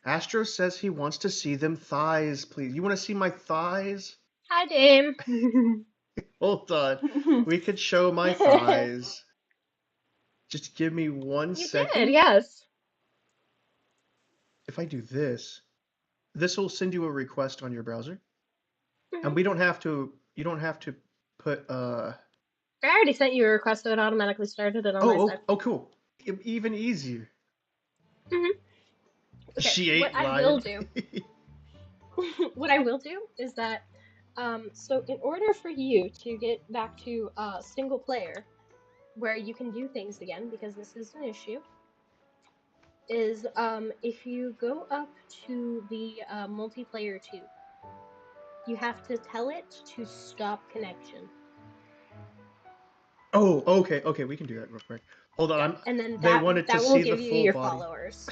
Astro says he wants to see them thighs, please. You want to see my thighs? Hi, Dame. Hold on. You We could show my thighs. Just give me one did, second. yes. If I do this, this will send you a request on your browser. And Mhm. we don't have to, you don't have to put, I already sent you a request, so it automatically started it on my oh, side. oh, oh, cool. Even easier. Mhm. Okay, She what ain't I will lying. do, what I will do is that, so in order for you to get back to single player, where you can do things again, because this is an issue, is if you go up to the multiplayer tube, you have to tell it to stop connection. Oh, okay, okay, we can do that real quick. Hold on, Yeah, and then they that wanted to that will see the give you full your body. followers.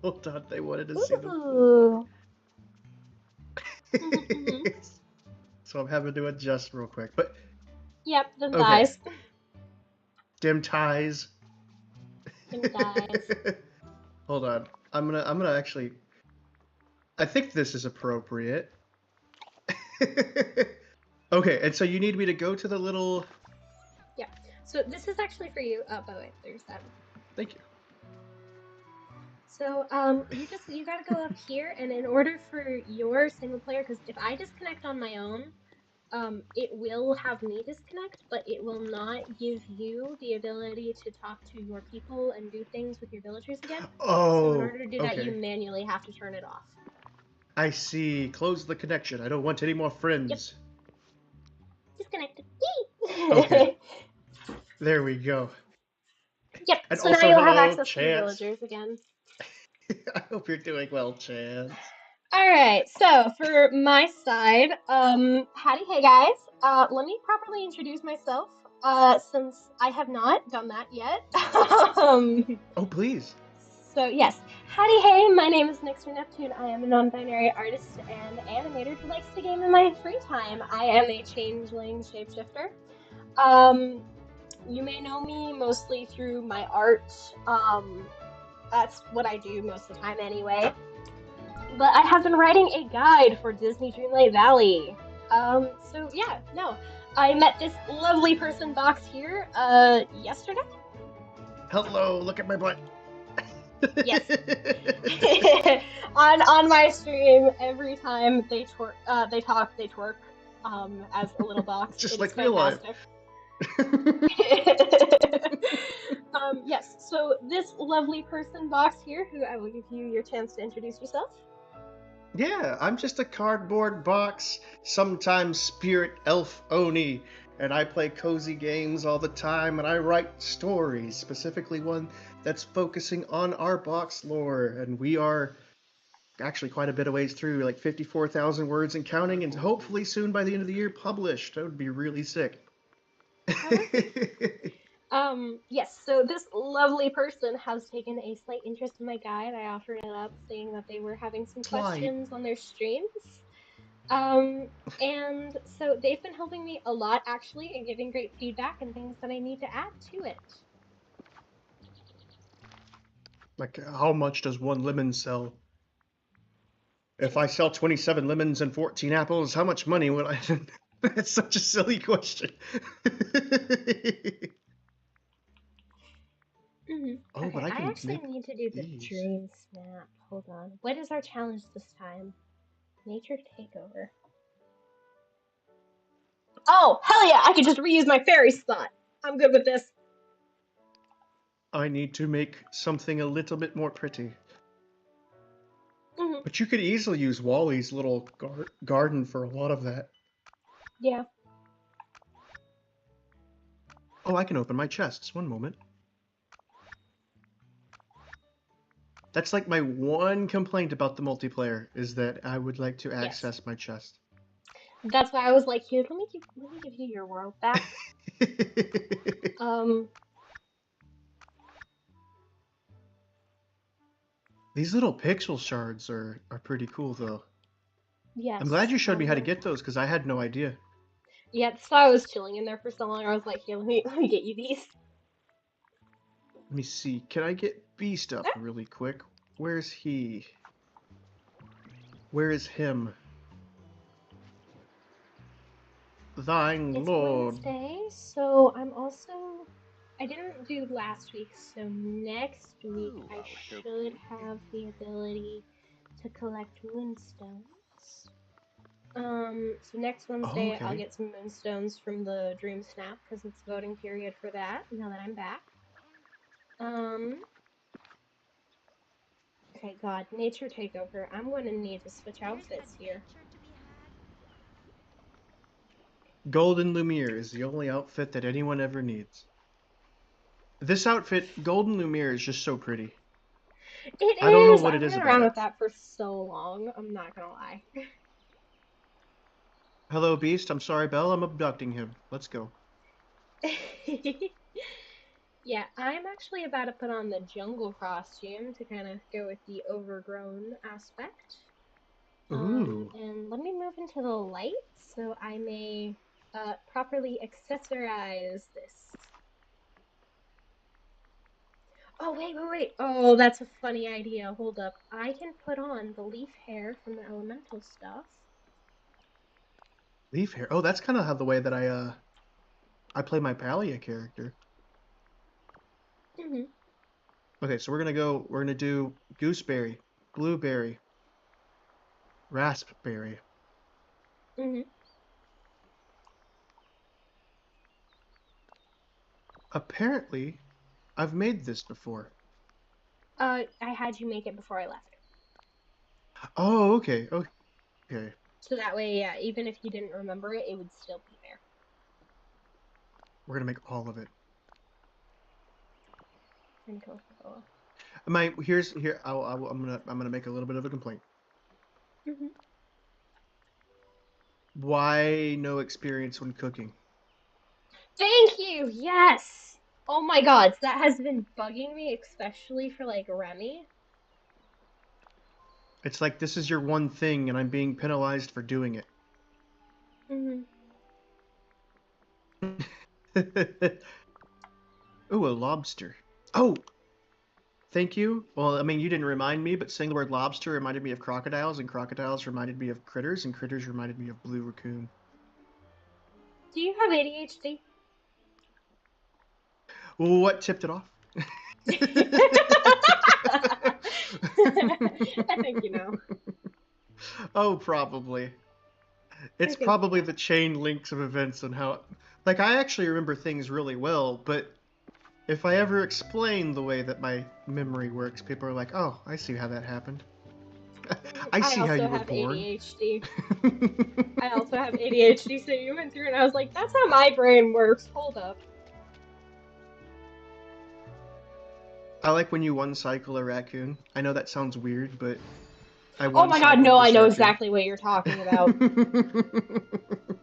Hold on, they wanted to see the full body. Ooh. Hmm. So I'm having to adjust real quick. But Yep, the okay, thighs. dim ties. Them thighs. Hold on. I'm gonna actually I think this is appropriate. Okay, and so you need me to go to the little Yeah. So this is actually for you. By the way, there's that. thank you. So you gotta go up here, and in order for your single player, because if I disconnect on my own, it will have me disconnect, but it will not give you the ability to talk to your people and do things with your villagers again. So in Oh, order to do that, you okay. manually have to turn it off. I see. Close the connection. I don't want any more Yep, friends. disconnected. Okay, Yay! there we go. Yep. And So now also, you'll have hello, access to your Chance. villagers again. I hope you're doing well, Chance. All right, so for my side, howdy, hey guys. Let me properly introduce myself, since I have not done that yet. um, Oh, please. so yes, howdy, hey. My name is Nixter Neptune. I am a non-binary artist and animator who likes to game in my free time. I am a changeling shapeshifter. Um, you may know me mostly through my art. That's what I do most of the time, anyway. But I have been writing a guide for Disney Dreamlight Valley. So yeah, no. I met this lovely person box here, yesterday? Hello, look at my butt. Yes. On my stream, every time they talk, they twerk, as a little box. Just It is like real life. fantastic. Yes, so this lovely person box here, who I will give you your chance to introduce yourself. Yeah, I'm just a cardboard box, sometimes spirit elf Oni, and I play cozy games all the time, and I write stories, specifically one that's focusing on our box lore, and we are actually quite a bit of ways through, like 54,000 words and counting, and hopefully soon by the end of the year published. That would be really sick. That would be. Yes, so this lovely person has taken a slight interest in my guide. I offered it up, saying that they were having some Slight. questions on their streams. Um, and so they've been helping me a lot, actually, and giving great feedback and things that I need to add to it. Like, how much does one lemon sell? If I sell 27 lemons and 14 apples, how much money would I? That's such a silly question. Oh, but Okay, I I can actually make need to do the these. dream snap. Hold on. What is our challenge this time? Nature takeover. Oh, hell yeah! I could just reuse my fairy spot. I'm good with this. I need to make something a little bit more pretty. Hmm. But you could easily use Wally's little garden for a lot of that. Yeah. Oh, I can open my chests. One moment. That's like my one complaint about the multiplayer is that I would like to Yes. access my chest. That's why I was like, here, let me give you your world back. Um, These little pixel shards are pretty cool though. I'm glad yes. you showed me how to get those because I had no idea. Yeah, that's why I was chilling in there for so long. I was like, here, let me get you these. Let me see. Can I get bee stuff Ah, really quick? Where's he? Where is him? Thine It's Lord. Wednesday, so I didn't do last week, so next week I should have the ability to collect moonstones. So next Oh, Wednesday I'll okay. get some moonstones from the Dream Snap because it's voting period for that now that I'm back. Okay, God, nature takeover. I'm gonna need to switch outfits here. Golden Lumiere is the only outfit that anyone ever needs. This outfit, Golden Lumiere, is just so pretty. It I don't know is! what it I've is been about around it. with that for so long, I'm not gonna lie. Hello, Beast. I'm sorry, Belle. I'm abducting him. Let's go. Yeah, I'm actually about to put on the jungle costume to kind of go with the overgrown aspect. Ooh. And let me move into the light so I may properly accessorize this. Oh, wait. Oh, that's a funny idea. Hold up. I can put on the leaf hair from the elemental stuff. Leaf hair. Oh, that's kind of how the way that I play my Palia character. Mm-hmm. Okay, so we're gonna do gooseberry, blueberry, raspberry. Mm-hmm. Apparently, I've made this before. I had you make it before I left. Oh, okay, okay. So that way, yeah, even if you didn't remember it, it would still be there. We're gonna make all of it. And Coca-Cola. I'm gonna make a little bit of a complaint. Mm-hmm. Why no experience when cooking? Thank you! Yes! Oh my god, that has been bugging me, especially for like Remy. It's like this is your one thing, and I'm being penalized for doing Mm-hmm. it. Ooh, a lobster. Oh, thank you. Well, I mean, you didn't remind me, but saying the word lobster reminded me of crocodiles, and crocodiles reminded me of critters, and critters reminded me of blue raccoon. Do you have ADHD? What tipped it off? I think you know. Oh, probably. I It's think you probably know. the chain links of events and how. Like, I actually remember things really well, but if I ever explain the way that my memory works, people are like, oh, I see how that happened. I I see how also you were have born. ADHD. I also have ADHD, so you went through and I was like, that's how my brain works. Hold up. I like when you one cycle a raccoon. I know that sounds weird, but I Oh one my god, cycled no, I this know raccoon. exactly what you're talking about.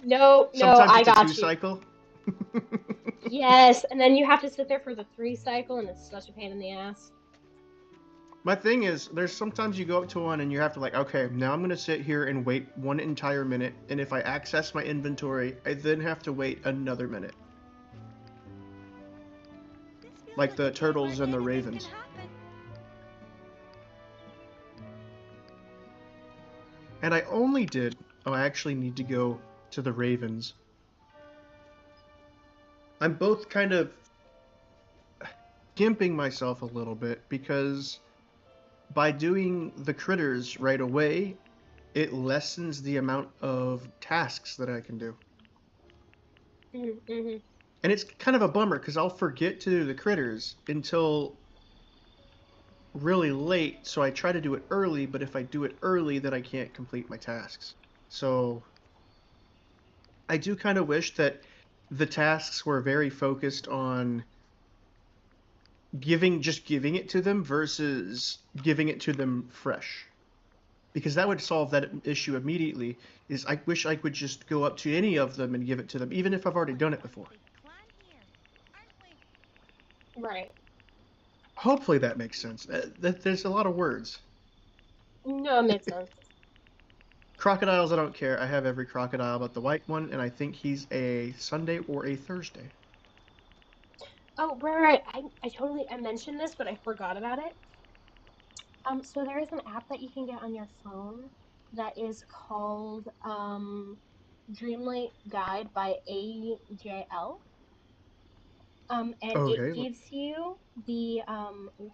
No, Sometimes I it's a two got you. cycle. Yes, and then you have to sit there for the 3 cycle, and it's such a pain in the ass. My thing is, there's sometimes you go up to one and you have to like, okay, now I'm gonna sit here and wait 1 entire minute, and if I access my inventory, I then have to wait another minute. Like the turtles and the ravens. And I only did. Oh, I actually need to go to the ravens. I'm both kind of gimping myself a little bit because by doing the critters right away, it lessens the amount of tasks that I can do. Mm-hmm. And it's kind of a bummer because I'll forget to do the critters until really late, so I try to do it early, but if I do it early, then I can't complete my tasks. So I do kind of wish that the tasks were very focused on giving it to them versus giving it to them fresh. Because that would solve that issue immediately. Is I wish I could just go up to any of them and give it to them, even if I've already done it before. Right. Hopefully that makes sense. There's a lot of words. No, it makes sense. Crocodiles, I don't care. I have every crocodile but the white one, and I think he's a Sunday or a Thursday. Oh, right. I mentioned this, but I forgot about it. So there is an app that you can get on your phone that is called Dreamlight Guide by AJL. And it Okay. gives you the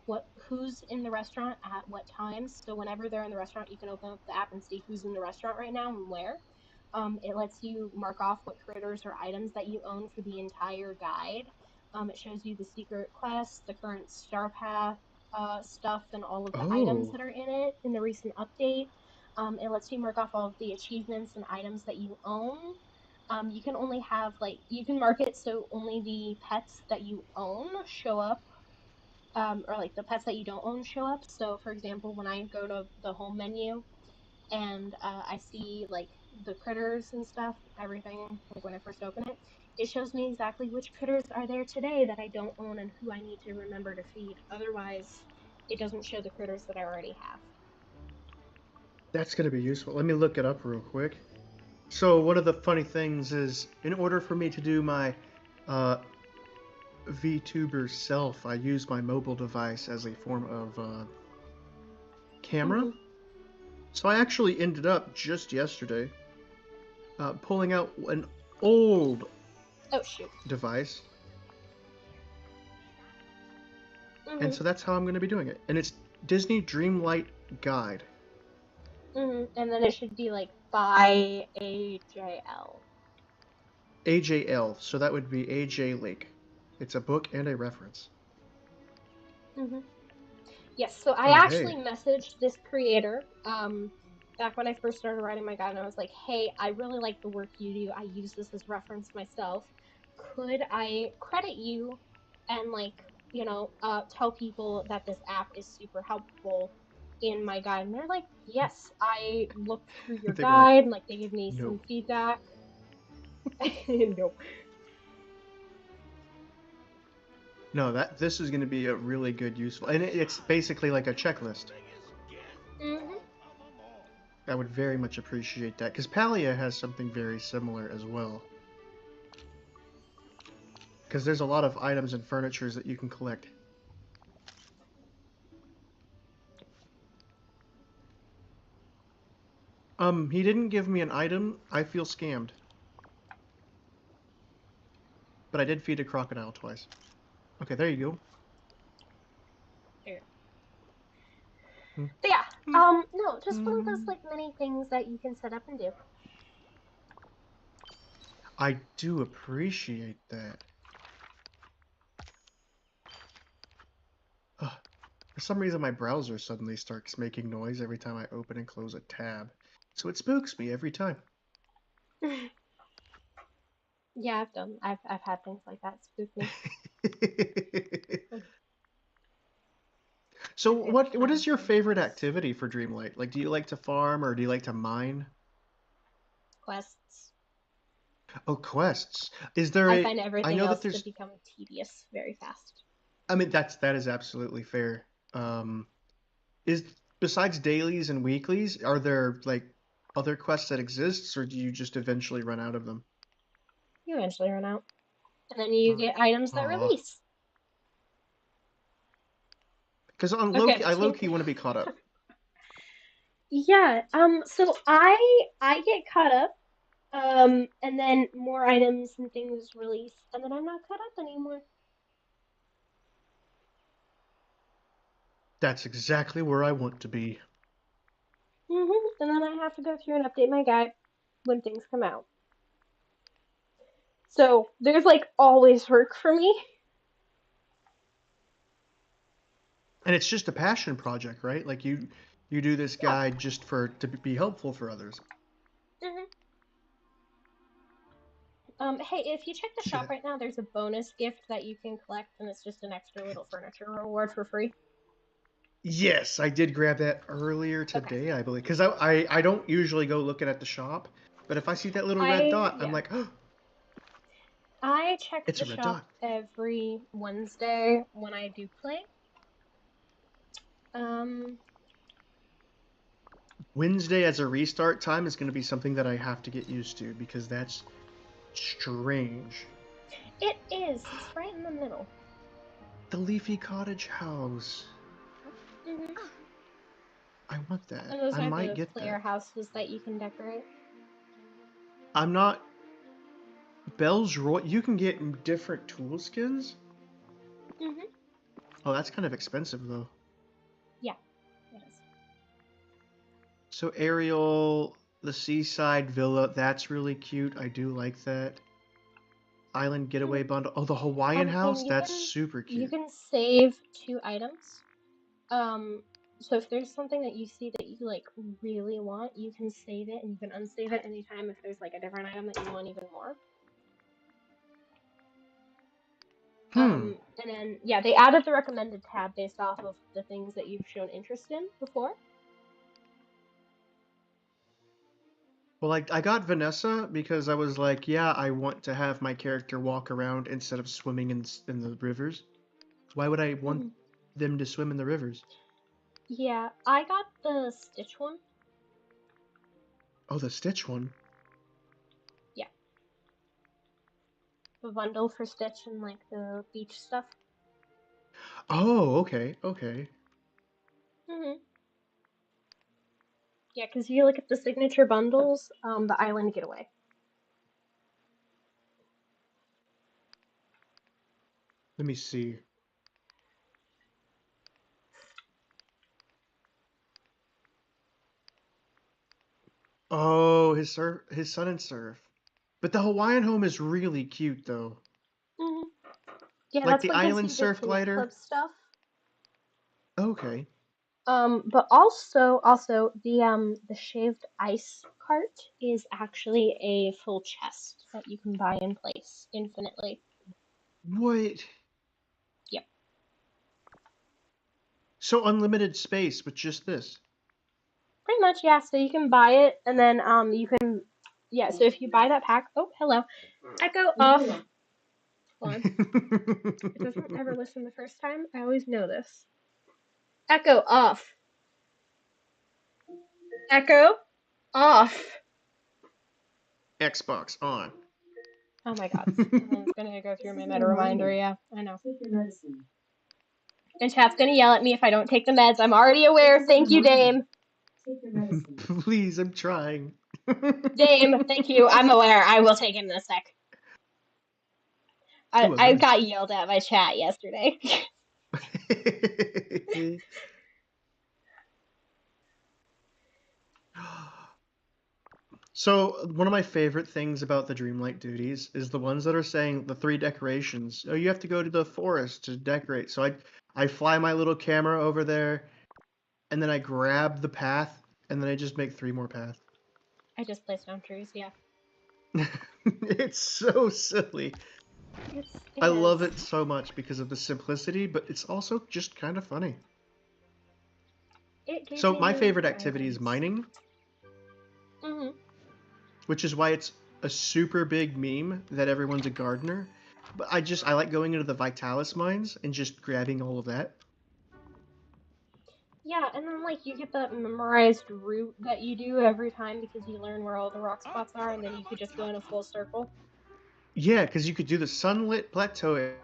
what who's in the restaurant at what times. So whenever they're in the restaurant, you can open up the app and see who's in the restaurant right now and where. It lets you mark off what critters or items that you own for the entire guide. It shows you the secret quests, the current star path stuff, and all of the items Oh, that are in it in the recent update. It lets you mark off all of the achievements and items that you own. You can only have like you can mark it so only the pets that you own show up, or like the pets that you don't own show up. So, for example, when I go to the home menu and I see like the critters and stuff, everything like when I first open it, it shows me exactly which critters are there today that I don't own and who I need to remember to feed. Otherwise, it doesn't show the critters that I already have. that's going to be useful. Let me look it up real quick. So one of the funny things is, in order for me to do my uh, VTuber self, I use my mobile device as a form of camera. Hmm. So I actually ended up just yesterday pulling out an old Oh shoot. device, and Hmm. so that's how I'm going to be doing it. And it's Disney Dreamlight Guide, And then it should be like by AJL. AJL. So that would be AJ Lake. It's a book and a reference. Hmm. Yes, so I Oh actually hey, messaged this creator back when I first started writing my guide, and I was like, "Hey, I really like the work you do. I use this as reference myself. Could I credit you and tell people that this app is super helpful in my guide?" And they're like, "Yes, I looked through your they were like, guide, and like they gave me no. some feedback." No. No, that this is going to be a really good useful, and it's basically like a checklist. Hmm. I would very much appreciate that because Palia has something very similar as well. Because there's a lot of items and furnitures that you can collect. He didn't give me an item. I feel scammed, but I did feed a crocodile twice. Okay, there you go. But yeah, no, just one of those like many things that you can set up and do. I do appreciate that. Ugh. For some reason, my browser suddenly starts making noise every time I open and close a tab. So it spooks me every time. Yeah, I've had things like that spook me. So My favorite what time is your favorite sometimes. activity for Dreamlight? Like, do you like to farm or do you like to mine? Quests. Oh, quests. Is there I a? find I everything know that else to there's. become tedious very fast. I mean, that is absolutely fair. Is besides dailies and weeklies, are there like other quests that exists, or do you just eventually run out of them? You eventually run out. And then you get items that Aw. release. Because on Loki, Okay. I Loki want to be caught up. Yeah, so I get caught up, and then more items and things release, and then I'm not caught up anymore. That's exactly where I want to be. And then I have to go through and update my guide when things come out. So there's like always work for me. And it's just a passion project, right? Like you do this Yeah. guide just for to be helpful for others. hmm hey, if you check the See shop that? right now, there's a bonus gift that you can collect, and it's just an extra little furniture reward for free. Yes, I did grab that earlier Okay. today, I believe, because I don't usually go looking at the shop, but if I see that little red dot, I'm Yeah. like, oh, I check it's the a red shop dot. every Wednesday when I do play. Um, Wednesday as a restart time is going to be something that I have to get used to because that's strange. it is. It's right in the middle. The Leafy Cottage house. Hmm. I want that. And those I are might the get player that. houses that you can decorate. I'm not... Bell's Roy... You can get different tool skins? Mm-hmm. Oh, that's kind of expensive, though. Yeah, it is. So Ariel, the seaside villa, that's really cute. I do like that. Island getaway bundle. Oh, the Hawaiian house? And That's super you cute. can save 2 items. So if there's something that you see that you like really want, you can save it and you can unsave it anytime if there's like a different item that you want even more. And then yeah, they added the recommended tab based off of the things that you've shown interest in before. Well, I got Vanessa because I was like, yeah, I want to have my character walk around instead of swimming in the rivers. Why would I want them to swim in the rivers? Yeah, I got the Stitch one. Oh, the Stitch one. Yeah. The bundle for Stitch and like the beach stuff. Oh, okay, okay. Yeah, because if you look at the signature bundles, the Island Getaway. Let me see. Oh, his sun and surf. But the Hawaiian home is really cute, though. Yeah, Like that's the what gives island you the surf Fleet glider. Club stuff. Okay. But also the shaved ice cart is actually a full chest that you can buy in place infinitely. What? Yep. So unlimited space with just this. Pretty much, yeah. So you can buy it, and then you can, yeah. So if you buy that pack, oh hello, echo off. Hold on. It doesn't ever listen the first time. I always know this. Echo off. Echo off. Xbox on. Oh my god. I'm gonna go through my meta reminder, yeah, I know. And chat's gonna yell at me if I don't take the meds. I'm already aware. Thank you, Dame. Please, I'm trying. Dame, thank you. I'm aware. I will take him in a sec. I Nice. got yelled at by chat yesterday. So, one of my favorite things about the Dreamlight duties is the ones that are saying the 3 decorations. Oh, you have to go to the forest to decorate. So I fly my little camera over there, and then I grab the path, and then I just make 3 more paths. I just placed down trees, yeah. It's so silly. I love it so much because of the simplicity, but it's also just kind of funny. So my favorite activity is mining. Which is why it's a super big meme that everyone's a gardener. But I like going into the Vitalis mines and just grabbing all of that. Yeah, and then like you get that memorized route that you do every time because you learn where all the rock spots are, and then you could just go in a full circle. Yeah, because you could do the sunlit plateau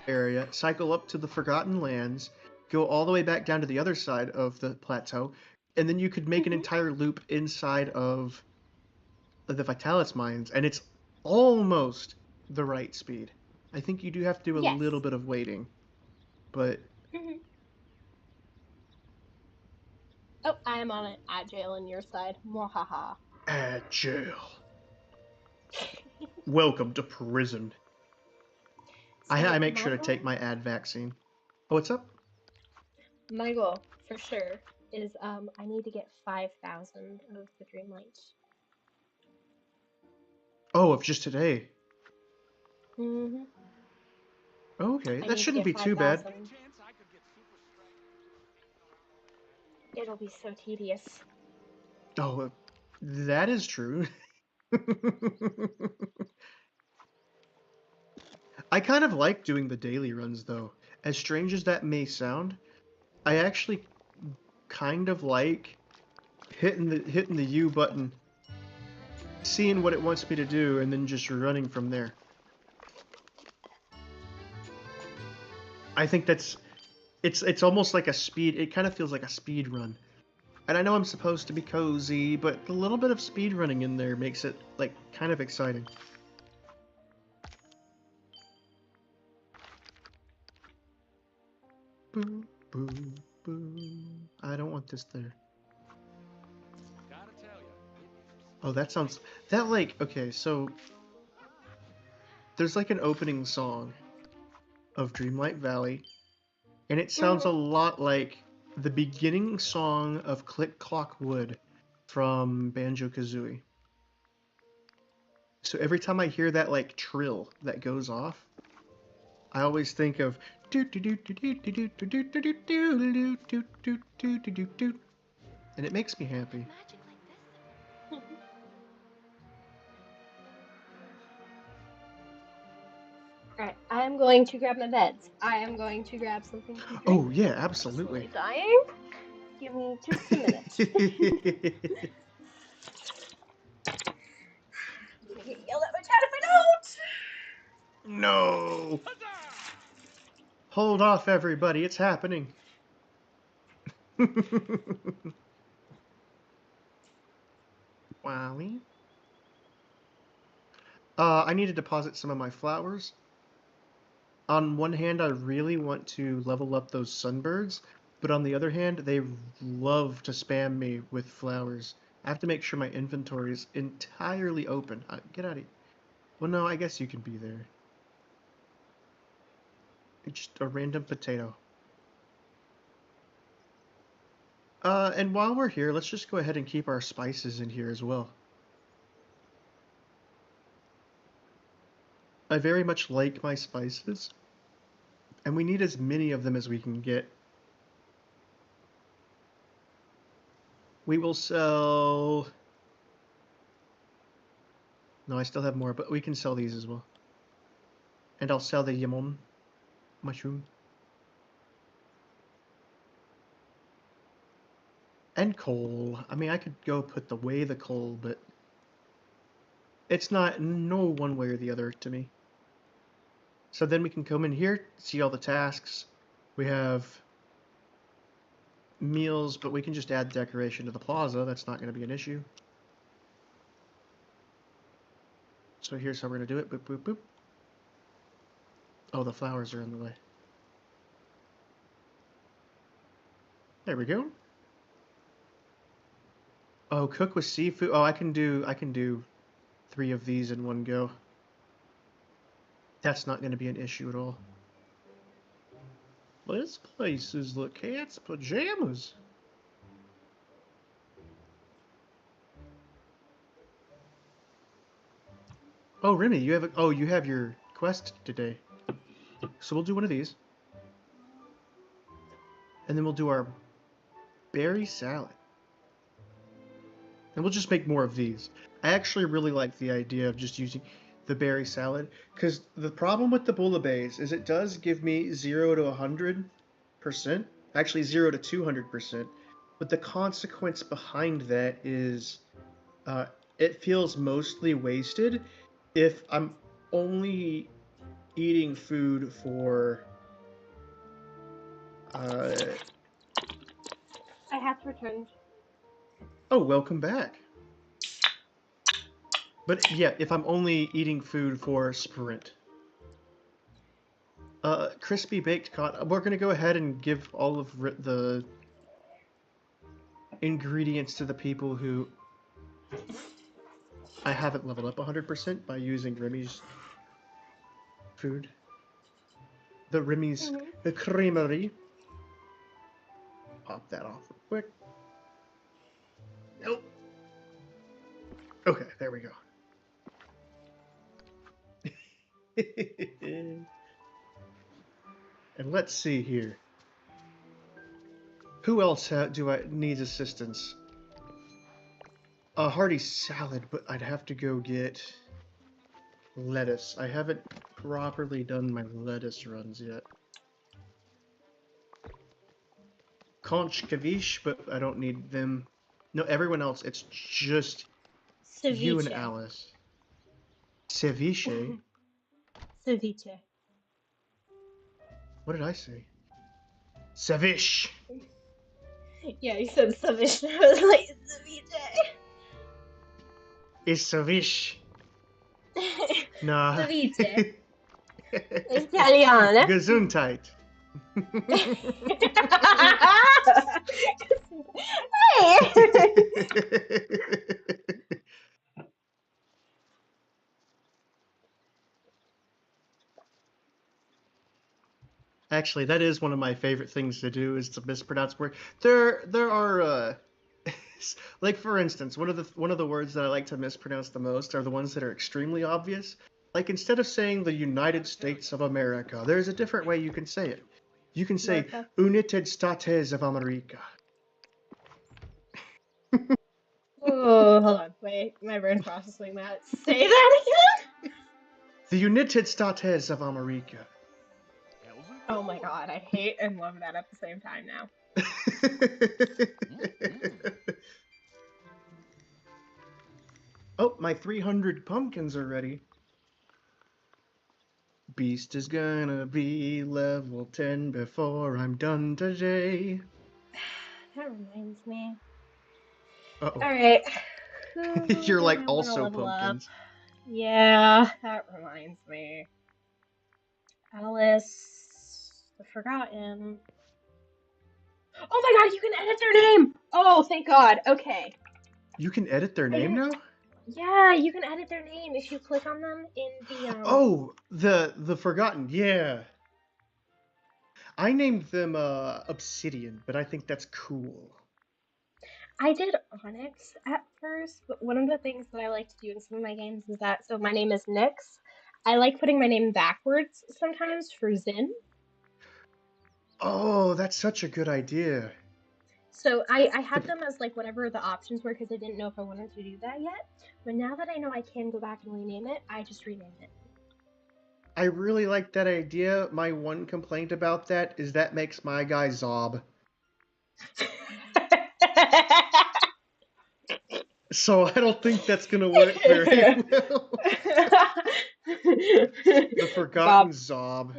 area, cycle up to the Forgotten Lands, go all the way back down to the other side of the plateau, and then you could make an entire loop inside of the Vitalis mines, and it's almost the right speed. I think you do have to do a little bit of waiting, but... Oh, I am on an agile on your side. Mwahaha. Agile. Welcome to prison. So I make sure to take my ad vaccine. Oh, what's up? My goal, for sure, is I need to get 5,000 of the Dreamlight. Oh, of just today. Okay, that shouldn't be too bad. It'll be so tedious. Oh, that is true. I kind of like doing the daily runs, though. As strange as that may sound, I actually kind of like hitting the U button, seeing what it wants me to do, and then just running from there. I think it's almost like a speed. It kind of feels like a speed run. And I know I'm supposed to be cozy, but a little bit of speedrunning in there makes it, like, kind of exciting. Boo, boo, boo. I don't want this there. Gotta tell you. Oh, that sounds... That, like... Okay, so... There's, like, an opening song of Dreamlight Valley, and it sounds a lot like the beginning song of Click Clock Wood from Banjo-Kazooie. So every time I hear that, like, trill that goes off, I always think of and it makes me happy. Magic like this. Alright, I'm going to grab my beds. I am going to grab something to drink. Oh yeah, I'm absolutely. slowly dying. Give me just a minute. I'm gonna get yelled at by Chad if I don't! No! Hold off, everybody, it's happening. Wowie. I need to deposit some of my flowers. On one hand, I really want to level up those sunbirds, but on the other hand, they love to spam me with flowers. I have to make sure my inventory is entirely open. Get out of here. Well, no, I guess you can be there. It's just a random potato. And while we're here, let's just go ahead and keep our spices in here as well. I very much like my spices, and we need as many of them as we can get. We will sell... No, I still have more, but we can sell these as well. And I'll sell the yamon mushroom. And coal. I mean, I could go put away the coal, but it's not no one way or the other to me. So then we can come in here, see all the tasks. We have meals, but we can just add decoration to the plaza. That's not going to be an issue. So here's how we're going to do it. Boop, boop, boop. Oh, the flowers are in the way. There we go. Oh, cook with seafood. Oh, I can do 3 of these in one go. That's not going to be an issue at all. This place is the cat's pajamas. Oh, Remy, you have your quest today. So we'll do one of these. And then we'll do our berry salad. And we'll just make more of these. I actually really like the idea of just using the berry salad, because the problem with the bouillabaisse is it does give me 0 to 100%, actually 0 to 200%, but the consequence behind that is it feels mostly wasted if I'm only eating food for... I have returned. Oh, welcome back. But yeah, if I'm only eating food for sprint. Crispy baked cod. We're gonna go ahead and give all of the ingredients to the people who I haven't leveled up 100% by using Remy's food. The Remy's the creamery. Pop that off real quick. Nope. Okay, there we go. And let's see here. Who else needs assistance? A hearty salad, but I'd have to go get lettuce. I haven't properly done my lettuce runs yet. Conch Kavish, but I don't need them. No, everyone else, it's just Ceviche. you and Alice. Ceviche? Ceviche. What did I say? Ceviche! Yeah, you said Savish. I was like, Is Savish. Ceviche. Nah. Ceviche. Italiano. Gesundheit. Hey! Actually, that is one of my favorite things to do is to mispronounce words. There are like for instance, one of the words that I like to mispronounce the most are the ones that are extremely obvious. Like instead of saying the United States of America, there's a different way you can say it. You can say America. United States of America. Oh, hold on. Wait, my brain processing that. Say that again? The United States of America. How's it Oh my going? god, I hate and love that at the same time now. Oh, my 300 pumpkins are ready. Beast is gonna be level 10 before I'm done today. That reminds me. Uh-oh. Alright. Who You're do like I want to also level up? pumpkins. Yeah, that reminds me. Alice the Forgotten. Oh my god, you can edit their name! Oh, thank god. Okay. You can edit their I name didn't. now? Yeah, you can edit their name if you click on them in the Oh, the Forgotten. Yeah. I named them Obsidian, but I think that's cool. I did Onyx at first, but one of the things that I like to do in some of my games is that so my name is Nyx. I like putting my name backwards sometimes for Zin. Oh, that's such a good idea. So I had them as like whatever the options were because I didn't know if I wanted to do that yet. But now that I know I can go back and rename it, I just rename it. I really like that idea. My one complaint about that is that makes my guy Zob. So I don't think that's gonna work very well. The Zob. Forgotten Zob.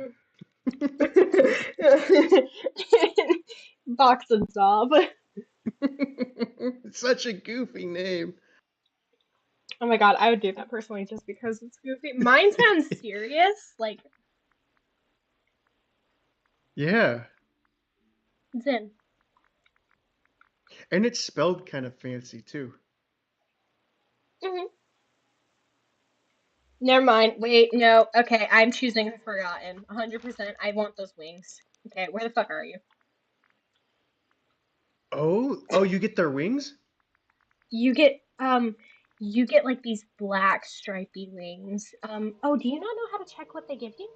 Box and Zob. Such a goofy name. Oh my god, I would do that personally just because it's goofy. Mine sounds serious, like Yeah. Zin. And it's spelled kind of fancy too. Hmm. Never mind. Wait, no. Okay, I'm choosing Forgotten. 100%. I want those wings. Okay, where the fuck are you? Oh, you get their wings? You get you get like these black stripy wings. Oh, do you not know how to check what they give you?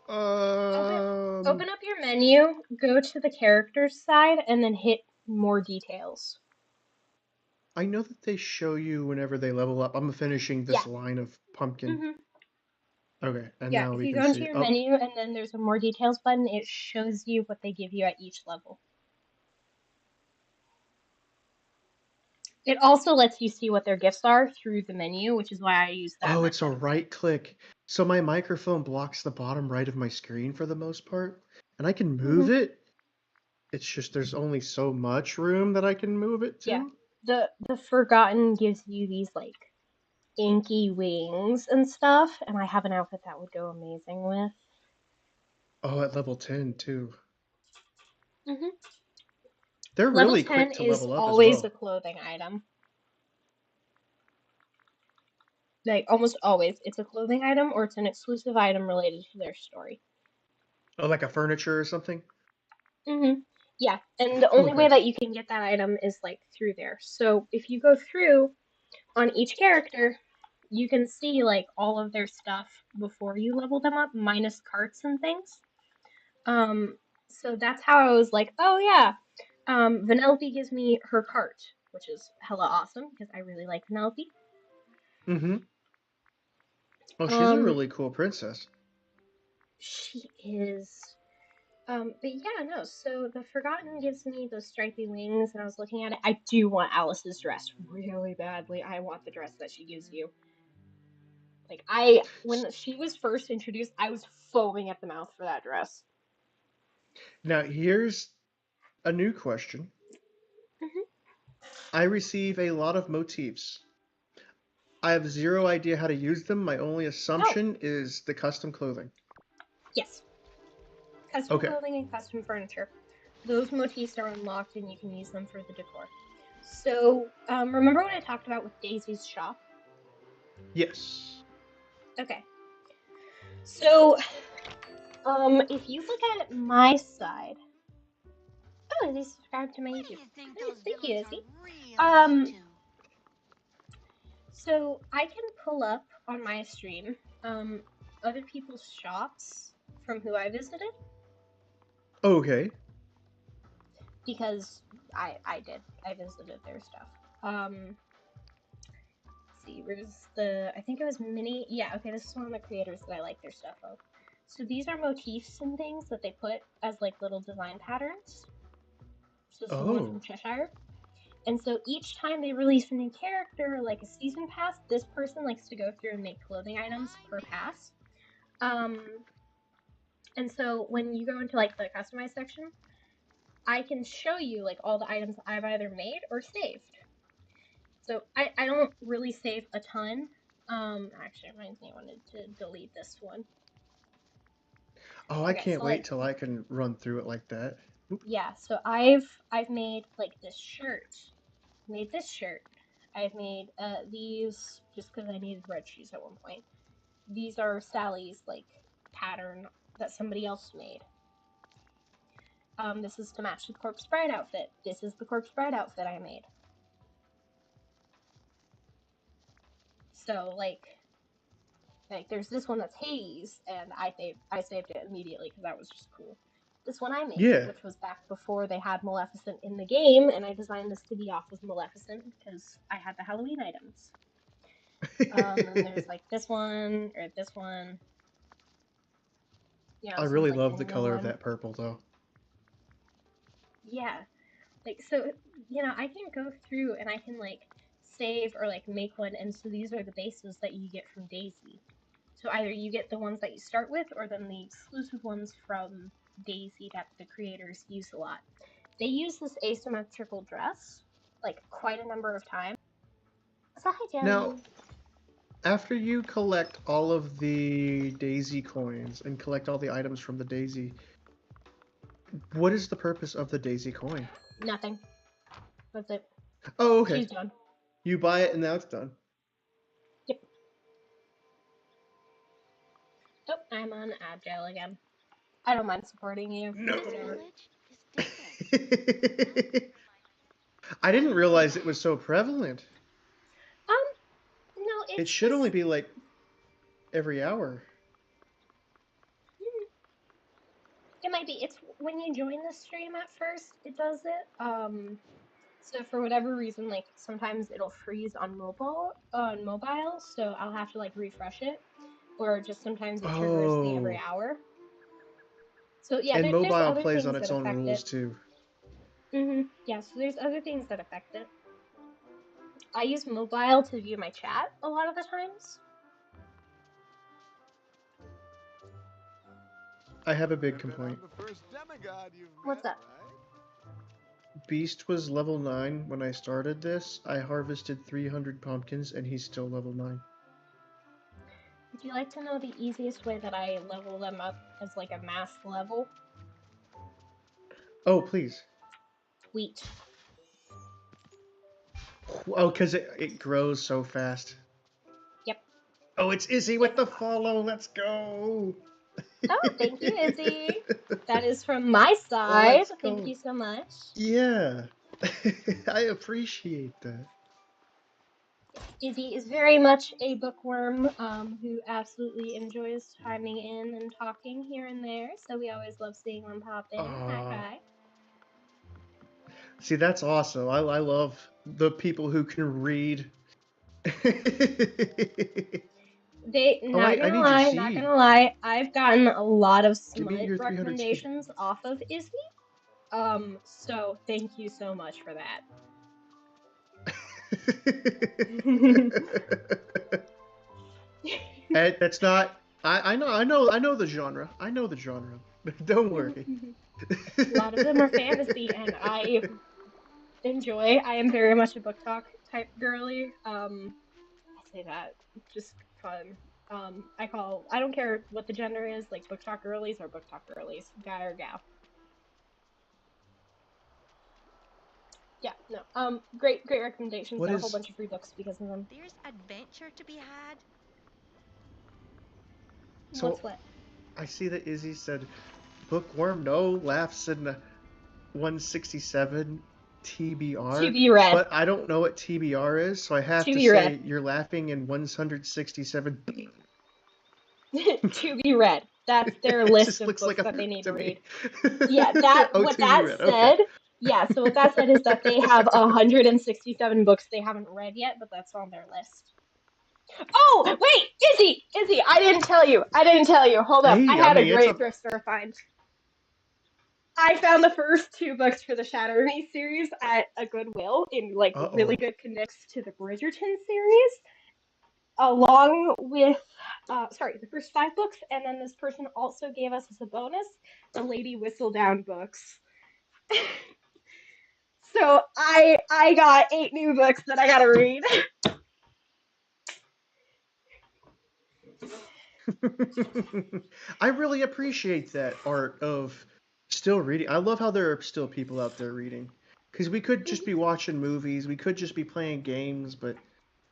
Open Um, open up your menu, go to the characters side, and then hit more details. I know that they show you whenever they level up. I'm finishing Yeah. this line of pumpkin. Hmm. Okay, and Yeah, now if we you can go into see. your Oh, menu and then there's a more details button, it shows you what they give you at each level. It also lets you see what their gifts are through the menu, which is why I use that oh, it's a method. right click. So my microphone blocks the bottom right of my screen for the most part, and I can move Hmm. it. It's just there's only so much room that I can move it Yeah. to. The Forgotten gives you these like inky wings and stuff, and I have an outfit that would go amazing with. Oh, at level 10 too. Hmm. They're Level really 10 quick to is level up as always a well. clothing item. Like almost always, it's a clothing item or it's an exclusive item related to their story. Oh, like a furniture or something? Hmm. Yeah, and the only way Okay. that you can get that item is like through there. So if you go through on each character, you can see like all of their stuff before you level them up, minus carts and things. Um, so that's how I was like, oh yeah, Vanellope gives me her cart, which is hella awesome because I really like Vanellope. Mm-hmm. Oh, she's a Um, really cool princess. she is. But yeah, no. So the Forgotten gives me those stripy wings, and I was looking at it. I do want Alice's dress really badly. I want the dress that she gives you. Like when she was first introduced, I was foaming at the mouth for that dress. Now, here's A new question. Mhm. I receive a lot of motifs. I have zero idea how to use them. My only Oh, assumption is the custom clothing. yes. Custom Okay. clothing and custom furniture. Those motifs are unlocked and you can use them for the decor. So, remember what I talked about with Daisy's shop? Yes. Okay. So, if you look at my side, oh, Izzy subscribed to my What do YouTube. you think Nice, those thank you, villains are Izzy. really up Um, to? so I can pull up on my stream, other people's shops from who I visited Okay. because I visited their stuff. Let's see, where's the? I think it was Mini. Yeah, okay, this is one of the creators that I like their stuff of. So these are motifs and things that they put as like little design patterns. So this is the one from Oh. Cheshire. And so each time they release a new character, like a season pass, this person likes to go through and make clothing items per pass. Um, and so when you go into like the customized section, I can show you like all the items I've either made or saved. So I don't really save a ton. Actually, it reminds me I wanted to delete this one. Oh, I Okay, can't so wait like till I can run through it like that. Oop. yeah, so I've made like this shirt, made this shirt. I've made these just because I needed red shoes at one point. These are Sally's like pattern that somebody else made. This is to match the Corpse Bride outfit. This is the Corpse Bride outfit I made. So like there's this one that's Hades, and I saved it immediately because that was just cool. This one I made, Yeah. which was back before they had Maleficent in the game, and I designed this to be off of Maleficent because I had the Halloween items. And there's like this one or this one. Yeah, I this one's really like love the the color of gnome. that purple, though. Yeah, like so I can go through and I can like save or like make one, and so these are the bases that you get from Daisy. So either you get the ones that you start with, or then the exclusive ones from Daisy that the creators use a lot. They use this asymmetrical dress like quite a number of times. So hi, Now, Jeremy. after you collect all of the Daisy coins and collect all the items from the Daisy, what is the purpose of the Daisy coin? Nothing. That's it. Oh, okay. She's done. You buy it and now it's done. Yep. Oh, I'm on Agile again. I don't mind supporting you. No. This Whatever. village is different. I didn't realize it was so prevalent. No, It it's should only just be like every hour. it might be. It's when you join the stream at first, it does it. So for whatever reason, like sometimes it'll freeze on mobile, so I'll have to like refresh it, or just sometimes it triggers the every Oh. hour. So yeah, And there's mobile other plays on things that its own affect rules it. too. Yeah, so there's other things that affect it. I use mobile to view my chat a lot of the times. I have a big complaint. I'm the first demigod you've What's met, up? right? Beast was level 9 when I started this. I harvested 300 pumpkins and he's still level 9. Would you like to know the easiest way that I level them up as like a mass level? Oh, please. Wheat. Oh, because it grows so fast. Yep. Oh, it's Izzy with the follow. Let's go. Oh, thank you, Izzy. That is from my side. Let's Thank go. you so much. Yeah. I appreciate that. Izzy is very much a bookworm who absolutely enjoys chiming in and talking here and there, so we always love seeing them pop in. Hi. See, that's awesome. I love the people who can read. Not I gonna need your lie, seed. not gonna lie, I've gotten a lot of Give me smut your 300 seed. recommendations off of Izzy. So thank you so much for that. That's not. I know the genre. I know the genre. Don't worry. A lot of them are fantasy, and I enjoy. I am very much a book talk type girly. I say that just fun. I don't care what the gender is, like book talk girlies or book talk girlies, guy or gal. Yeah, no. Great recommendations. What Got a whole is bunch of free books because of them. There's adventure to be had. so? What's what? I see that Izzy said bookworm. No, laughs in the 167 To TBR, be read. but I don't know what TBR is, so I have To to be read. say you're laughing in 167. To be read. That's their It list just of looks like books a that they need to to read. me. Yeah, that Oh, what to be that read. Okay. said. Yeah, so what that said is that they have 167 books they haven't read yet, but that's on their list. Oh, wait, Izzy, I didn't tell you. I didn't tell you. Hold up. I Hey, I had a mean it's great a. thrift store find. I found the first two books for the Shatter Me series at a Goodwill in like Uh really oh. good condition to the Bridgerton series, along with sorry, the first five books, and then this person also gave us as a bonus the Lady Whistledown books. So I got 8 new books that I gotta read. I really appreciate that art of still reading. I love how there are still people out there reading. Because we could just be watching movies, we could just be playing games, but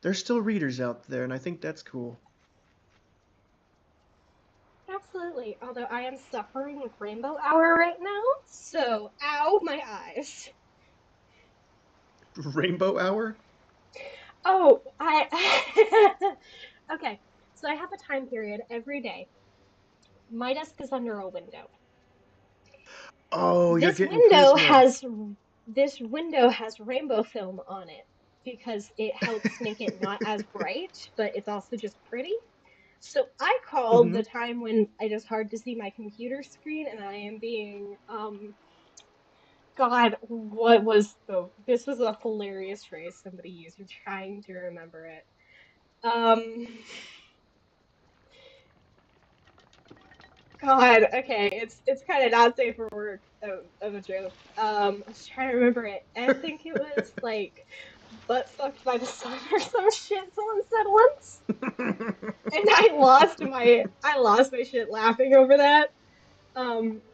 there's still readers out there, and I think that's cool. Absolutely. Although I am suffering with Rainbow Hour right now, so ow my eyes. Rainbow Hour? Oh, I okay. So I have a time period every day. My desk is under a window. Oh, you're This getting window Quizlet. has this window has rainbow film on it because it helps make it not as bright, but it's also just pretty. So I called Hmm. the time when it is hard to see my computer screen and I am being God, what was the this was a hilarious phrase somebody used. I'm trying to remember it. Um God, okay, it's kind of not safe for work of a joke. I was trying to remember it. I think it was like butt fucked by the sun or some shit someone said once, and I lost my shit laughing over that.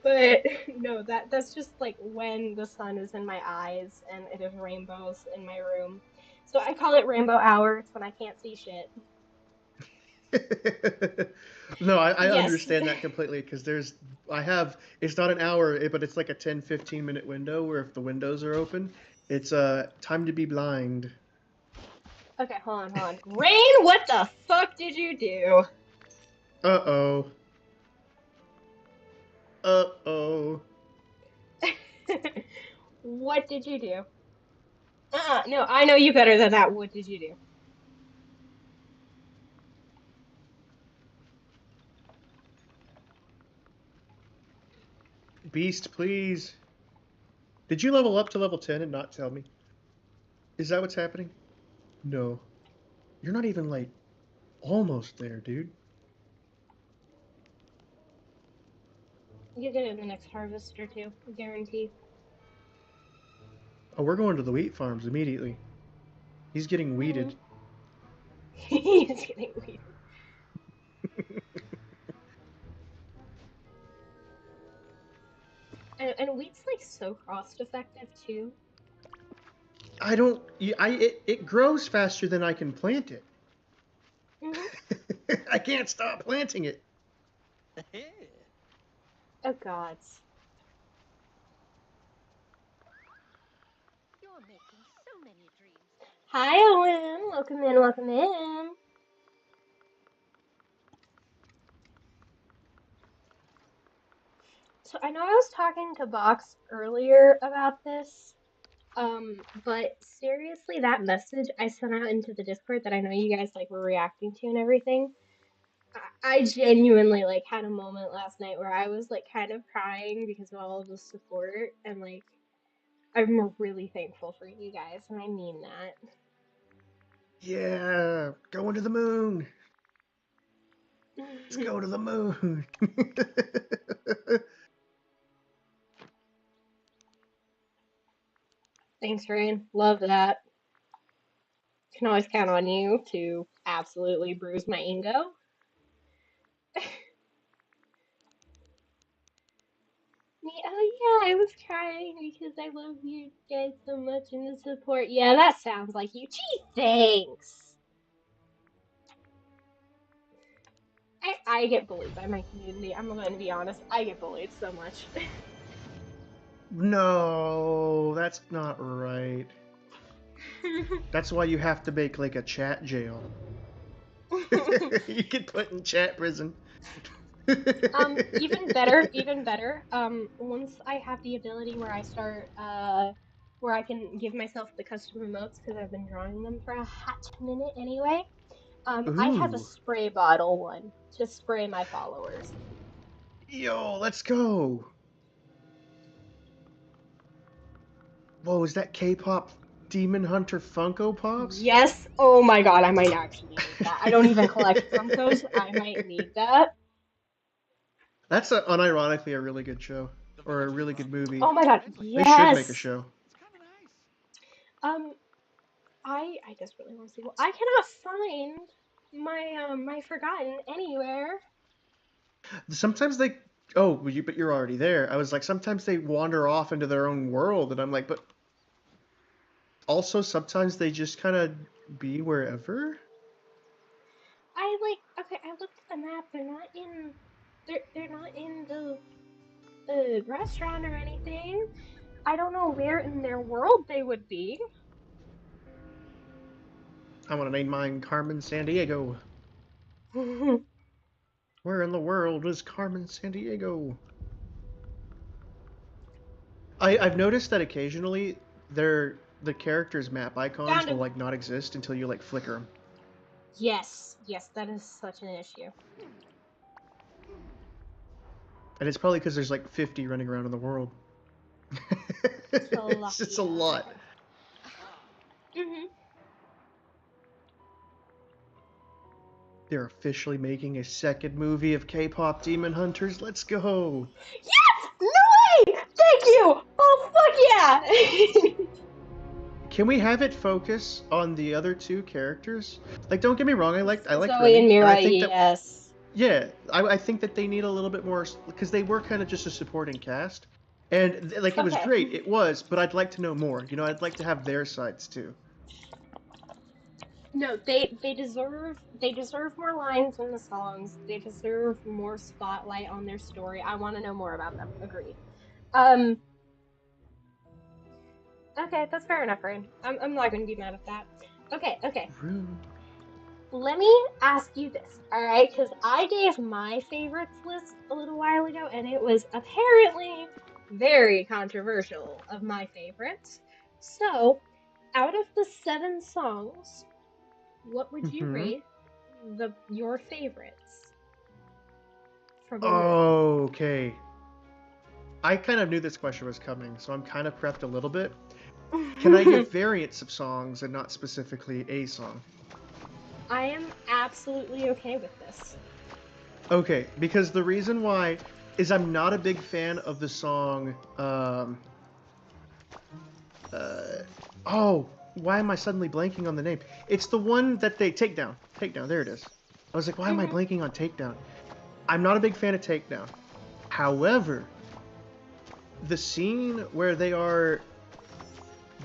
But no, that's just like when the sun is in my eyes and it is rainbows in my room. So I call it rainbow hour. It's when I can't see shit. No, I Yes. understand that completely because I have, it's not an hour, but it's like a 10-15 minute window where if the windows are open, it's time to be blind. Okay, hold on. Rain, what the fuck did you do? Uh-oh. Uh-oh. What did you do? No, I know you better than that. What did you do? Beast, please. Did you level up to level 10 and not tell me? Is that what's happening? No. You're not even like almost there, dude. You get it in the next harvest or two, guarantee. Oh, we're going to the wheat farms immediately. He's getting Mm. weeded. He's getting weird. And wheat's like so cost effective too. I don't. It grows faster than I can plant it. Hmm. I can't stop planting it. Oh gods. You're making so many dreams come Hi, true. Owen. Welcome in. Welcome in. So I know I was talking to Box earlier about this. But seriously, that message I sent out into the Discord that I know you guys like were reacting to and everything. I genuinely like had a moment last night where I was like kind of crying because of all of the support and like I'm really thankful for you guys and I mean Yeah, going to the moon. Let's that. go to the moon. Thanks, Rain. Love that. Can always count on you to absolutely bruise my ego. Me, oh yeah, I was crying because I love you guys so much and the support. Yeah, that sounds like you. Gee, thanks. I get bullied by my community. I'm going to be honest. I get bullied so much. No, that's not right. That's why you have to make like a chat jail. You get put in chat prison. Even better, even better. Once I have the ability where I start, where I can give myself the custom emotes because I've been drawing them for a hot minute anyway. I have a Ooh. spray bottle one to spray my followers. Yo, let's go. Whoa, is that K-pop Demon Hunter Funko Pops? Yes. Oh my god, I might actually need that. I don't even collect Funkos. I might need that. That's unironically a really good show. The Or a village really good belongs to movie. Oh my the god, village, like, They should make a yes. show. it's kind of nice. Um, I desperately want to see. Well, I cannot find my forgotten anywhere. Sometimes they. Oh, but you're already there. I was like, sometimes they wander off into their own world, and I'm like, but also sometimes they just kind of be wherever. I like okay. I looked at the map. They're not in. They're not in the restaurant or anything. I don't know where in their world they would be. I want to name mine Carmen Sandiego. Where in the world is Carmen Sandiego? I've noticed that occasionally the characters' map icons Found will him. like not exist until you like flicker them, Yes, yes, that is such an issue. and it's probably because there's like 50 running around in the world. It's just a Tilapia. lot. Okay. Mhm. They're officially making a second movie of K-pop Demon Hunters. Let's go! Yes! No way! Thank you! Oh fuck yeah! Can we have it focus on the other two characters? Like, don't get me wrong, I liked Zoe and Remy, and I Mira, think that yes. yeah, I think that they need a little bit more because they were kind of just a supporting cast, and like it was Okay. great, it was, but I'd like to know more. You know, I'd like to have their sides too. No, they deserve more lines in the songs. They deserve more spotlight on their story. I want to know more about them. Agreed. Um. Okay, that's fair enough, Rain. I'm not gonna be mad at that. Okay, okay. Rude. Let me ask you this, alright? Because I gave my favorites list a little while ago, and it was apparently very controversial of my favorites. So, out of the 7 songs, what would you Hmm. rate your favorites from the movie? Okay. I kind of knew this question was coming, so I'm kind of prepped a little bit. Can I give variants of songs and not specifically a song? I am absolutely okay with this. Okay, because the reason why is I'm not a big fan of the song. Uh, oh, why am I suddenly blanking on the name? It's the one that they Takedown. Takedown. There it is. I was like, why am I Hmm. blanking on Takedown? I'm not a big fan of Takedown. However, the scene where they are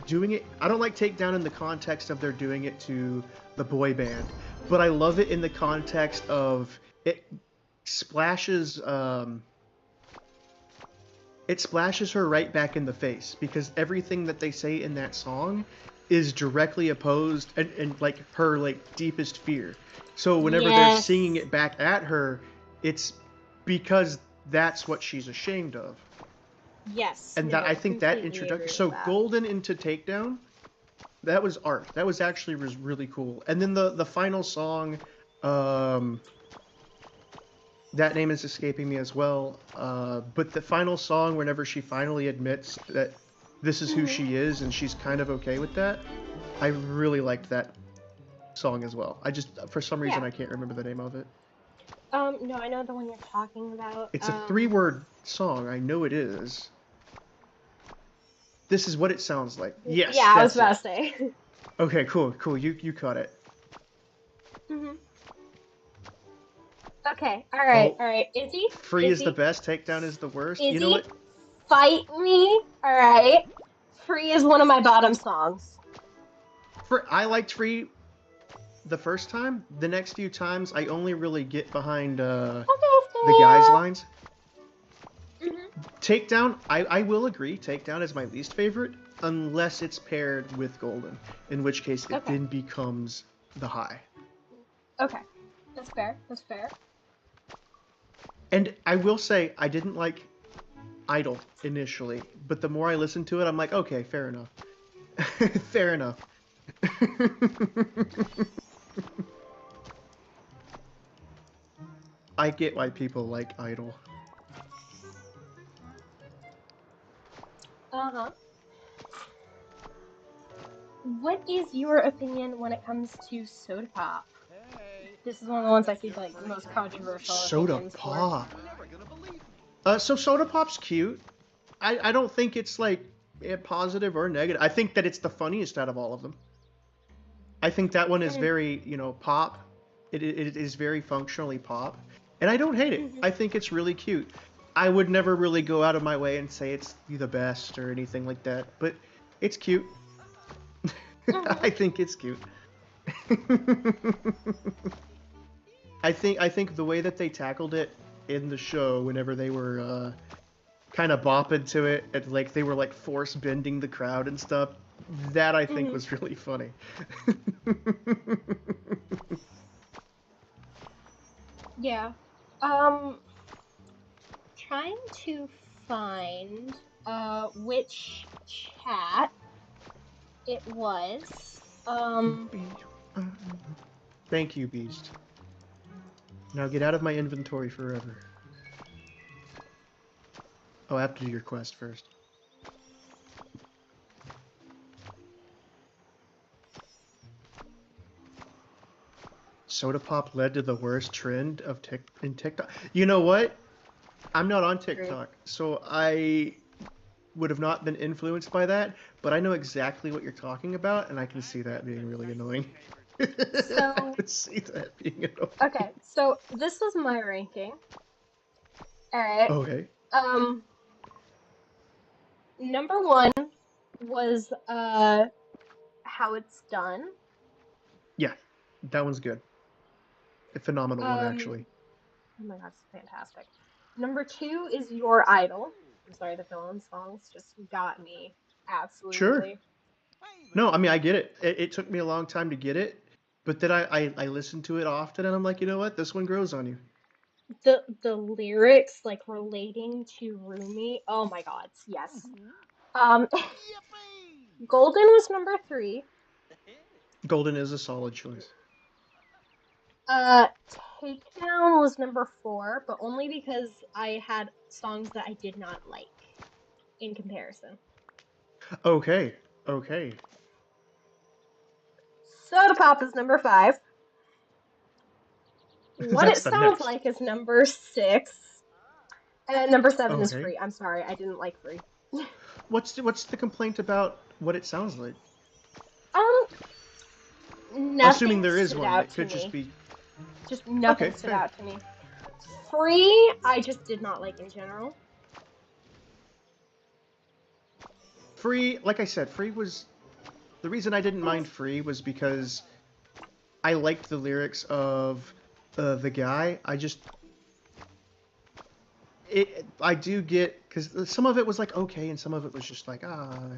doing it, I don't like Takedown in the context of they're doing it to the boy band, but I love it in the context of it splashes it splashes her right back in the face because everything that they say in that song is directly opposed and like her like deepest fear. So whenever they're singing Yes. it back at her, it's because that's what she's ashamed of. Yes. And that No, I I think that completely introduction, agree with so that. Golden into Takedown, that was art. That was actually was really cool. And then the final song, um, that name is escaping me as well. But the final song, whenever she finally admits that this is who Hmm. she is and she's kind of okay with that, I really liked that song as well. I just, for some reason, Yeah. I can't remember the name of it. No, I know the one you're talking about. It's a 3-word song. I know it is. This is what it sounds like. Yes, Yeah, I was that's about it. to say. Okay, cool. You caught it. Mhm. Okay, alright, Oh, alright. Izzy? free is the Izzy? best, takedown is the worst. You know Izzy? what? Fight me? Alright. Free is one of my bottom songs. I liked free the first time. The next few times, I only really get behind the guy's lines. Mm-hmm. Takedown, I will agree. Takedown is my least favorite, unless it's paired with Golden, in which case it Okay. then becomes the high. Okay. That's fair. That's fair. And I will say, I didn't like Idol initially, but the more I listened to it, I'm like, okay, fair enough. Fair enough. I get why people like Idol. Uh-huh. What is your opinion when it comes to soda pop? Hey, This is one of the ones I see like the most controversial Soda opinions for. Pop. you're never gonna believe me. So Soda Pop's cute. I don't think it's like positive or negative. I think that it's the funniest out of all of them. I think that one is very, pop. It is very functionally pop. And I don't hate it. I think it's really cute. I would never really go out of my way and say it's the best or anything like that, but it's cute. I think it's cute. I think the way that they tackled it in the show, whenever they were kind of bopping to it, and like they were like force bending the crowd and stuff, that I think was really funny. Yeah. Trying to find which chat it was. Thank you, Beast. Now get out of my inventory forever. Oh, I have to do your quest first. Soda pop led to the worst trend of in TikTok. You know what? I'm not on TikTok, so I would have not been influenced by that, but I know exactly what you're talking about, and I can see that being really annoying. So, I can see that being annoying. okay, so this was my ranking. Alright. Okay. Number one was How It's Done. Yeah, that one's good. A phenomenal one, actually. Oh my god, it's fantastic. Number two is Your Idol. I'm sorry, the villain songs just got me. Absolutely. Sure. No, I mean, I get it. It took me a long time to get it, but then I listened to it often, and I'm like, you know what? This one grows on you. The lyrics, like, relating to Rumi, oh my god, yes. Golden was number three. Golden is a solid choice. Takedown was number four, but only because I had songs that I did not like in comparison. Okay. Soda Pop is number five. What It Sounds Like is number six. And number seven is Free. I'm sorry, I didn't like Free. What's the complaint about What It Sounds Like? Nothing. Assuming there is one, it could just be. Just nothing stood out to me. Free, I just did not like in general. Free, like I said, Free was. The reason I didn't mind Free was because I liked the lyrics of the guy. I do get, because some of it was like okay, and some of it was just like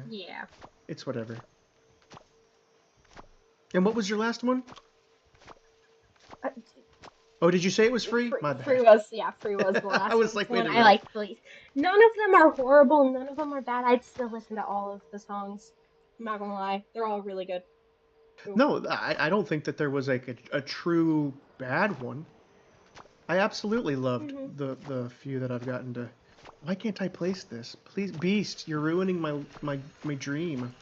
yeah, it's whatever. And what was your last one? Oh, did you say it was Free? My bad. Free was the last I was like, wait a minute. I like Free. None of them are horrible. None of them are bad. I'd still listen to all of the songs. I'm not gonna lie, they're all really good. No, I don't think that there was like a true bad one. I absolutely loved the few that I've gotten to. Why can't I place this? Please, Beast, you're ruining my dream.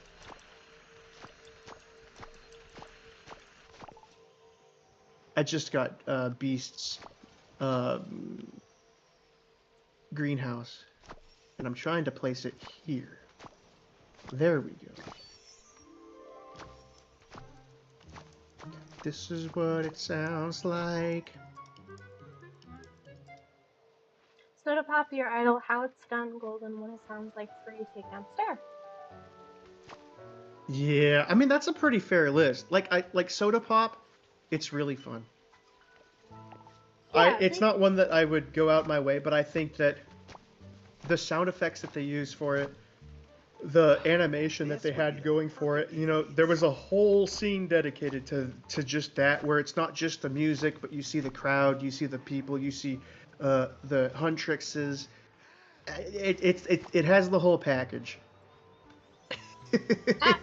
I just got Beast's greenhouse, and I'm trying to place it here. There we go. This is what it sounds like. So to pop your idol, how it's done, golden, what it sounds like for you, take down fair. Yeah, I mean that's a pretty fair list. Like Soda Pop, it's really fun. Yeah, It's not one that I would go out my way, but I think that the sound effects that they use for it, the animation that they had going for it, you know, there was a whole scene dedicated to just that, where it's not just the music, but you see the crowd, you see the people, you see the Huntrixes. It has the whole package.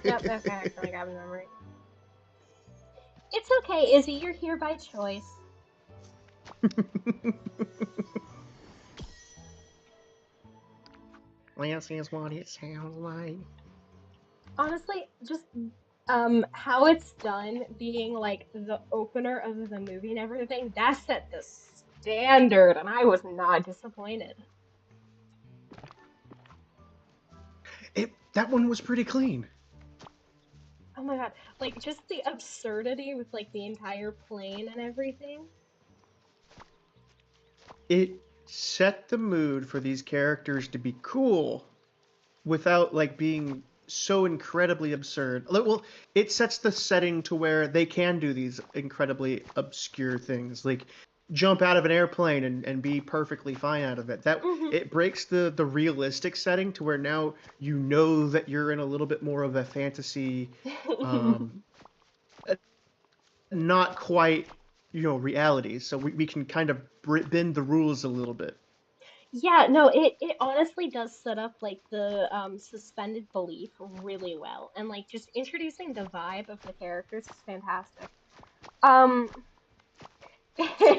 Nope, okay, actually grabbing memory. It's okay, Izzy, you're here by choice. This is what it sounds like. Honestly, just how it's done, being like the opener of the movie and everything, that set the standard, and I was not disappointed. That one was pretty clean. Oh my god, like just the absurdity with like the entire plane and everything. It set the mood for these characters to be cool without like being so incredibly absurd. Well, it sets the setting to where they can do these incredibly obscure things, like jump out of an airplane and be perfectly fine out of it. That it breaks the realistic setting to where now you know that you're in a little bit more of a fantasy, not quite, you know, reality. So we can kind of bend the rules a little bit. Yeah, no, it honestly does set up like the suspended belief really well, and like just introducing the vibe of the characters is fantastic. Um,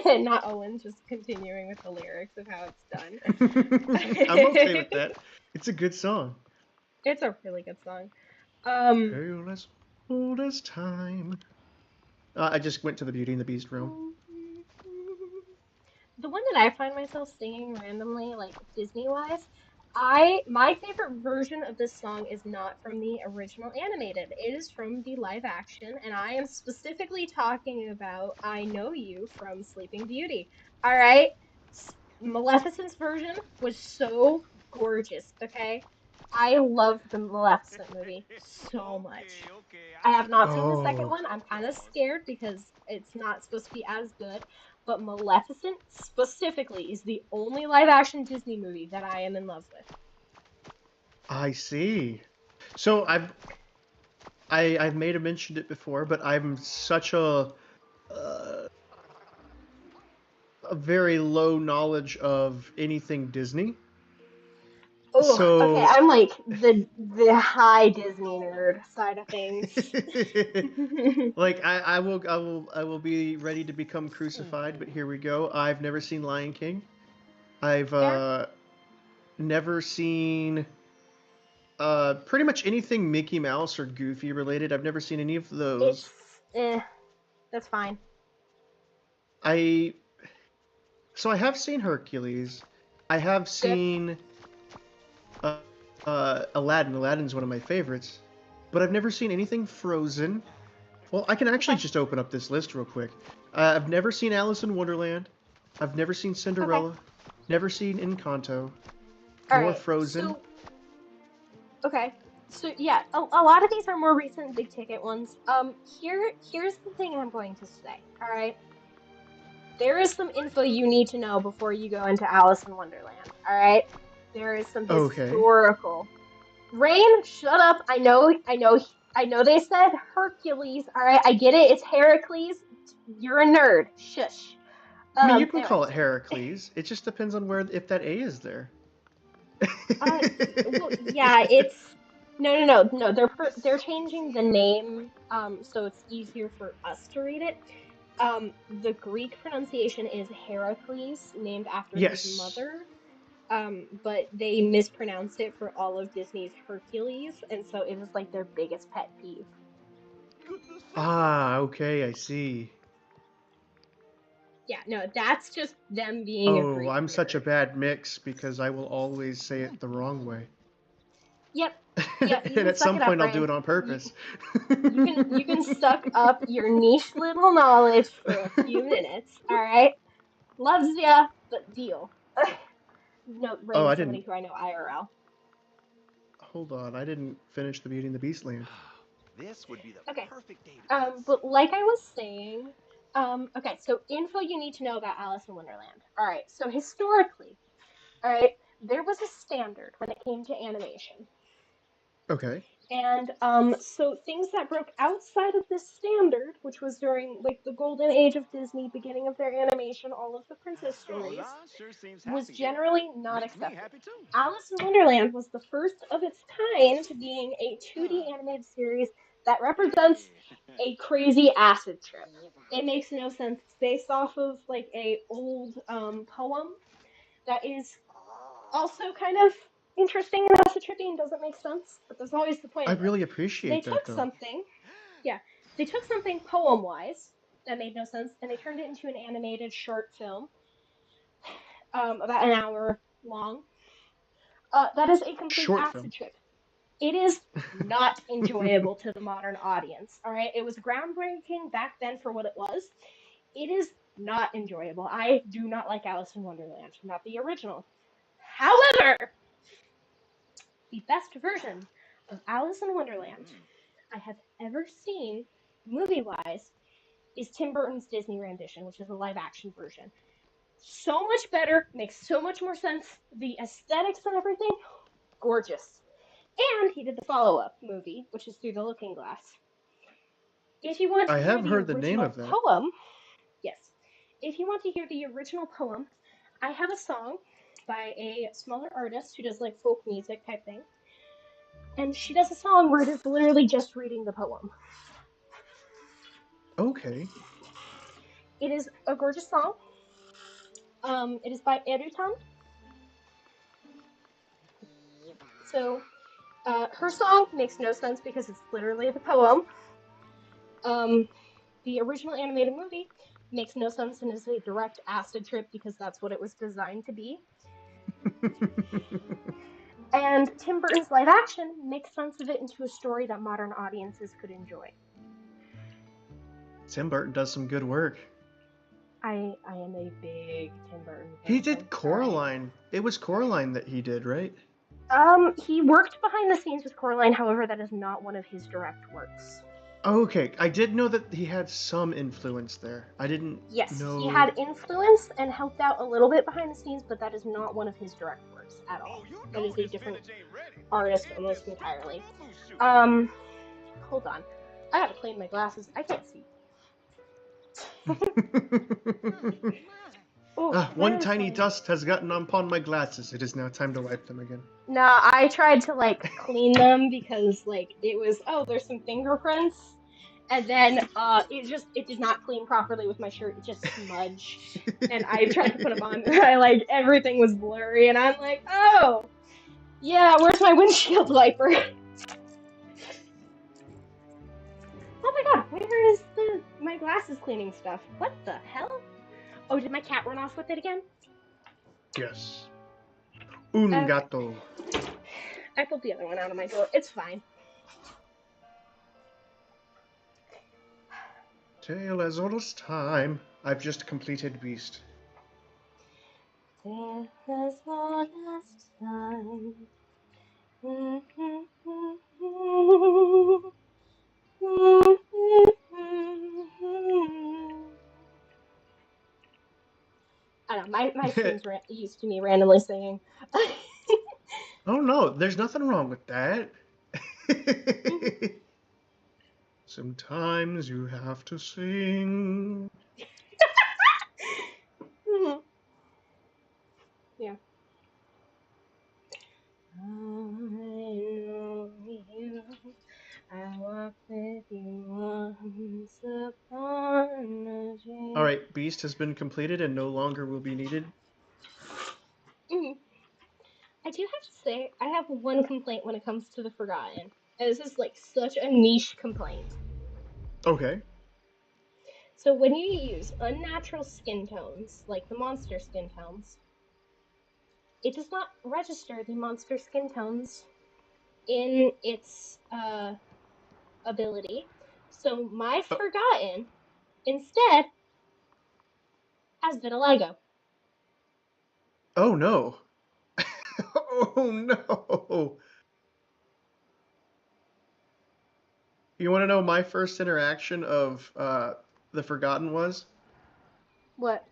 not Owen, just continuing with the lyrics of how it's done. I'm okay with that. It's a good song. It's a really good song. Hail as old as time. I just went to the Beauty and the Beast room. The one that I find myself singing randomly, like Disney wise, my favorite version of this song is not from the original animated. It is from the live action, and I am specifically talking about "I Know You" from Sleeping Beauty. All right, Maleficent's version was so gorgeous. Okay, I love the Maleficent movie so much. I have not seen the second Oh, one. I'm kind of scared because it's not supposed to be as good. But Maleficent specifically is the only live action Disney movie that I am in love with. I see. So I've made a mentioned it before, but I'm such uh, a very low knowledge of anything Disney. Oh, okay. So I'm like the high Disney nerd side of things. like I will be ready to become crucified, but here we go. I've never seen Lion King. I've Fair. never seen pretty much anything Mickey Mouse or Goofy related. I've never seen any of those. It's that's fine. I so I have seen Hercules. I have Good. seen uh, Aladdin. Aladdin's one of my favorites, but I've never seen anything Frozen. Well, I can actually Okay. just open up this list real quick. I've never seen Alice in Wonderland. I've never seen Okay. Cinderella. Never seen Encanto. All Nor right. Frozen. So okay. So yeah, a lot of these are more recent big ticket ones. Here's the thing I'm going to say. All right. There is some info you need to know before you go into Alice in Wonderland. All right. There is some Okay. historical. Rain, shut up. I know. They said Hercules. All right. I get it. It's Heracles. You're a nerd. Shush. I mean, you can Anyway. call it Heracles. It just depends on where if that A is there. Uh, well, yeah. It's no. They're changing the name. So it's easier for us to read it. The Greek pronunciation is Heracles, named after his Yes. mother. But they mispronounced it for all of Disney's Hercules, and so it was like their biggest pet peeve. Ah, okay, I see. Yeah, no, that's just them being a Oh, Greek I'm such a nerd. bad mix because I will always say it the wrong way. Yep. Yep, you And can at suck some it up, point, I'll do Ryan. it on purpose. You can suck up your niche little knowledge for a few minutes, all right? Loves ya, but deal. No, Oh, Rain's I somebody didn't. who I know IRL. Hold on, I didn't finish the Beauty and the Beast land. This would be the Okay. perfect day to visit. But like I was saying, okay, so info you need to know about Alice in Wonderland. All right, so historically, all right, there was a standard when it came to animation. Okay. And so things that broke outside of this standard, which was during like the golden age of Disney, beginning of their animation, all of the princess stories, Hola, sure seems was happy here. generally not Makes me accepted. happy too. Alice in Wonderland was the first of its kind, being a 2D animated series that represents a crazy acid trip. It makes no sense. It's based off of like a old poem that is also kind of interesting and acid trippy and doesn't make sense, but that's always the point I of it. really So they appreciate that, took though. something, yeah, they took something poem wise that made no sense and they turned it into an animated short film, about an hour long. That is a complete Short film. acid trip. It is not enjoyable to the modern audience. All right, it was groundbreaking back then for what it was. It is not enjoyable. I do not like Alice in Wonderland, not the original. However, the best version of Alice in Wonderland I have ever seen, movie wise, is Tim Burton's Disney rendition, which is a live action version. So much better, makes so much more sense. The aesthetics and everything, gorgeous. And he did the follow up movie, which is Through the Looking Glass. If you want I to hear have the heard the name original of that. poem, yes. If you want to hear the original poem, I have a song by a smaller artist who does like folk music type thing. And she does a song where it is literally just reading the poem. Okay. It is a gorgeous song. It is by Eduton. So, her song makes no sense because it's literally the poem. The original animated movie makes no sense and is a direct acid trip because that's what it was designed to be. And Tim Burton's live action makes sense of it into a story that modern audiences could enjoy. Tim Burton does some good work. I am a big Tim Burton person. He did Coraline. It was Coraline that he did, right? He worked behind the scenes with Coraline, however, that is not one of his direct works. Okay, I did know that he had some influence there. I didn't Yes, know... he had influence and helped out a little bit behind the scenes, but that is not one of his direct works at all. That is a different artist almost entirely. Hold on. I gotta clean my glasses. I can't see. One tiny dust has gotten upon my glasses. It is now time to wipe them again. Nah, I tried to like clean them because like it was there's some fingerprints, and then it did not clean properly with my shirt. It just smudged, and I tried to put them on, and everything was blurry, and I'm like, oh, yeah, where's my windshield wiper? Oh my god, where is my glasses cleaning stuff? What the hell? Oh, did my cat run off with it again? Yes. Un gato. I pulled the other one out of my door. It's fine. Tale as old as time. I've just completed Beast. Tale as old as time. I don't know, my streams used to me randomly singing. Oh no, there's nothing wrong with that. Sometimes you have to sing. Yeah. I know you. I walked with you once upon a dream. Alright, Beast has been completed and no longer will be needed. I do have to say, I have one complaint when it comes to the Forgotten. And this is like such a niche complaint. Okay. So when you use unnatural skin tones, like the monster skin tones, it does not register the monster skin tones in its ability. So my Oh, Forgotten instead has vitiligo. oh no. Oh no. You want to know my first interaction of the Forgotten was? What?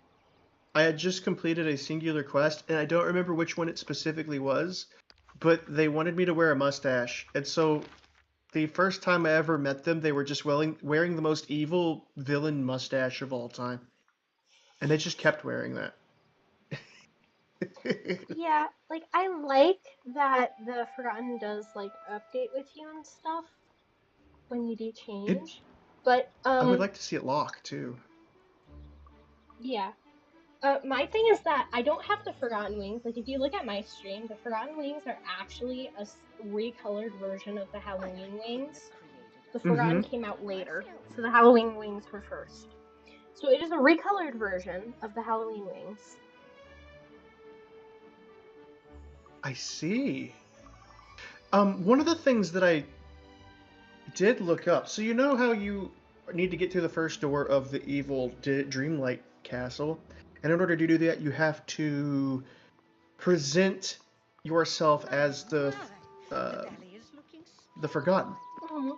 I had just completed a singular quest, and I don't remember which one it specifically was, but they wanted me to wear a mustache. And so the first time I ever met them, they were just wearing the most evil villain mustache of all time. And they just kept wearing that. Yeah, like I like that the Forgotten does like update with you and stuff when you do It, change. But I would like to see it lock too. yeah. My thing is that I don't have the Forgotten Wings. Like, if you look at my stream, the Forgotten Wings are actually a recolored version of the What Halloween have you Wings. created? The Mm-hmm. Forgotten came out later, Marshmallows. so the Halloween Wings were first. So it is a recolored version of the Halloween Wings. I see. One of the things that I did look up. So you know how you need to get through the first door of the evil Dreamlight Castle, and in order to do that, you have to present yourself as My, the uh, valley is looking the Forgotten. splendid. Mm-hmm.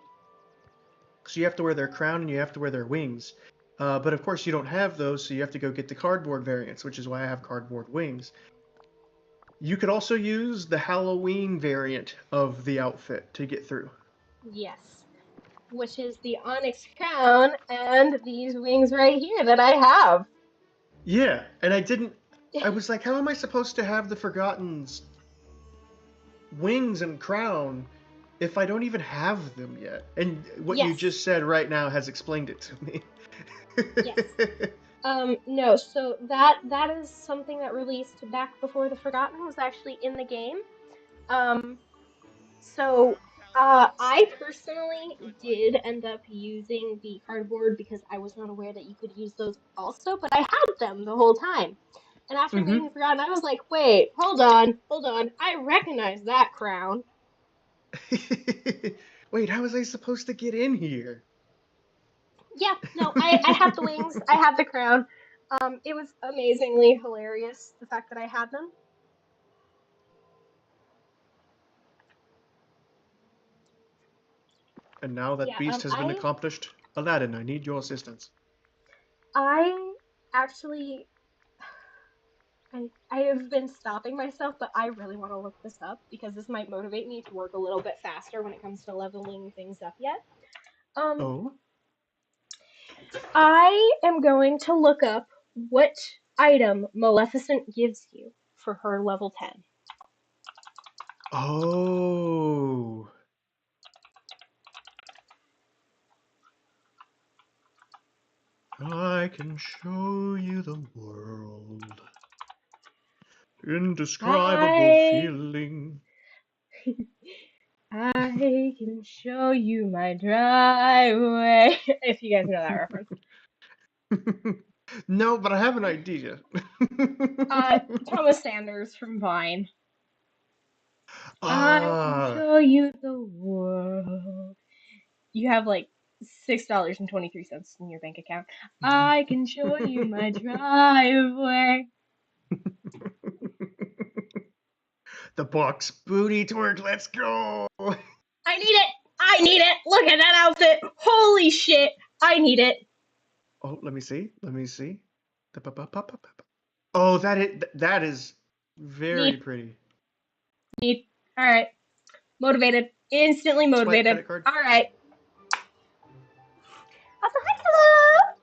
So you have to wear their crown and you have to wear their wings. But of course, you don't have those, so you have to go get the cardboard variants, which is why I have cardboard wings. You could also use the Halloween variant of the outfit to get through. Yes, which is the Onyx Crown and these wings right here that I have. Yeah, and I didn't. I was like, how am I supposed to have the Forgotten's wings and crown if I don't even have them yet? And what you Yes, just said right now has explained it to me. yes. No, so that is something that released back before the Forgotten was actually in the game. Um, so I personally did end up using the cardboard because I was not aware that you could use those also, but I had them the whole time. And after Mm-hmm. meeting the Forgotten, I was like, wait, hold on, I recognize that crown. Wait, how was I supposed to get in here? Yeah, no, I had the wings, I had the crown. It was amazingly hilarious the fact that I had them. And now that Yeah, beast has been accomplished, Aladdin, I need your assistance. I actually I have been stopping myself, but I really want to look this up because this might motivate me to work a little bit faster when it comes to leveling things up yet. Um, Oh? I am going to look up what item Maleficent gives you for her level 10. Oh. I can show you the world. Indescribable I feeling. I can show you my driveway. If you guys know that reference. No, but I have an idea. Thomas Sanders from Vine. I can Ah. show you the world. You have like $6.23 in your bank account. I can show you my driveway. The box booty twerk, let's go! I need it. I need it. Look at that outfit. Holy shit. I need it. Oh, let me see. Let me see. Oh, that is very Need. pretty. Need. All right. Motivated. Instantly Swipe motivated. credit card. All right. Also, hi, hello.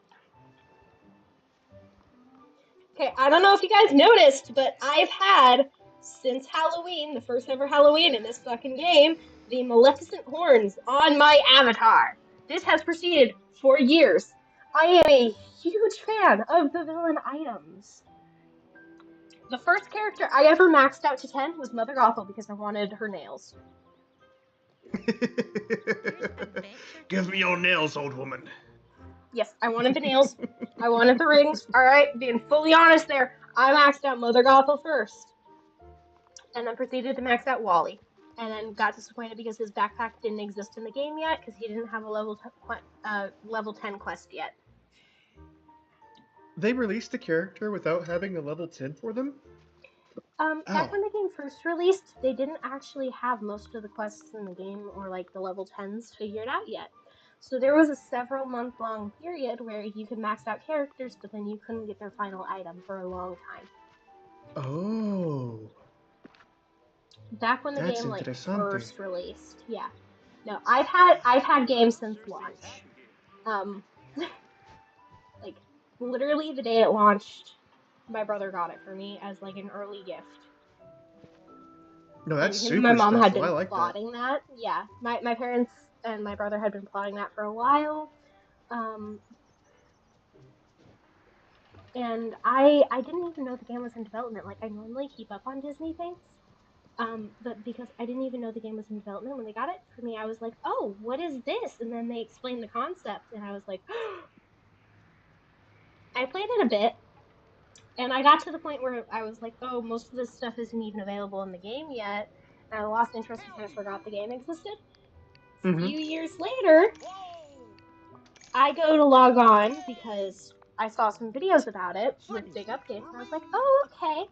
Okay, I don't know if you guys noticed, but I've had, since Halloween, the first ever Halloween in this fucking game, the Maleficent horns on my avatar. This has proceeded for years. I am a huge fan of the villain items. The first character I ever maxed out to 10 was Mother Gothel because I wanted her nails. Give me your nails, old woman. Yes, I wanted the nails. I wanted the rings. Alright, being fully honest there, I maxed out Mother Gothel first. And then proceeded to max out Wally. and then got disappointed because his backpack didn't exist in the game yet because he didn't have a level 10 quest yet. They released the character without having a level 10 for them? Back when the game first released, they didn't actually have most of the quests in the game or like the level 10s figured out yet. So there was a several month long period where you could max out characters, but then you couldn't get their final item for a long time. Oh. Back when the That's game like interesante. first released. Yeah. No, I've had games since launch. Like literally the day it launched, my brother got it for me as like an early gift. No, that's And him and my super mom had special. I been like that. plotting that. Yeah, my parents and my brother had been plotting that for a while. And I didn't even know the game was in development. Like I normally keep up on Disney things. But because I didn't even know the game was in development when they got it for me, I was like, "Oh, what is this?" And then they explained the concept, and I was like, I played it a bit, and I got to the point where I was like, "Oh, most of this stuff isn't even available in the game yet." And I lost interest because I forgot the game existed. A Mm-hmm. few years later, I go to log on because I saw some videos about it with big updates, and I was like, "Oh, okay.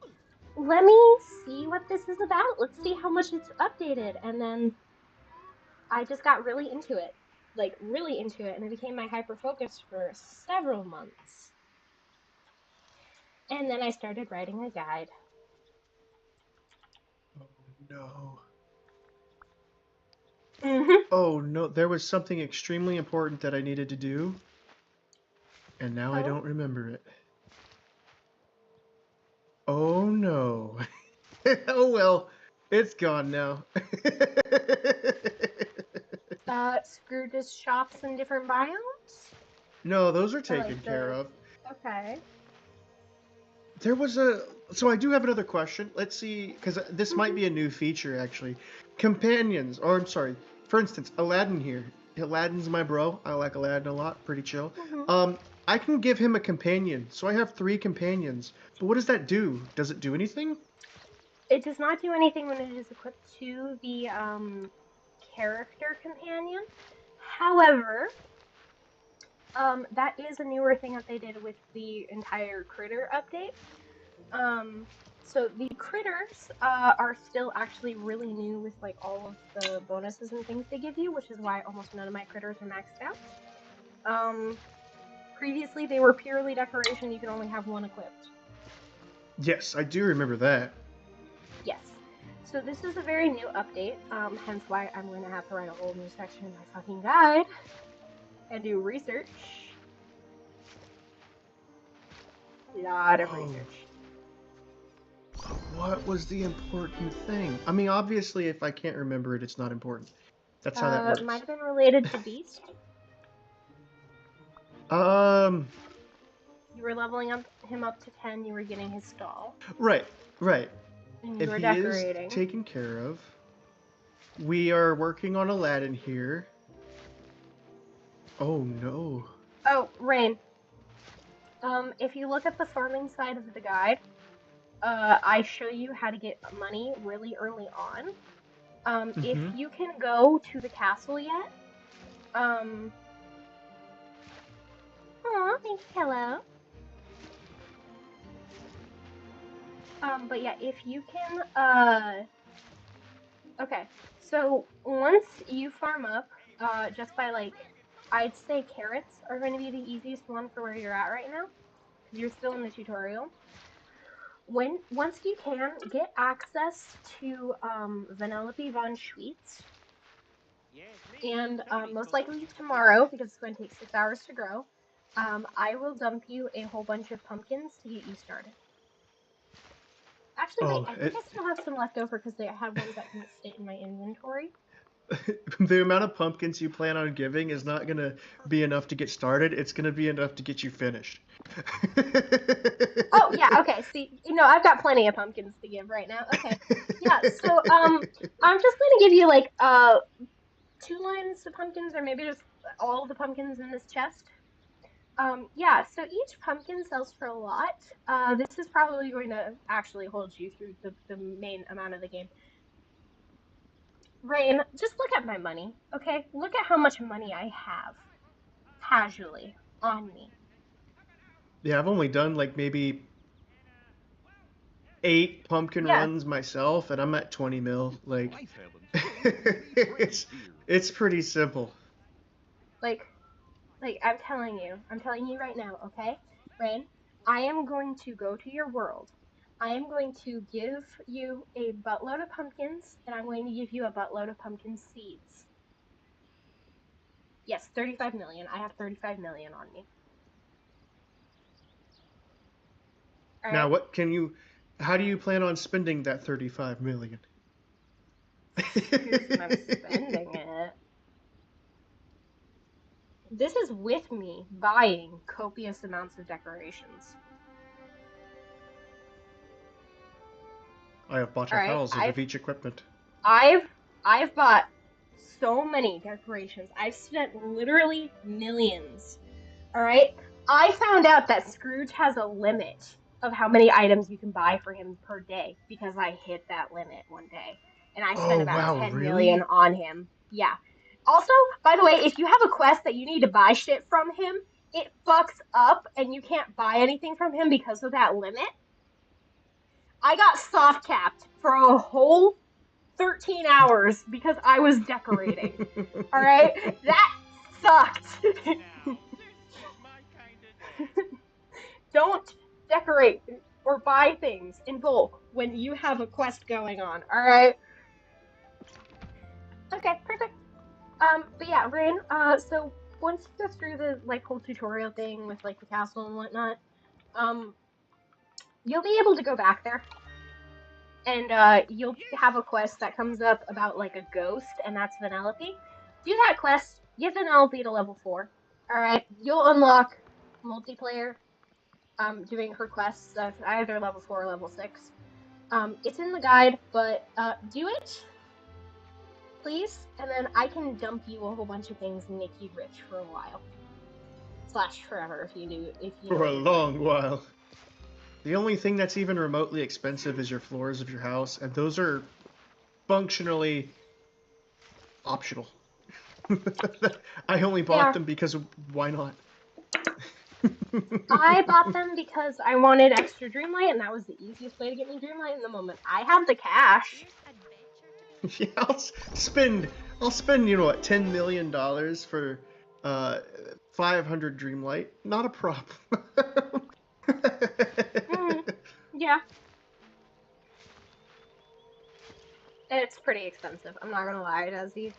Let me see what this is about. Let's see how much it's updated." And then I just got really into it. Like, really into it, and it became my hyper focus for several months. And then I started writing a guide. Oh, no. Mm-hmm. Oh, no. There was something extremely important that I needed to do, and now I don't remember it. Oh, no. Oh, well. It's gone now. Screwed his shops in different biomes? No, those are Or taken like care the... of. Okay. There was a... So I do have another question. Let's see, because this might be a new feature, actually. Companions, or I'm sorry, for instance, Aladdin here. Aladdin's my bro. I like Aladdin a lot. Pretty chill. Mm-hmm. I can give him a companion. So I have 3 companions. But what does that do? Does it do anything? It does not do anything when it is equipped to the character companion. However, that is a newer thing that they did with the entire critter update. So the critters are still actually really new with like all of the bonuses and things they give you, which is why almost none of my critters are maxed out. Previously they were purely decoration; you could only have one equipped. Yes, I do remember that. Yes. So this is a very new update, hence why I'm going to have to write a whole new section in my fucking guide and do research. A lot of research. What was the important thing? I mean, obviously, if I can't remember it, it's not important. That's how that works. Might have been related to Beast. You were leveling him up to 10, you were getting his stall. Right. And you If were he decorating. is taken care of, we are working on Aladdin here. Oh no. Oh, Rain. If you look at the farming side of the guide, I show you how to get money really early on. If you can go to the castle yet, oh, thank you, hello. But yeah, if you can, okay, so once you farm up, just by like, I'd say carrots are going to be the easiest one for where you're at right now, because you're still in the tutorial. Once you can, get access to Vanellope von Schweetz, and most likely tomorrow, because it's going to take 6 hours to grow, I will dump you a whole bunch of pumpkins to get you started. Actually, wait, I think I still have some left over because I had ones that couldn't sit in my inventory. The amount of pumpkins you plan on giving is not going to be enough to get started. It's going to be enough to get you finished. Oh, yeah, okay. See, I've got plenty of pumpkins to give right now. Okay. Yeah, so, I'm just going to give you, like, 2 lines of pumpkins, or maybe just all the pumpkins in this chest. Yeah, so each pumpkin sells for a lot. This is probably going to actually hold you through the main amount of the game. Rain, just look at my money, okay? Look at how much money I have casually on me. Yeah, I've only done like maybe 8 pumpkin Yeah, runs myself, and I'm at 20 mil. Like, Life heavens. it's it's pretty simple. like, I'm telling you right now, okay? Rain, I am going to go to your world. I am going to give you a buttload of pumpkins, and I'm going to give you a buttload of pumpkin seeds. Yes, 35 million. I have 35 million on me. All Now, right? what can you? How do you plan on spending that 35 million? Here's when I'm spending it. This is with me buying copious amounts of decorations. I have bought All a right, thousand of each equipment. I've I've bought so many decorations. I've spent literally millions. All right. I found out that Scrooge has a limit of how many items you can buy for him per day because I hit that limit one day, and I spent Oh about wow, 10 million really? on him. Yeah. Also, by the way, if you have a quest that you need to buy shit from him, it fucks up and you can't buy anything from him because of that limit. I got soft capped for a whole 13 hours because I was decorating. All right? That sucked. Don't decorate or buy things in bulk when you have a quest going on. All right? Okay, perfect. But yeah, Rain, so once you go through the like whole tutorial thing with like the castle and whatnot, um you'll be able to go back there and you'll have a quest that comes up about like a ghost, and that's Vanellope. Do that quest, get Vanellope to level 4. Alright, you'll unlock multiplayer doing her quests at either level 4 or level 6. It's in the guide, but do it, please, and then I can dump you a whole bunch of things and make you rich for a while. Slash forever if you know For what a you're doing. long while. The only thing that's even remotely expensive is your floors of your house, and those are functionally optional. I only They bought are. them because why not? I bought them because I wanted extra Dreamlight, and that was the easiest way to get me Dreamlight in the moment. I have the cash. There's adventure to be Yeah, I'll spend, what, $10 million for uh 500 Dreamlight. Not a problem. Mm, yeah, it's pretty expensive. I'm not gonna lie, Desi.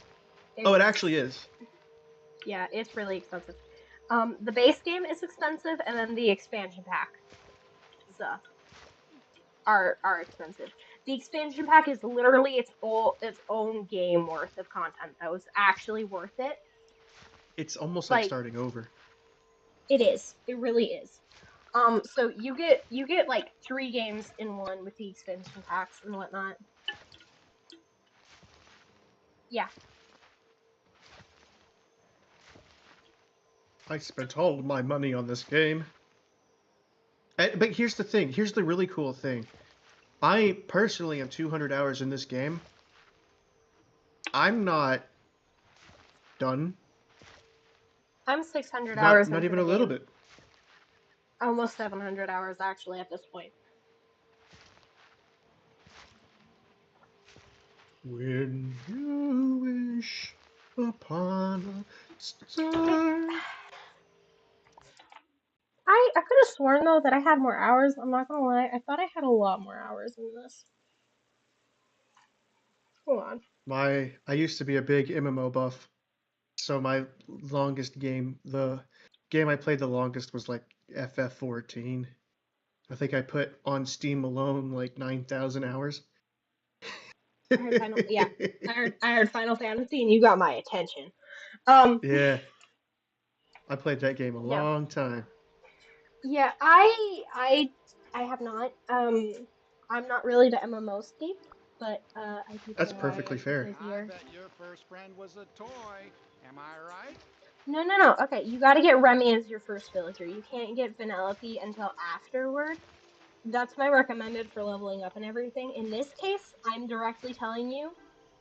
Oh, it It's actually is. yeah, it's really expensive. The base game is expensive, and then the expansion pack uh, are expensive. The expansion pack is literally its own game worth of content that was actually worth it. It's almost like Like starting over. it is, it really is. So you get like 3 games in one with the expansion packs and whatnot. Yeah, I spent all of my money on this game. But here's the thing. Here's the really cool thing. I personally am 200 hours in this game. I'm not done. I'm 600 Not hours not into even the a little game. bit. Almost 700 hours actually at this point. When you wish upon a Like, star. I could have sworn though that I had more hours. I'm not gonna lie. I thought I had a lot more hours in this. Hold on. I used to be a big MMO buff, so my longest game, the game I played the longest was like FF14. I think I put on Steam alone like 9,000 hours. I heard Final. Yeah, I heard Final Fantasy, and you got my attention. Um, Yeah, I played that game a yeah, long time. yeah. I have not. I'm not really the MMO steep, but I do That's play a lot of perfectly games with fair. I Brazier. bet your first friend was a toy. Am I right? No, no, no. Okay, you got to get Remy as your first villager. You can't get Vanellope until afterward. That's my recommended for leveling up and everything. In this case, I'm directly telling you,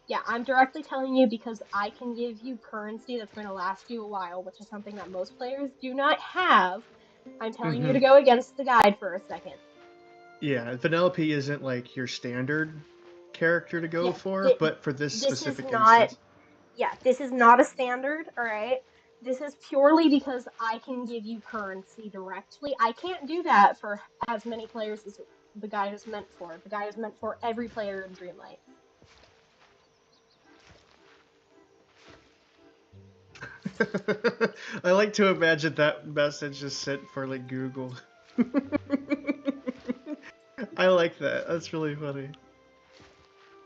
Yeah, I'm directly telling you because I can give you currency that's going to last you a while, which is something that most players do not have. I'm telling you Mm-hmm. to go against the guide for a second. Yeah, Vanellope isn't like your standard character to go Yeah, for, but for this this is specific not. instance. Yeah, this is not a standard. All right. This is purely because I can give you currency directly. I can't do that for as many players as the guide is meant for. The guide is meant for every player in Dreamlight. I like to imagine that message is sent for like Google. I like that. That's really funny.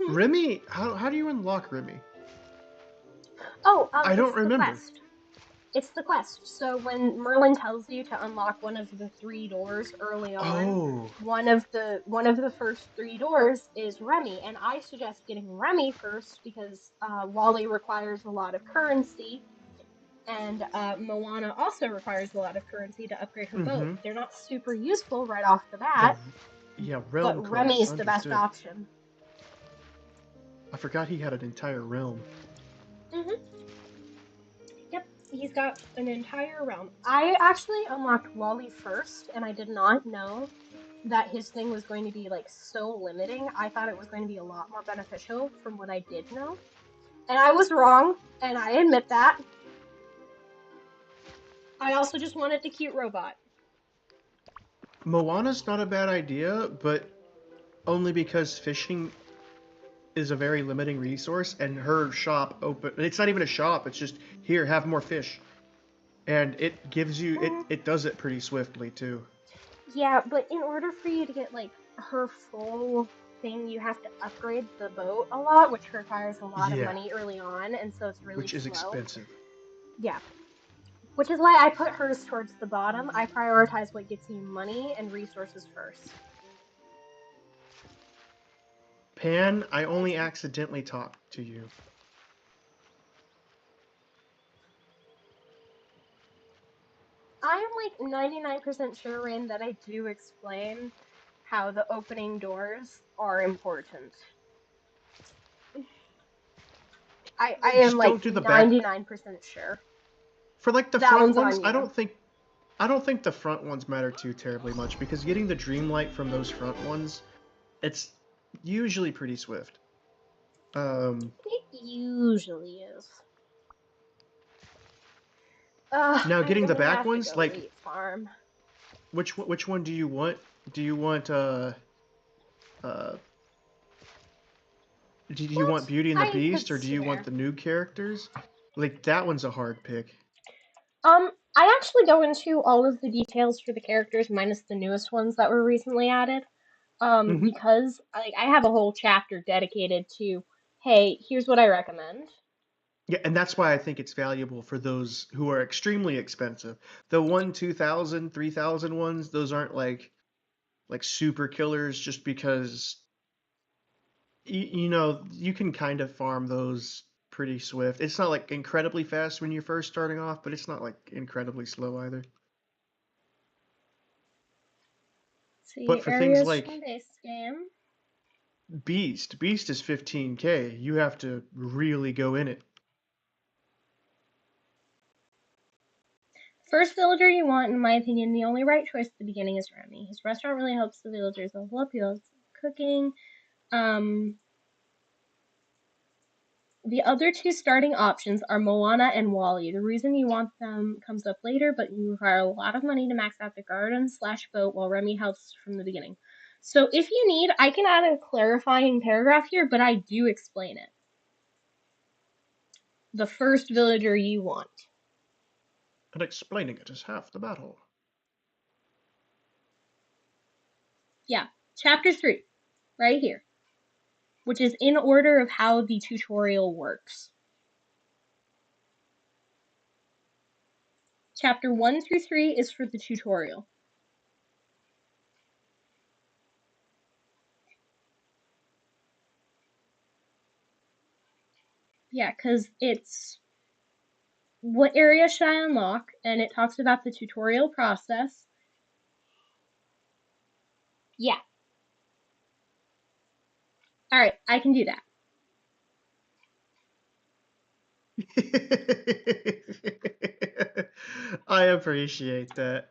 Remy, how do you unlock Remy? Oh, I don't it's the remember. quest. It's the quest. So when Merlin tells you to unlock one of the three doors early on, Oh, one of the first three doors is Remy, and I suggest getting Remy first because Wally requires a lot of currency, and Moana also requires a lot of currency to upgrade her boat. mm-hmm. They're not super useful right off the The bat, yeah, but realm Remy quests, is the best understood. option. I forgot he had an entire realm. Hmm. Yep, he's got an entire realm. I actually unlocked Wally first, and I did not know that his thing was going to be like so limiting. I thought it was going to be a lot more beneficial from what I did know. And I was wrong, and I admit that. I also just wanted the cute robot. Moana's not a bad idea, but only because fishing is a very limiting resource, and her shop open. It's not even a shop. It's just here, have more fish, and it gives you it. Mm, It does it pretty swiftly too. yeah, but in order for you to get like her full thing, you have to upgrade the boat a lot, which requires a lot of Yeah, money early on, and so it's really which is slow. expensive. Yeah, which is why I put hers towards the bottom. I prioritize what gets you money and resources first. Pan, I only accidentally talked to you. I am like 99% sure, Rain, that I do explain how the opening doors are important. I am Just don't like do the back 99% sure. for like the That front one's ones. on I you. don't think the front ones matter too terribly much because getting the Dreamlight from those front ones, it's usually pretty swift. Um, It usually is. Now I'm getting the gonna back have to ones, go like eat farm. which one do you want? Do you want uh do you want What? Beauty and the I could Beast or do you want spare. the new characters? Like that one's a hard pick. I actually go into all of the details for the characters minus the newest ones that were recently added. Hmm. Because like I have a whole chapter dedicated to, hey, here's what I recommend. Yeah, and that's why I think it's valuable for those who are extremely expensive. The 1, 2,000, 3,000 ones, those aren't like super killers just because you can kind of farm those pretty swift. It's not like incredibly fast when you're first starting off, but it's not like incredibly slow either. But See, for things areas from like base game. Beast is 15K. You have to really go in it. First villager you want, in my opinion, the only right choice at the beginning is Remy. His restaurant really helps the villagers level up. He loves cooking. Um, the other two starting options are Moana and Wally. The reason you want them comes up later, but you require a lot of money to max out the garden/boat, while Remy helps from the beginning. So if you need, I can add a clarifying paragraph here, but I do explain it. The first villager you want. And explaining it is half the battle. Yeah, chapter 3, right here, which is in order of how the tutorial works. Chapter 1 through 3 is for the tutorial. Yeah, because it's what area should I unlock, and it talks about the tutorial process. Yeah. All right, I can do that. I appreciate that.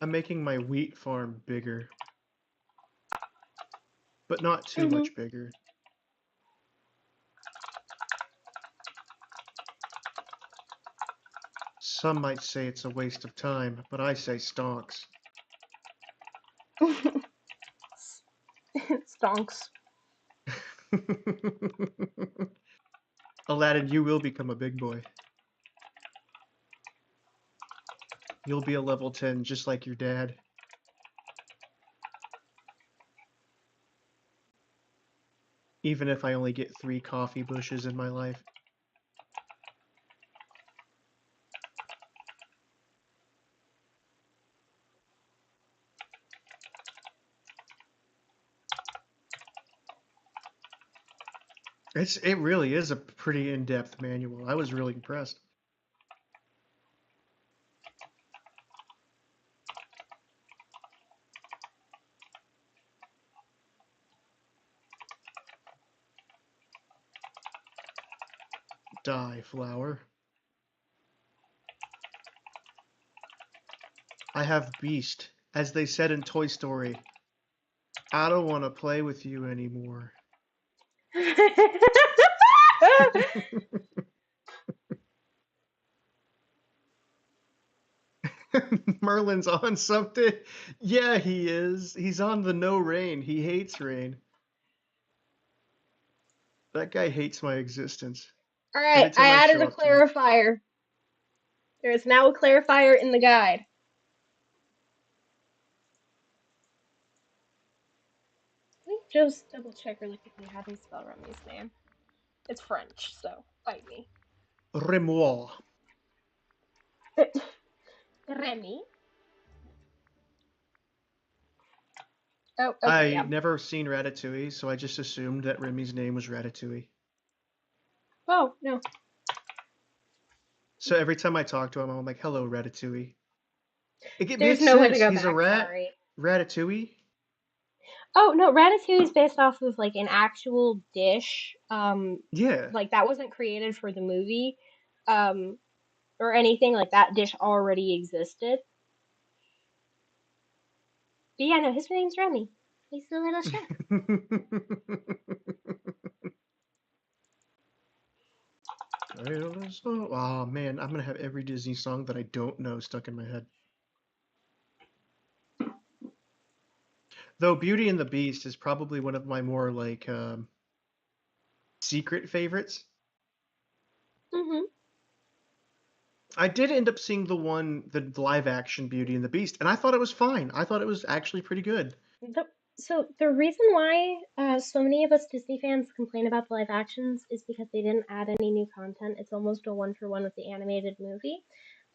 I'm making my wheat farm bigger, but not too Mhm. much bigger. Some might say it's a waste of time, but I say stonks. Stonks. Aladdin, you will become a big boy. You'll be a level 10 just like your dad. Even if I only get 3 coffee bushes in my life. It really is a pretty in-depth manual. I was really impressed. Die, flower. I have Beast. As they said in Toy Story, I don't want to play with you anymore. Merlin's on something. Yeah, he is. He's on the no rain. He hates rain. That guy hates my existence. Every Alright, I time I added show a up to him. clarifier. There is now a clarifier in the guide. Let me just double check really quickly how they spell Remy's name. It's French, so fight me. Remois. Remy? Oh, okay, I yeah. never seen Ratatouille, so I just assumed that Remy's name was Ratatouille. Oh, no. So every time I talk to him, I'm like, hello, Ratatouille. It There's makes no way to sense. go He's a back, rat. sorry. Ratatouille? Oh, no, Ratatouille is based off of, like, an actual dish. Yeah. Like, that wasn't created for the movie, um, or anything. Like, that dish already existed. But yeah, no, his name's Remy. He's the little chef. Oh man, I'm gonna have every Disney song that I don't know stuck in my head. Though Beauty and the Beast is probably one of my more like secret favorites. Mm-hmm. I did end up seeing the live action Beauty and the Beast, and I thought it was fine. I thought it was actually pretty good. So the reason why so many of us Disney fans complain about the live actions is because they didn't add any new content. It's almost a one for one with the animated movie.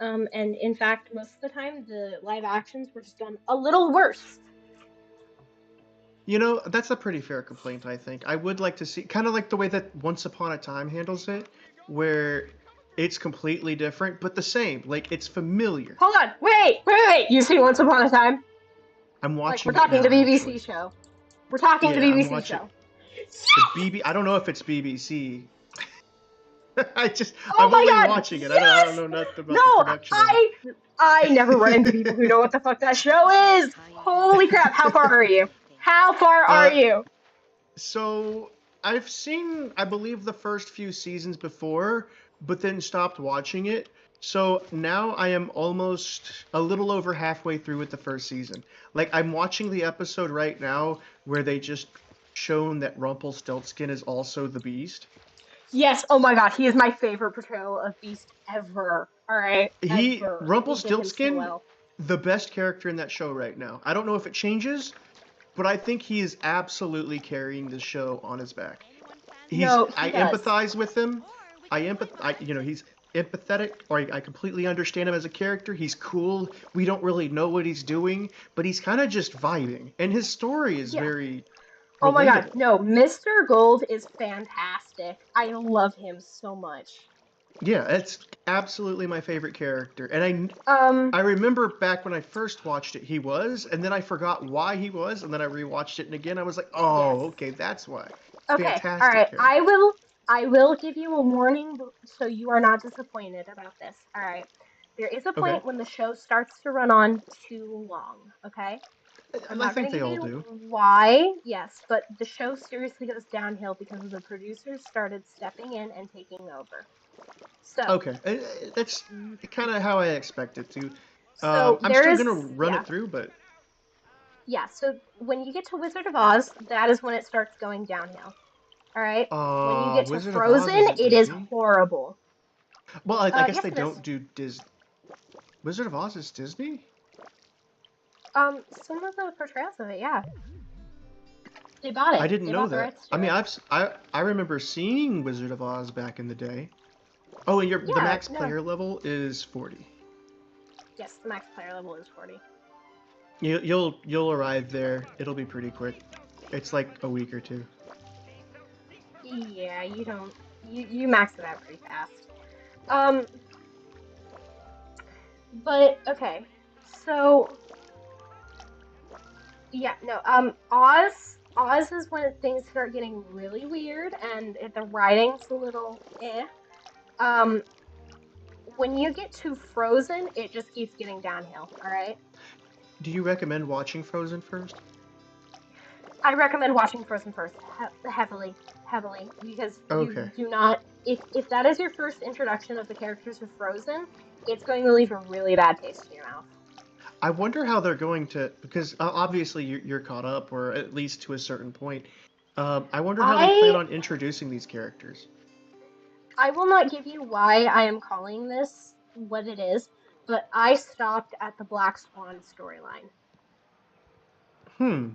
And in fact, most of the time, the live actions were just done a little worse. You know, that's a pretty fair complaint, I think. I would like to see, kind of like the way that Once Upon a Time handles it, where it's completely different, but the same. Like, it's familiar. Hold on, wait! You've seen Once Upon a Time? I'm Like, watching we're it talking now, the BBC actually. show. We're talking the Yeah, I'm BBC watching show. the I don't know if it's BBC. Oh I'm my only God! watching it. I don't Yes! know nothing about No, the production of I never run into people who know what the fuck that show is. Holy crap! How far are you? How far are it. you? So I've seen, I believe, the first few seasons before, but then stopped watching it. So now I am almost a little over halfway through with the first season. Like, I'm watching the episode right now where they just shown that Rumpelstiltskin is also the Beast. Yes. Oh my God, he is my favorite portrayal of Beast ever. All right, ever. They did him so Rumpelstiltskin, well. the best character in that show right now. I don't know if it changes, but I think he is absolutely carrying the show on his back. No, he I does. empathize with him. I, he's empathetic, or I completely understand him as a character. He's cool. We don't really know what he's doing, but he's kind of just vibing, and his story is Yeah. very Oh my god, relatable. no, Mr. Gold is fantastic. I love him so much. Yeah, it's absolutely my favorite character, and Um, I remember back when I first watched it, he was, and then I forgot why he was, and then I rewatched it, and again I was like, yes. oh, okay, that's why. Okay, Fantastic alright, character. I will give you a warning so you are not disappointed about this. Alright. There is a Okay, point when the show starts to run on too long, okay? I'm I not think going to they give all you do. why, yes, but the show seriously goes downhill because the producers started stepping in and taking over. So, Okay, that's kind of how I expect it to. so I'm there still is, gonna run yeah, it through, but yeah. So when you get to Wizard of Oz, that is when it starts going downhill. All right. When you get to Wizard of Oz Frozen, isn't it is Disney. horrible. Well, I guess Yes, they it is. don't do Wizard of Oz is Disney. Some of the portrayals of it, yeah, they bought I it. didn't They know bought the that. rights I to mean, it. I remember seeing Wizard of Oz back in the day. Oh, and the Yeah. max No. player level is 40. Yes, the max player level is 40. You'll arrive there. It'll be pretty quick. It's like a week or two. Yeah, you don't. You max it out pretty fast. Um, but okay. So yeah, no. Oz is when things start getting really weird and the writing's a little eh. Um, when you get to Frozen, it just keeps getting downhill. All right. Do you recommend watching Frozen first? I recommend watching Frozen first, heavily, heavily, because you Okay. do not. If that is your first introduction of the characters of Frozen, it's going to leave a really bad taste in your mouth. I wonder how they're going to, because obviously you're caught up, or at least to a certain point. I wonder how they plan I on introducing these characters. I will not give you why I am calling this what it is, but I stopped at the Black Swan storyline. Hmm.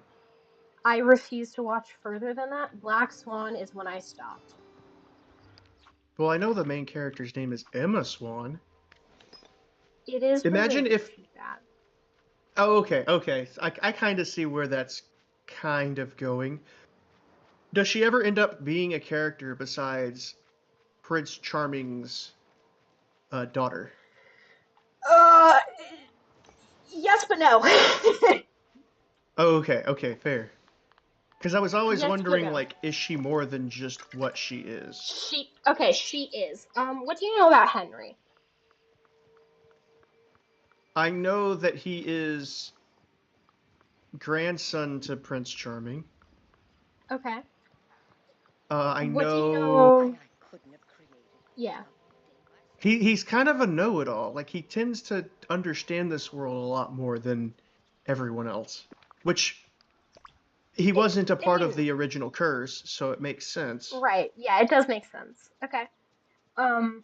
I refuse to watch further than that. Black Swan is when I stopped. Well, I know the main character's name is Emma Swan. It is Imagine related if. to that. Oh, okay, okay. I kind of see where that's kind of going. Does she ever end up being a character besides Prince Charming's daughter? Uh, yes, but no. Oh, okay, okay, fair. Because I was always Yes, but wondering, no. like, is she more than just what she is? She is. What do you know about Henry? I know that he is grandson to Prince Charming. Okay. I What do you know know? Yeah. he's kind of a know-it-all. Like he tends to understand this world a lot more than everyone else, which he wasn't a I part of mean, the original curse, so it makes sense. right. Yeah, it does make sense. Okay. Um,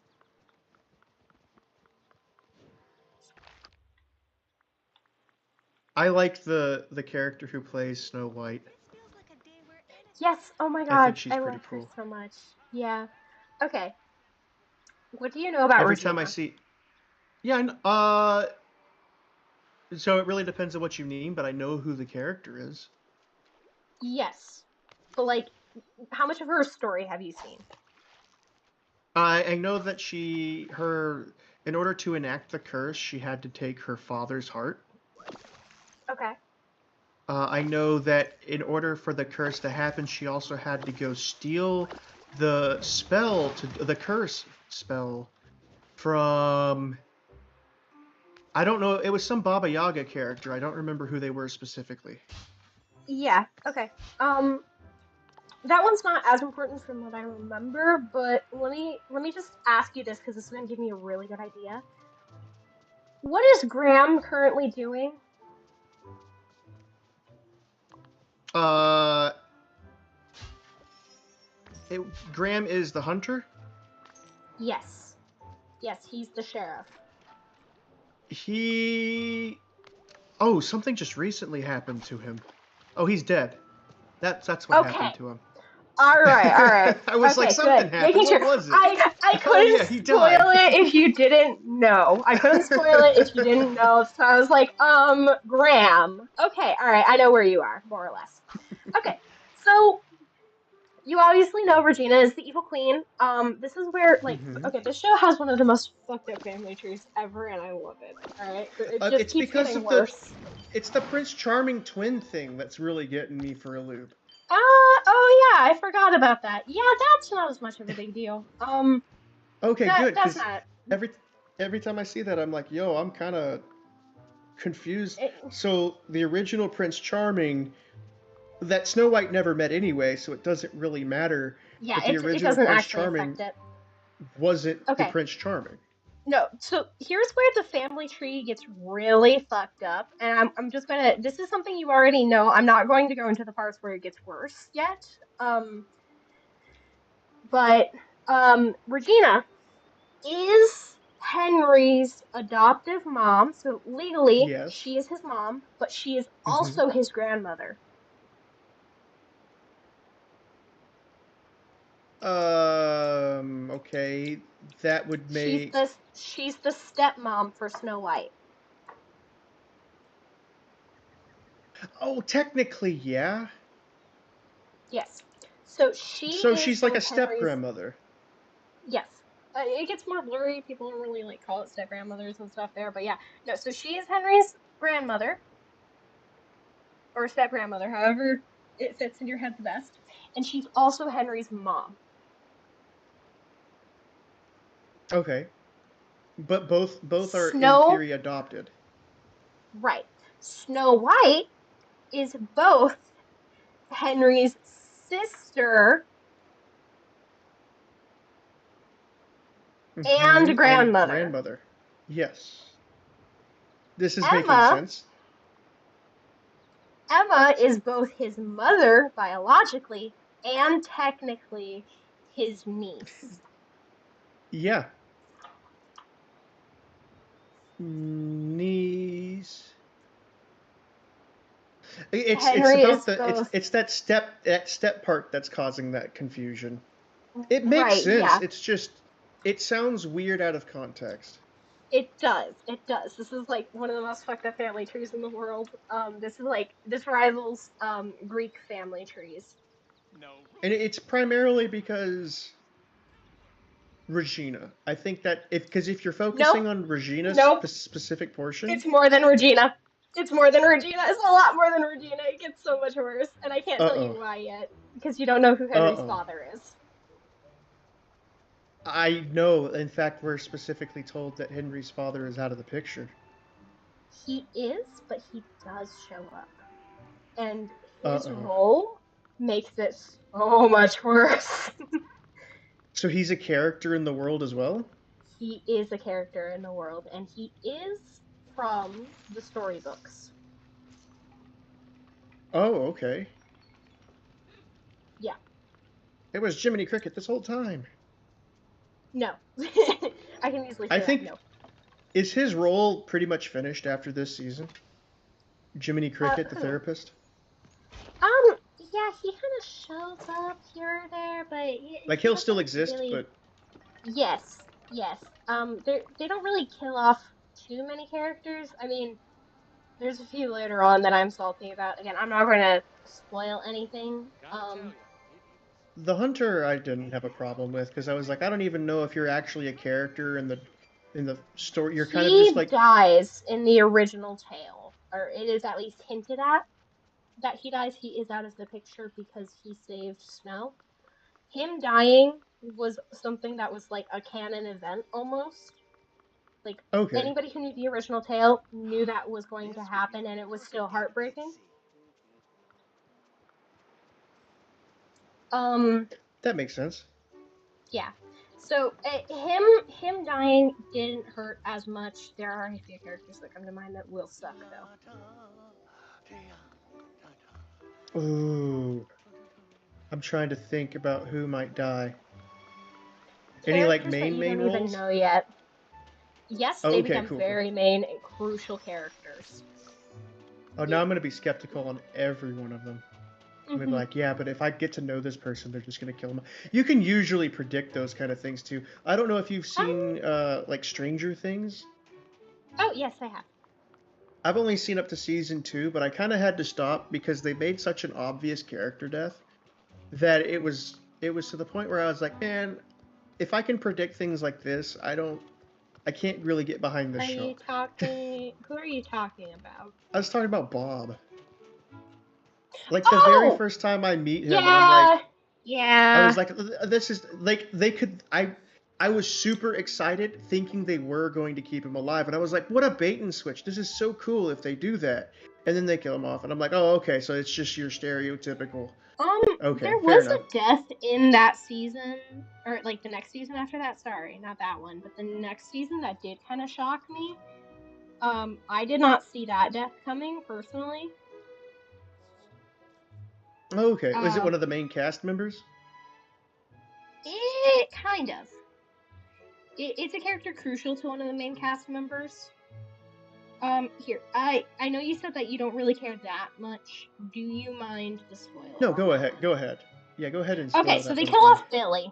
I like the character who plays Snow White. yes. Oh my I think God, she's I pretty love her cool. so much. Yeah. Okay. What do you know about Every time I Regina? see, yeah, so it really depends on what you mean, but I know who the character is. Yes. But like, how much of her story have you seen? I know that in order to enact the curse, she had to take her father's heart. Okay. I know that in order for the curse to happen, she also had to go steal the curse spell from, I don't know, it was some Baba Yaga character. I don't remember who they were specifically. Yeah. Okay. That one's not as important from what I remember, but let me just ask you this because this is gonna give me a really good idea. What is Graham currently doing? Uh, it, Graham is the hunter. Yes. Yes, he's the sheriff. He, oh, something just recently happened to him. Oh, he's dead. That's what Okay. happened to him. All right, all right. I was like, Okay, something good. happened. Making What sure. was it? I Oh couldn't yeah, he spoil died. it if you didn't know. I couldn't spoil it if you didn't know. So I was like, Graham. Okay, all right. I know where you are, more or less. Okay, so you obviously know Regina is the evil queen. This is where, like, Hmm. okay, this show has one of the most fucked up family trees ever, and I love it. All right, it just It's keeps because getting of the worse. it's the Prince Charming twin thing that's really getting me for a loop. Oh yeah, I forgot about that. Yeah, that's not as much of a big deal. Okay, That good, that's because not. every every time I see that, I'm like, yo, I'm kind of confused. It, So the original Prince Charming, that Snow White never met anyway, so it doesn't really matter. yeah, But the it original doesn't Prince actually Charming affect it. wasn't the Okay, Prince Charming. no. So here's where the family tree gets really fucked up, and I'm just gonna. This is something you already know. I'm not going to go into the parts where it gets worse yet. Um, but Regina is Henry's adoptive mom, so legally Yes. she is his mom, but she is Hmm. also his grandmother. Okay, that would make. She's the stepmom for Snow White. Oh, technically, yeah. Yes. So she So is she's like a both step Henry's. grandmother. Yes. It gets more blurry. People don't really like call it step grandmothers and stuff there, but yeah. No, so she is Henry's grandmother or step grandmother, however it fits in your head the best, and she's also Henry's mom. Okay, but both are in Snow, theory adopted. right. Snow White is both Henry's sister Hmm. and And grandmother. grandmother. Yes. This is making Emma sense. Emma is both his mother biologically and technically his niece. Yeah. Niece. It's Henry about is the both it's that step part that's causing that confusion. It makes right, sense. yeah. It's just it sounds weird out of context. It does. It does. This is like one of the most fucked up family trees in the world. This is like this rivals Greek family trees. No And rules. it's primarily because Regina. I think that if you're Nope. focusing on Regina's Nope. specific portion, It's more than Regina. It's more than Regina. It's a lot more than Regina. It gets so much worse, and I can't tell you uh-oh. why yet because you don't know who Henry's Uh-oh. father is. I know, in fact, we're specifically told that Henry's father is out of the picture. He is, but he does show up. And his Uh-oh. role makes it so much worse. So he's a character in the world as well? He is a character in the world, and he is from the storybooks. Oh, okay. Yeah, It was Jiminy Cricket this whole time. no. I can easily I say that, think, no. is his role pretty much finished after this season? Jiminy Cricket, the Who? therapist? Yeah, he kind of shows up here or there, but Like, he he'll still doesn't exist, really. but. Yes, yes. They don't really kill off too many characters. I mean, there's a few later on that I'm salty about. Again, I'm not going to spoil anything. Gotta tell you, it The Hunter I didn't have a problem with, because I was like, I don't even know if you're actually a character in the story. You're kind of just He like. dies in the original tale, or it is at least hinted at that he dies. He is out of the picture because he saved Snow. Him dying was something that was like a canon event almost. Like Okay. anybody who knew the original tale knew that was going to this would be happen, the and it was still perfect game to heartbreaking. see. Um, That makes sense. yeah. So him dying didn't hurt as much. There are a few characters that come to mind that will suck though. Ooh. I'm trying to think about who might die. Any, like, Characters that main you main don't even roles? know yet. Yes, Oh, they okay, become cool, cool. very main and crucial characters. Oh, now Yeah. I'm going to be skeptical on every one of them. And they'd be like, yeah, but if I get to know this person, they're just gonna kill him. You can usually predict those kind of things too. I don't know if you've seen like Stranger Things. Oh yes, I have. I've only seen up to season 2, but I kind of had to stop because they made such an obvious character death that it was to the point where I was like, man, if I can predict things like this, I can't really get behind this show. Who are you talking about? I was talking about Bob. Like the very first time I meet him, and I'm like, I was like, this is like I was super excited thinking they were going to keep him alive, and I was like, what a bait and switch. This is so cool if they do that. And then they kill him off, and I'm like, oh, okay, so it's just your stereotypical. Okay, there fair was enough. a death in that season, or like the next season after that. Sorry, not that one, but the next season that did kind of shock me. I did not see that death coming personally. Okay, was it one of the main cast members? It kind of. It's a character crucial to one of the main cast members. Here, I know you said that you don't really care that much. Do you mind the spoiler? No, go ahead. Go ahead. Yeah, go ahead and spoil Okay, that so they one kill for me. off Billy.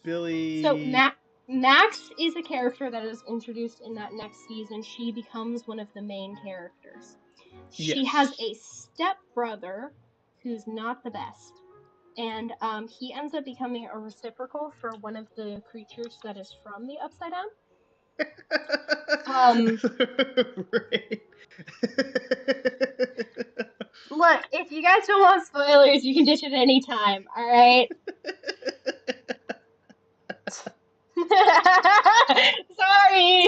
Billy. So Max is a character that is introduced in that next season. She becomes one of the main characters. She has a stepbrother who's not the best. And he ends up becoming a reciprocal for one of the creatures that is from the Upside Down. Right. Look, if you guys don't want spoilers, you can ditch it any time, alright? Sorry!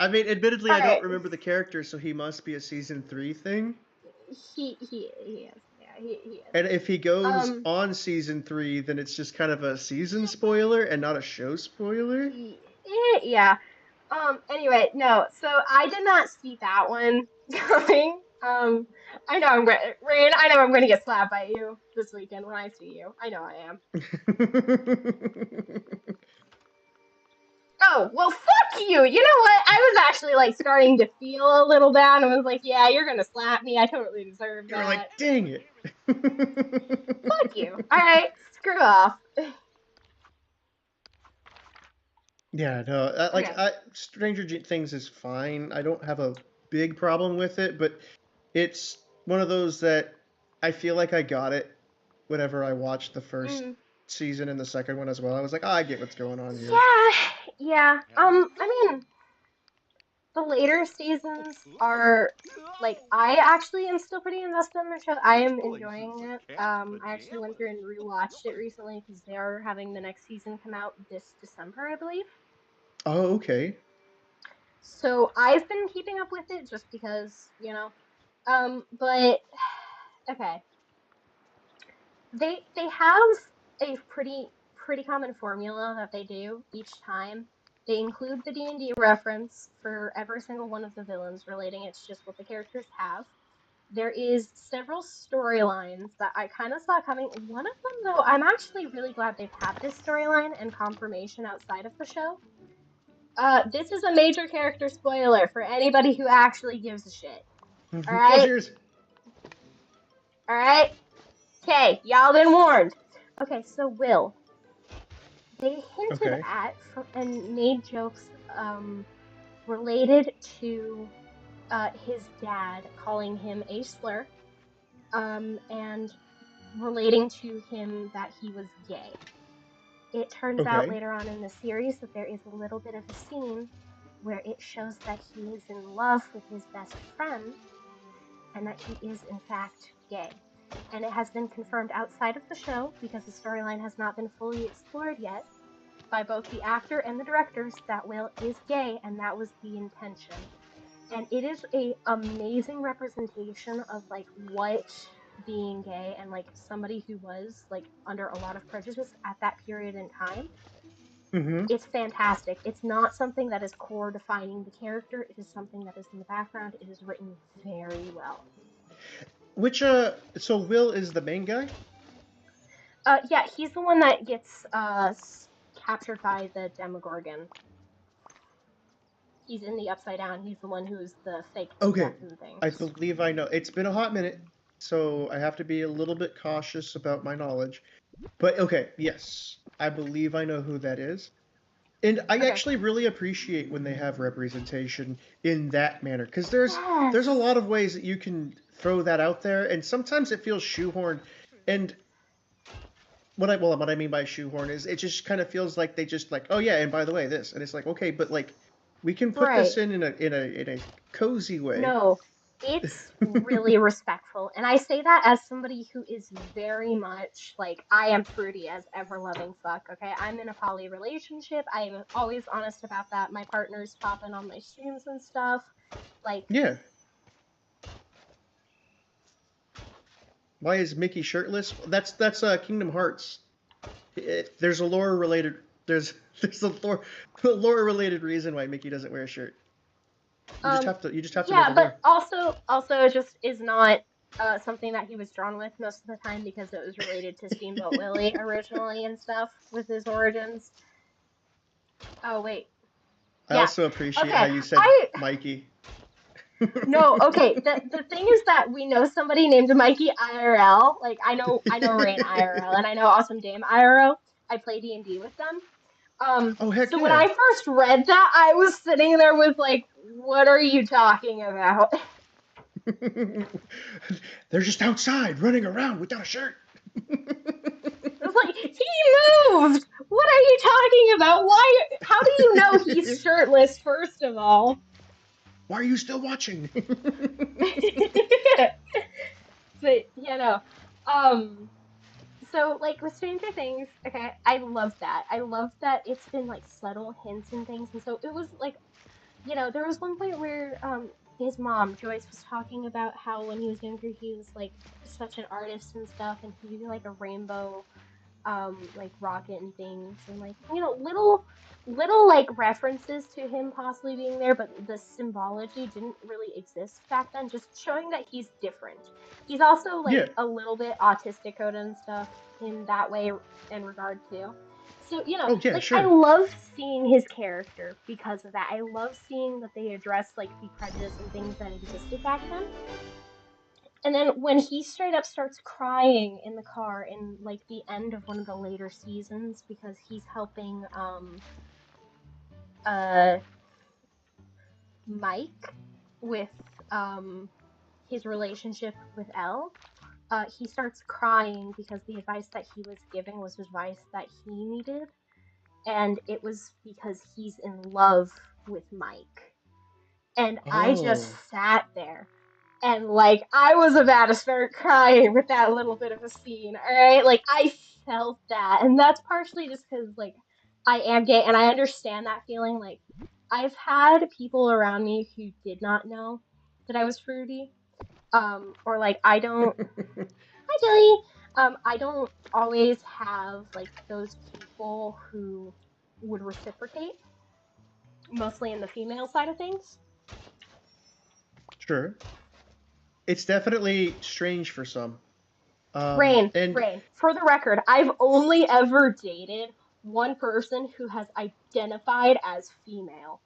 I mean, admittedly, I don't remember the character, so he must be a season 3 thing. He is. Yeah, he is. And if he goes on season 3, then it's just kind of a season spoiler and not a show spoiler? Yeah. Anyway, no. So I did not see that one coming. I know Rain, I know I'm gonna get slapped by you this weekend when I see you. I know I am. Oh, well, fuck you! You know what? I was actually, like, starting to feel a little down and was like, yeah, you're gonna slap me. I totally deserve that. You're like, dang it. Fuck you. Alright, screw off. Yeah, no, Stranger Things is fine. I don't have a big problem with it, but it's one of those that I feel like I got it whenever I watched the first season and the second one as well. I was like, I get what's going on here. Yeah. I mean, the later seasons are, like, I actually am still pretty invested in the show. I am enjoying it. I actually went through and rewatched it recently because they are having the next season come out this December, I believe. Oh, okay. So I've been keeping up with it just because, you know. But okay. They have a pretty common formula that they do each time. They include the D&D reference for every single one of the villains relating it's just what the characters have. There is several storylines that I kind of saw coming. One of them, though, I'm actually really glad they've had this storyline and confirmation outside of the show. This is a major character spoiler for anybody who actually gives a shit. Alright? Alright? Okay, y'all been warned. Okay, so Will. They hinted at and made jokes related to his dad calling him a slur, and relating to him that he was gay. It turns out later on in the series that there is a little bit of a scene where it shows that he is in love with his best friend, and that he is in fact gay. And it has been confirmed outside of the show, because the storyline has not been fully explored yet, by both the actor and the directors, that Will is gay, and that was the intention. And it is a amazing representation of, like, what being gay and, like, somebody who was, like, under a lot of prejudice at that period in time. It's fantastic. It's not something that is core defining the character. It is something that is in the background. It is written very well. Which, so Will is the main guy? Yeah, he's the one that gets, captured by the Demogorgon. He's in the Upside Down. He's the one who's the fake Okay, death and things. I believe I know. It's been a hot minute, so I have to be a little bit cautious about my knowledge. But okay, yes, I believe I know who that is. And I Okay. actually really appreciate when they have representation in that manner, because there's Yes. a lot of ways that you can throw that out there, and sometimes it feels shoehorned. And what I mean by shoehorn is it just kind of feels like they just like, oh yeah, and by the way this, and it's like, okay, but like we can put Right. this in a cozy way. No, it's really respectful. And I say that as somebody who is very much like, I am fruity as ever loving fuck, okay? I'm in a poly relationship. I am always honest about that. My partner's popping on my streams and stuff. Like, Yeah. Why is Mickey shirtless? That's Kingdom Hearts. There's a lore related there's a lore related reason why Mickey doesn't wear a shirt. You just have to know yeah, the but lore. also it just is not something that he was drawn with most of the time because it was related to Steamboat Willie originally and stuff with his origins. Oh wait, I yeah. also appreciate Okay, how you said I Mikey. no. Okay, the thing is that we know somebody named Mikey IRL. Like I know Rain IRL and I know Awesome Dame IRL. I play D&D with them. Oh heck So when yeah. I first read that, I was sitting there with like, what are you talking about? They're just outside running around without a shirt. It's like, he moved! What are you talking about? Why? How do you know he's shirtless, first of all? Why are you still watching? But, you know, um, so, like, with Stranger Things, okay, I love that. I love that it's been, like, subtle hints and things, and so it was, like, you know, there was one point where, his mom, Joyce, was talking about how when he was younger, he was, like, such an artist and stuff, and he did, like, a rainbow like rocket and things and like you know little like references to him possibly being there, but the symbology didn't really exist back then, just showing that he's different. He's also like Yeah. a little bit autistic coded and stuff in that way in regard to. So, you know, Oh yeah, like I sure. love seeing his character because of that. I love seeing that they address like the prejudice and things that existed back then. And then when he straight up starts crying in the car in like the end of one of the later seasons because he's helping uh Mike with his relationship with Elle, he starts crying because the advice that he was giving was advice that he needed, and it was because he's in love with Mike. And I just Oh. sat there and like I was about to start crying with that little bit of a scene. All right, like I felt that, and that's partially just because like I am gay and I understand that feeling. Like I've had people around me who did not know that I was fruity, or like I don't. Hi, Jelly. I don't always have like those people who would reciprocate, mostly in the female side of things. Sure. It's definitely strange for some. And Rain. For the record, I've only ever dated one person who has identified as female.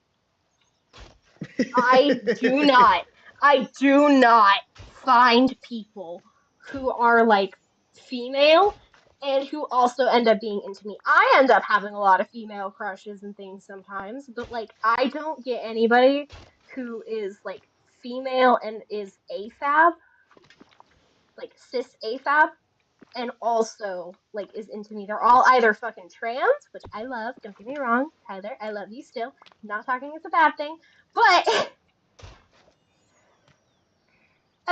I do not. I do not find people who are like female and who also end up being into me. I end up having a lot of female crushes and things sometimes, but like I don't get anybody who is like female and is AFAB, like cis AFAB, and also like is into me. They're all either fucking trans, which I love. Don't get me wrong, Tyler, I love you still. I'm not talking it's a bad thing, but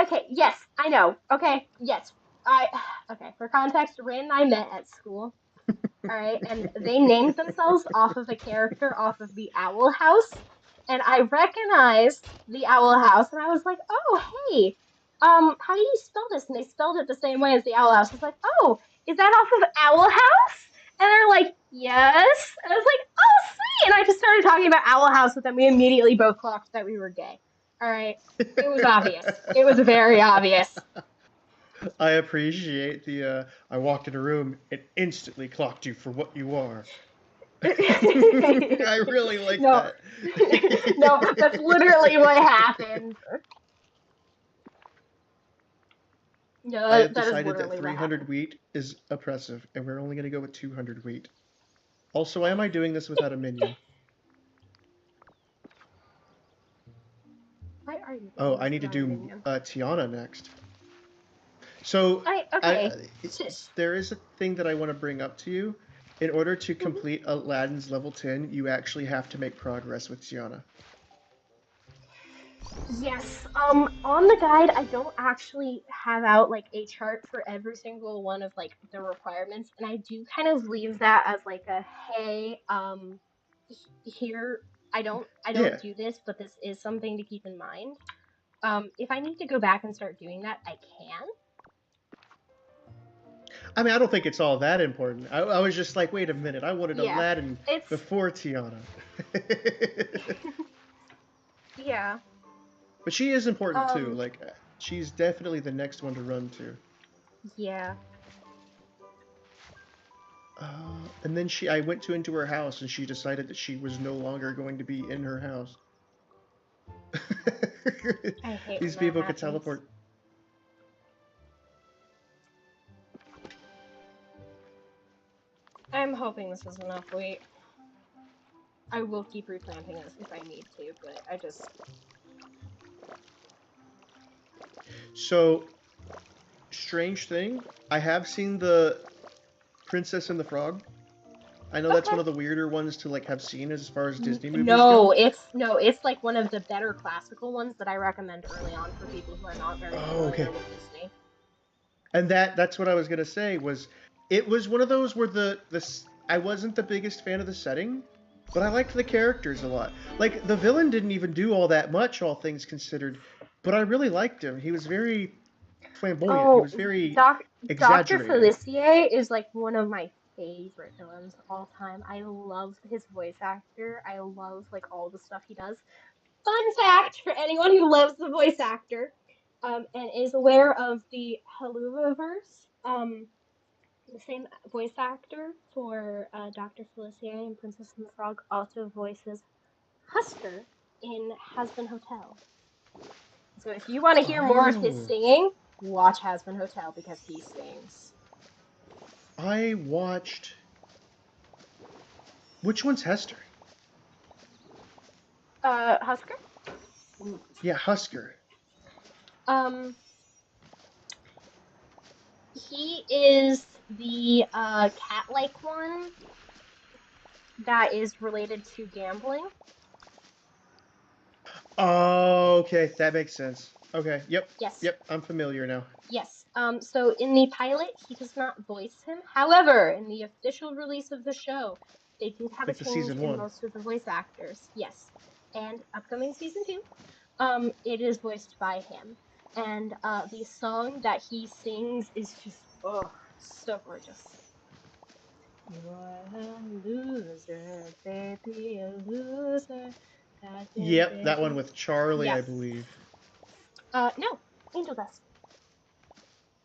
okay, yes, I know. Okay, yes, I okay. For context, Rin and I met at school. All right, and they named themselves off of a character off of the Owl House, and I recognized the Owl House, and I was like, oh hey, how do you spell this? And they spelled it the same way as the Owl House. I was like, oh, is that off of Owl House? And they're like, yes. And I was like, oh sweet. And I just started talking about Owl House with them. We immediately both clocked that we were gay. All right, it was obvious. It was very obvious. I appreciate the I walked in a room and instantly clocked you for what you are. I really like No, that. no, that's literally what happened. No, I have that is decided that literally what 300 happened. wheat is oppressive, and we're only going to go with 200 wheat. Also, why am I doing this without a minion? Why are you Oh, doing I this need to without a do minion? Tiana next. So, Okay. there is a thing that I want to bring up to you. In order to Mhm. complete Aladdin's level 10, you actually have to make progress with Tiana. Yes. On the guide, I don't actually have out like a chart for every single one of like the requirements, and I do kind of leave that as like a hey, here I don't Yeah. do this, but this is something to keep in mind. If I need to go back and start doing that, I can. I mean, I don't think it's all that important. I was just like, wait a minute, I wanted Yeah. Aladdin It's before Tiana. yeah. But she is important too. Um, Like, she's definitely the next one to run to. yeah. And then I went into her house, and she decided that she was no longer going to be in her house. I hate when These that people could happens. teleport. I'm hoping this is enough wheat. I will keep replanting this if I need to, but I just So, strange thing, I have seen the Princess and the Frog. I know that's okay. one of the weirder ones to like have seen as far as Disney movies No, go. it's like one of the better classical ones that I recommend early on for people who are not very Oh, okay. familiar with Disney. And that's what I was gonna say was, it was one of those where I wasn't the biggest fan of the setting, but I liked the characters a lot. Like the villain didn't even do all that much, all things considered, but I really liked him. He was very flamboyant. He Oh, was very Doc Dr. exaggerated. Felicia is like one of my favorite villains of all time. I love his voice actor. I love like all the stuff he does. Fun fact for anyone who loves the voice actor, and is aware of the Haluvaverse, the same voice actor for Dr. Felicia and Princess and the Frog also voices Husker in Hazbin Hotel. So if you want to hear more of his Oh, singing, watch Hazbin Hotel because he sings. I watched. Which one's Hester? Husker? Yeah, Husker. Um, he is the cat-like one that is related to gambling. Oh, okay, that makes sense. Okay, Yes, yep, I'm familiar now. yes. So in the pilot, he does not voice him. However, in the official release of the show, they did have a Like the change season in one. most of the voice actors. Yes, and upcoming season 2, it is voiced by him. And the song that he sings is just so gorgeous. You're a loser, baby, a loser. Goddamn, Yep, that one baby. with Charlie, I Yes. believe. No, Angel Dust.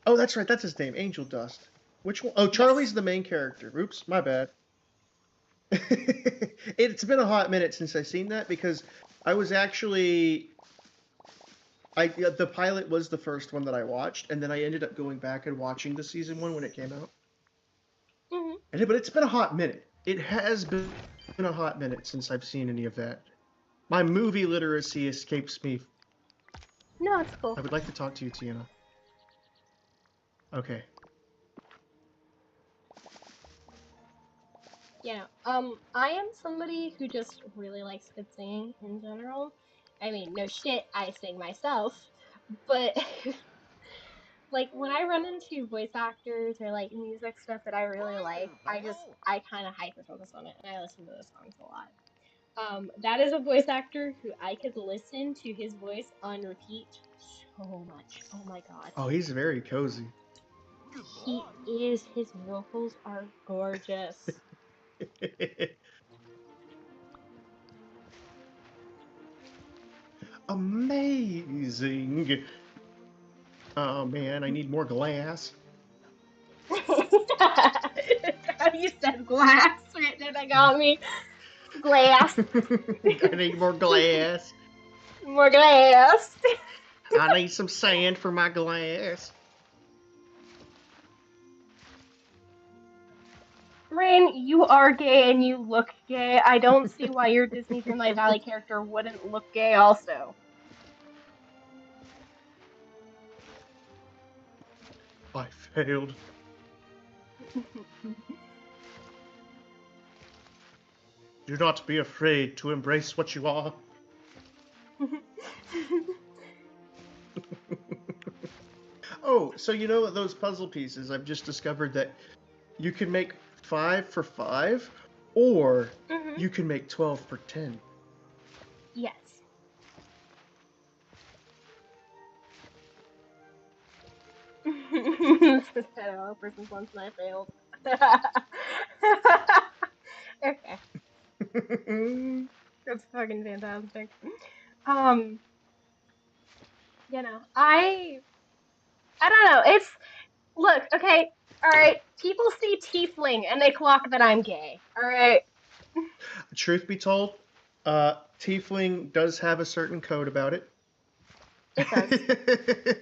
Oh, that's right, that's his name, Angel Dust. Which one? Oh, Charlie's Yes. the main character. Oops, my bad. It's been a hot minute since I've seen that because I was actually the pilot was the first one that I watched, and then I ended up going back and watching the season one when it came out. Hmm. But it's been a hot minute. It has been a hot minute since I've seen any of that. My movie literacy escapes me. No, it's cool. I would like to talk to you, Tiana. Okay. Yeah. I am somebody who just really likes good singing in general. I mean, no shit, I sing myself, but like when I run into voice actors or like music stuff that I really like, I kind of hyper focus on it and I listen to those songs a lot. That is a voice actor who I could listen to his voice on repeat so much. Oh my god. Oh, he's very cozy. He is. His vocals are gorgeous. Amazing. Oh man, I need more glass. How you said glass? That got me. Glass. I need more glass. More glass. I need some sand for my glass. Rain, you are gay and you look gay. I don't see why your Disney Dreamlight Valley character wouldn't look gay also. I failed. Do not be afraid to embrace what you are. Oh, so you know those puzzle pieces? I've just discovered that you can make 5 for 5, or you can make 12 for 10. Yes. Hello, person once and I failed. Okay, that's fucking fantastic. Um, I don't know. It's look, okay, all right. People see tiefling and they clock that I'm gay. All right. Truth be told, Tiefling does have a certain code about it. It does.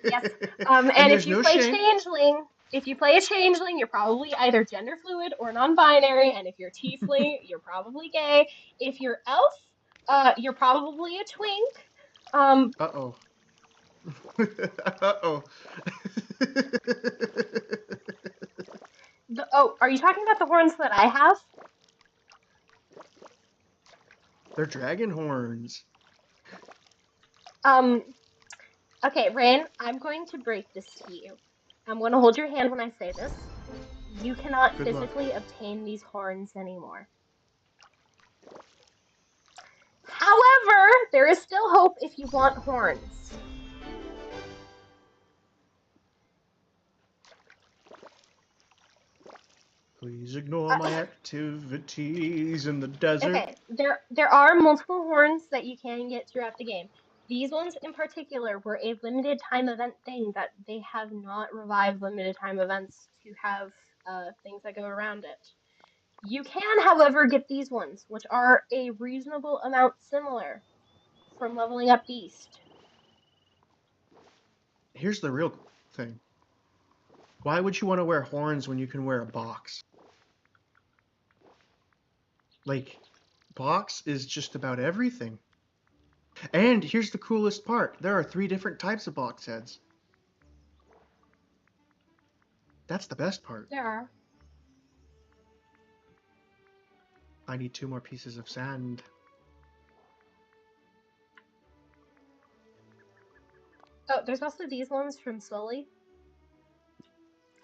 Yes. And And there's if you no play shame. changeling, if you play a changeling, you're probably either gender fluid or non-binary, and if you're tiefling, you're probably gay. If you're elf, you're probably a twink. Uh-oh. Uh-oh. Are you talking about the horns that I have? They're dragon horns. Okay, Rain, I'm going to break this to you. I'm going to hold your hand when I say this. You cannot Good luck. physically obtain these horns anymore. However, there is still hope if you want horns. Please ignore my activities in the desert. Okay, there are multiple horns that you can get throughout the game. These ones in particular were a limited time event thing that they have not revived limited time events to have things that go around it. You can, however, get these ones, which are a reasonable amount similar from leveling up Beast. Here's the real thing. Why would you want to wear horns when you can wear a box? Like, box is just about everything. And here's the coolest part. There are 3 different types of box heads. That's the best part. There are. I need 2 more pieces of sand. Oh, there's also these ones from Sully.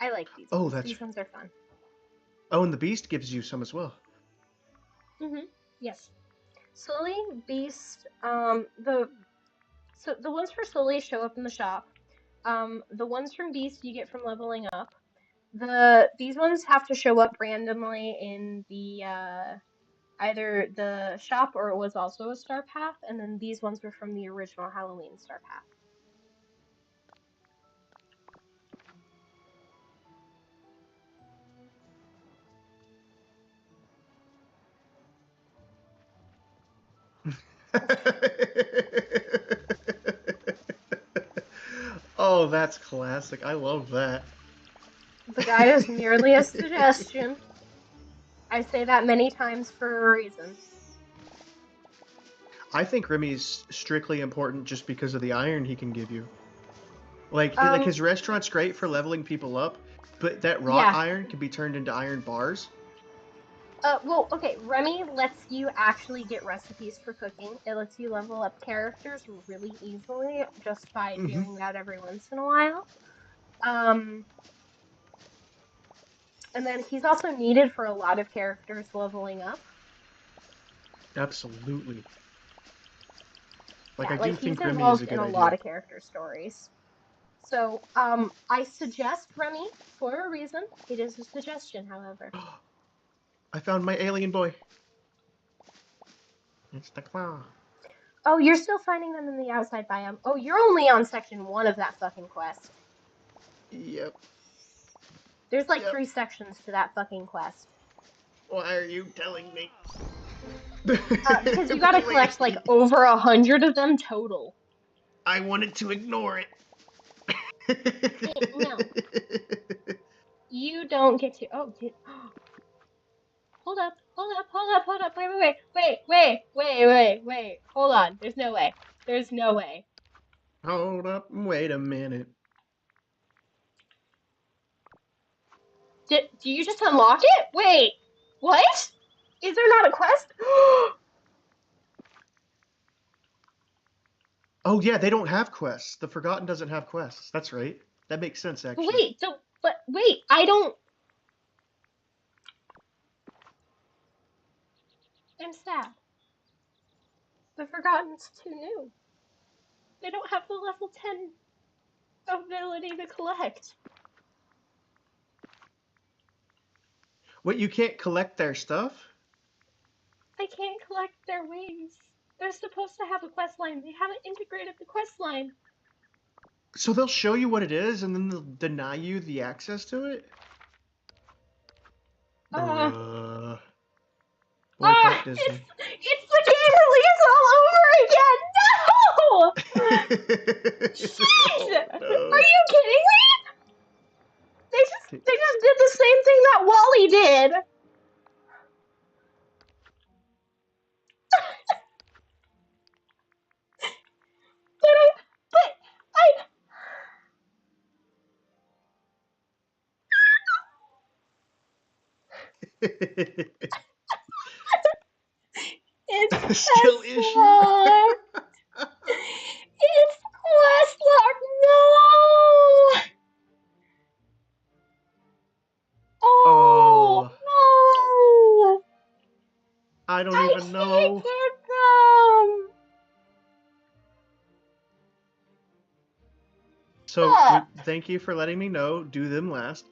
I like these Oh, ones. that's... These ones are fun. Oh, and the Beast gives you some as well. Yes. Sully, Beast, the ones for Sully show up in the shop. The ones from Beast you get from leveling up. These ones have to show up randomly in the either the shop or it was also a star path, and then these ones were from the original Halloween star path. Oh, that's classic. I love that. The guide is merely a suggestion. I say that many times for a reason. I think Remy's strictly important just because of the iron he can give you. Like his restaurant's great for leveling people up, but that wrought iron can be turned into iron bars. Well, okay, Remy lets you actually get recipes for cooking. It lets you level up characters really easily just by doing that every once in a while. And then he's also needed for a lot of characters leveling up. Absolutely. Like, I do think he's Remy involved is a good in a idea. lot of character stories. So, I suggest Remy for a reason. It is a suggestion, however. I found my alien boy. It's the claw. Oh, you're still finding them in the outside biome. Oh, you're only on section 1 of that fucking quest. Yep. There's like 3 sections to that fucking quest. Why are you telling me? Because you gotta collect like over 100 of them total. I wanted to ignore it. No, you don't get to. Oh, hold up, hold up, hold up, hold up. Wait. Hold on. There's no way. There's no way. Hold up, wait a minute. Do you just unlock it? Wait, what? Is there not a quest? Oh yeah, they don't have quests. The Forgotten doesn't have quests. That's right. That makes sense, But actually. wait, wait, I don't. I'm sad. The Forgotten's too new. They don't have the level 10 ability to collect. What, you can't collect their stuff? I can't collect their wings. They're supposed to have a quest line. They haven't integrated the quest line. So they'll show you what it is and then they'll deny you the access to it? Bruh. Boy, Park Disney. It's the game release all over again. No! Shit! Oh, no. Are you kidding me? They just did the same thing that Wally did. But I It's Still quest issue. lock. It's quest lock. No. Oh, Oh no. I don't I even know. can't get them. So, Ah. thank you for letting me know. Do them last.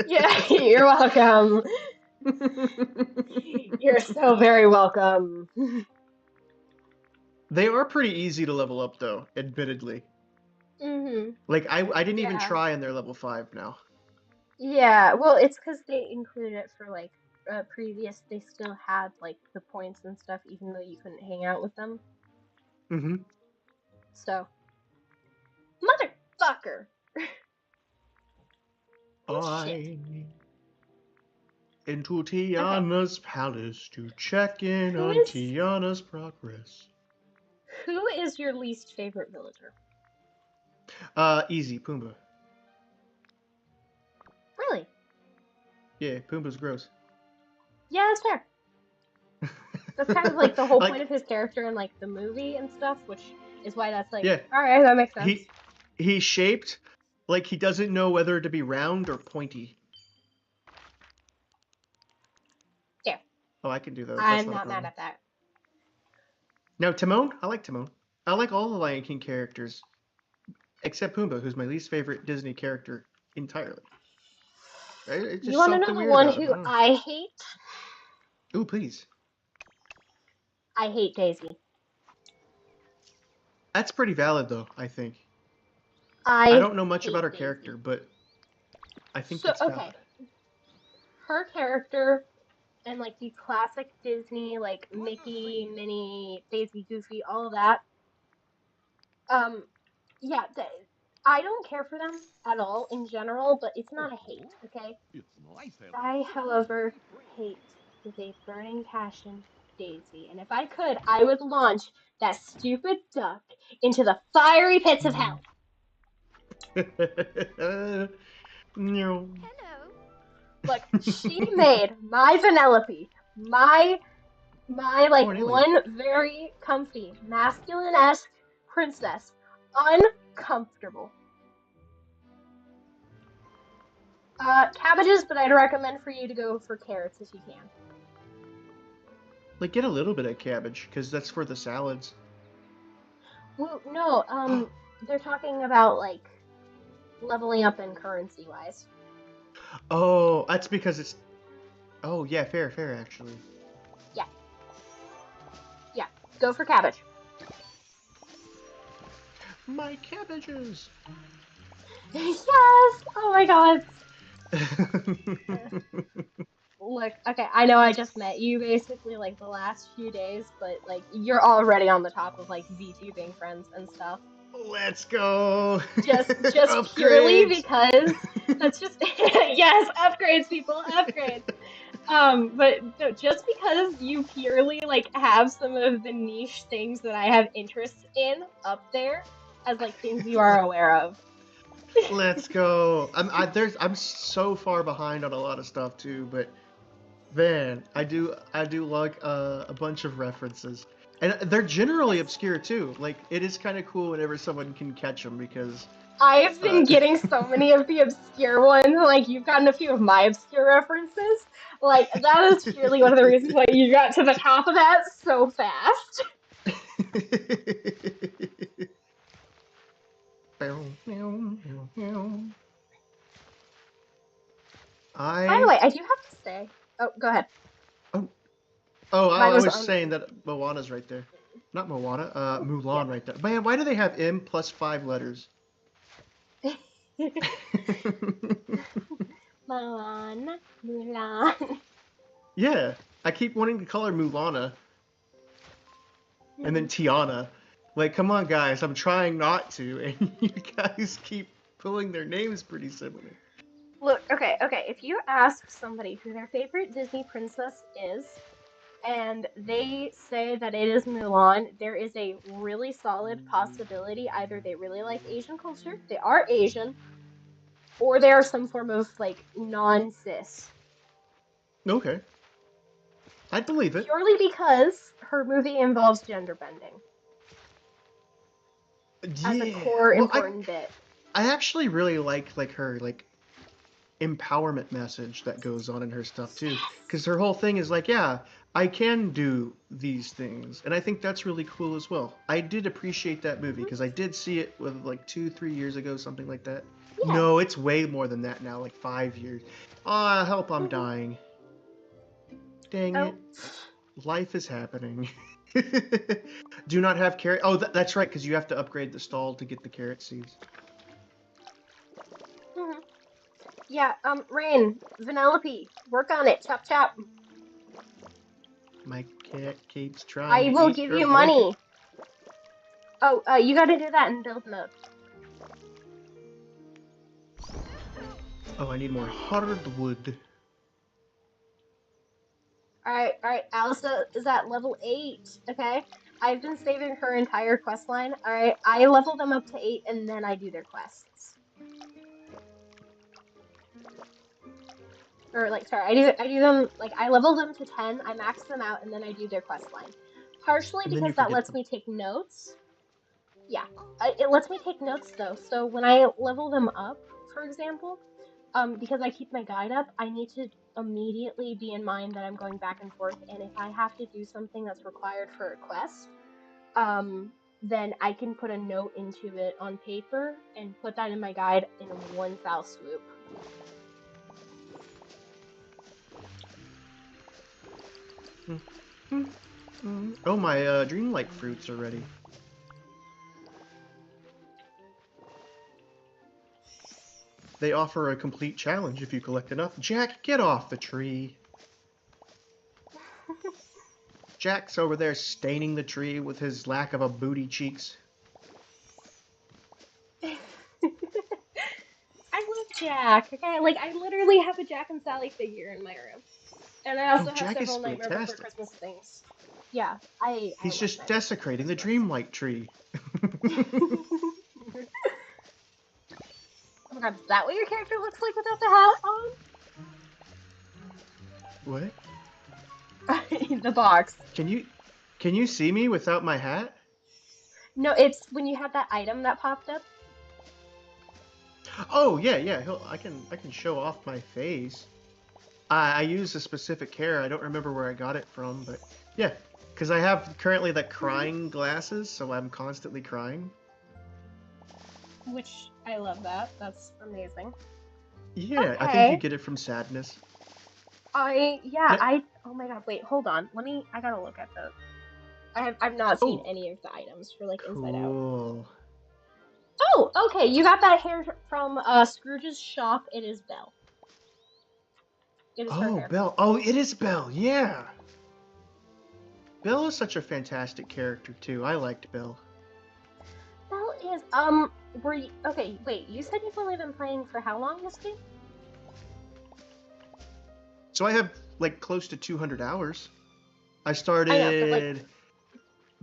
Yeah, you're welcome. You're so very welcome. They are pretty easy to level up, though, admittedly. Like, I didn't even Yeah. try and they're level 5 now. Yeah, well, it's because they included it for like previous. They still had like the points and stuff, even though you couldn't hang out with them. Mm-hmm. So, motherfucker. Oh, shit. I into Tiana's palace to check in Who on is- Tiana's progress. Who is your least favorite villager? Easy, Pumbaa. Really? Yeah, Pumbaa's gross. Yeah, that's fair. That's kind of like the whole Like- point of his character in like the movie and stuff, which is why that's like, Yeah. all right, that makes sense. He's shaped like he doesn't know whether to be round or pointy. Yeah. Oh, I can do those. I'm That's not a mad problem. at that. Now, Timon? I like Timon. I like all the Lion King characters. Except Pumbaa, who's my least favorite Disney character entirely. It's just You want to know something the weird one about him. who I don't know. I hate? Ooh, please. I hate Daisy. That's pretty valid, though, I think. I don't know much hate about her Daisy. character, but I think So, that's valid. okay. Her character and like the classic Disney, like Mickey, Minnie, Daisy, Goofy, all of that. Yeah, I don't care for them at all in general, but it's not a hate, okay? I, however, hate with a burning passion Daisy, and if I could, I would launch that stupid duck into the fiery pits of hell. No. Hello. Look, she made my Vanellope, my like Cornelia. one very comfy, masculine-esque princess, uncomfortable. Cabbages, but I'd recommend for you to go for carrots if you can. Like, get a little bit of cabbage, because that's for the salads. Well, no, they're talking about like leveling up in currency-wise. Oh, that's because it's... Oh, yeah, fair, actually. Yeah, go for cabbage. My cabbages! Yes! Oh my god. Look, okay, I know I just met you basically like the last few days, but like you're already on the top of like VTubing friends and stuff. Let's go. Just purely Upgrades. because that's just yes, upgrades, people, upgrades. But no, just because you purely like have some of the niche things that I have interest in up there as like things you are aware of. Let's go. I'm so far behind on a lot of stuff too, but man, I do like a bunch of references, and they're generally obscure too. Like it is kind of cool whenever someone can catch them because I've uh, been getting so many of the obscure ones. Like you've gotten a few of my obscure references. Like that is purely one of the reasons why you got to the top of that so fast. By the I way, I do have to say. Oh, go ahead. oh, oh Mine I was was on. saying that Moana's right there, not Moana, Yep. Mulan right there. Man, why do they have M plus 5 letters? Mulan, Mulan. Yeah, I keep wanting to call her Mulana and then Tiana. Like, come on, guys, I'm trying not to, and you guys keep pulling their names pretty similar. Look, okay. If you ask somebody who their favorite Disney princess is, and they say that it is Mulan, there is a really solid possibility either they really like Asian culture, they are Asian, or they are some form of like non-cis. Okay, I'd believe it. Purely because her movie involves gender bending as a Yeah. core Well, I important bit. I actually really like her empowerment message that goes on in her stuff too, Yes. because her whole thing is like, yeah, I can do these things, and I think that's really cool as well. I did appreciate that movie Mhm. because I did see it with like 2, 3 years ago, something like that. Yeah. No, it's way more than that now, like 5 years. Ah, help! I'm Mhm. dying. Dang Oh. it! Life is happening. Do not have carrot. Oh, that's right, because you have to upgrade the stall to get the carrot seeds. Mhm. Yeah. Rain, Vanellope, work on it. Chop chop. My cat keeps trying I to will eat give her you blanket. money. Oh, you gotta do that in build mode. Oh, I need more hardwood. Alright, Alisa is at level 8, okay? I've been saving her entire quest line. Alright, I level them up to 8 and then I do their quests. Or like, sorry, I do them, like, I level them to 10, I max them out, and then I do their quest line. Partially And then you because that forget lets them. me take notes. Yeah, it lets me take notes though, so when I level them up, for example, because I keep my guide up, I need to immediately be in mind that I'm going back and forth, and if I have to do something that's required for a quest, then I can put a note into it on paper and put that in my guide in one foul swoop. Oh, my Dreamlight fruits are ready. They offer a complete challenge if you collect enough. Jack, get off the tree. Jack's over there staining the tree with his lack of a booty cheeks. I love Jack. Okay, like I literally have a Jack and Sally figure in my room, and I Oh, also have Jack is several Nightmare Before fantastic. Christmas things. Yeah, I He's love just Nightmare Before desecrating the Christmas. Dreamlight tree. Oh my god, is that what your character looks like without the hat What? on? The box. Can you see me without my hat? No, it's when you had that item that popped up. Oh yeah, yeah. I can show off my face. I use a specific hair. I don't remember where I got it from, but yeah, because I have currently the crying glasses, so I'm constantly crying. Which I love that. That's amazing. Yeah, I think you Okay. get it from sadness. Yeah, No, oh my god, wait, hold on. I gotta look at the I've not seen oh, any of the items for like Inside Out. cool. Oh, okay, you got that hair from Scrooge's shop. It is Belle. It is her Oh, hair. Belle. Oh, it is Belle. Yeah. Belle is such a fantastic character too. I liked Belle. Belle is were you okay, wait, you said you've only been playing for how long this game? So I have like close to 200 hours. I I know, but like started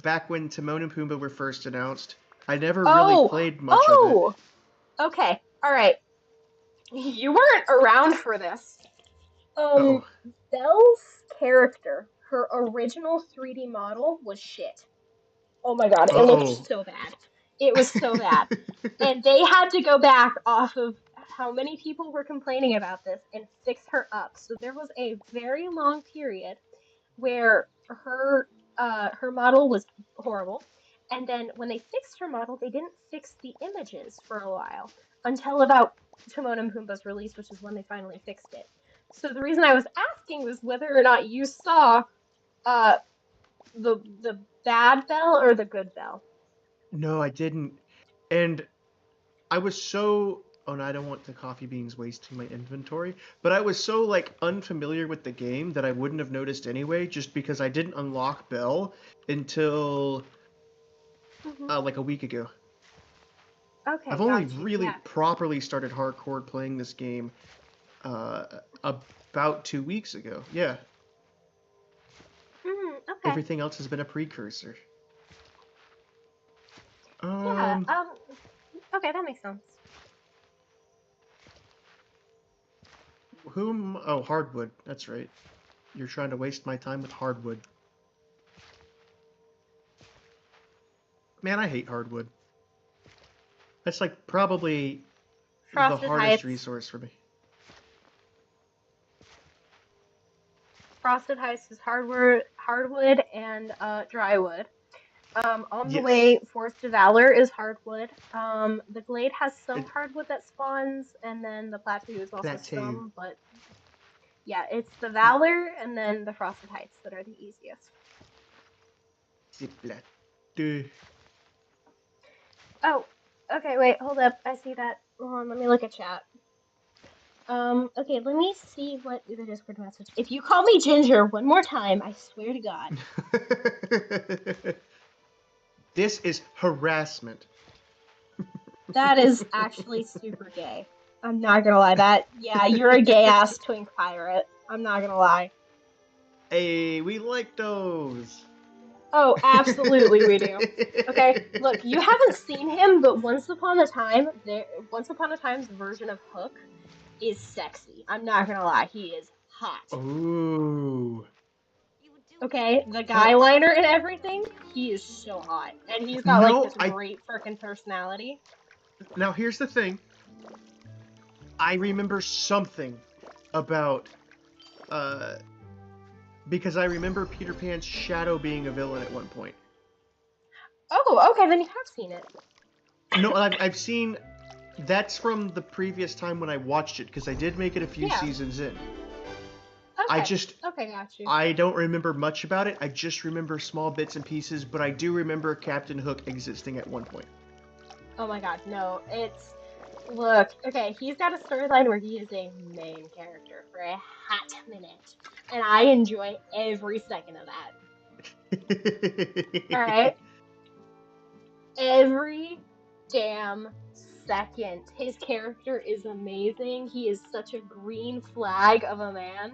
back when Timon and Pumbaa were first announced. I never really oh played much of it. okay. Alright. You weren't around for this. Oh. Belle's character, her original 3D model was shit. Oh my god, it looked Uh-oh. so bad. It was so bad. And they had to go back off of how many people were complaining about this and fix her up. So there was a very long period where her model was horrible. And then when they fixed her model, they didn't fix the images for a while until about Timon and Pumbaa's release, which is when they finally fixed it. So the reason I was asking was whether or not you saw uh, the bad Belle or the good Belle. No, I didn't. And I was so oh no, I don't want the coffee beans wasting my inventory, but I was so like unfamiliar with the game that I wouldn't have noticed anyway, just because I didn't unlock Belle until like a week ago. Okay, I've only got you. really Yeah. properly started hardcore playing this game uh, about 2 weeks ago. Yeah, Okay. everything else has been a precursor. Yeah. Okay, that makes sense. Whom? Oh, hardwood. That's right. You're trying to waste my time with hardwood. Man, I hate hardwood. That's like probably the Frosted hardest Heights. resource for me. Frosted Heights is hardwood and drywood. On the Yes. way, Forest of Valor is hardwood. The Glade has some It, hardwood that spawns, and then the Plateau is also that too. some, but yeah, it's the Valor and then the Frosted Heights that are the easiest. Oh, okay, wait, hold up. I see that. Hold on, let me look at chat. Okay, let me see what the Discord message. If you call me Ginger one more time, I swear to God. This is harassment. That is actually super gay. I'm not gonna lie. Yeah, you're a gay ass twink pirate. I'm not gonna lie. Hey, we like those. Oh, absolutely we do. Okay, look, you haven't seen him, but Once Upon a Time's version of Hook is sexy. I'm not gonna lie, he is hot. Ooh. Okay, the guy liner and everything, he is so hot. And he's got like this great freaking personality. Now here's the thing. I remember something about because I remember Peter Pan's shadow being a villain at one point. Oh, okay, then you have seen it. No, I've seen. That's from the previous time when I watched it, because I did make it a few seasons in. Okay. Okay, got you. I don't remember much about it. I just remember small bits and pieces, but I do remember Captain Hook existing at one point. Oh my god, no, look, okay, he's got a storyline where he is a main character for a hot minute, and I enjoy every second of that. Alright? Every damn second. His character is amazing. He is such a green flag of a man.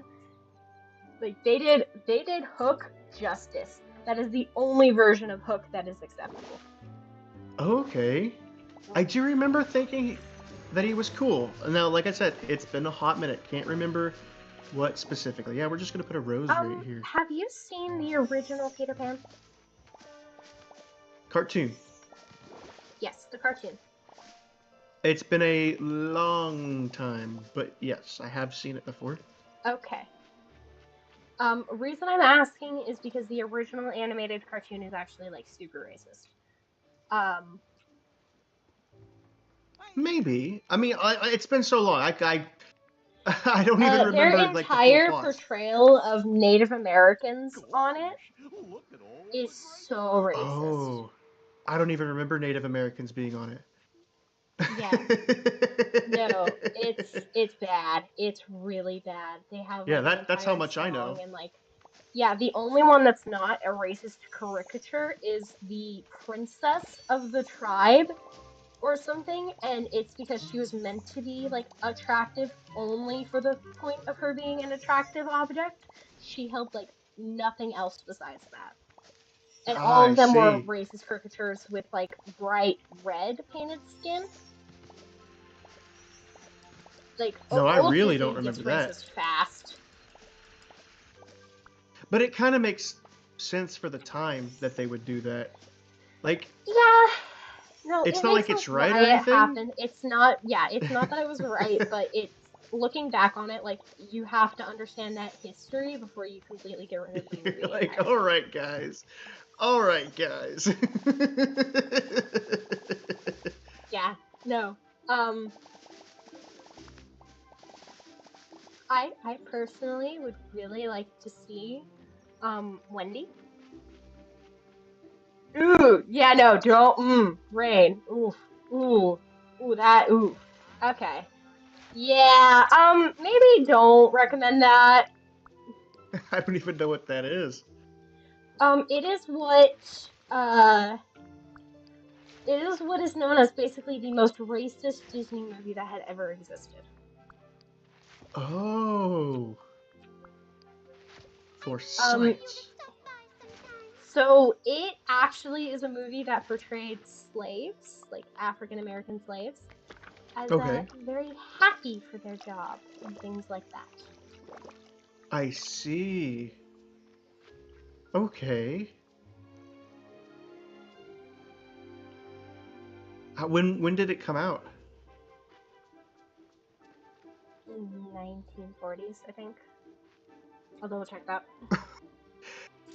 Like, they did Hook justice. That is the only version of Hook that is acceptable. Okay. I do remember thinking that he was cool. Now, like I said, it's been a hot minute. Can't remember what specifically. Yeah, we're just going to put a rose right here. Have you seen the original Peter Pan? Cartoon. Yes, the cartoon. It's been a long time, but yes, I have seen it before. Okay. Reason I'm asking is because the original animated cartoon is actually, like, super racist. Maybe. I mean, it's been so long. I don't even remember, their like, the full entire plot. portrayal of Native Americans on it is so racist. Oh. I don't even remember Native Americans being on it. Yeah. No, it's bad. It's really bad. They have Yeah, like an that's how entire much I know. song and like yeah, the only one that's not a racist caricature is the princess of the tribe or something, and it's because she was meant to be like attractive only for the point of her being an attractive object. She held like nothing else besides that. And all I of them were see. racist caricatures with like bright red painted skin. Like No, I old really don't Disney gets remember that. racist fast. But it kind of makes sense for the time that they would do that. Like, Yeah, no, it's it not makes like sense it's right or why it anything. happened. It's not, yeah, it's not that I was right, but it's looking back on it, like you have to understand that history before you completely get rid of the You're movie like, entirely. all right, guys. All right, guys. Yeah, no. Um, I personally would really like to see Wendy. Ooh, yeah, no, don't rain. Oof. Ooh. Ooh, that oof. Okay. Yeah, maybe don't recommend that. I don't even know what that is. It is it is what is known as basically the most racist Disney movie that had ever existed. Oh, for Um, science. so it actually is a movie that portrayed slaves, like African American slaves, as Okay, very happy for their job and things like that. I see. Okay. When did it come out? 1940s, I think. I'll double check that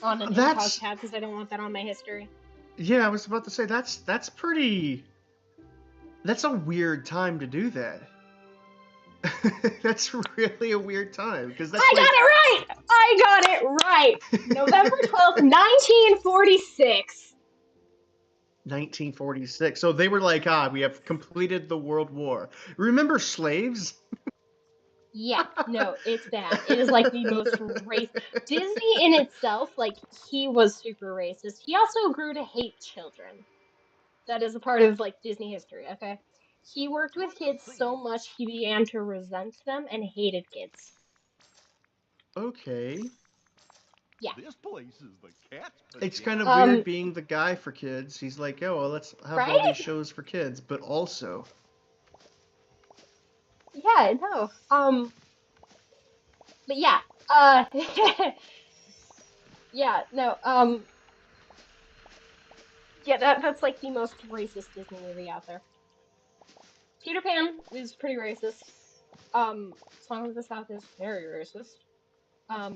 on an in pause That's tab because I don't want that on my history. yeah. I was about to say that's pretty. That's a weird time to do that. That's really a weird time because that's I got like it right! I got it right! November 12th, 1946. 1946. So they were like, we have completed the World War. Remember slaves? Yeah, no, it's bad. It is like the most race. Disney in itself, like, he was super racist. He also grew to hate children. That is a part of, like, Disney history, okay? He worked with kids so much he began to resent them and hated kids. Okay. Yeah. This place is the cat's It's kind of pajamas. weird Um, being the guy for kids. He's like, oh, well, let's have all these right? shows for kids, but also, Yeah, no. But yeah. Uh, yeah, no. Yeah, that's like the most racist Disney movie out there. Peter Pan is pretty racist. Song of the South is very racist.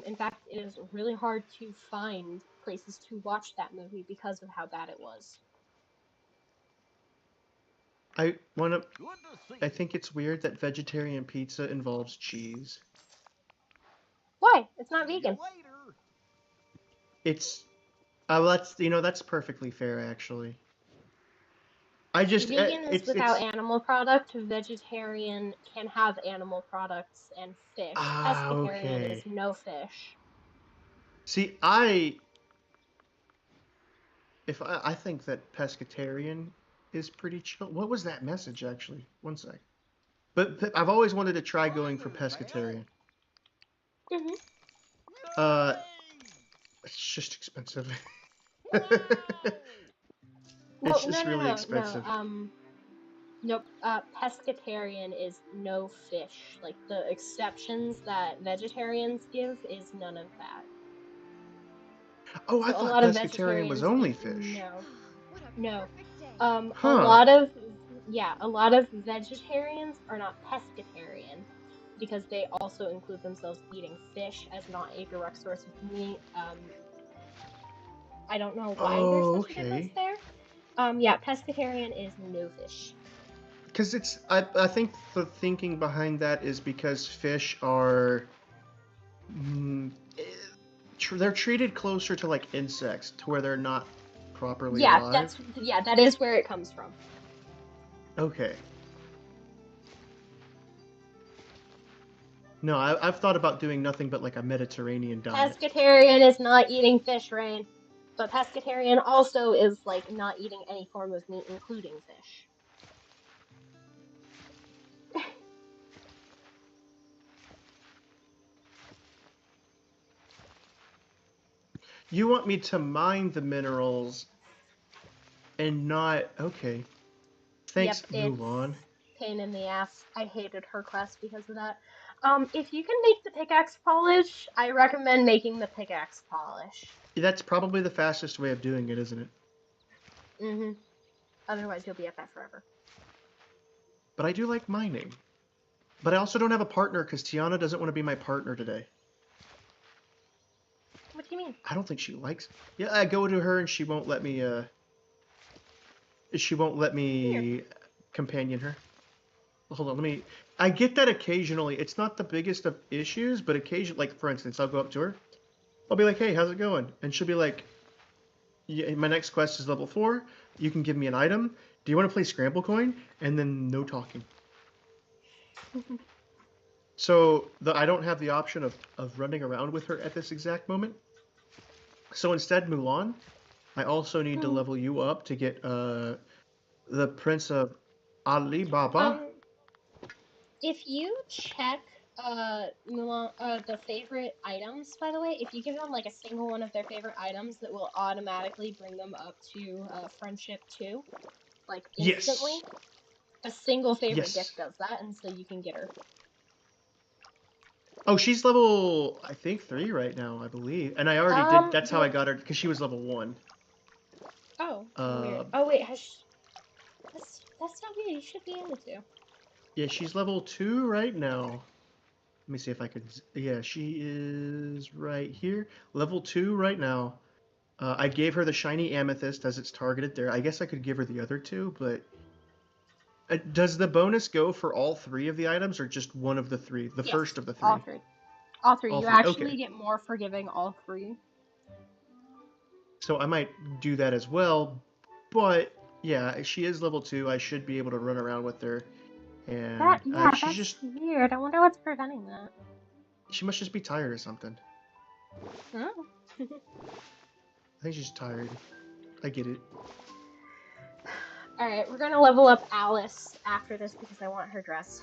In fact, it is really hard to find places to watch that movie because of how bad it was. I want to. Good to see I you. think it's weird that vegetarian pizza involves cheese. Why? It's not See you vegan. later. It's, well, that's perfectly fair actually. I just, Vegan is without it's. animal product. Vegetarian can have animal products and fish. Pescatarian is Okay. no fish. See, I think that pescatarian is pretty chill. What was that message actually? One sec. But I've always wanted to try going for Fire sale. pescatarian. Hmm. No Uh, way. it's just expensive. Wow. It's Well, no, just no, really no, no. expensive. Nope. Pescatarian is no fish. Like the exceptions that vegetarians give is none of that. Oh, I So a thought lot of pescatarian was vegetarians only eat fish. no, What a no. perfect day. A Huh. lot of yeah, a lot of vegetarians are not pescatarian because they also include themselves eating fish as not a direct source of meat. I don't know why there's Oh, such a difference okay. there. Yeah, pescatarian is no fish. Because I think the thinking behind that is because fish are, mm, eh, they're treated closer to like insects, to where they're not properly Yeah, alive. that is where it comes from. Okay. No, I've thought about doing nothing but like a Mediterranean diet. Pescatarian is not eating fish, Rain. But pescatarian also is like not eating any form of meat, including fish. You want me to mine the minerals and not... Okay. Thanks, Yep, Mulan. it's pain in the ass. I hated her class because of that. If you can make the pickaxe polish, I recommend making the pickaxe polish. That's probably the fastest way of doing it, isn't it? Mm-hmm. Otherwise, you'll be at that forever. But I do like mining. But I also don't have a partner because Tiana doesn't want to be my partner today. What do you mean? I don't think she likes... Yeah, I go to her and she won't let me, She won't let me companion her. Hold on, let me... I get that occasionally. It's not the biggest of issues, but occasionally... Like, for instance, I'll go up to her. I'll be like, hey, how's it going? And she'll be like, yeah, my next quest is level 4. You can give me an item. Do you want to play Scramble Coin? And then no talking. So I don't have the option of running around with her at this exact moment. So instead, Mulan, I also need to level you up to get the Prince of Alibaba. If you check Mulan, the favorite items, by the way, if you give them like a single one of their favorite items, that will automatically bring them up to Friendship 2, like instantly. Yes. A single favorite Yes. gift does that, and so you can get her. Oh, she's level, I think, 3 right now, I believe. And I already did, that's how I got her, because she was level 1. Oh, weird. Oh, wait, that's not weird, you should be able to. Yeah, she's level 2 right now. Let me see if I could, yeah, she is right here. Level 2 right now. I gave her the shiny amethyst as it's targeted there. I guess I could give her the other 2, but... does the bonus go for all 3 of the items, or just one of the 3? The Yes, first of the 3? all 3. All 3. All you 3. actually Okay. get more for giving all 3. So I might do that as well, but yeah, she is level 2. I should be able to run around with her, and she's that's just... weird. I wonder what's preventing that. She must just be tired or something. Oh. I think she's tired. I get it. Alright, we're gonna level up Alice after this because I want her dress.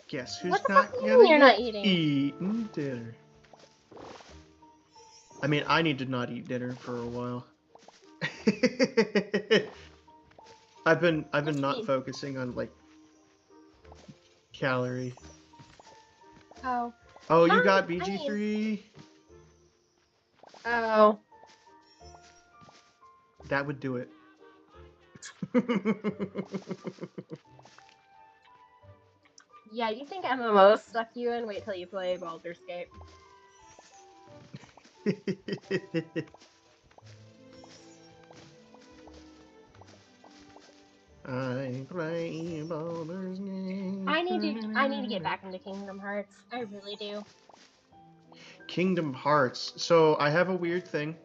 Guess who's What the not fuck do you gonna mean you're get not eating? eaten dinner? I mean, I need to not eat dinner for a while. I've been not focusing on like calorie. Oh. Oh, you got BG3. Oh. That would do it. Yeah, you think MMOs suck you in? Wait till you play Baldur's Gate. I play Baldur's Gate. I need to get back into Kingdom Hearts. I really do. Kingdom Hearts. So I have a weird thing.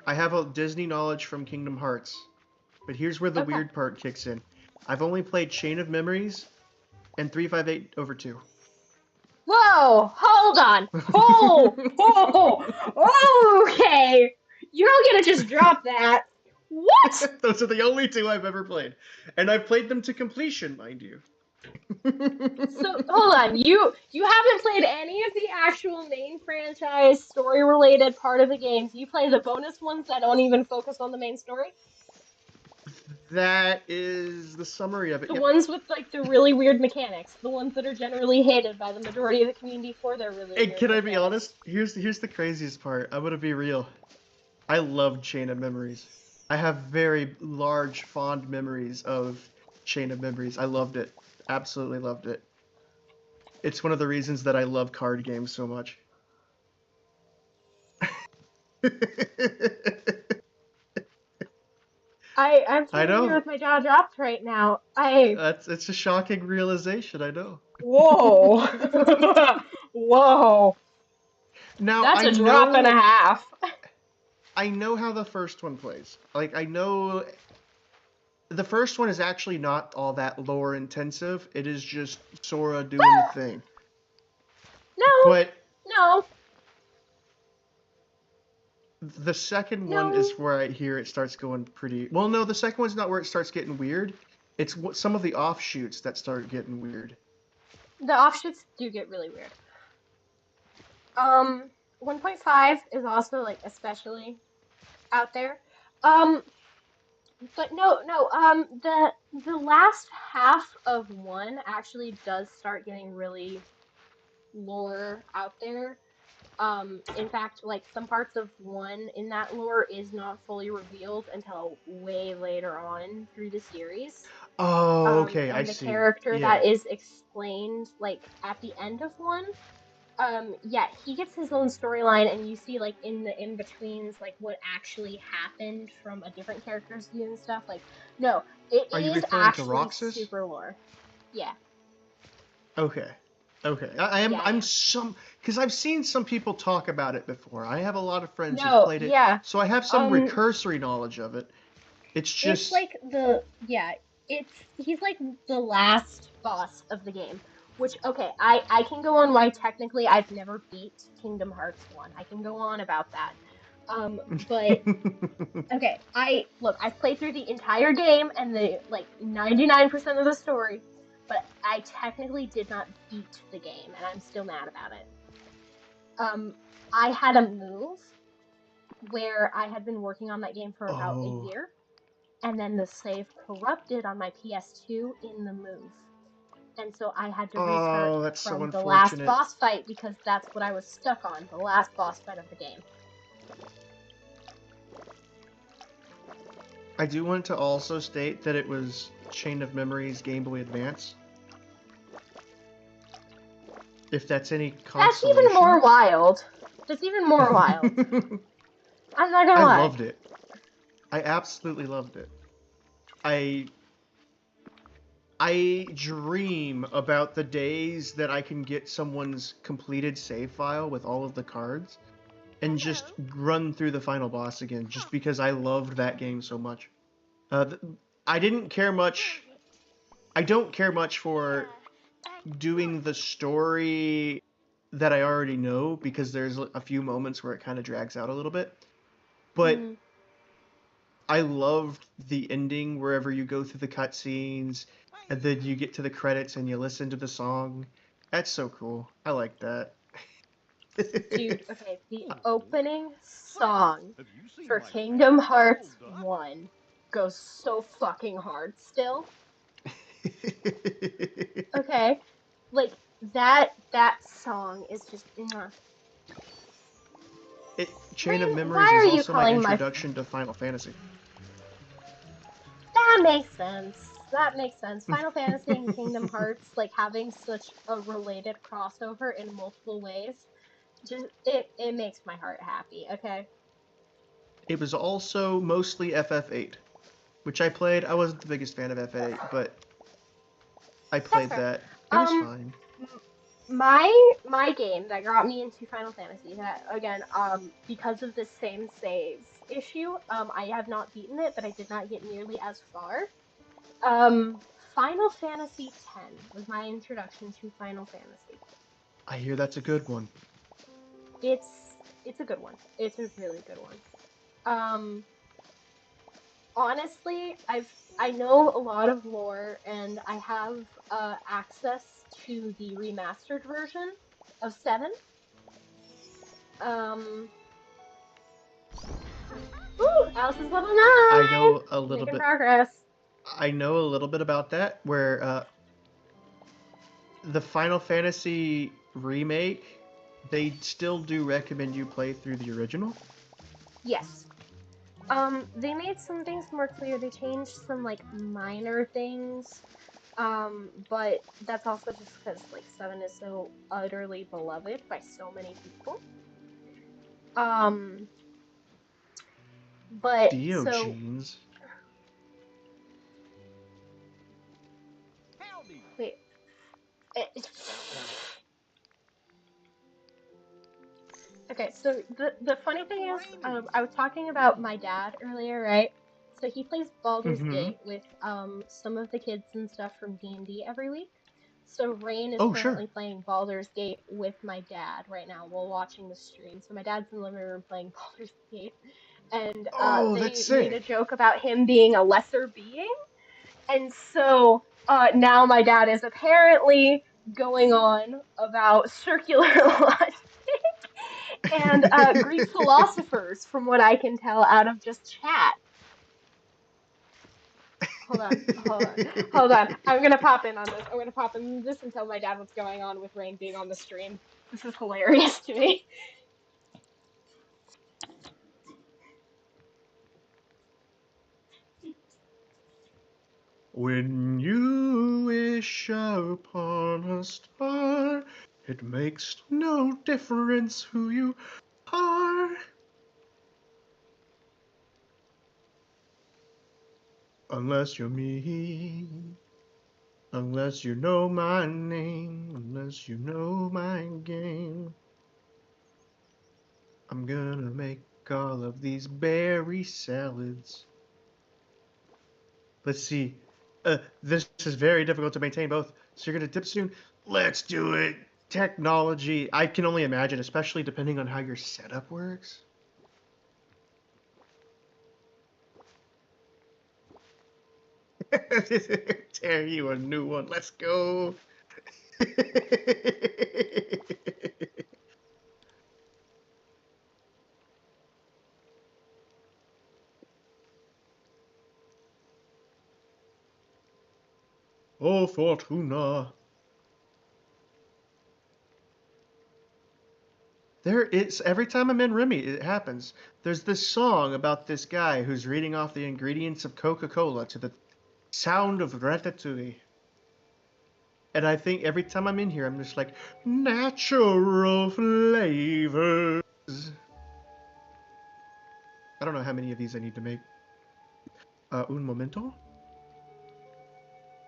I have a Disney knowledge from Kingdom Hearts. But here's where the weird part kicks in. I've only played Chain of Memories and 358/2. Whoa! Hold on! Okay! You don't get to just drop that. What? Those are the only 2 I've ever played. And I've played them to completion, mind you. So, hold on. You haven't played any of the actual main franchise story-related part of the games. You play the bonus ones that don't even focus on the main story? That is the summary of it. The ones with, like, the really weird mechanics. The ones that are generally hated by the majority of the community for their really weird Can I mechanics. be honest? Here's the craziest part. I'm gonna be real. I loved Chain of Memories. I have very large, fond memories of Chain of Memories. I loved it. Absolutely loved it. It's one of the reasons that I love card games so much. I'm I sitting know. here with my jaw dropped right now. It's a shocking realization, I know. Whoa. Whoa. Now, That's a drop and a half. I know how the first one plays. Like, I know the first one is actually not all that lore intensive. It is just Sora doing the thing. No, But no, the second one no. is where I hear it starts going pretty. Well, no, the second one's not where it starts getting weird. It's some of the offshoots that start getting weird. The offshoots do get really weird. 1.5 is also like especially out there. Um, but no. The last half of one actually does start getting really lore out there. In fact, like some parts of one in that lore is not fully revealed until way later on through the series. Oh, okay, I And the see. character Yeah. that is explained like at the end of one, yeah, he gets his own storyline, and you see like in the in betweens like what actually happened from a different character's view and stuff. Like, no, Are it you is referring to actually Roxas? super lore. Yeah, Okay. Okay. yeah, I'm yeah. some because I've seen some people talk about it before. I have a lot of friends who've No, played it, yeah. so I have some recursory knowledge of it. It's It's just like the yeah, it's he's like the last boss of the game. Which okay, I can go on why technically I've never beat Kingdom Hearts 1. I can go on about that. But okay, I've played through the entire game and the like 99% of the story, but I technically did not beat the game and I'm still mad about it. Um I had a move where I had been working on that game for about a oh. year, and then the save corrupted on my PS2 in the move. And so I had to restart Oh, that's so from the last unfortunate. boss fight because that's what I was stuck on, the last boss fight of the game. I do want to also state that it was Chain of Memories Game Boy Advance. If that's any That's even consolation. more wild. That's even more wild. I'm not gonna I lie. loved it. I absolutely loved it. I dream about the days that I can get someone's completed save file with all of the cards and just run through the final boss again just because I loved that game so much. I didn't care much. I don't care much for doing the story that I already know because there's a few moments where it kind of drags out a little bit. But Mm. I loved the ending wherever you go through the cutscenes and then you get to the credits and you listen to the song. That's so cool. I like that. Dude, okay, the opening song for Kingdom Hearts 1 goes so fucking hard still. Okay? Like that song is just Chain of Why Memories are is you also my calling my introduction to Final Fantasy. That makes sense. That makes sense. Final Fantasy and Kingdom Hearts, like having such a related crossover in multiple ways, just it makes my heart happy. Okay. It was also mostly FF8, which I played. I wasn't the biggest fan of FF8, but I That's played fair. that. It was Um, fine. my game that got me into Final Fantasy, that again, because of the same saves issue, I have not beaten it, but I did not get nearly as far. Final Fantasy X was my introduction to Final Fantasy. I hear that's a good one. It's a good one. It's a really good one. Um, honestly, I know a lot of lore, and I have access to the remastered version of 7. Um, ooh, Alice is level 9! I know a little Making bit. progress. I know a little bit about that, where the Final Fantasy remake, they still do recommend you play through the original. Yes. They made some things more clear. They changed some, like, minor things. But that's also just because, like, 7 is so utterly beloved by so many people. Um, but, so, Diogenes. Howdy. wait. It, okay, so the funny thing is, I was talking about my dad earlier, right? So he plays Baldur's Mm-hmm. Gate with some of the kids and stuff from D&D every week. So Rain is Oh, sure. currently playing Baldur's Gate with my dad right now while watching the stream. So my dad's in the living room playing Baldur's Gate, and Oh, that's they made a sick. joke about him being a lesser being, and so now my dad is apparently going on about circular logic and Greek philosophers, from what I can tell out of just chat. Hold on. I'm gonna pop in on this. I'm gonna pop in this and tell my dad what's going on with Rain being on the stream. This is hilarious to me. When you wish upon a star, it makes no difference who you are. Unless you're me, unless you know my name, unless you know my game. I'm gonna make all of these berry salads. Let's see. This is very difficult to maintain both. So you're gonna dip soon? Let's do it. Technology. I can only imagine, especially depending on how your setup works. Tear you a new one. Let's go. Oh, Fortuna. There is, every time I'm in Remy, it happens. There's this song about this guy who's reading off the ingredients of Coca-Cola to the sound of ratatouille. And I think every time I'm in here, I'm just like, natural flavors. I don't know how many of these I need to make. Un momento.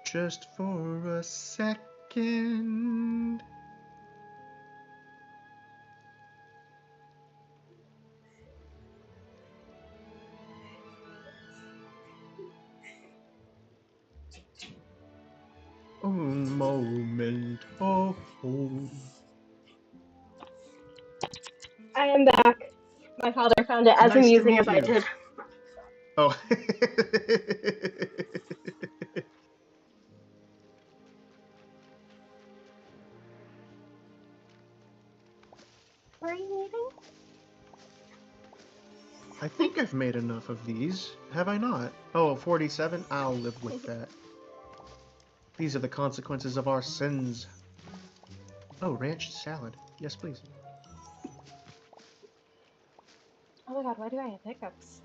Just for a second. Un momento. I am back. My father found it as Nice to amusing meet as I you. did. Oh. Where are you leaving? I think I've made enough of these. Have I not? Oh, 47? I'll live with that. These are the consequences of our sins. Oh, ranch salad. Yes, please. Oh my god, why do I have hiccups?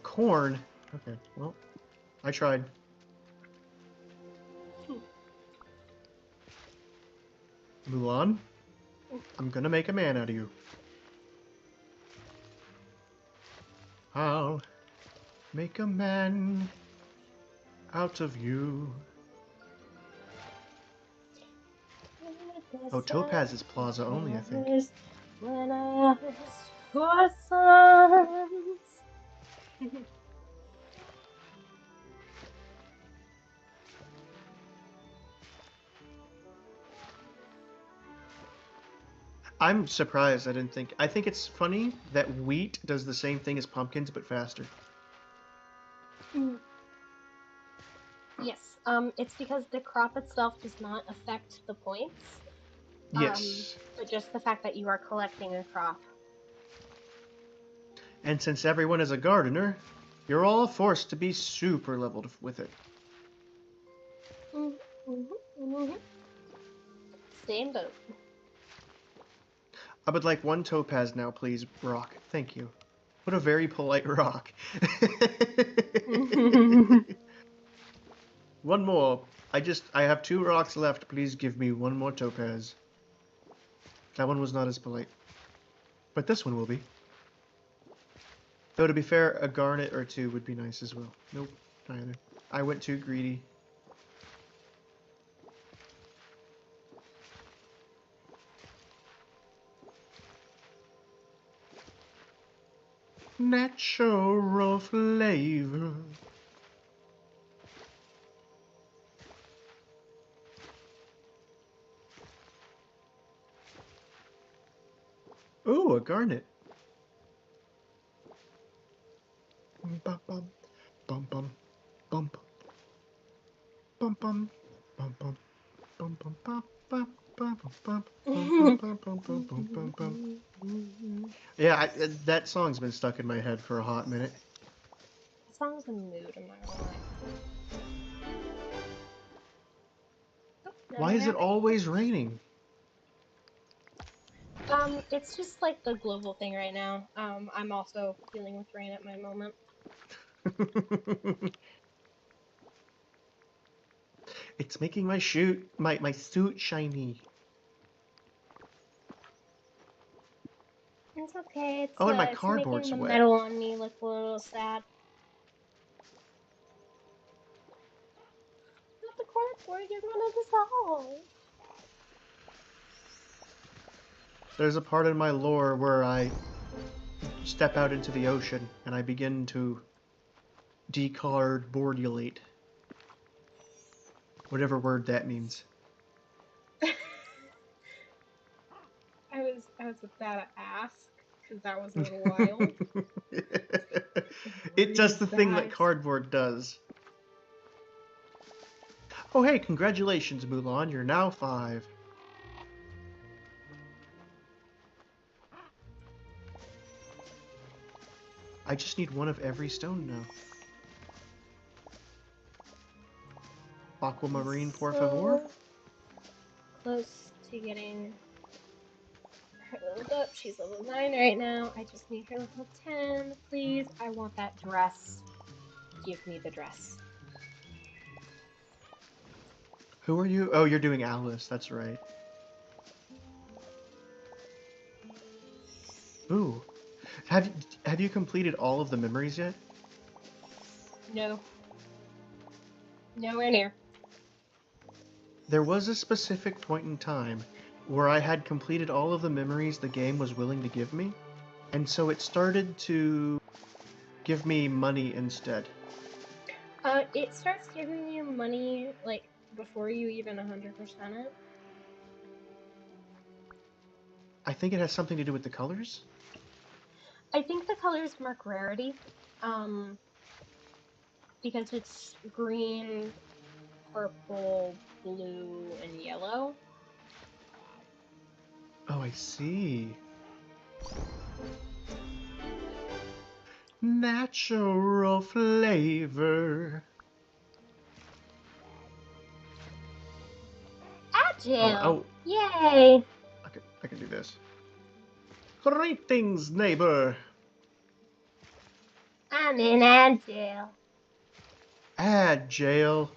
Corn. Okay, well, I tried. Mulan, I'm gonna make a man out of you. I'll make a man out of you. Oh, Topaz is Plaza only, I think. When I asked for sons. I'm surprised I didn't think. I think it's funny that wheat does the same thing as pumpkins, but faster. Yes, it's because the crop itself does not affect the points, Yes. but just the fact that you are collecting a crop. And since everyone is a gardener, you're all forced to be super leveled with it. Same boat. I would like one topaz now, please, Rock. Thank you. What a very polite rock. One more. I have 2 rocks left. Please give me one more topaz. That one was not as polite. But this one will be. Though to be fair, a garnet or 2 would be nice as well. Nope, neither. I went too greedy. Natural flavor. Ooh, a garnet. Bum bum bum bum bum bum bum bum bum bum bum bum bum bum bum bum bum. Yeah, that song's been stuck in my head for a hot minute. The song's a mood, I'm not gonna lie. Oh, Why is it always raining? It's just like the global thing right now. I'm also dealing with rain at my moment. It's making my suit shiny. It's okay. Oh, and my It's making cardboard's the wet. metal on me look a little sad. Not the cardboard. You're gonna dissolve. There's a part in my lore where I step out into the ocean and I begin to decardboardulate. Whatever word that means. I was about to ask because that was a little wild. It does the thing that Fast. cardboard does. Oh hey, congratulations, Mulan, you're now 5. I just need one of every stone now. Aquamarine, por favor. Close to getting her leveled up. She's level 9 right now. I just need her level 10, please. I want that dress. Give me the dress. Who are you? Oh, you're doing Alice, that's right. Ooh. Have you completed all of the memories yet? No. Nowhere near. There was a specific point in time where I had completed all of the memories the game was willing to give me, and so it started to give me money instead. It starts giving you money, like, before you even 100% it. I think it has something to do with the colors? I think the colors mark rarity, because it's green, purple, blue, and yellow. Oh, I see. Natural flavor. Agile! Oh, Yay! I can do this. Greetings, neighbor. I'm in Agile. Agile.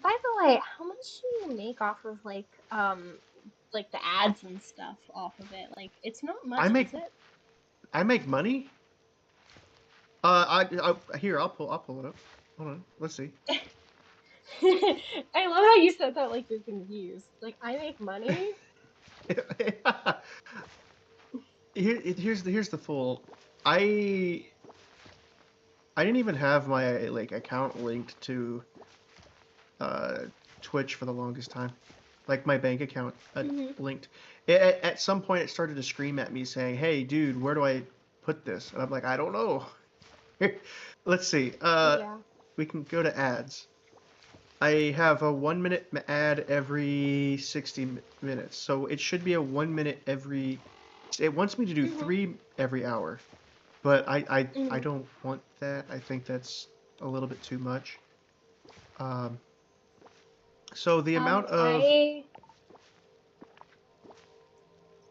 By the way, how much do you make off of like the ads and stuff off of it? Like, it's not much, is it? I make money. Here, I'll pull it up. Hold on, let's see. I love how you said that like you're confused. Like, I make money. Here's the full. I didn't even have my like account linked to Twitch for the longest time, like my bank account linked. At some point, it started to scream at me saying, "Hey, dude, where do I put this?" And I'm like, "I don't know." Let's see. Yeah. We can go to ads. I have a 1-minute ad every 60 minutes, so it should be a 1 minute every. It wants me to do 3 every hour, but I don't want that. I think that's a little bit too much. So the amount of.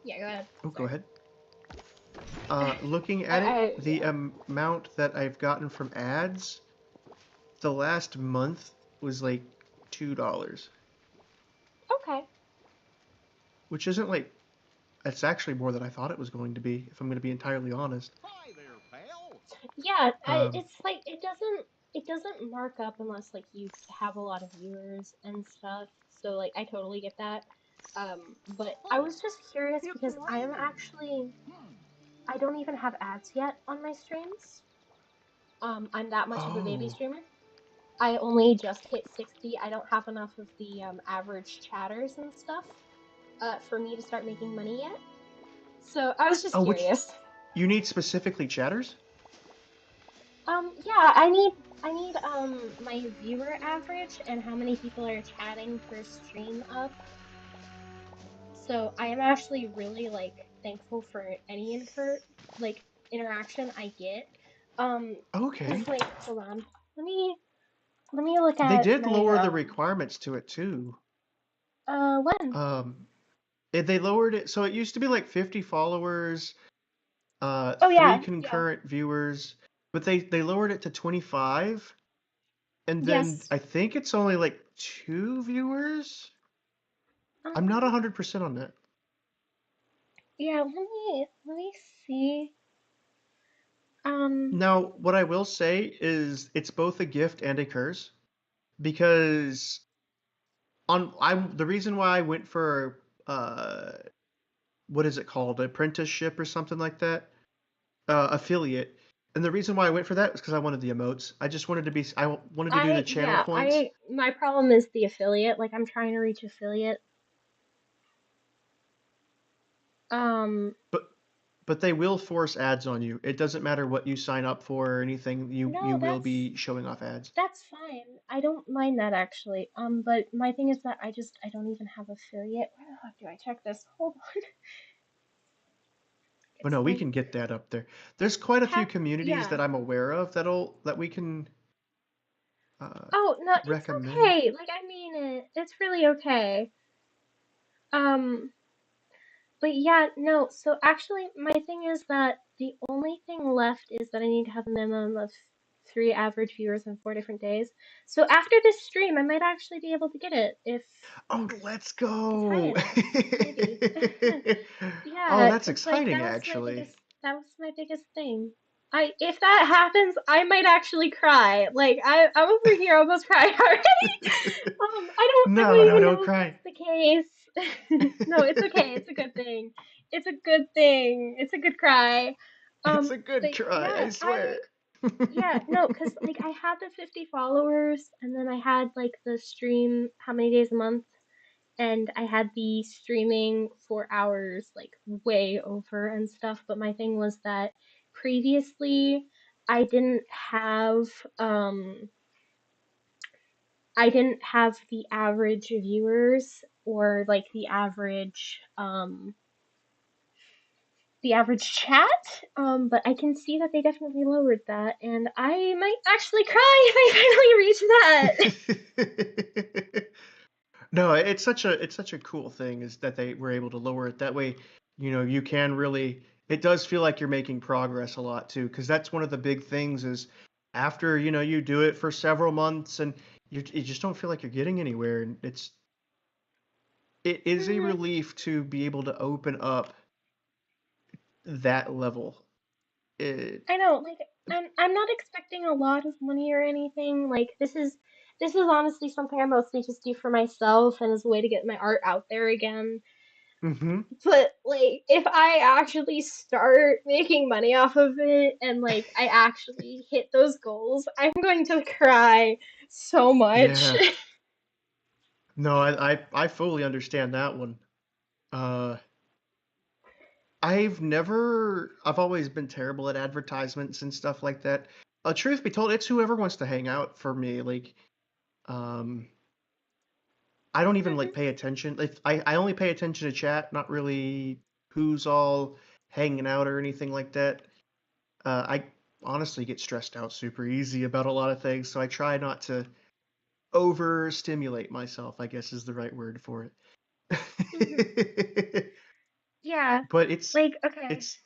Yeah, go ahead. Oh, go ahead. Looking at it, the amount that I've gotten from ads, the last month was like $2. Okay. Which isn't like, it's actually more than I thought it was going to be, if I'm going to be entirely honest. Hi there, pal. Yeah, it's like it doesn't mark up unless like you have a lot of viewers and stuff. So like I totally get that. But I was just curious because I am actually I don't even have ads yet on my streams. I'm that much of a baby Oh. streamer. I only just hit 60. I don't have enough of the average chatters and stuff for me to start making money yet. So I was just Oh, which curious. you need specifically chatters? Yeah, I need my viewer average and how many people are chatting per stream up. So I am actually really like thankful for any like interaction I get. Um, Okay. wait, hold on. Let me let me look They at did my lower the requirements to it too. when? Um, they lowered it, so it used to be like 50 followers, Oh three yeah, yeah. concurrent viewers, but they lowered it to 25, and then Yes. I think it's only like two viewers. I'm not Um 100% on that. yeah, let me see. Um Now, what I will say is it's both a gift and a curse because I'm the reason why I went for what is it called, apprenticeship or something like that, affiliate. And the reason why I went for that was because I wanted the emotes. I wanted to do the channel points, I my problem is the affiliate. Like I'm trying to reach affiliate. Um but they will force ads on you. It doesn't matter what you sign up for or anything. You no, will be showing off ads. that's fine. I don't mind that actually. But my thing is that I don't even have affiliate. Where the fuck do I check this? Hold on. But It's no, we like can get that up there. There's quite a few tap communities yeah. that I'm aware of that we can uh, Oh, no, it's recommend. okay. Like I mean it. It's really okay. Um but yeah, no. So actually my thing is that the only thing left is that I need to have a minimum of 3 average viewers in 4 different days. So after this stream, I might actually be able to get it if Oh, let's it's high go! enough. Maybe. Oh, Yeah, that's because like exciting, actually. that was my biggest thing. I if that happens, I might actually cry. Like I'm over here almost crying already. I No, don't no, even don't know if cry. that's the case. No, it's okay. It's a good thing. It's a good thing. It's a good cry. It's a good But try, yeah, I swear. no, cause like I had the 50 followers, and then I had like the stream how many days a month, and I had the streaming 4 hours like way over and stuff. But my thing was that previously I didn't have um I didn't have the average viewers or like the average chat. But I can see that they definitely lowered that, and I might actually cry if I finally reach that. No, it's such a cool thing is that they were able to lower it. That way, you can really it does feel like you're making progress a lot too, because that's one of the big things is after, you do it for several months and you just don't feel like you're getting anywhere. And it is a Mhm. relief to be able to open up that level. It, I know, like I'm not expecting a lot of money or anything. Like this is honestly something I mostly just do for myself and as a way to get my art out there again. hmm But like if I actually start making money off of it and like I actually hit those goals, I'm going to cry so much. Yeah. No, I fully understand that one. Uh, I've always been terrible at advertisements and stuff like that. Truth be told, it's whoever wants to hang out for me. Like, um, I don't even Mhm. like pay attention. If I only pay attention to chat, not really who's all hanging out or anything like that. I honestly get stressed out super easy about a lot of things, so I try not to overstimulate myself, I guess is the right word for Mhm. it. Yeah. But Like okay. it's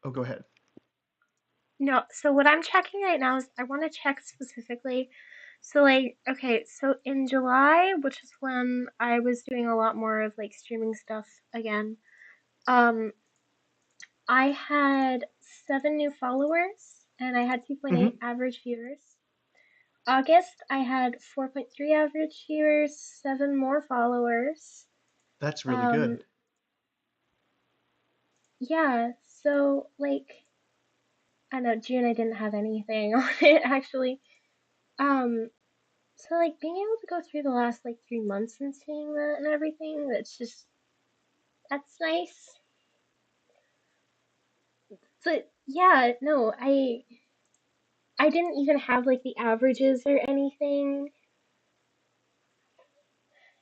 oh, go ahead. No, so what I'm checking right now is I want to check specifically. So like, okay, so in July, which is when I was doing a lot more of like streaming stuff again, um, I had 7 new followers and I had 2.8 hmm average viewers. August, I had 4.3 average viewers, 7 more followers. That's really Um, good. yeah. So, like, I know June I didn't have anything on it actually. Um, so like being able to go through the last like 3 months and seeing that and everything, that's nice. But yeah, no, I didn't even have like the averages or anything.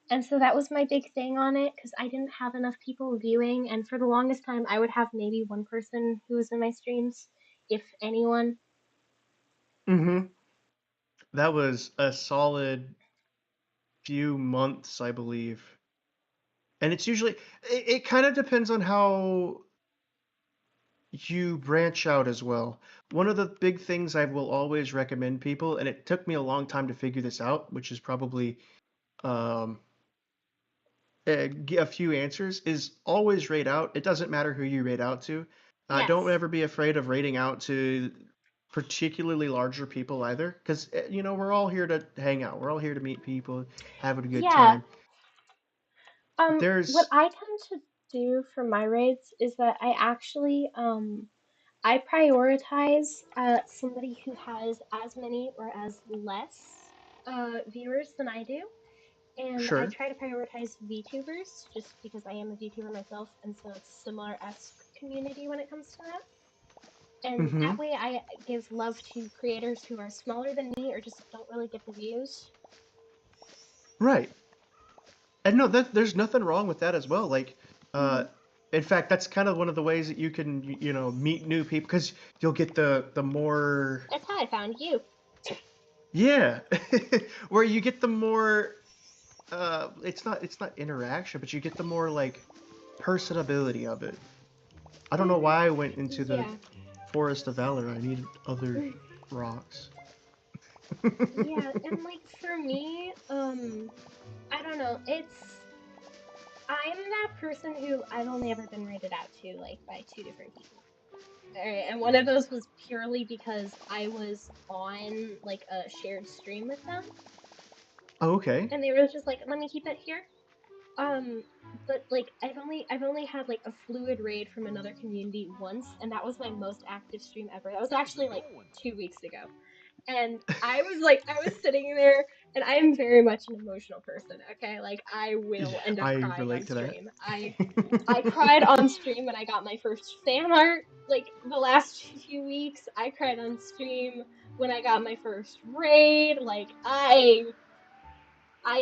And so that was my big thing on it because I didn't have enough people viewing, and for the longest time I would have maybe one person who was in my streams, if anyone. Mm-hmm. That was a solid few months, I believe. And it's usually it kind of depends on how you branch out as well. One of the big things I will always recommend people, and it took me a long time to figure this out, which is probably um, a few answers, is always rate out. It doesn't matter who you rate out to. Don't Yes. ever be afraid of rating out to particularly larger people either, because we're all here to hang out. We're all here to meet people, have a good Yeah. time. What There's I tend to do for my raids is that I actually I prioritize somebody who has as many or as less viewers than I do, and I sure. try to prioritize VTubers just because I am a VTuber myself, and so it's a similar esque community when it comes to that. And Mm-hmm. that way, I give love to creators who are smaller than me or just don't really get the views. Right. And no, there's nothing wrong with that as well. Like, uh, Hmm. in fact, that's kind of one of the ways that you can, meet new people because you'll get the more, That's how I found you. yeah, where you get the more, it's not interaction, but you get the more like personability of it. I don't know Mm, why I went into the yeah. Forest of Valor. I needed other rocks. Yeah, and like for me, I don't know. I'm that person who I've only ever been rated out to like by two different people. Alright, and one of those was purely because I was on like a shared stream with them, Oh, okay. and they were just like, "Let me keep it here." Um, but like I've only had like a fluid raid from another community once, and that was my most active stream ever. That was actually like 2 weeks ago. And I was sitting there, and I am very much an emotional person, okay? Like, I Yeah, will end up I crying on relate to that. stream. I cried on stream when I got my first fan art, like, the last few weeks. I cried on stream when I got my first raid. Like, I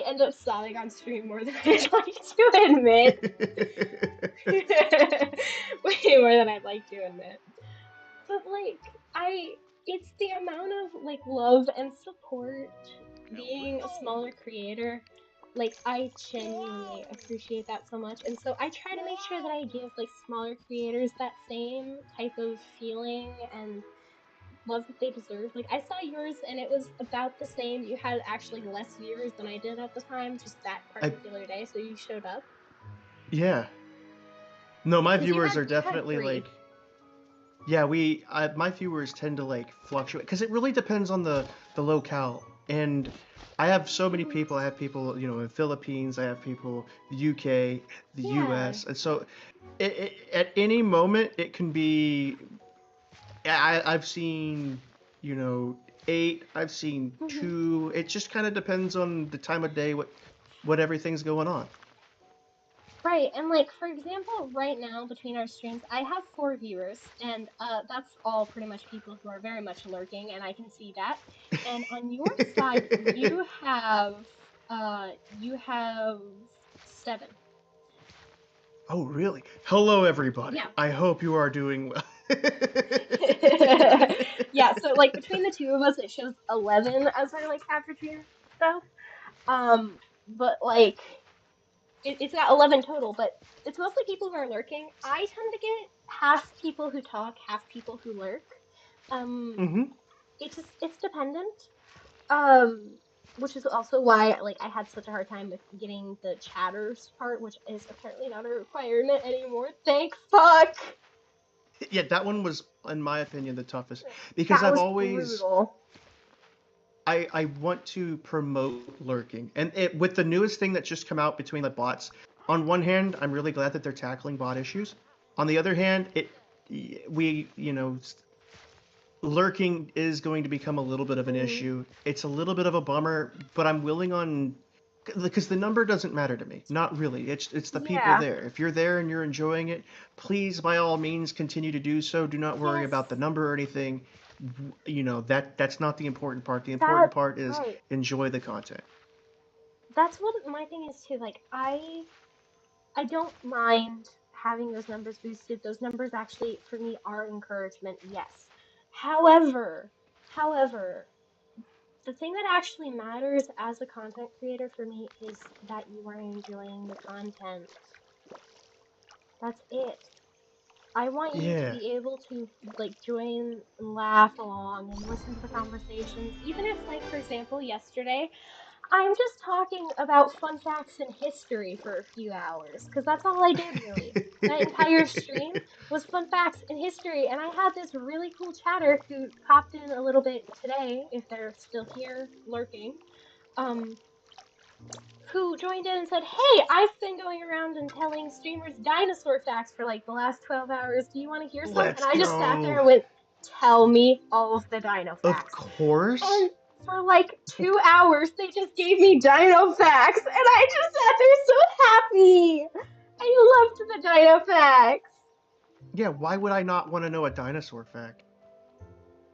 end up sobbing on stream more than I'd like to admit. Way more than I'd like to admit. But like it's the amount of like love and support being a smaller creator. Like I genuinely appreciate that so much. And so I try to make sure that I give like smaller creators that same type of feeling and love that they deserve. Like I saw yours and it was about the same. You had actually less viewers than I did at the time, just that I particular day, so you showed up. Yeah. No, my Cuz viewers are you had definitely like, 3. yeah, my viewers tend to like fluctuate because it really depends on the locale. And I have so many Mhm. people. I have people, in Philippines. I have people the UK, the Yeah. US, and so at any moment it can be. I've seen, you know, 8. I've seen Mhm. 2. It just kind of depends on the time of day, what everything's going on. Right, and like for example, right now between our streams, I have 4 viewers, and that's all pretty much people who are very much lurking, and I can see that. And on your side, you have 7. Oh, really? Hello, everybody. Yeah. I hope you are doing well. Yeah, so like between the two of us, it shows 11 as our like average viewer stuff. But like it's got 11 total, but it's mostly people who are lurking. I tend to get half people who talk, half people who lurk. Um, Hmm. it's dependent. Um, which is also why like I had such a hard time with getting the chatters part, which is apparently not a requirement anymore. Thank fuck. Yeah, that one was, in my opinion, the toughest because That I've was always brutal. I want to promote lurking, and with the newest thing that's just come out between the bots. On one hand, I'm really glad that they're tackling bot issues. On the other hand, lurking is going to become a little bit of an issue. It's a little bit of a bummer, but I'm willing on because the number doesn't matter to me. Not really. It's the people Yeah. there. If you're there and you're enjoying it, please by all means continue to do so. Do not worry Yes. about the number or anything. That's not the important part. The important That part is right. enjoy the content. That's what my thing is too. Like I don't mind having those numbers boosted. Those numbers actually for me are encouragement, yes. However, however, the thing that actually matters as a content creator for me is that you are enjoying the content. That's it. I want you to Yeah. be able to like join and laugh along and listen to the conversations. Even if like for example yesterday I'm just talking about fun facts and history for a few hours because that's all I did really. That entire stream was fun facts and history, and I had this really cool chatter who popped in a little bit today, if they're still here lurking, um, who joined in and said, "Hey, I've been going around and telling streamers dinosaur facts for like the last 12 hours. Do you want to hear some?" And Let's I just sat there go. and went, "Tell me all of the dino Of facts." course. And for like 2 hours, they just gave me dino facts, and I just sat there so happy. I loved the dino facts. Yeah, why would I not want to know a dinosaur fact?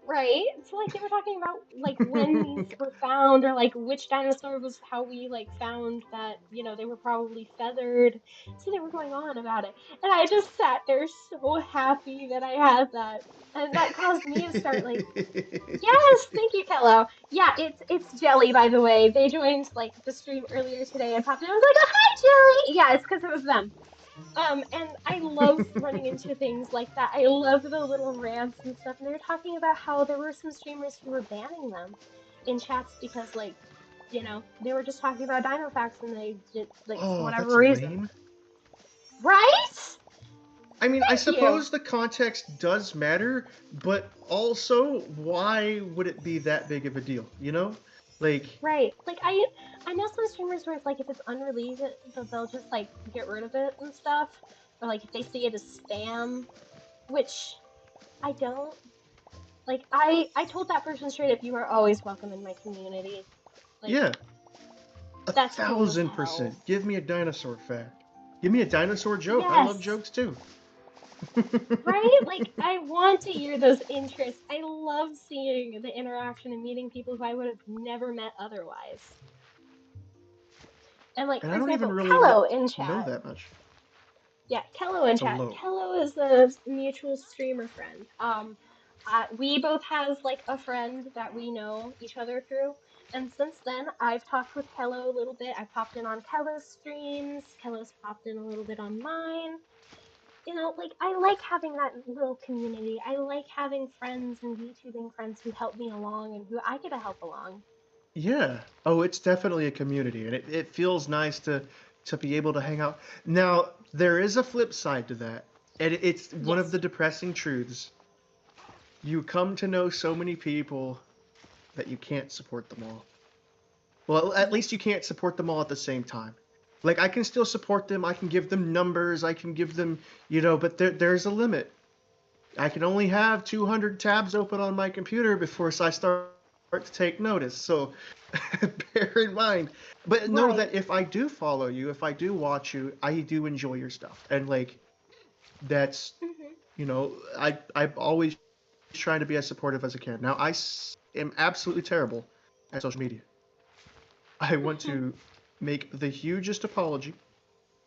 Right? So like they were talking about like when these were found or like which dinosaur was how we like found that, they were probably feathered. So they were going on about it. And I just sat there so happy that I had that. And that caused me to start like, yes, thank you, Kello. Yeah, it's Jelly, by the way. They joined like the stream earlier today and popped in. I was like, oh, hi, Jelly. Yeah, it's because it was them. And I love running into things like that. I love the little rants and stuff. And they were talking about how there were some streamers who were banning them in chats because, like, they were just talking about Dino Facts and they did, like, for Oh, whatever that's reason. lame. Right? I mean, I Thank you. suppose the context does matter, but also, why would it be that big of a deal? Like, Right. Like, I know some streamers where it's like if it's unreleased, they'll just, like, get rid of it and stuff. Or, like, if they see it as spam, which I don't. Like, I told that person straight up, you are always welcome in my community. Like, yeah, that's cool as 1,000%. hell. Give me a dinosaur fact. Give me a dinosaur joke. I love Yes, jokes too. right? Like, I want to hear those interests. I love seeing the interaction and meeting people who I would have never met otherwise. And, like, And for I don't even example, really Kello in know chat. that much. Yeah, Kello in chat. Hello. Kello is a mutual streamer friend. We both has like a friend that we know each other through, and since then I've talked with Kello a little bit. I popped in on Kello's streams. Kello's popped in a little bit on mine. Like I like having that little community. I like having friends and YouTubing friends who help me along and who I get to help along. Yeah. Oh, it's definitely a community, and it feels nice to be able to hang out. Now, there is a flip side to that, and it's one of Yes. the depressing truths. You come to know so many people that you can't support them all. Well, at Yes. least you can't support them all at the same time. Like, I can still support them, I can give them numbers, I can give them, but there's a limit. I can only have 200 tabs open on my computer before I start to take notice. So bear in mind. But know Right. that if I do follow you, if I do watch you, I do enjoy your stuff. And like that's Mhm. I'm always trying to be as supportive as I can. Now am absolutely terrible at social media. I want to make the hugest apology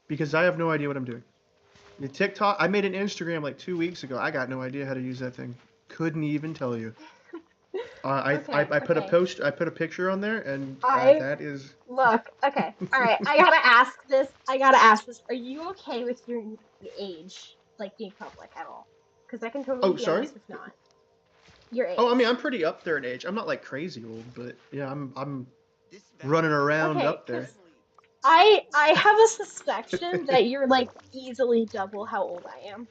because I have no idea what I'm doing. The TikTok, I made an Instagram like 2 weeks ago. I got no idea how to use that thing. Couldn't even tell you. Okay. I put a Okay. post, I put a picture on there, and I that is. Look, okay, all right. I gotta ask this. I gotta ask this. Are you okay with your age, like being public at all? Because I can totally Oh, be sorry. honest if not. Your Oh, I mean, I'm age. pretty up there in age. I'm not like crazy old, but yeah, I'm running around Okay, up there. because I have a suspicion that you're like easily double how old I am.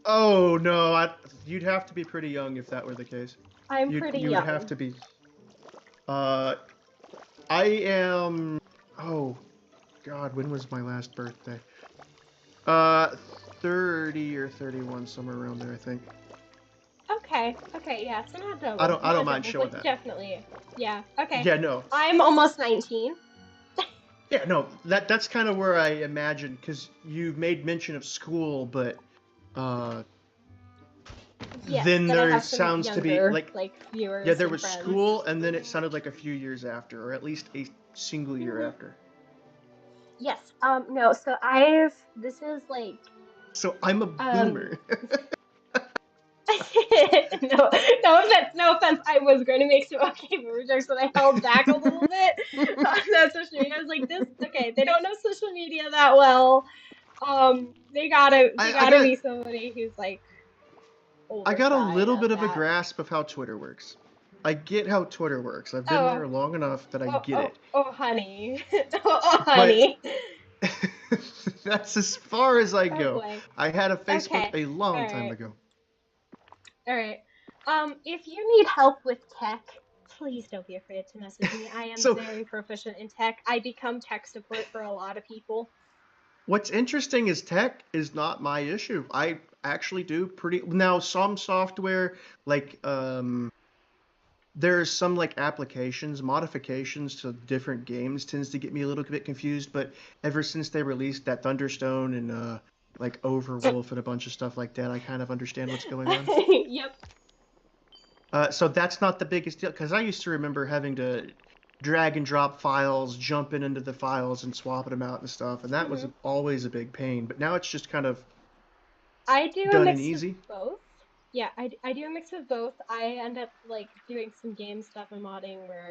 Oh no, you'd have to be pretty young if that were the case. I'm You pretty you would have young. to be. Uh, I am. Oh, God, when was my last birthday? Uh, 30 or 31, somewhere around there, I think. Okay, yeah, so not double. I don't Not mind double, showing but that. definitely. Yeah, okay. Yeah, no. I'm almost 19. Yeah, no. That's kind of where I imagine, because you made mention of school, but Yes, then but I there have some sounds to be younger, like, viewers yeah, there and was friends. school, and then it sounded like a few years after, or at least a single year after. Yes, no, so this is like, So I'm a boomer. no offense. I was going to make some okay boomer jokes, but I held back a little bit on that social media. I was like, okay, they don't know social media that well. They gotta I be got somebody who's like I older got a side little of bit of a that. grasp of how Twitter works. I get how Twitter works. I've been Oh, there long enough that I get it. honey, oh, But honey. that's as far as I Oh go. boy. I had a Facebook Okay. a long All time right. ago. All right. If you need help with tech, please don't be afraid to message me. I am So very proficient in tech. I become tech support for a lot of people. what's interesting is tech is not my issue. I actually do pretty now some software like there's some like applications modifications to different games tends to get me a little bit confused, but ever since they released that Thunderstone and like Overwolf and a bunch of stuff like that, I kind of understand what's going on. Yep. So that's not the biggest deal because I used to remember having to drag and drop files, jumping into the files and swapping them out and stuff, and that was Hmm. always a big pain. But now it's just kind of I do a done and mix of easy. both. Yeah, I do a mix of both. I end up like doing some game stuff and modding where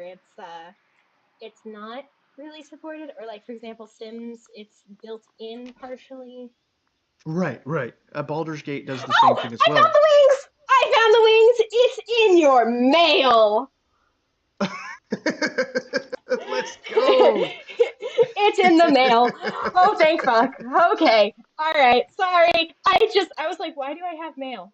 it's not really supported, or like for example Sims, it's built in partially. Right, right. Baldur's Gate does the Oh, same thing as I found well. the wings! I found the wings! It's in your mail! Let's go. It's in the mail. Oh, thank fuck. Okay. Alright. Sorry. I was like, why do I have mail?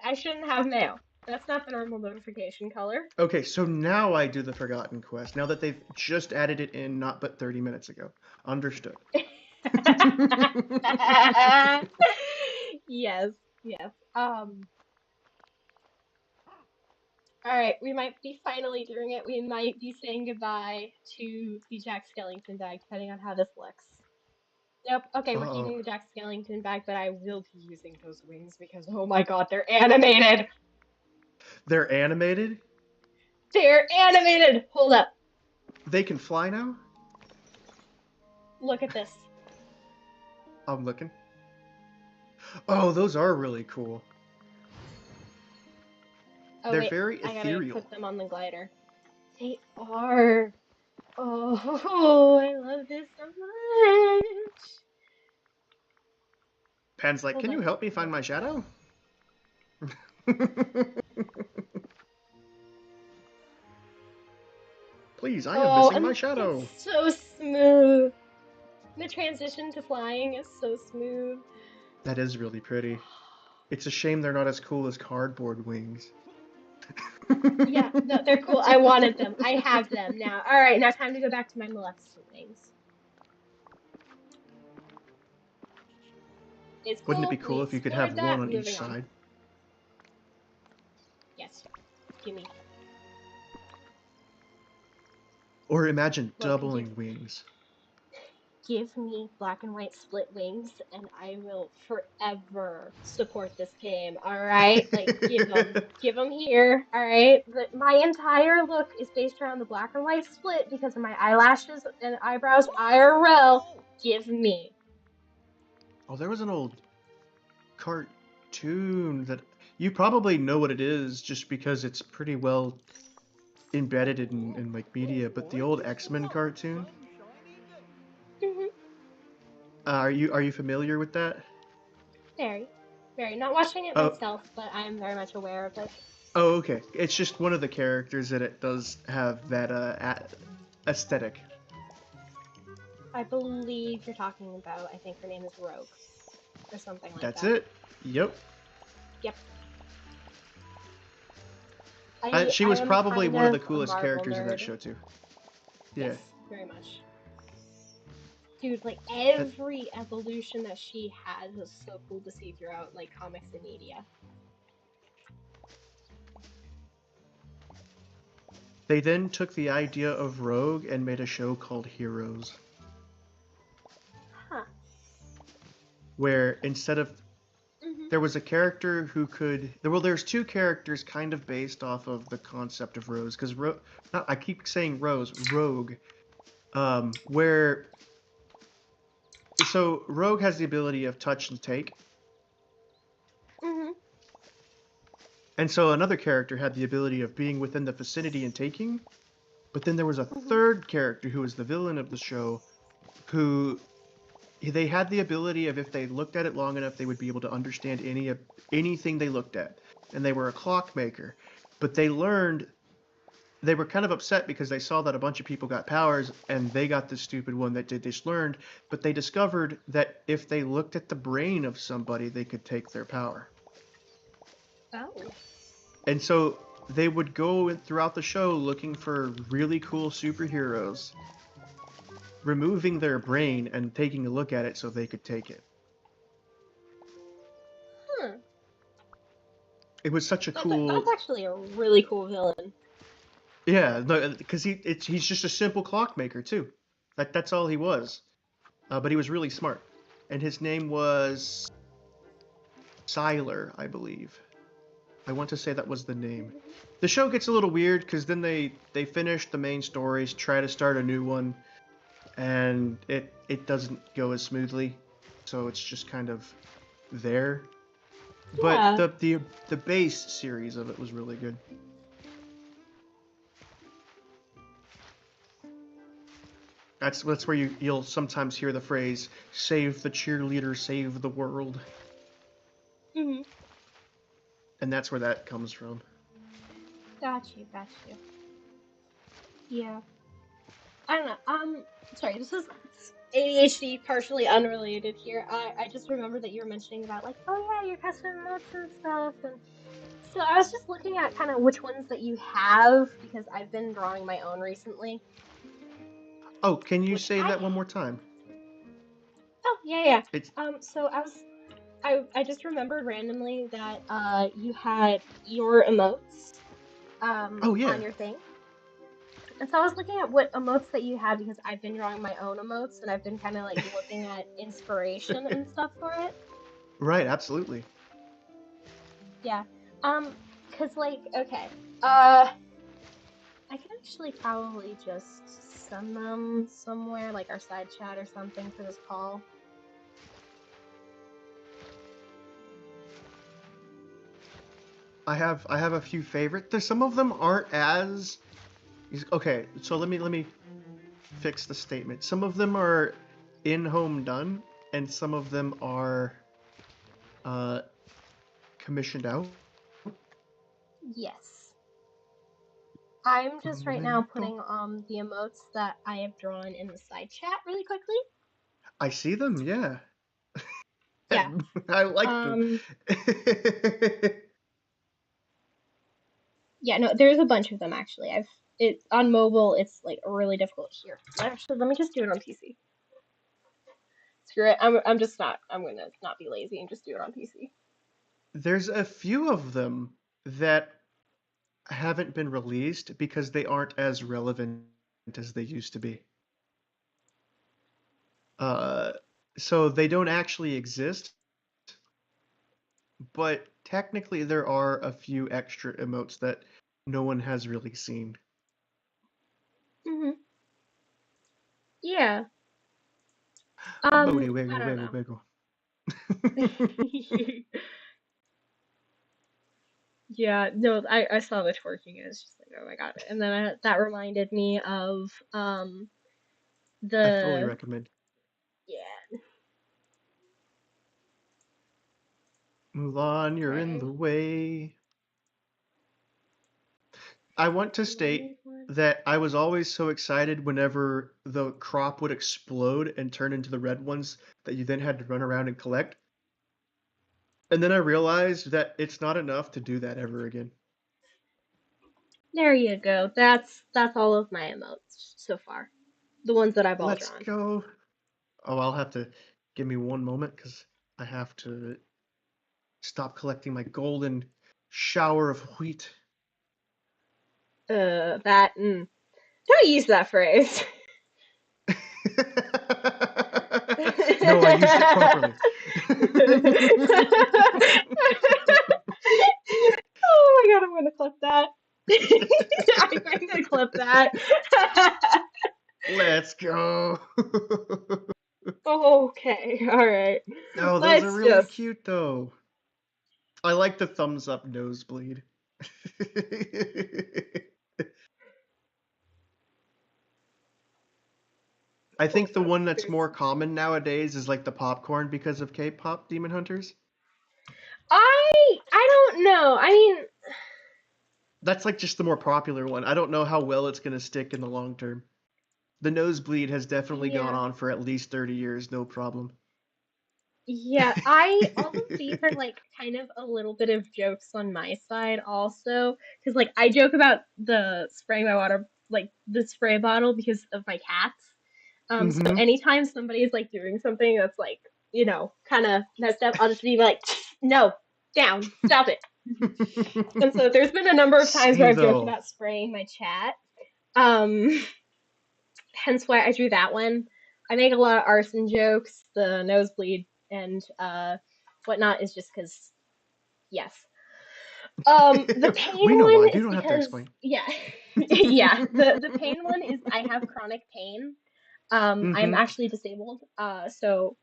I shouldn't have mail. That's not the normal notification color. Okay, so now I do the Forgotten Quest. Now that they've just added it in, not but 30 minutes ago. Understood. Yes. Yes. Alright, we might be finally doing it. We might be saying goodbye to the Jack Skellington bag, depending on how this looks. Nope. Okay, we're Uh-oh. keeping the Jack Skellington bag, but I will be using those wings because, oh my god, they're animated! They're animated? They're animated! Hold up. They can fly now? Look at this. I'm looking. Oh, those are really cool. Oh They're wait, very I gotta ethereal. put them on the glider. They are. Oh, I love this so much. Pan's like, Hold can you up. help me find my shadow? Please, I am Oh, missing my and shadow. it's so smooth. The transition to flying is so smooth. That is really pretty. It's a shame they're not as cool as cardboard wings. Yeah, no, they're cool. I wanted them. I have them now. All right, now time to go back to my Maleficent wings. It's Wouldn't it cool. be cool We if you could explored have one that. on each Moving on. side? Yes. Gimme. Or imagine Look, doubling wings. give me black and white split wings, and I will forever support this game. All right, like give them here. All right, but my entire look is based around the black and white split because of my eyelashes and eyebrows. IRL, give me. Oh, there was an old cartoon that you probably know what it is just because it's pretty well embedded in like media, but the old X-Men cartoon. Hmm. Are you familiar with that? Very, very. Not watching it Oh, myself, but I'm very much aware of it. oh, okay. It's just one of the characters that it does have that aesthetic. I believe you're talking about. I think her name is Rogue, or something like That's that. it. Yep. Yep. She I was am probably kind one of the of a coolest Marvel characters in that nerd. show too. Yeah. Yes, very much. Dude, like And every evolution that she has was so cool to see throughout like comics and media. they then took the idea of Rogue and made a show called Heroes, Huh. where instead of Mhm. there was a character who could well there's two characters kind of based off of the concept of Rose because I keep saying Rogue, where so Rogue has the ability of touch and take, Mhm. and so another character had the ability of being within the vicinity and taking, but then there was a Mhm. third character who was the villain of the show who they had the ability of if they looked at it long enough they would be able to understand anything they looked at, and they were a clockmaker, but they were kind of upset because they saw that a bunch of people got powers and they got this stupid one that did this learned, but they discovered that if they looked at the brain of somebody they could take their power. Oh. And so they would go throughout the show looking for really cool superheroes, removing their brain and taking a look at it so they could take it. Huh. It was such a That's cool. actually a really cool villain. Yeah, because he's just a simple clockmaker too. That's all he was, but he was really smart, and his name was Siler, I believe. I want to say that was the name. The show gets a little weird because then they finish the main stories, try to start a new one, and it doesn't go as smoothly, so it's just kind of there. But Yeah. the base series of it was really good. That's where you'll sometimes hear the phrase "save the cheerleader, save the world," Mhm. and that's where that comes from. Got you. Got you. Yeah. I don't know. Sorry. This is ADHD, partially unrelated here. I just remember that you were mentioning about like, oh yeah, your custom emotes and stuff, and so I was just looking at kind of which ones that you have because I've been drawing my own recently, Oh, can you which say that one more time? oh yeah, yeah. It's So I just remembered randomly that you had your emotes oh yeah, on your thing. And so I was looking at what emotes that you had because I've been drawing my own emotes and I've been kind of like looking at inspiration and stuff for it. right, absolutely. Yeah. Cause like okay, uh, I could actually probably just send them somewhere like our side chat or something for this call. I have a few favorite. There's some of them aren't as okay. So let me fix the statement. Some of them are in home done, and some of them are uh, commissioned out. Yes. I'm Un just right now momento. putting the emotes that I have drawn in the side chat really quickly. I see them. Yeah, Yeah. I like them. Um yeah, no, there's a bunch of them actually. I've it on mobile it's like really difficult here. Actually, let me just do it on PC. Screw it. I'm just not I'm gonna not be lazy and just do it on PC. There's a few of them that haven't been released because they aren't as relevant as they used to be. Uh, so they don't actually exist, but technically there are a few extra emotes that no one has really seen. Mhm. Yeah. Booty wiggle I don't wiggle know. wiggle. Yeah, no, I saw the twerking. I was just like, oh my god. And then that reminded me of I fully the recommend. yeah. Mulan, you're in Okay. the way. I want to state Blue one. that I was always so excited whenever the crop would explode and turn into the red ones that you then had to run around and collect. And then I realized that it's not enough to do that ever again. There you go. That's all of my emotes so far. The ones that I've all Let's drawn. go. Oh, I'll have to give me one moment because I have to stop collecting my golden shower of wheat. That. Don't use that phrase. No, I used it properly. Oh my god, I'm gonna clip that. I'm gonna clip that. Let's go. Okay, alright. Oh, those are Let's really just. cute though. I like the thumbs up nosebleed. I think the one that's more common nowadays is like the popcorn because of K-pop Demon Hunters. I don't know. I mean, That's like just the more popular one. I don't know how well it's going to stick in the long term. The nosebleed has definitely gone yeah. on for at least 30 years, no problem. Yeah, all of these are like kind of a little bit of jokes on my side also, because like I joke about the spraying my water, like the spray bottle because of my cats. So Hmm. anytime somebody is like doing something that's like, kind of messed up, I'll just be like, no, down, stop it. And so there's been a number of times where See I've joked though. about spraying my chat. Um, hence why I drew that one. I make a lot of arson jokes, the nosebleed and whatnot is just because, yes. The We pain know one why. You is don't have to because, explain. yeah, yeah. The pain one is I have chronic pain. I'm Hmm. actually disabled, so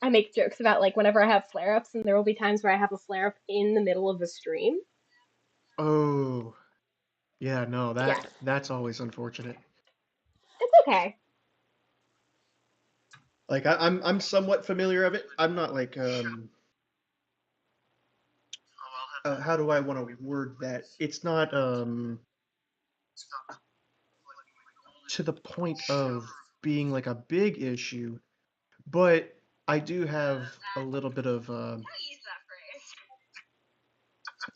I make jokes about like whenever I have flare ups, and there will be times where I have a flare up in the middle of the stream. Oh, yeah, no, Yes, that's always unfortunate. it's okay. Like I'm somewhat familiar of it. I'm not like how do I want to word that? It's not to the point of being like a big issue, but I do have a little bit of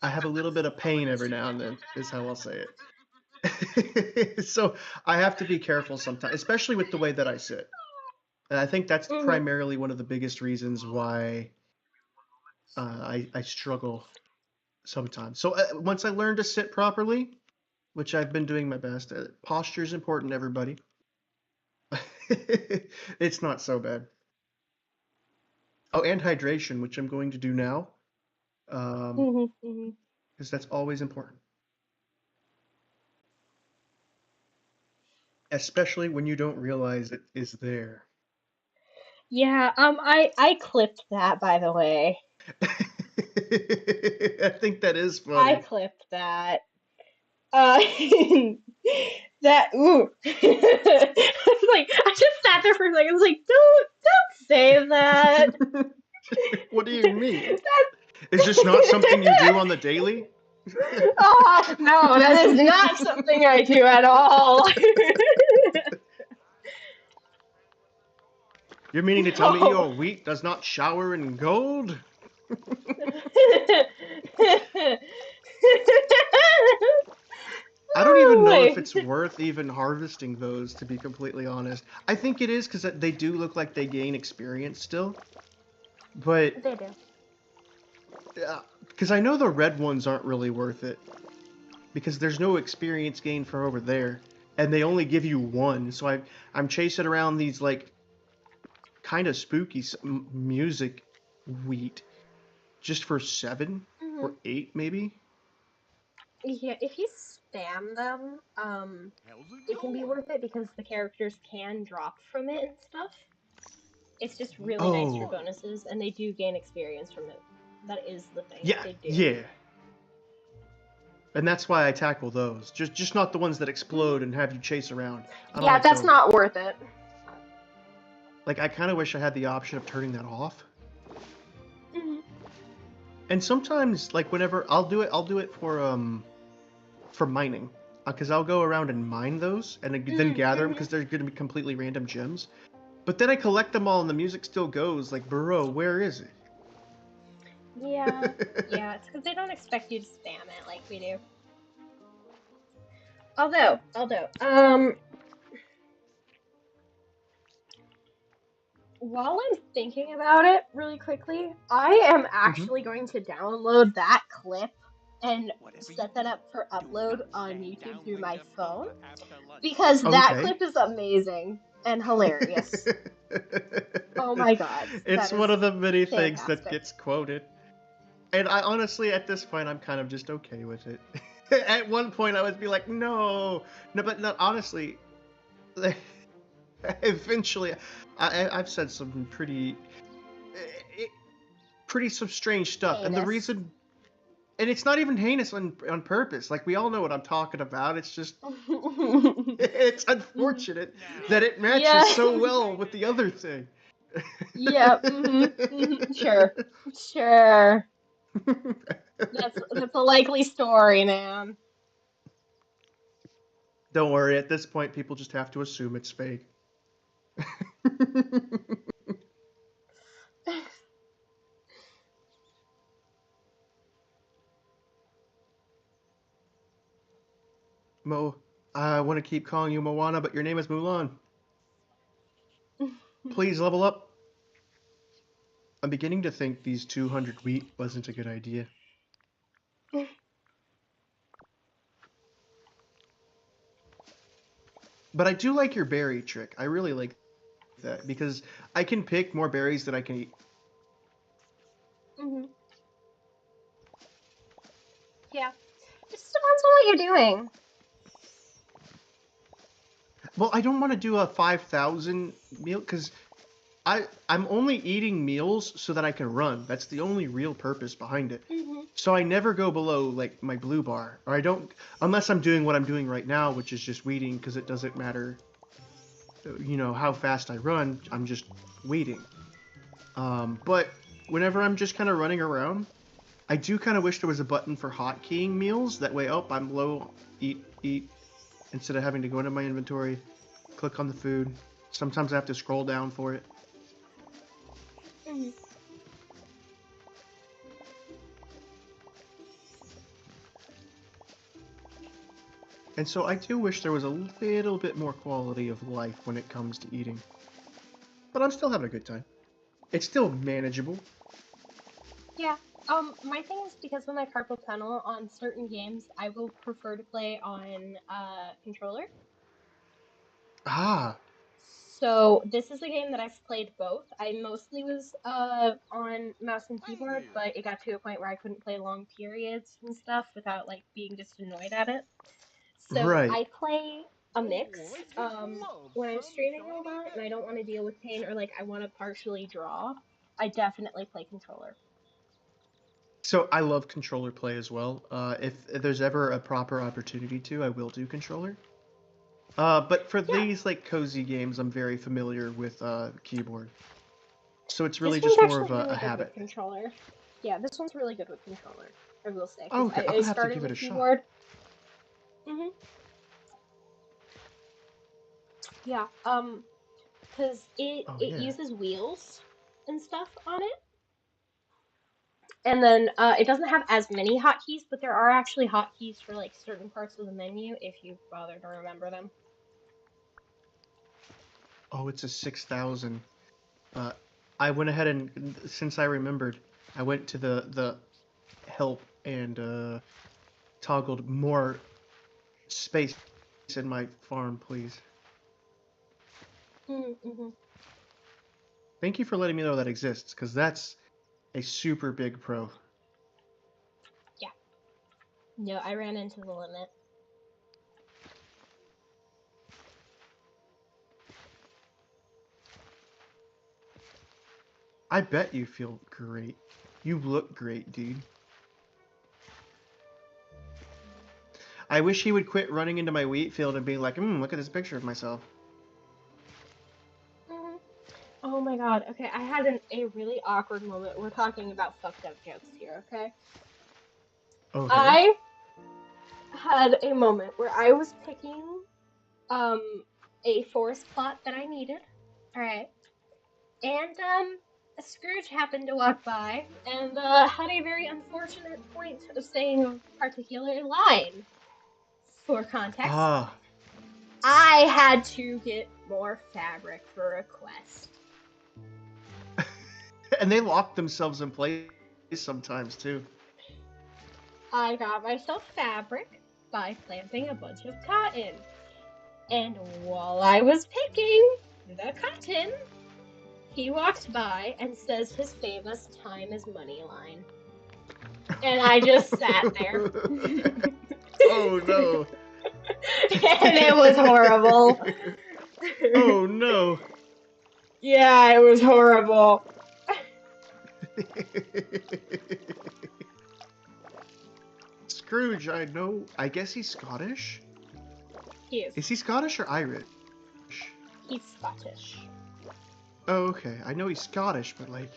I have a little bit of pain every now and then, is how I'll say it. So I have to be careful sometimes, especially with the way that I sit. And I think that's Hmm. primarily one of the biggest reasons why I struggle sometimes. So once I learn to sit properly, which I've been doing my best, posture is important, everybody. It's not so bad. Oh, and hydration, which I'm going to do now, um, Hmm. Hmm. because that's always important, especially when you don't realize it is there. Yeah, I clipped that by the way. I think that is I funny. clipped that. Uh, that ooh. It's like I just sat there for a second. I was like, don't say that. What do you mean? That's Is this not something you do on the daily? oh no, that is not something I do at all. You're meaning to tell me No. your wheat does not shower in gold? I don't even Oh know if my. it's worth even harvesting those, to be completely honest. I think it is because they do look like they gain experience still. But, They do. because I know the red ones aren't really worth it. Because there's no experience gain for over there. And they only give you one. So I'm chasing around these, like, kind of spooky music wheat just for 7 Mhm. or 8, maybe. Yeah, if you spam them, How's it it can be going? worth it because the characters can drop from it and stuff. It's just really nice for Oh, bonuses, and they do gain experience from it. That is the thing. yeah, They do. yeah. And that's why I tackle those. Just not the ones that Mhm. explode and have you chase around. I don't Yeah, like that's those. not worth it. Like I kind of wish I had the option of turning that off. Mhm. And sometimes, like whenever I'll do it for mining, because I'll go around and mine those and then Mhm. gather them Mhm. because they're going to be completely random gems. But then I collect them all and the music still goes. Like, bro, where is Yeah. it? Yeah, it's because they don't expect you to spam it like we do. Although, While I'm thinking about it really quickly, I am Hmm. actually going to download that clip and Whatever you set that do, up for do upload not on stand YouTube through my downwind of phone cover after lunch. because that Okay. clip is amazing and hilarious. Oh my god, It's that one is of the many things that fantastic. gets quoted. And I honestly, at this point, I'm kind of just okay with it. At one point, I would be like, no. No, but no, honestly, eventually, I've said some pretty some strange stuff. And the Heinous. reason, and it's not even heinous on purpose. Like, we all know what I'm talking about. It's just, it's unfortunate Now, that it Yeah. matches so well with the other thing. Yeah. Sure. Sure. That's a likely story, man. Don't worry, at this point, people just have to assume it's fake. Mo, I want to keep calling you Moana, but your name is Mulan. Please level up. I'm beginning to think these 200 wheat wasn't a good idea. But I do like your berry trick. I really like that because I can pick more berries than I can eat. Hmm. Yeah. It just depends on what you're doing. Well, I don't want to do a 5,000 meal because I'm only eating meals so that I can run. That's the only real purpose behind it. Hmm. So I never go below like my blue bar, or I don't unless I'm doing what I'm doing right now, which is just waiting because it doesn't matter, how fast I run. I'm just waiting. But whenever I'm just kind of running around, I do kind of wish there was a button for hotkeying meals. That way, oh, I'm low, eat, instead of having to go into my inventory, click on the food. Sometimes I have to scroll down for it. Hmm. And so I do wish there was a little bit more quality of life when it comes to eating. But I'm still having a good time. It's still manageable. Yeah. My thing is because of my carpal tunnel on certain games, I will prefer to play on controller. Ah, So this is a game that I've played both. I mostly was on mouse and thank keyboard, you. but it got to a point where I couldn't play long periods and stuff without like being just annoyed at it. So right. I play a mix. Oh, I just love When I'm streaming a sunshiny lot and I don't want to days. deal with pain or like I want to partially draw, I definitely play controller. So I love controller play as well. If there's ever a proper opportunity to, I will do controller. But for Yeah, these like cozy games, I'm very familiar with keyboard. So it's really this one's just more of actually a really good with habit. controller. Yeah, this one's really good with controller. I will say because Okay, I I'll have to started give it with a shot. keyboard. Hmm. Yeah. Because Oh it yeah. uses wheels and stuff on it. And then it doesn't have as many hotkeys, but there are actually hotkeys for like certain parts of the menu if you bother to remember them. Oh, it's a 6,000. Uh, I went ahead and since I remembered, I went to the help and toggled more space in my farm, please. Mm-hmm. Thank you for letting me know that exists, because that's a super big pro. Yeah. No, I ran into the limit. I bet you feel great. You look great, dude. I wish he would quit running into my wheat field and being like, look at this picture of myself. Hmm. Oh my god. Okay, I had a really awkward moment. We're talking about fucked up jokes here, okay? Okay. I had a moment where I was picking um a forest plot that I needed. Alright. And a Scrooge happened to walk by and had a very unfortunate point of saying a particular line. For context, Ah, I had to get more fabric for a quest. And they lock themselves in place sometimes too. I got myself fabric by planting a bunch of cotton. And while I was picking the cotton, he walked by and says his famous time is money line. And I just sat there. Oh no. And it was horrible. Oh no. Yeah, it was horrible. Scrooge, I know. I guess he's Scottish? He is. Is he Scottish or Irish? He's Scottish. Oh, okay. I know he's Scottish, but like...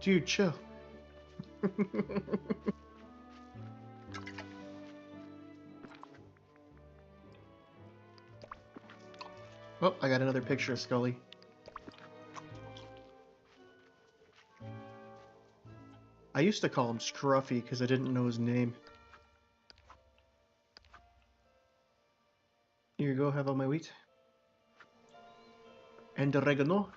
Dude, chill. Oh, I got another picture of Scully. I used to call him Scruffy because I didn't know his name. Here you go, have all my wheat. And oregano.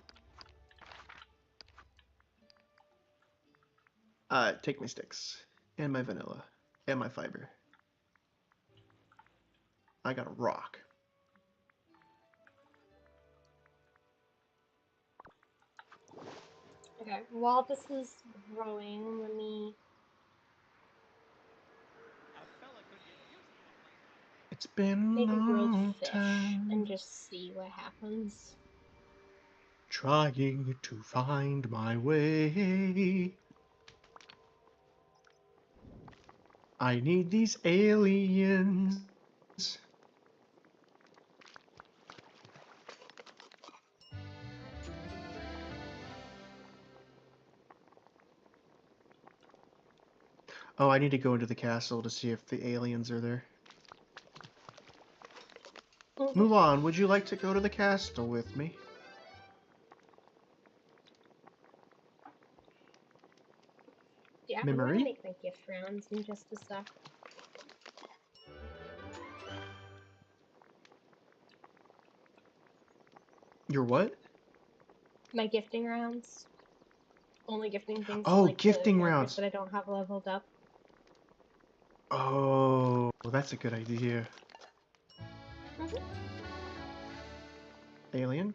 Take my sticks. And my vanilla. And my fiber. I got a rock. Okay, while this is growing, let me... It's been make a a grilled long fish time. and just see what happens. Trying to find my way. I need these aliens. Oh, I need to go into the castle to see if the aliens are there. Mulan, would you like to go to the castle with me? Yeah, Memory? I'm gonna make my gift rounds in just a sec. Your what? My gifting rounds. Only gifting things to Oh, like gifting the characters rounds. that I don't have leveled up. Oh, that's a good idea. Alien?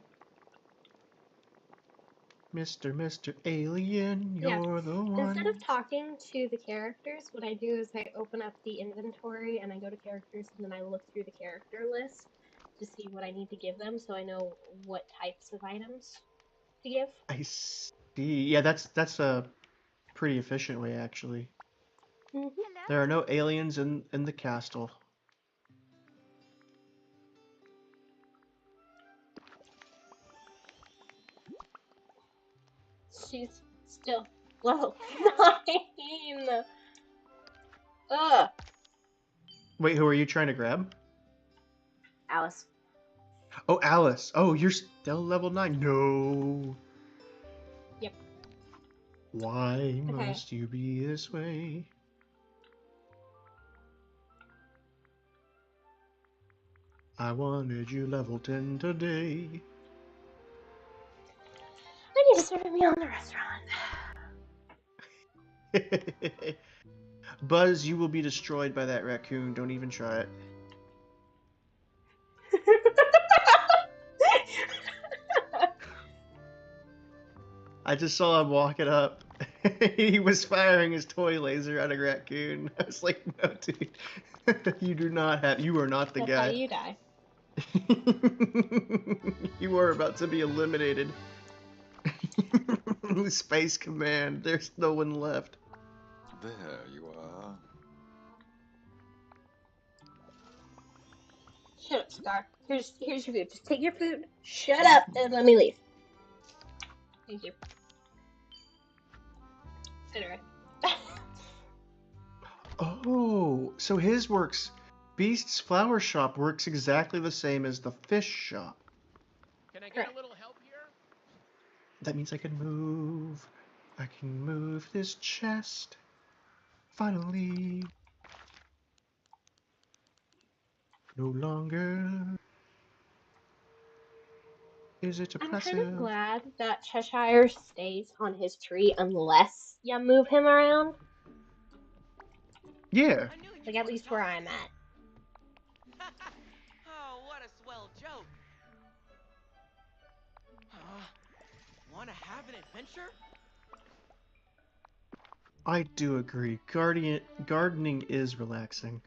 Mr. Alien, you're the one. Instead of talking to the characters, what I do is I open up the inventory and I go to characters and then I look through the character list to see what I need to give them so I know what types of items to give. I see. Yeah, that's a pretty efficient way, actually. Hello? There are no aliens in the castle. She's still level 9! Ugh! Wait, who are you trying to grab? Alice. Oh, Alice. Oh, you're still level 9. No. Yep. Why must you be this way? I wanted you level 10 today. I need to serve a meal in the restaurant. Buzz, you will be destroyed by that raccoon. Don't even try it. I just saw him walking up. He was firing his toy laser at a raccoon. I was like, no, dude. You are not the That's guy. how you die. You are about to be eliminated. Space Command. There's no one left. There you are. Shut up, Scar. Here's your food. Just take your food, shut up, and let me leave. Thank you. Anyway. Oh, so his works. Beast's flower shop works exactly the same as the fish shop. Can I get a little help here? That means I can move. I can move this chest. Finally. No longer. Is it I'm kind of oppressive? glad that Cheshire stays on his tree unless you move him around. Yeah. I knew you Like, at were least where tough. I'm at. Oh, what a swell joke. Want to have an adventure? I do agree. Gardening is relaxing.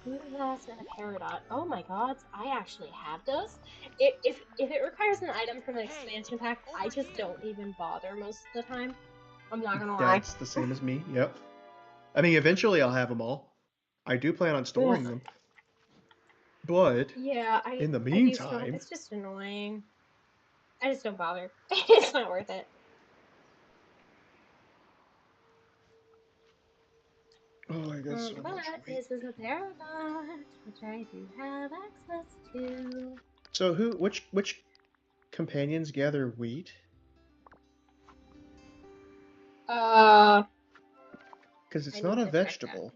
Bluegrass and a peridot. Oh my god, I actually have those. If it requires an item from an Hey, expansion pack, I over just here. don't even bother most of the time. I'm not gonna lie. That's the same as me. Yep. I mean, eventually I'll have them all. I do plan on storing Ugh. them. But Yeah, in the I do still. meantime, It's just annoying. I just don't bother. It's not worth it. oh, I got so But much weight. this is a peridot, which I do have access to. So which companions gather wheat? Because I it's not need a to check that. vegetable.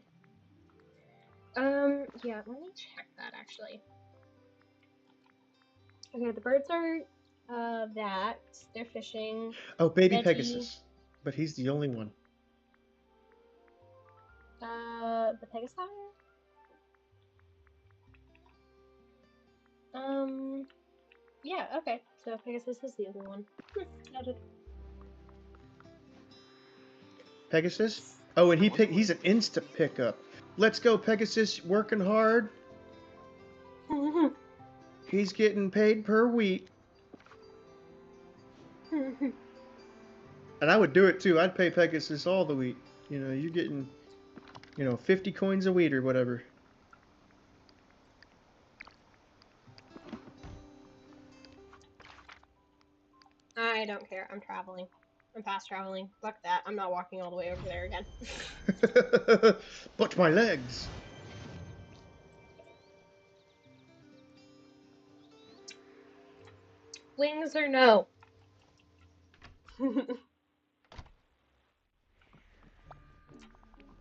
Yeah, let me check that actually. Okay, the birds are, that. They're fishing. Oh, baby Veggie. Pegasus. But he's the only one. The Pegasi? Yeah, okay. So Pegasus is the other one. Noted. Pegasus? Oh, and he's an instant pickup. Let's go, Pegasus, working hard. He's getting paid per wheat. And I would do it too. I'd pay Pegasus all the wheat. You know, you're getting, 50 coins a wheat or whatever. I don't care. I'm traveling. I'm fast traveling. Fuck that. I'm not walking all the way over there again. But my legs. Wings or no?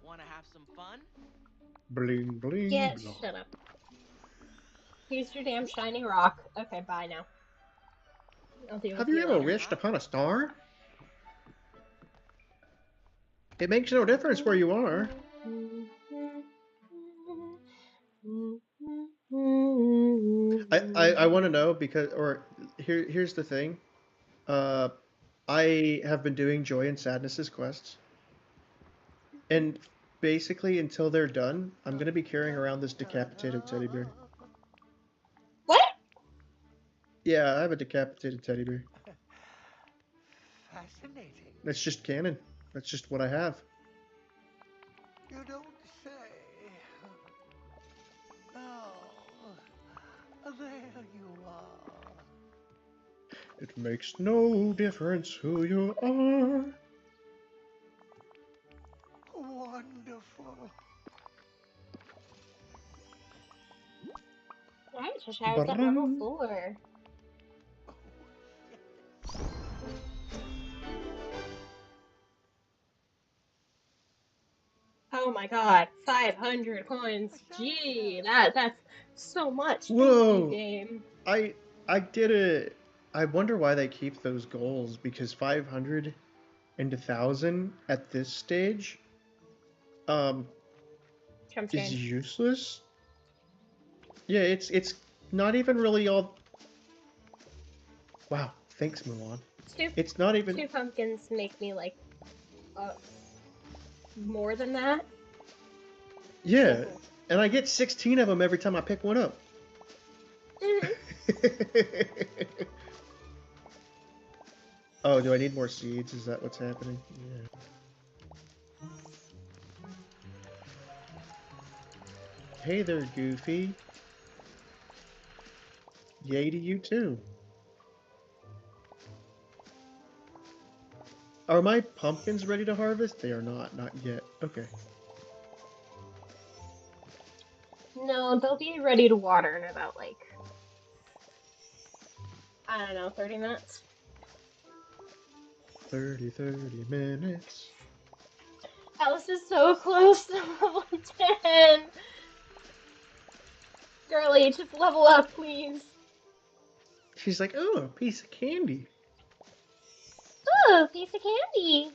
Want to have some fun? Bling, bling, Yeah, blah. shut up. Here's your damn shiny rock. Okay, bye now. I'll deal Have with you you ever later. wished upon a star? It makes no difference where you are. I want to know because, here's the thing. Uh, I have been doing Joy and Sadness's quests, and basically until they're done, I'm gonna be carrying around this decapitated teddy bear. What? Yeah, I have a decapitated teddy bear. Fascinating. That's just canon. That's just what I have. You don't say. Oh, there you are. It makes no difference who you are. Wonderful. Alright, Cheshire's at level 4. Oh my god, 500 coins. Gee, that's so much. Thank you, Whoa! game. I did it. I wonder why they keep those goals, because 500 and 1,000 at this stage Chump is change. useless. Yeah, it's not even really all. Wow, thanks, Mulan. It's not even. 2 pumpkins make me like more than that. Yeah, Simple. and I get 16 of them every time I pick one up. Oh, do I need more seeds? Is that what's happening? Yeah. Hey there, Goofy. Yay to you too. Are my pumpkins ready to harvest? They are not yet. Okay. No, they'll be ready to water in about like, I don't know, 30 minutes. 30 minutes. Alice is so close to level 10. Girlie, just level up, please. She's like, oh, a piece of candy. Ooh, piece of candy.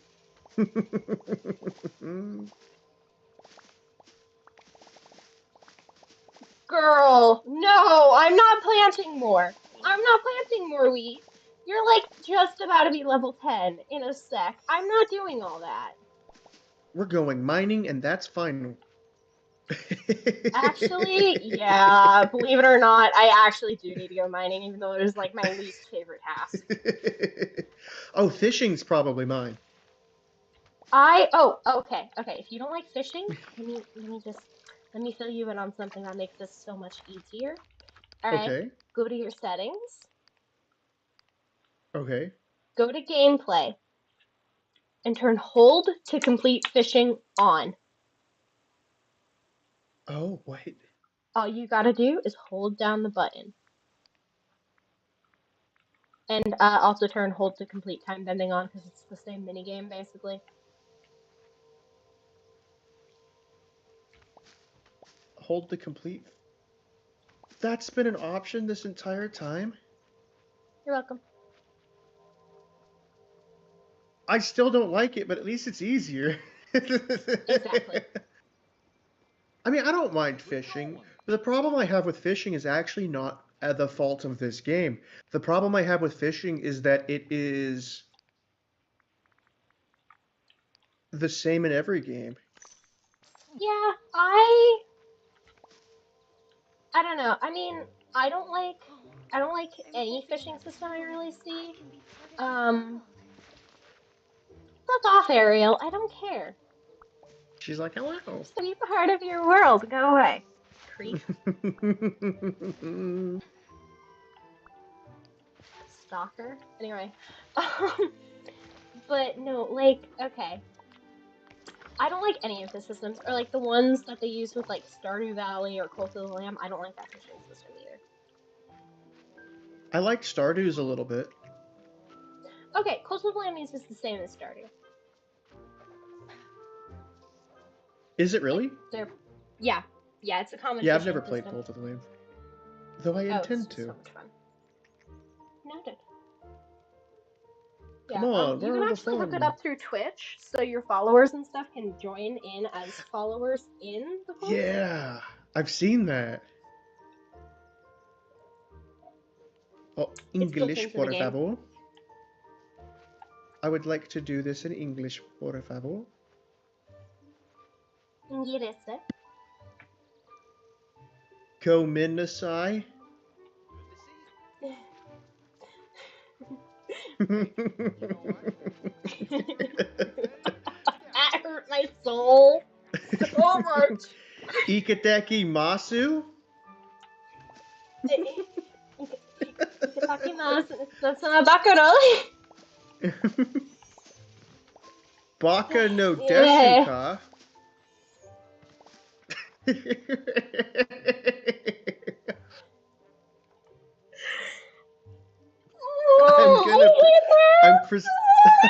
Girl, no, I'm not planting more. I'm not planting more wheat. You're like just about to be level 10 in a sec. I'm not doing all that. We're going mining, and that's fine. Actually, yeah, believe it or not, I actually do need to go mining, even though it is like my least favorite task. Oh, fishing's probably mine. Okay. If you don't like fishing, let me fill you in on something that makes this so much easier. All right, Okay. go to your settings, Okay. go to gameplay, and turn hold to complete fishing on. Oh, wait. All you gotta do is hold down the button. And also turn hold to complete time bending on because it's the same minigame basically. Hold the complete. That's been an option this entire time? You're welcome. I still don't like it, but at least it's easier. Exactly. I mean, I don't mind fishing, but the problem I have with fishing is actually not at the fault of this game. The problem I have with fishing is that it is the same in every game. Yeah, I don't know. I mean, I don't like I don't like any fishing system I really see. Um, fuck off, Ariel. I don't care. She's like, hello. Just to be part of your world. Go away. Creep. Stalker. Anyway. But no, like, okay. I don't like any of the systems, or like the ones that they use with like Stardew Valley or Cult of the Lamb. I don't like that fishing system either. I like Stardew's a little bit. Okay, Cult of the Lamb uses the same as Stardew. Is it really? They're, yeah, it's a common. Yeah, I've fishing never played system. Cult of the Lamb. Though I intend it's to. so much fun. Noted. Come Yeah, on, you where can are the actually hook it fun? up through Twitch, so your followers and stuff can join in as followers in the cult. Yeah, I've seen that. Oh, It's built English, into the por game. favor. I would like to do this in English, por favor. Inglese. Kominasai. That hurt my soul so much. Ikateki Masu. Itadakimasu. That's not bakaro. Baka no Yeah. Desuka.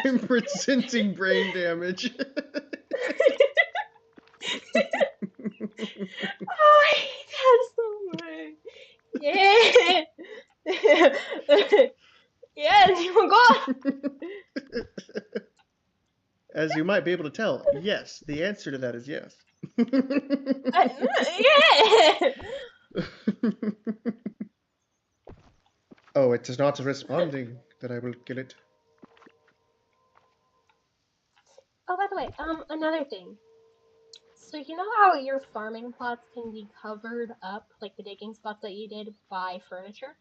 I'm presenting brain damage. Oh, I hate that so much. Yeah. Yes, you go. As you might be able to tell, yes, the answer to that is yes. Yeah. Oh, it is not responding that I will kill it. Oh, by the way, another thing. So you know how your farming plots can be covered up, like the digging spots that you did, by furniture?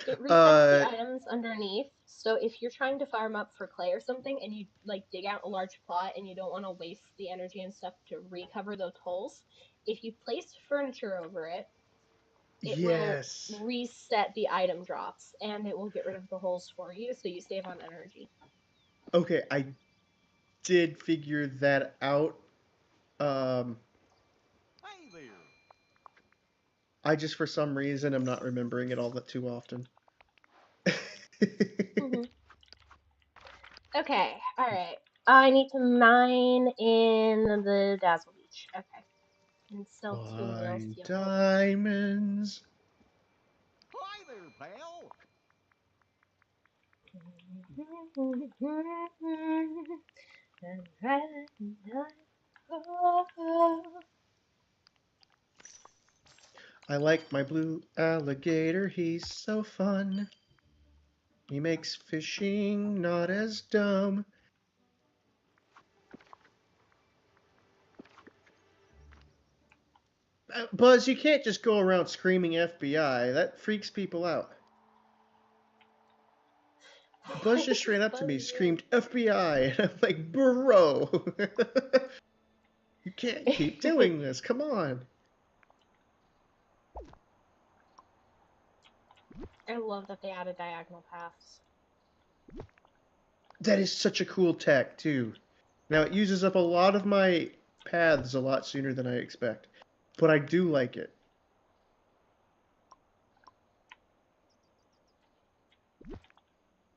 It resets the items underneath, so if you're trying to farm up for clay or something and you like dig out a large plot and you don't want to waste the energy and stuff to recover those holes, if you place furniture over it, it will reset the item drops and it will get rid of the holes for you so you save on energy. Okay, I did figure that out. Hey there. I just, for some reason, am not remembering it all that too often. Okay, alright. I need to mine in the Dazzle Beach. Okay. And sell 2 real steel. Diamonds. pal. I like my blue alligator, he's so fun. He makes fishing not as dumb. Buzz, you can't just go around screaming FBI. That freaks people out. Buzz just ran up to me, screamed FBI, and I'm like, bro, you can't keep doing this. Come on. I love that they added diagonal paths. That is such a cool tech, too. Now, it uses up a lot of my paths a lot sooner than I expect, but I do like it.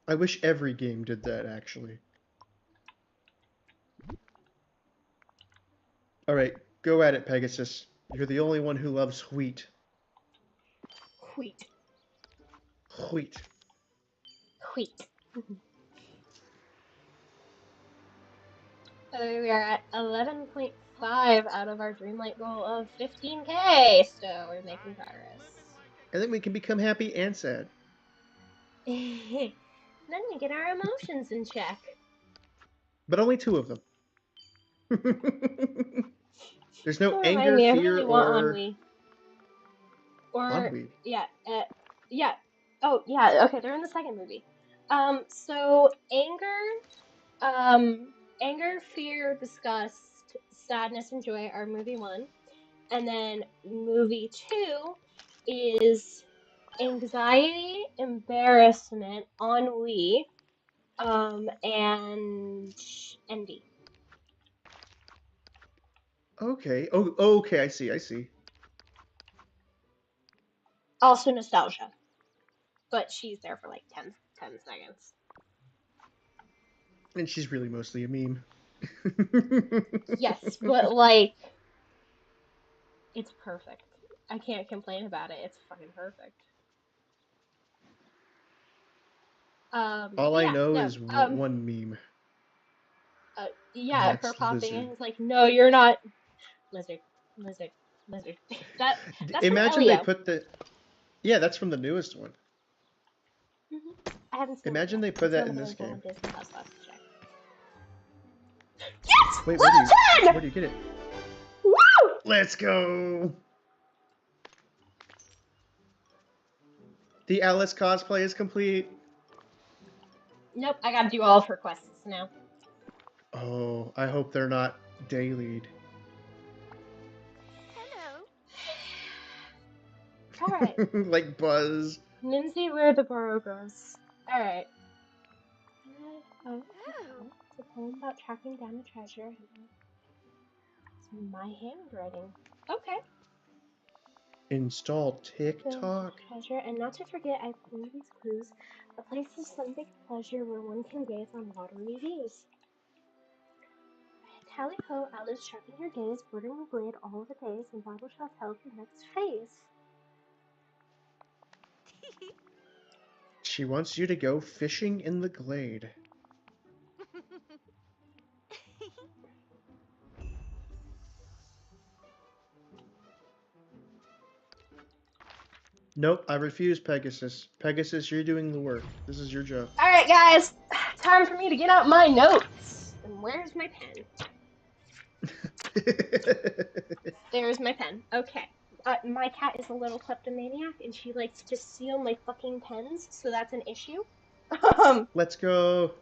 I wish every game did that, actually. Alright, go at it, Pegasus. You're the only one who loves wheat. Wheat. Wheat. Wheat. So we are at 11.5 out of our Dreamlight goal of 15k, so we're making progress. And then we can become happy and sad. Then we get our emotions in check. But only 2 of them. There's no Don't anger, remind me, I fear, really want or... ennui. Or, Ennui. yeah, yeah. Oh, yeah, okay, they're in the second movie. So anger, fear, disgust, sadness, and joy are movie 1. And then movie 2 is anxiety, embarrassment, ennui, and envy. Okay. Oh, okay, I see. Also nostalgia. But she's there for like 10 seconds. And she's really mostly a meme. Yes, but like, it's perfect. I can't complain about it. It's fucking perfect. All I know is one meme. Yeah, That's her popping in lizard. is like, no, you're not. Lizard. That's Imagine from they Elio. put the... Yeah, that's from the newest one. I haven't seen Imagine it they yet. put It's that not in this available on game. Disney Plus last check. Yes! Wait, Level 10! where do you get it? Woo! Let's go! The Alice cosplay is complete. Nope, I gotta do all of her quests now. Oh, I hope they're not dailied. Hello. Alright. Like Buzz. Ninzi, where the burrow goes. Alright. Oh. It's a poem about tracking down a treasure. It's my handwriting. Okay. Install TikTok. Treasure, and not to forget, I believe these clues. A place of sunbaked pleasure where one can gaze on watery views. Tally ho, Alice sharpened her gaze, bordering the blade all of the days, and Bible shall tell the next phase. She wants you to go fishing in the glade. Nope, I refuse, Pegasus. Pegasus, you're doing the work. This is your job. Alright, guys, time for me to get out my notes. And where's my pen? There's my pen. Okay. My cat is a little kleptomaniac, and she likes to steal my fucking pens, so that's an issue. Let's go.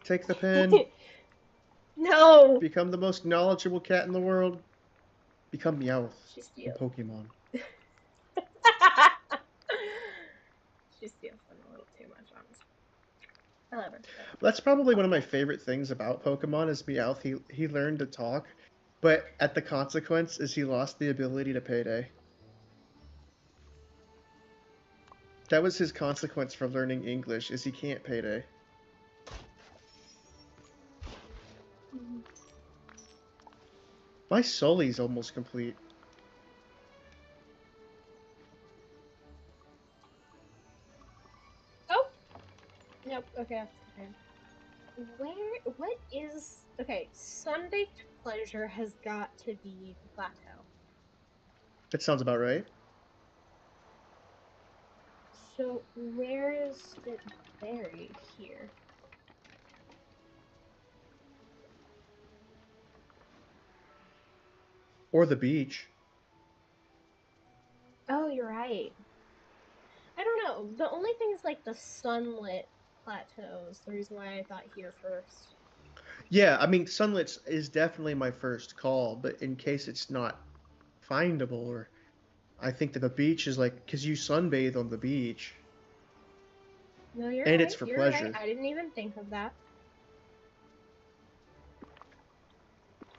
Take the pen. No! Become the most knowledgeable cat in the world. Become Meowth She in steals. Pokemon. She steals them a little too much, honestly. I love her. That's probably one of my favorite things about Pokemon is Meowth. He learned to talk, but at the consequence is he lost the ability to payday. That was his consequence for learning English, is he can't payday. My Sully's almost complete. Yep. Okay. Okay. What is? Okay. Sun-baked pleasure has got to be the plateau. That sounds about right. So where is it buried here? Or the beach. Oh, you're right. I don't know. The only thing is like the sunlit plateaus. The reason why I thought here first. Yeah, I mean, Sunlit is definitely my first call, but in case it's not findable, or I think that the beach is like, because you sunbathe on the beach, No, you're and it's right. for You're right. pleasure. I didn't even think of that.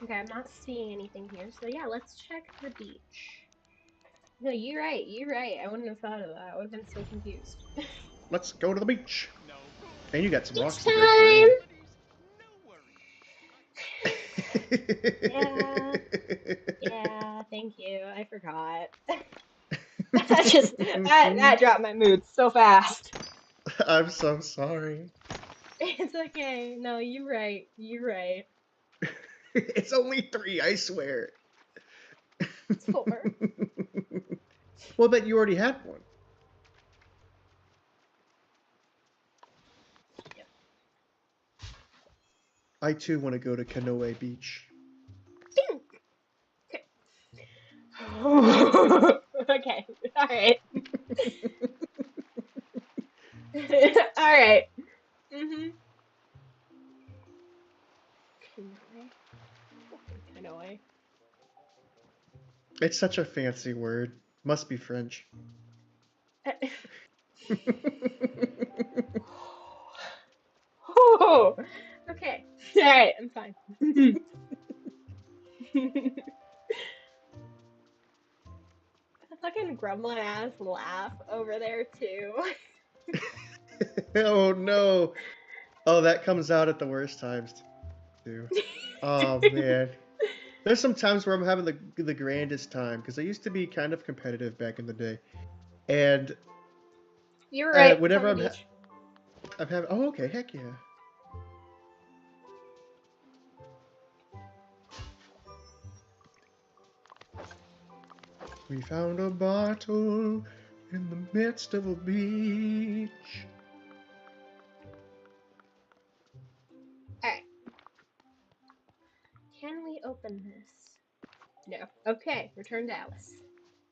Okay, I'm not seeing anything here. So yeah, let's check the beach. No, you're right. You're right. I wouldn't have thought of that. I would have been so confused. Let's go to the beach. No rules, And you got some Beach rocks to break through. time! no worries. Yeah, thank you. I forgot. That dropped my mood so fast. I'm so sorry. It's okay. No, you're right. You're right. It's only 3, I swear. It's 4. Well, but you already had one. Yep. I too want to go to Canoe Beach. Okay. Okay. All right. All right. Mhm. Canoe. It's such a fancy word. Must be French. Oh, okay. All right. I'm fine. The fucking gremlin ass laugh over there too. Oh no. Oh, that comes out at the worst times too. Oh man. There's some times where I'm having the grandest time because I used to be kind of competitive back in the day, and You're right. It's on whenever the I'm beach. having, oh okay, heck yeah. We found a bottle in the midst of a beach. Alright. Can we open this? No. Okay, return to Alice.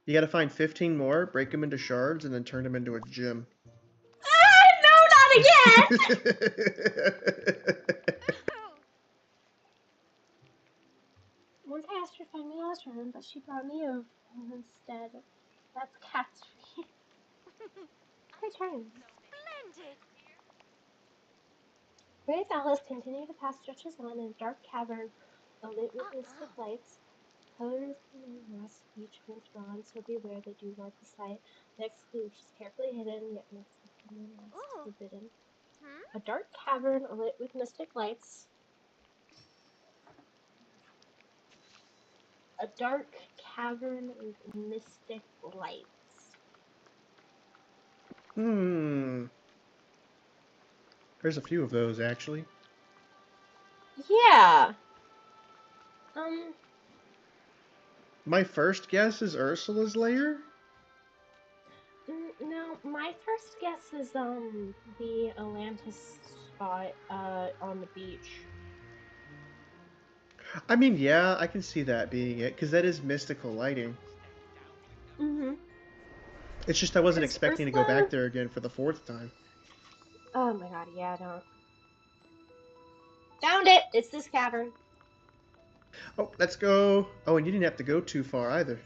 You gotta find 15 more, break them into shards, and then turn them into a gem. Ah, no, not again! Once I asked her to find me a room, but she brought me over instead. That's cat's feet. Returns. Splendid! Ray and Alice continue to pass stretches on in a dark cavern lit with mystic lights. Colors in the west beach once drawn, so beware they do like the sight. Next clue, which is carefully hidden, yet makes the Ooh. forbidden. Hmm? A dark cavern lit with mystic lights. A dark cavern with mystic lights. There's a few of those actually. Yeah. My first guess is Ursula's lair. No, my first guess is the Atlantis spot on the beach. I mean, yeah, I can see that being it because that is mystical lighting. Mm-hmm. It's just I wasn't 'Cause expecting to go Ursula- back there again for the 4th time. Oh my god, yeah, don't. Found it! It's this cavern. Oh, let's go. Oh, and you didn't have to go too far either.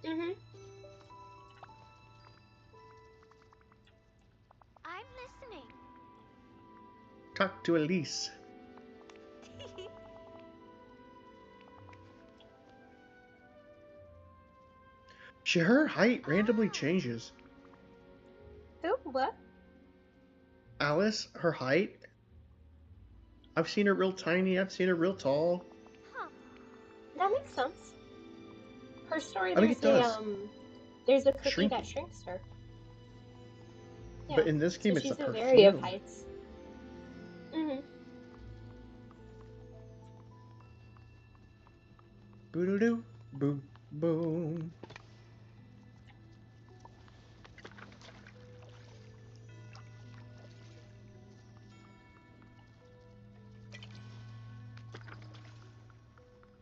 Mm-hmm. I'm listening. Talk to Elise. Her height randomly changes. Oh, what? Alice, her height. I've seen her real tiny. I've seen her real tall. Huh. That makes sense. Her story, I think it does. there's a cookie Shrinky. that shrinks her. Yeah. But in this game, So it's a she's a Very of perfume. heights. Mm-hmm. Boo-doo-doo. Boom. Boom.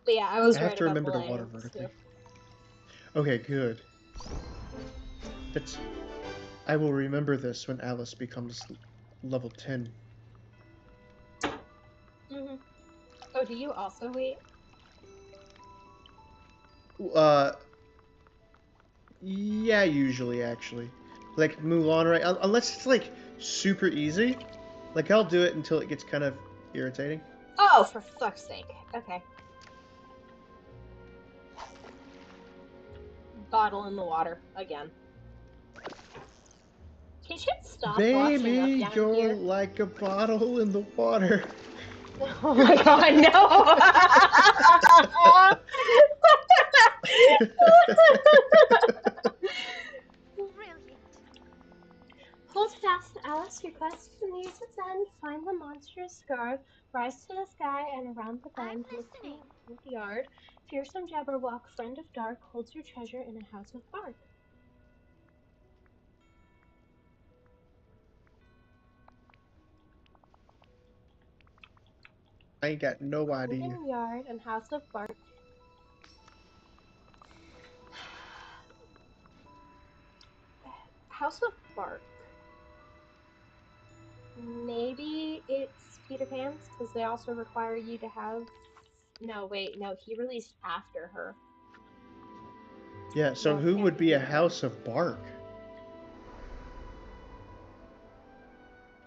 But yeah, I I was have right to about the remember to water layouts vertically. too. Okay, good. That's. I will remember this when Alice becomes level 10. Mm-hmm. Oh, do you also wait? Uh, yeah, usually actually. Like Mulan, right? Unless it's like super easy. Like I'll do it until it gets kind of irritating. Oh, for fuck's sake. Okay. Bottle in the water again. Can you stop washing up Baby, down you're here? like a bottle in the water. Oh my god, no! Brilliant. Hold fast, Alice. Your quest nears its end. Find the monstrous scar. Rise to the sky and around the I'm bend. Look for listening. the yard. Fearsome Jabberwock, friend of dark, holds your treasure in a house of bark. I ain't got no idea. Hidden yard and house of bark. House of bark. Maybe it's Peter Pan's because they also require you to have. No, wait, no, he released after her. Yeah, so No, it who can't would be a Peter Pan. house of bark?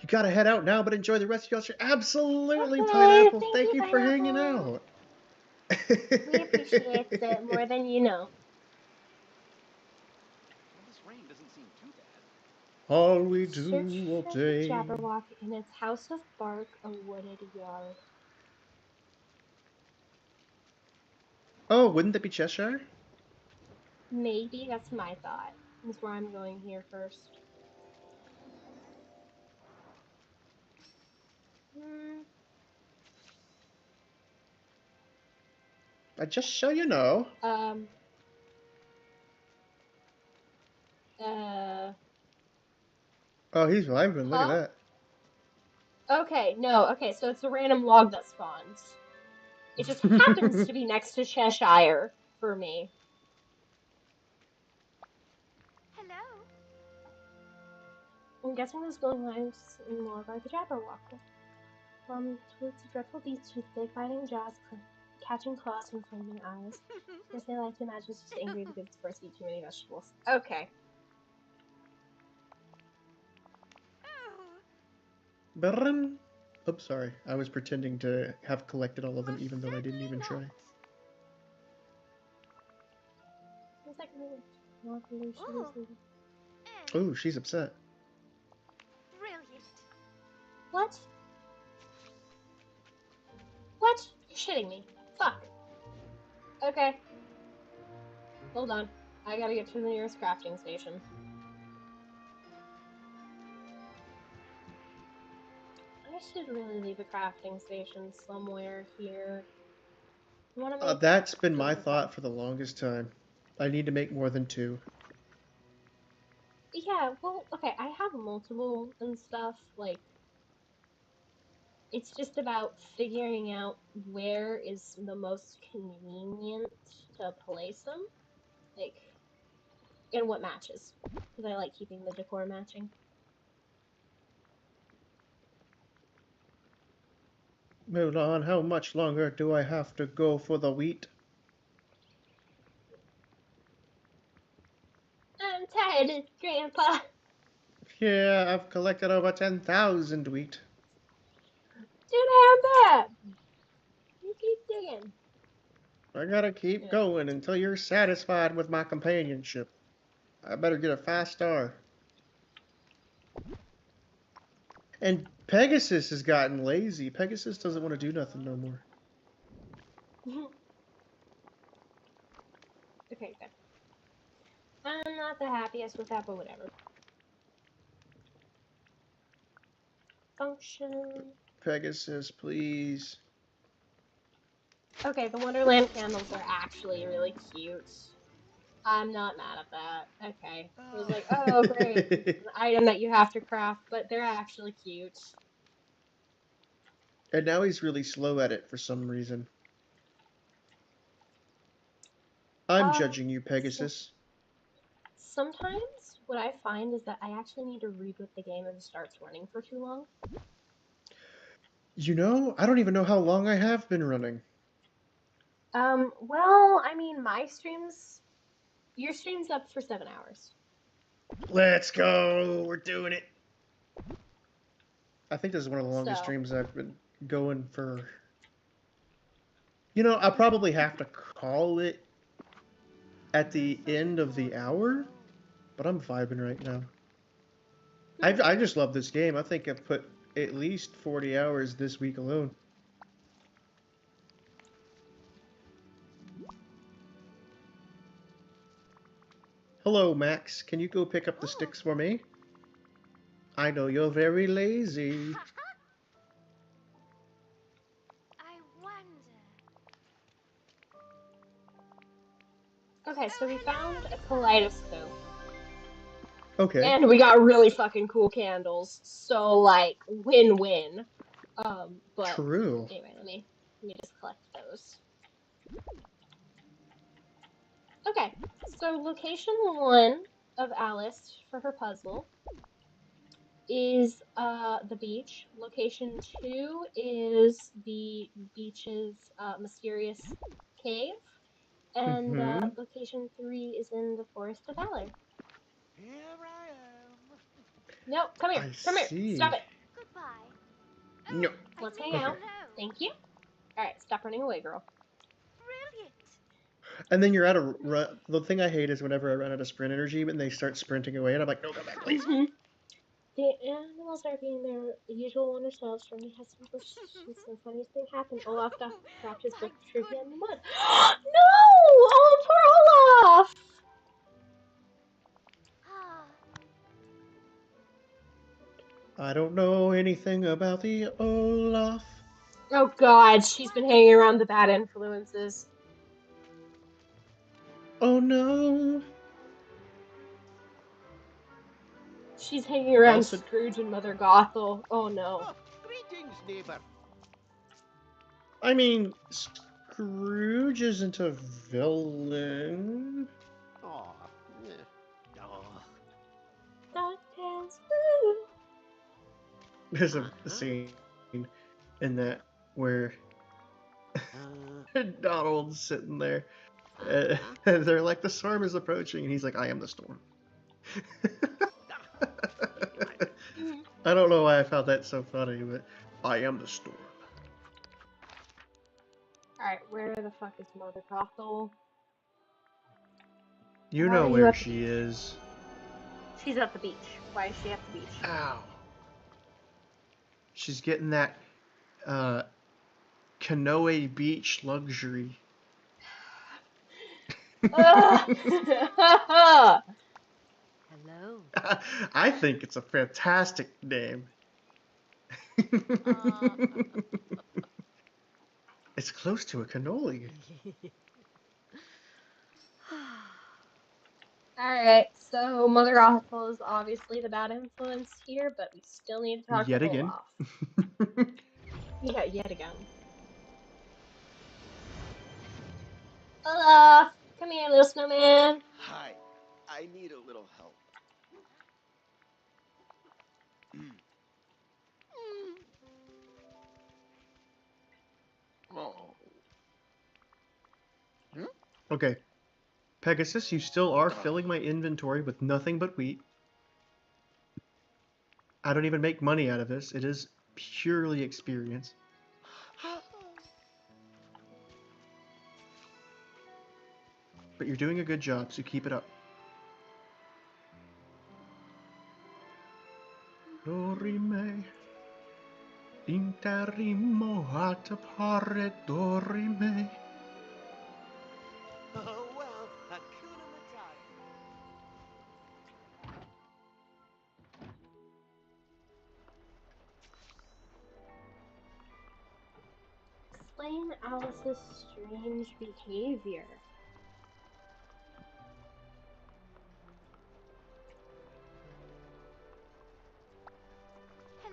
You gotta head out now, but enjoy the rest of your trip. Absolutely, Okay, Pineapple. thank Thank you, you for hanging Pineapple. out. We appreciate it more than you know. Well, this rain doesn't seem too bad. All we Search do all for the day. Jabberwock in its house of bark, a wooded yard. Oh, wouldn't that be Cheshire? Maybe that's my thought. That's where I'm going here first. Hmm. Just so you know. Um. Uh. Oh, he's vibing. Look at Huh? that. Okay, no, okay, so it's a random log that spawns. It just happens to be next to Cheshire for me. Hello. I'm guessing those glowing lines in log are the Jabberwock. Towards the dreadful beasts with big biting jaws, catching claws and flaming eyes. Guess they like to imagine it's just angry because its birds eat too many vegetables. Okay. Oh, Brrrm. Oops, sorry. I was pretending to have collected all of them, most even though I didn't certainly even try. not. It's like not really Ooh, sure. Oh, she's upset. brilliant. What? What? You're shitting me. Fuck. Okay. Hold on. I gotta get to the nearest crafting station. I should really leave a crafting station somewhere here. I wanna make That's been my paper thought cups. for the longest time. I need to make more than 2. Yeah, well, okay, I have multiple and stuff, like, it's just about figuring out where is the most convenient to place them, like, and what matches, because I like keeping the decor matching. Hold on, how much longer do I have to go for the wheat? I'm tired, Grandpa. Yeah, I've collected over 10,000 wheat. Too damn bad. You keep digging. I gotta keep Yeah. going until you're satisfied with my companionship. I better get a 5 star. And Pegasus has gotten lazy. Pegasus doesn't want to do nothing no more. Okay, good. I'm not the happiest with that, but whatever. function. Pegasus, please. Okay, the Wonderland candles are actually really cute. I'm not mad at that. Okay. I was like, oh, great. It's an item that you have to craft, but they're actually cute. And now he's really slow at it for some reason. I'm Um, judging you, Pegasus. Sometimes what I find is that I actually need to reboot the game if it starts running for too long. You know, I don't even know how long I have been running. Well, I mean, your stream's up for 7 hours. Let's go. We're doing it. I think this is one of the longest So, streams I've been going for. You know, I probably have to call it at the end of the hour, but I'm vibing right now. I just love this game. I think I've put at least 40 hours this week alone. Hello, Max. Can you go pick up the sticks for me? I know you're very lazy. I wonder. okay, so we found a kaleidoscope. Okay. And we got really fucking cool candles. So, like, win-win. But True. anyway, let me just collect those. Okay, so location 1 of Alice for her puzzle is the beach. Location 2 is the beach's mysterious cave. And Mm-hmm. location 3 is in the Forest of Valor. Here I am. No, come here. I Come here. see. Stop it. Goodbye. No. Let's I hang think out. hello. Thank you. Alright, stop running away, girl. Brilliant. And then you're out of run. The thing I hate is whenever I run out of sprint energy and they start sprinting away, and I'm like, no, come back, please. The animals are being their usual wonder selves. Germany has some questions. The funniest thing happened. Olaf dropped his book Thank trivia in the mud. goodness. No! Oh, poor Olaf! Ah, I don't know anything about the Olaf. Oh god, she's been hanging around the bad influences. Oh no. She's hanging around Also, Scrooge and Mother Gothel. Oh no. Oh, greetings, neighbor. I mean, Scrooge isn't a villain. Oh, oh. DuckTales. Woo! There's a scene in that where Donald's sitting there, and they're like, the storm is approaching, and he's like, I am the storm. I don't know why I found that so funny, but I am the storm. Alright, where the fuck is Mother Gothel? You Why know are you where at the she is. She's at the beach. Why is she at the beach? Ow. She's getting that Canoe Beach luxury. Hello. I think it's a fantastic name. It's close to a cannoli. Alright, so Mother Gothel is obviously the bad influence here, but we still need to talk Yet to again. Olaf. Yeah, yet again. Olaf! Come here, little snowman! Hi, I need a little help. Oh. Okay. Pegasus, you still are filling my inventory with nothing but wheat. I don't even make money out of this. It is purely experience. But you're doing a good job, so keep it up. Dorime. Interimo at pare dorime. Oh, well, Hakuna Matata. Explain Alice's strange behavior.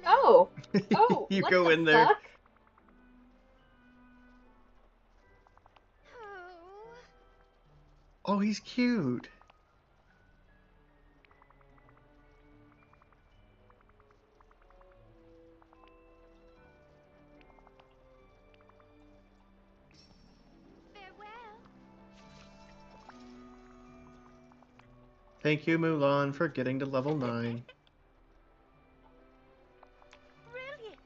Hello. Oh, You what go the in there. fuck? Oh. Oh, he's cute. Farewell. Thank you, Mulan, for getting to level 9. Brilliant.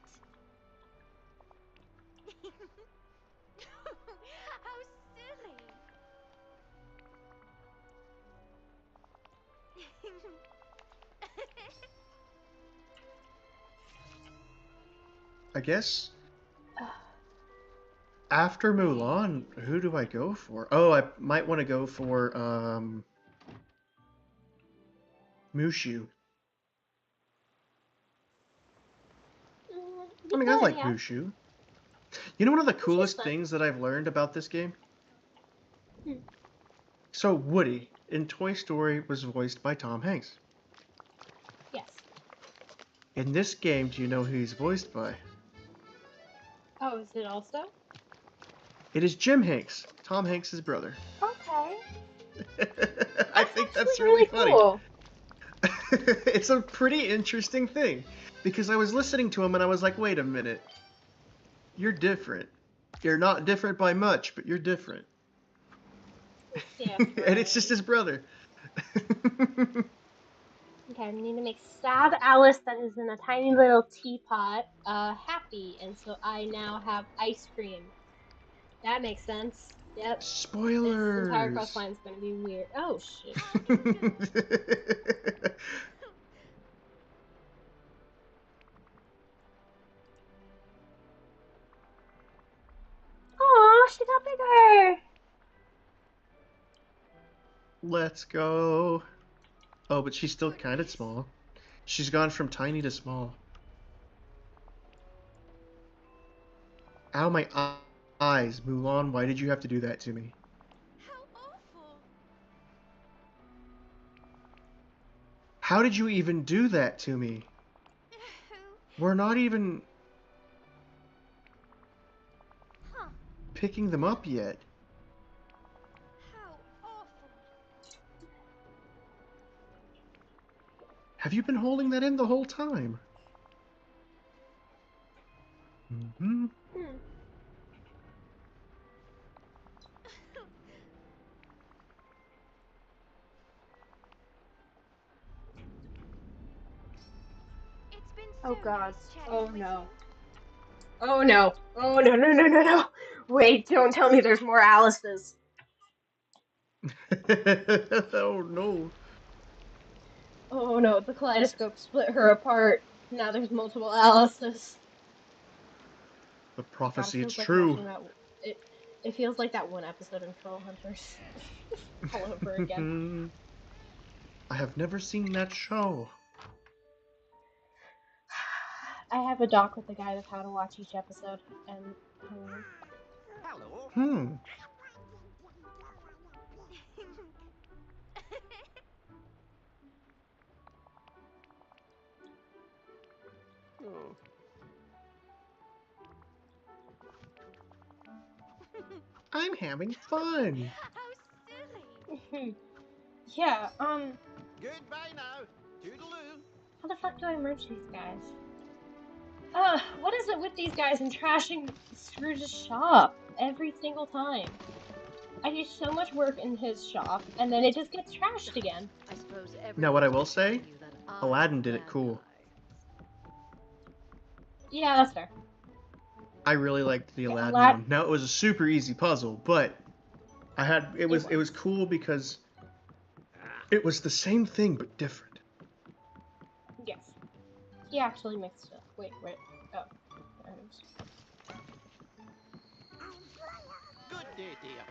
How silly. I guess after Mulan, who do I go for? Oh, I might want to go for Mushu. I You mean, I could, like yeah. Mushu. You know one of the She's coolest fun. things that I've learned about this game? Hmm. So Woody in Toy Story was voiced by Tom Hanks. Yes. In this game, do you know who he's voiced by? Oh, is it also? It is Jim Hanks, Tom Hanks' brother. Okay. I think that's actually really funny. cool. It's a pretty interesting thing because I was listening to him and I was like, wait a minute. You're different. You're not different by much, but you're different. Different. And it's just his brother. Okay, I need to make sad Alice that is in a tiny little teapot happy, and so I now have ice cream. That makes sense. Yep. This entire quest Spoilers. line is gonna be weird. Oh shit. Aw, she got bigger. Let's go. Oh, but she's still kind of small. She's gone from tiny to small. Ow, my eyes. Mulan, why did you have to do that to me? How awful. How did you even do that to me? We're not even Huh. picking them up yet. How awful. Have you been holding that in the whole time? Mm-hmm. It's been so Oh god. nice chatting Oh with no. you. Oh no. Oh no no no no no. Wait, don't tell me there's more Alice's. Oh no. Oh no, the kaleidoscope split her apart. Now there's multiple Alice's. The God, it prophecy, it's feels like true. watching that. It feels like that one episode in Troll Hunters, all over again. I have never seen that show. I have a doc with the guide of how to watch each episode, and Hello. Oh. I'm having fun. How silly. yeah. Goodbye now. Toodaloo. How the fuck do I merge these guys? What is it with these guys and trashing Scrooge's shop every single time? I do so much work in his shop, and then it just gets trashed again. I suppose Now, what I will everyone's say, telling you that I Aladdin did it am cool. Yeah, that's fair. I really liked the Yeah, Aladdin one. Now, it was a super easy puzzle, but it was cool because it was the same thing but different. Yes. He actually mixed it. Wait. Oh, there it is. Good day, dear.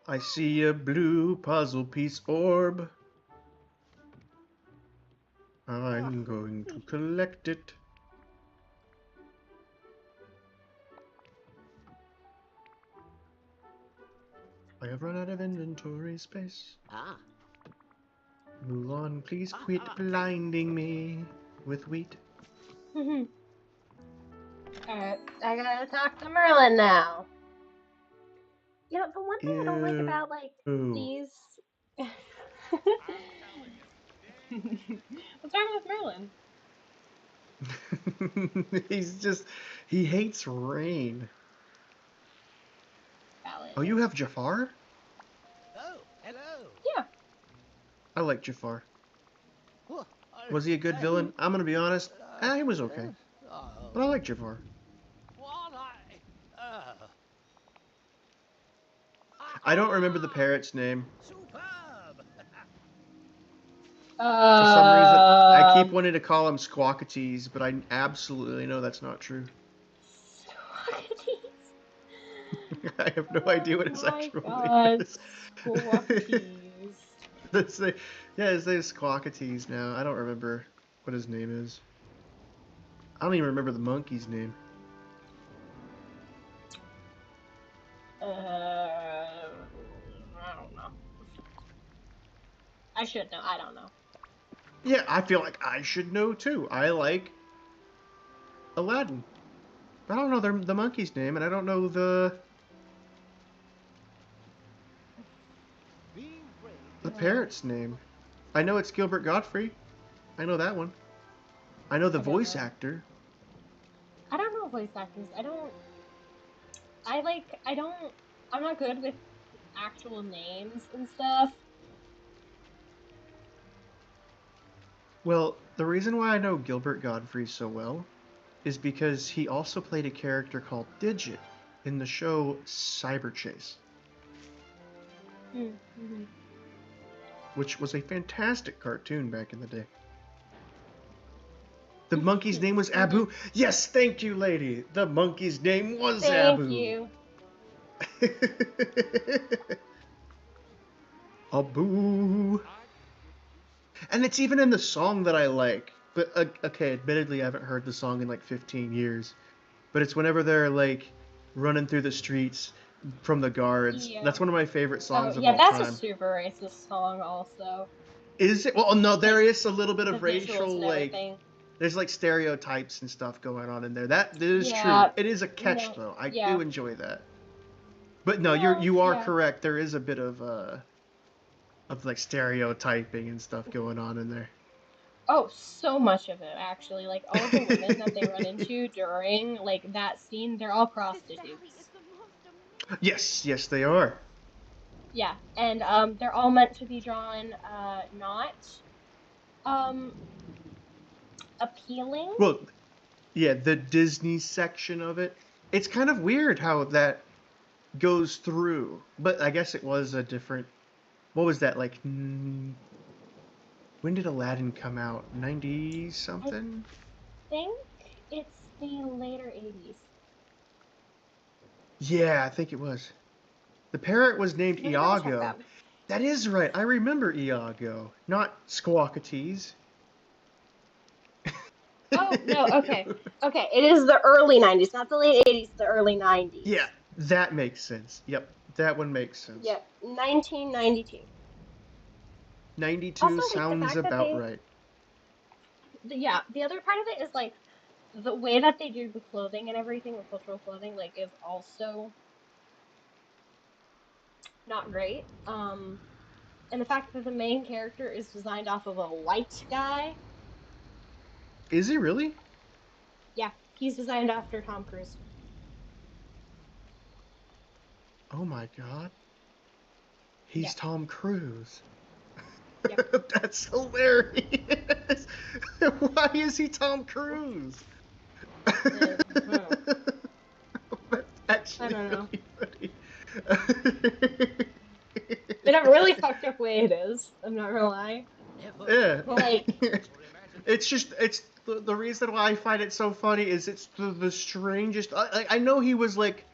I see a blue puzzle piece orb. I'm going to collect it. I have run out of inventory space. Ah. Mulan, please quit blinding me with wheat. Alright, I gotta talk to Merlin now. You know, the one thing I don't like about, like, Ew. these... What's wrong with Merlin? He hates rain. Valid. Oh, you have Jafar? Oh, hello. Yeah. I like Jafar. Oh, Was he a good villain? I'm gonna be honest. He was okay. Oh. But I like Jafar. What I don't remember the parrot's name. Superb. For some reason, I keep wanting to call him Squawkatees, but I absolutely know that's not true. I have no idea what his actual name is. Squawkatees. His name is Squawkatees now. I don't remember what his name is. I don't even remember the monkey's name. I don't know. I should know. I don't know. Yeah, I feel like I should know too. I like Aladdin. I don't know the monkey's name, and I don't know the parrot's name. I know it's Gilbert Godfrey. I know that one. I know the voice actor. I don't know voice actors. I'm not good with actual names and stuff. Well, the reason why I know Gilbert Godfrey so well is because he also played a character called Digit in the show Cyber Chase. Mm-hmm. Which was a fantastic cartoon back in the day. The monkey's name was Abu. Yes, thank you, lady. The monkey's name was Abu. Thank you. Abu. And it's even in the song that I like. But, okay, admittedly, I haven't heard the song in like 15 years. But it's whenever they're like running through the streets from the guards. Yeah. That's one of my favorite songs of yeah, all that's time. a super racist song also. Is it? Well, no, there is a little bit of The visuals racial, and like, everything. there's like stereotypes and stuff going on in there. That is Yeah, true. It is a catch, though. I yeah. do enjoy that. But no, Yeah, you are yeah. correct. There is a bit of like stereotyping and stuff going on in there. Oh, so much of it, actually. Like, all of the women that they run into during, like, that scene, they're all This valley prostitutes. is the monster. Yes, they are. Yeah, and, they're all meant to be drawn, not, appealing. Well, yeah, the Disney section of it. It's kind of weird how that goes through. But I guess it was a different... What was that, like... When did Aladdin come out? 90-something? I think it's the later 80s. Yeah, I think it was. The parrot was named Let me double check Iago. that. That is right. I remember Iago, not Squawkatees. Oh, no, okay. Okay, it is the early 90s, not the late 80s, the early 90s. Yeah, that makes sense. Yep, that one makes sense. Yep, 1992. 92 Also, like, the sounds fact that about right. Yeah, the other part of it is, like, the way that they do the clothing and everything, the cultural clothing, like, is also not great. And the fact that the main character is designed off of a white guy. Is he really? Yeah, he's designed after Tom Cruise. Oh my god. He's Yeah. Tom Cruise. Yep. That's hilarious. Why is he Tom Cruise? That's actually I don't know. really funny. In a really fucked up way it is, I'm not gonna lie. Yeah. Like, It's just, it's the reason why I find it so funny is it's the strangest. I know he was like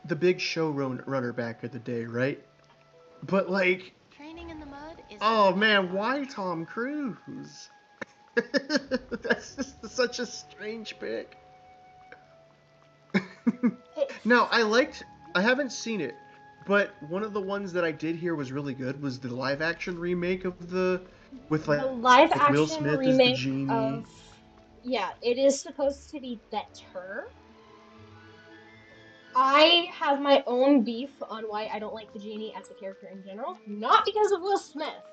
the big show runner back in the day, right? But like, Training in the mud is. oh man, why Tom Cruise? That's just such a strange pick. No, I haven't seen it, But one of the ones that I did hear was really good was the live action remake of with The like live Will action Smith as the remake genie. of, yeah, it is supposed to be better. I have my own beef on why I don't like the genie as a character in general, not because of Will Smith.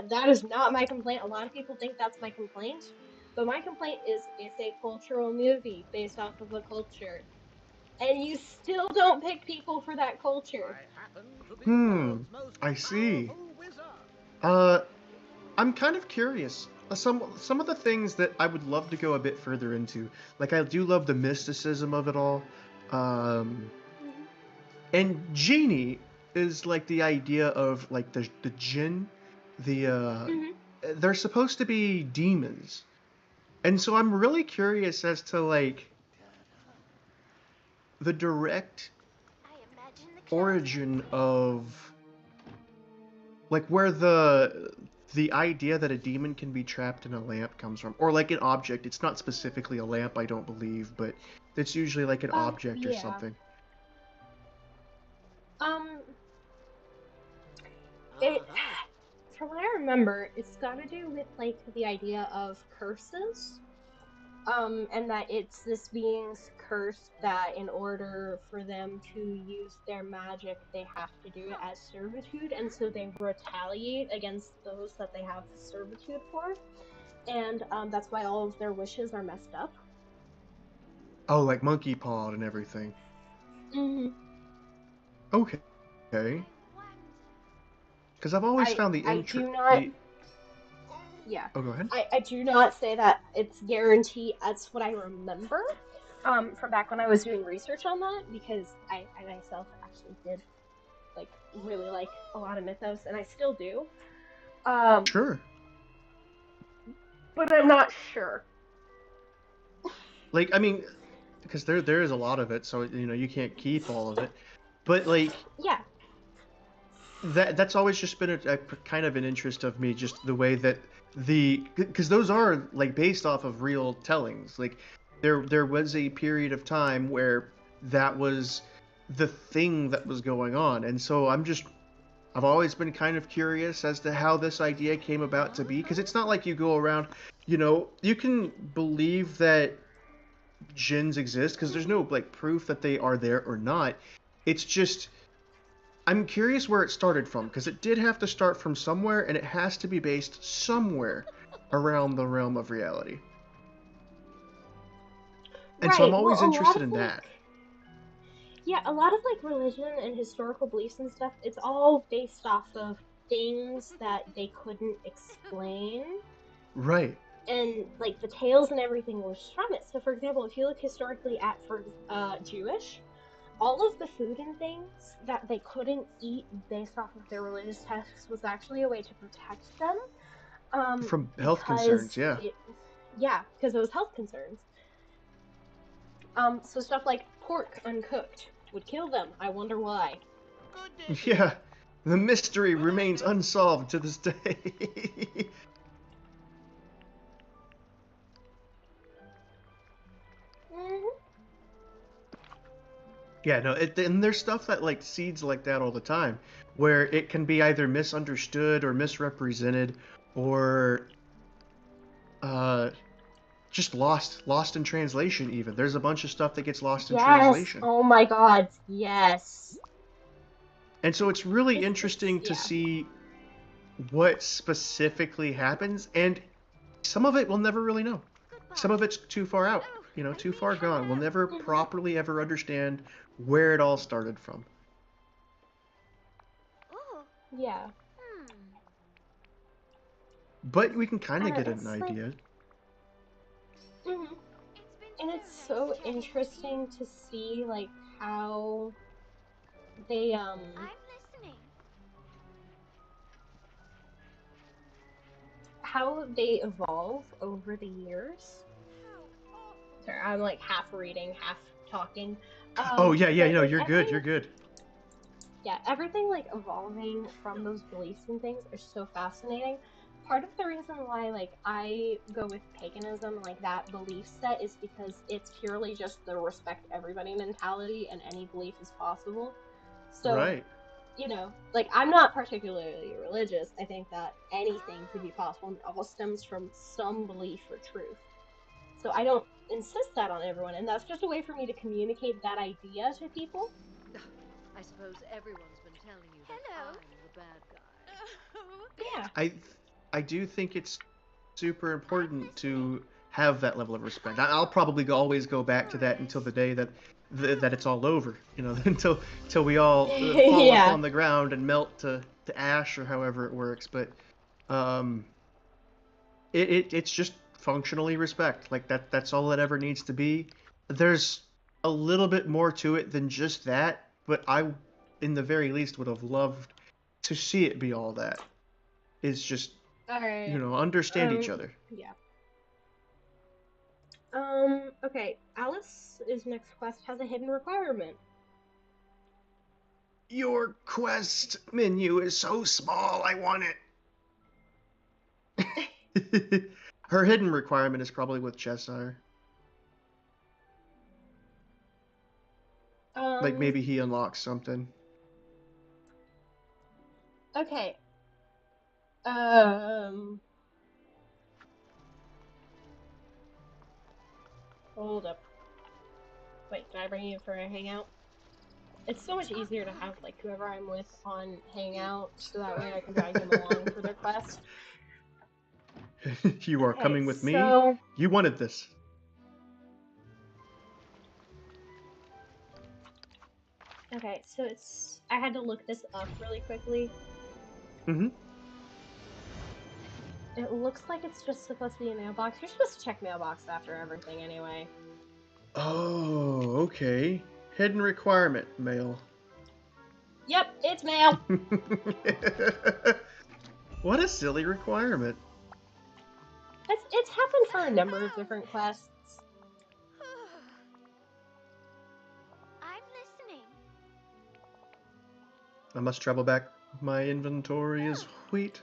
That is not my complaint. A lot of people think that's my complaint, but my complaint is it's a cultural movie based off of a culture, and you still don't pick people for that culture. I happen to be the Hmm, world's most I see. powerful wizard. Uh, I'm kind of curious. Some of the things that I would love to go a bit further into, like I do love the mysticism of it all. Um, Mhm. and genie is like the idea of like the jinn, the Mhm. they're supposed to be demons, and so I'm really curious as to like the direct I imagine the clouds origin of like where the idea that a demon can be trapped in a lamp comes from, or like an object. It's not specifically a lamp, I don't believe, but it's usually like an object or Yeah. something. Um, it, Uh-huh. from what I remember, it's got to do with like the idea of curses. And that it's this being's curse that in order for them to use their magic, they have to do it as servitude, and so they retaliate against those that they have servitude for, and that's why all of their wishes are messed up. Oh, like monkey paw and everything. Hmm. Okay. I Okay. wonder. Because I've always found I do not, the yeah, oh, go ahead. I do not say that it's guaranteed. That's what I remember from back when I was doing research on that, because I myself actually did like really like a lot of mythos, and I still do. Um, Sure. but I'm not sure. Like, I mean, because there is a lot of it, so you can't keep all of it. But like Yeah. that's always just been a kind of an interest of me, just the way that because those are like based off of real tellings. Like there was a period of time where that was the thing that was going on, and so I've always been kind of curious as to how this idea came about to be, because it's not like you go around, you can believe that jinns exist because there's no like proof that they are there or not. It's just I'm curious where it started from, because it did have to start from somewhere, and it has to be based somewhere around the realm of reality. And so I'm Right. Well, always a lot interested of in like, that. yeah, a lot of like religion and historical beliefs and stuff, it's all based off of things that they couldn't explain, Right. and like the tales and everything was from it. So, for example, if you look historically at for Jewish, all of the food and things that they couldn't eat based off of their religious texts was actually a way to protect them. From health concerns, Because yeah. it, yeah, because it was health concerns. So stuff like pork uncooked would kill them. I wonder why. Goodness. Yeah. The mystery remains unsolved to this day. Hmm. Yeah, no, and there's stuff that like seeds like that all the time, where it can be either misunderstood or misrepresented, or uh, just lost in translation. Even there's a bunch of stuff that gets lost in Yes. translation, Oh my God. Yes. and so it's really It's interesting to yeah. see what specifically happens, and some of it we'll never really know. Some Goodbye. of it's too far out, Oh, I too mean, far gone. We'll never Hmm. properly ever understand where it all started from. Oh. Yeah. Hmm. But we can kind of get an It's like, idea. hmm It's been and so it's nice so chatting with interesting you. to see like how they I'm listening. evolve over the years. How awful. Sorry, I'm like half reading, half talking. Oh yeah, yeah, But no, like you're good, everything, you're good. yeah, everything like evolving from those beliefs and things are so fascinating. Part of the reason why like I go with paganism, like that belief set, is because it's purely just the respect everybody mentality and any belief is possible. So Right. you know, like, I'm not particularly religious. I think that anything could be possible and it all stems from some belief or truth. So I don't insist that on everyone, and that's just a way for me to communicate that idea to people. I suppose everyone's been telling you that Hello. I'm the bad guy. Yeah. I do think it's super I'm important listening. to have that level of respect. I'll probably always go back to that until the day that that it's all over. You know, until we all fall up Yeah. on the ground and melt to ash or however it works. But um, it's just functionally respect. Like that's all it ever needs to be. There's a little bit more to it than just that, but I, in the very least, would have loved to see it be all that. Is just, All right. understand each other. Yeah. Okay. Alice's next quest has a hidden requirement. Your quest menu is so small, I want it. Her hidden requirement is probably with Cheshire. Like maybe he unlocks something. Okay. Hold up. Wait, did I bring you for a hangout? It's so much easier to have, like, whoever I'm with on hangout, so that way I can drag them along for their quest. You are Okay, coming with me? so- You wanted this. Okay, so I had to look this up really quickly. Mm-hmm. It looks like it's just supposed to be a mailbox. You're supposed to check mailbox after everything anyway. Oh, okay. Hidden requirement, mail. Yep, it's mail. What a silly requirement. It's happened for a number of different quests. I'm listening. I must travel back. My inventory is wheat.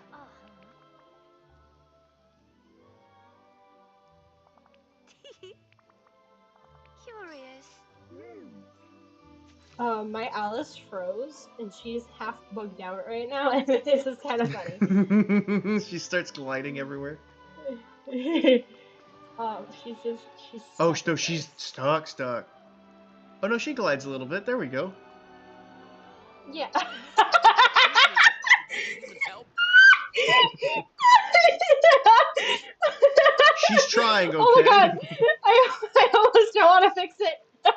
Curious. My Alice froze, and she's half bugged out right now, and this is kind of funny. She starts gliding everywhere. She's Oh, stuck no, in she's place. stuck. Oh, no, she glides a little bit. There we go. Yeah. Help. She's trying, okay? Oh my god! I almost don't want to fix it. That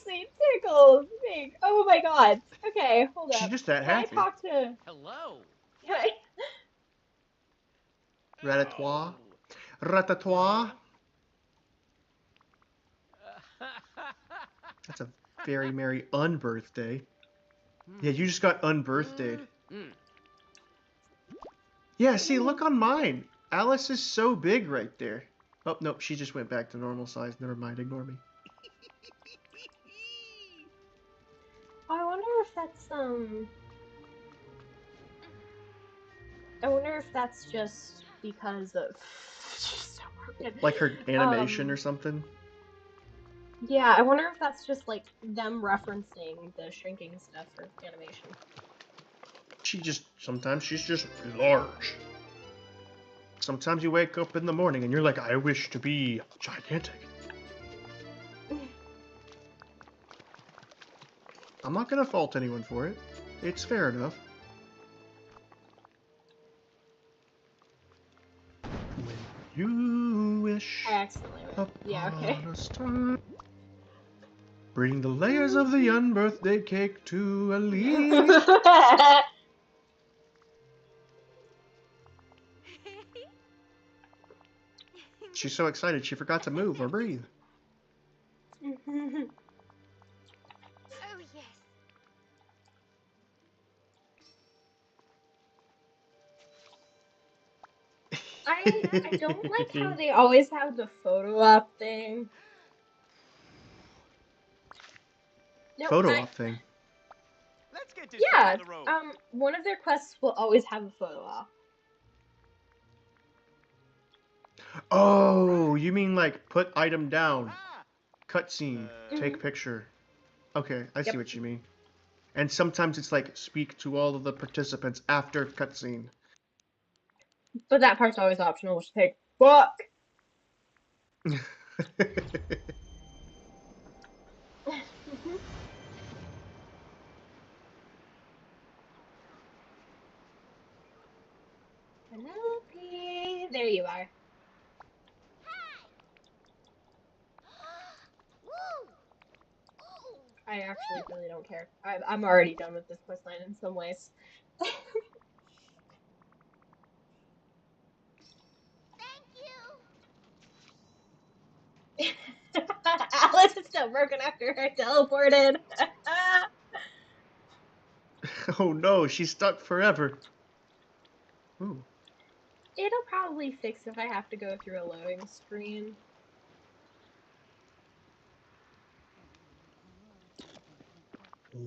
sweet tickles. Big. Oh my god. Okay, hold up. She's just that Can I happy. talk to? Hello. Can I... Ratatouille. Ratatouille. That's a very merry unbirthday. Yeah, you just got unbirthdayed. Yeah, see, look on mine. Alice is so big right there. Oh, nope, she just went back to normal size. Never mind, ignore me. I wonder if that's I wonder if that's just because of she's so broken. Like her animation or something? Yeah, I wonder if that's just like them referencing the shrinking stuff for animation. Sometimes she's just large. Sometimes you wake up in the morning and you're like, I wish to be gigantic. I'm not gonna fault anyone for it. It's fair enough. When you wish I accidentally went. Yeah, okay. upon a star, bring the layers of the unbirthday cake to Elise. She's so excited she forgot to move or breathe. Oh, yes. I don't like how they always have the photo op thing. No, Photo op thing. Let's get this Yeah, on the road. one of their quests will always have a photo op. Oh, you mean like put item down. Ah, cutscene, take picture. Okay, I see Yep. what you mean. And sometimes it's like speak to all of the participants after cutscene. But that part's always optional, which takes fuck. Penelope, there you are. I actually really don't care. I'm already done with this quest line in some ways. Alice is still broken after her teleported. Oh no, she's stuck forever. Ooh. It'll probably fix if I have to go through a loading screen.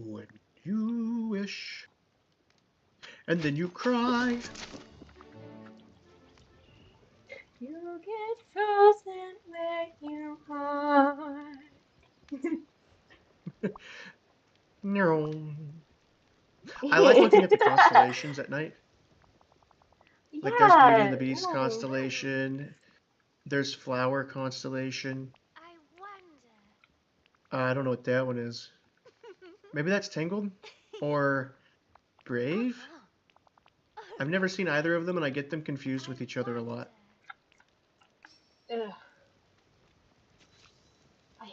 When you wish, and then you cry. You get frozen where you are. No. I like looking at the constellations at night. Like there's Beauty and the Yeah, Beast no. constellation. There's Flower constellation. I wonder. I don't know what that one is. Maybe that's Tangled? Or Brave? I've never seen either of them and I get them confused with each other a lot. Ugh. I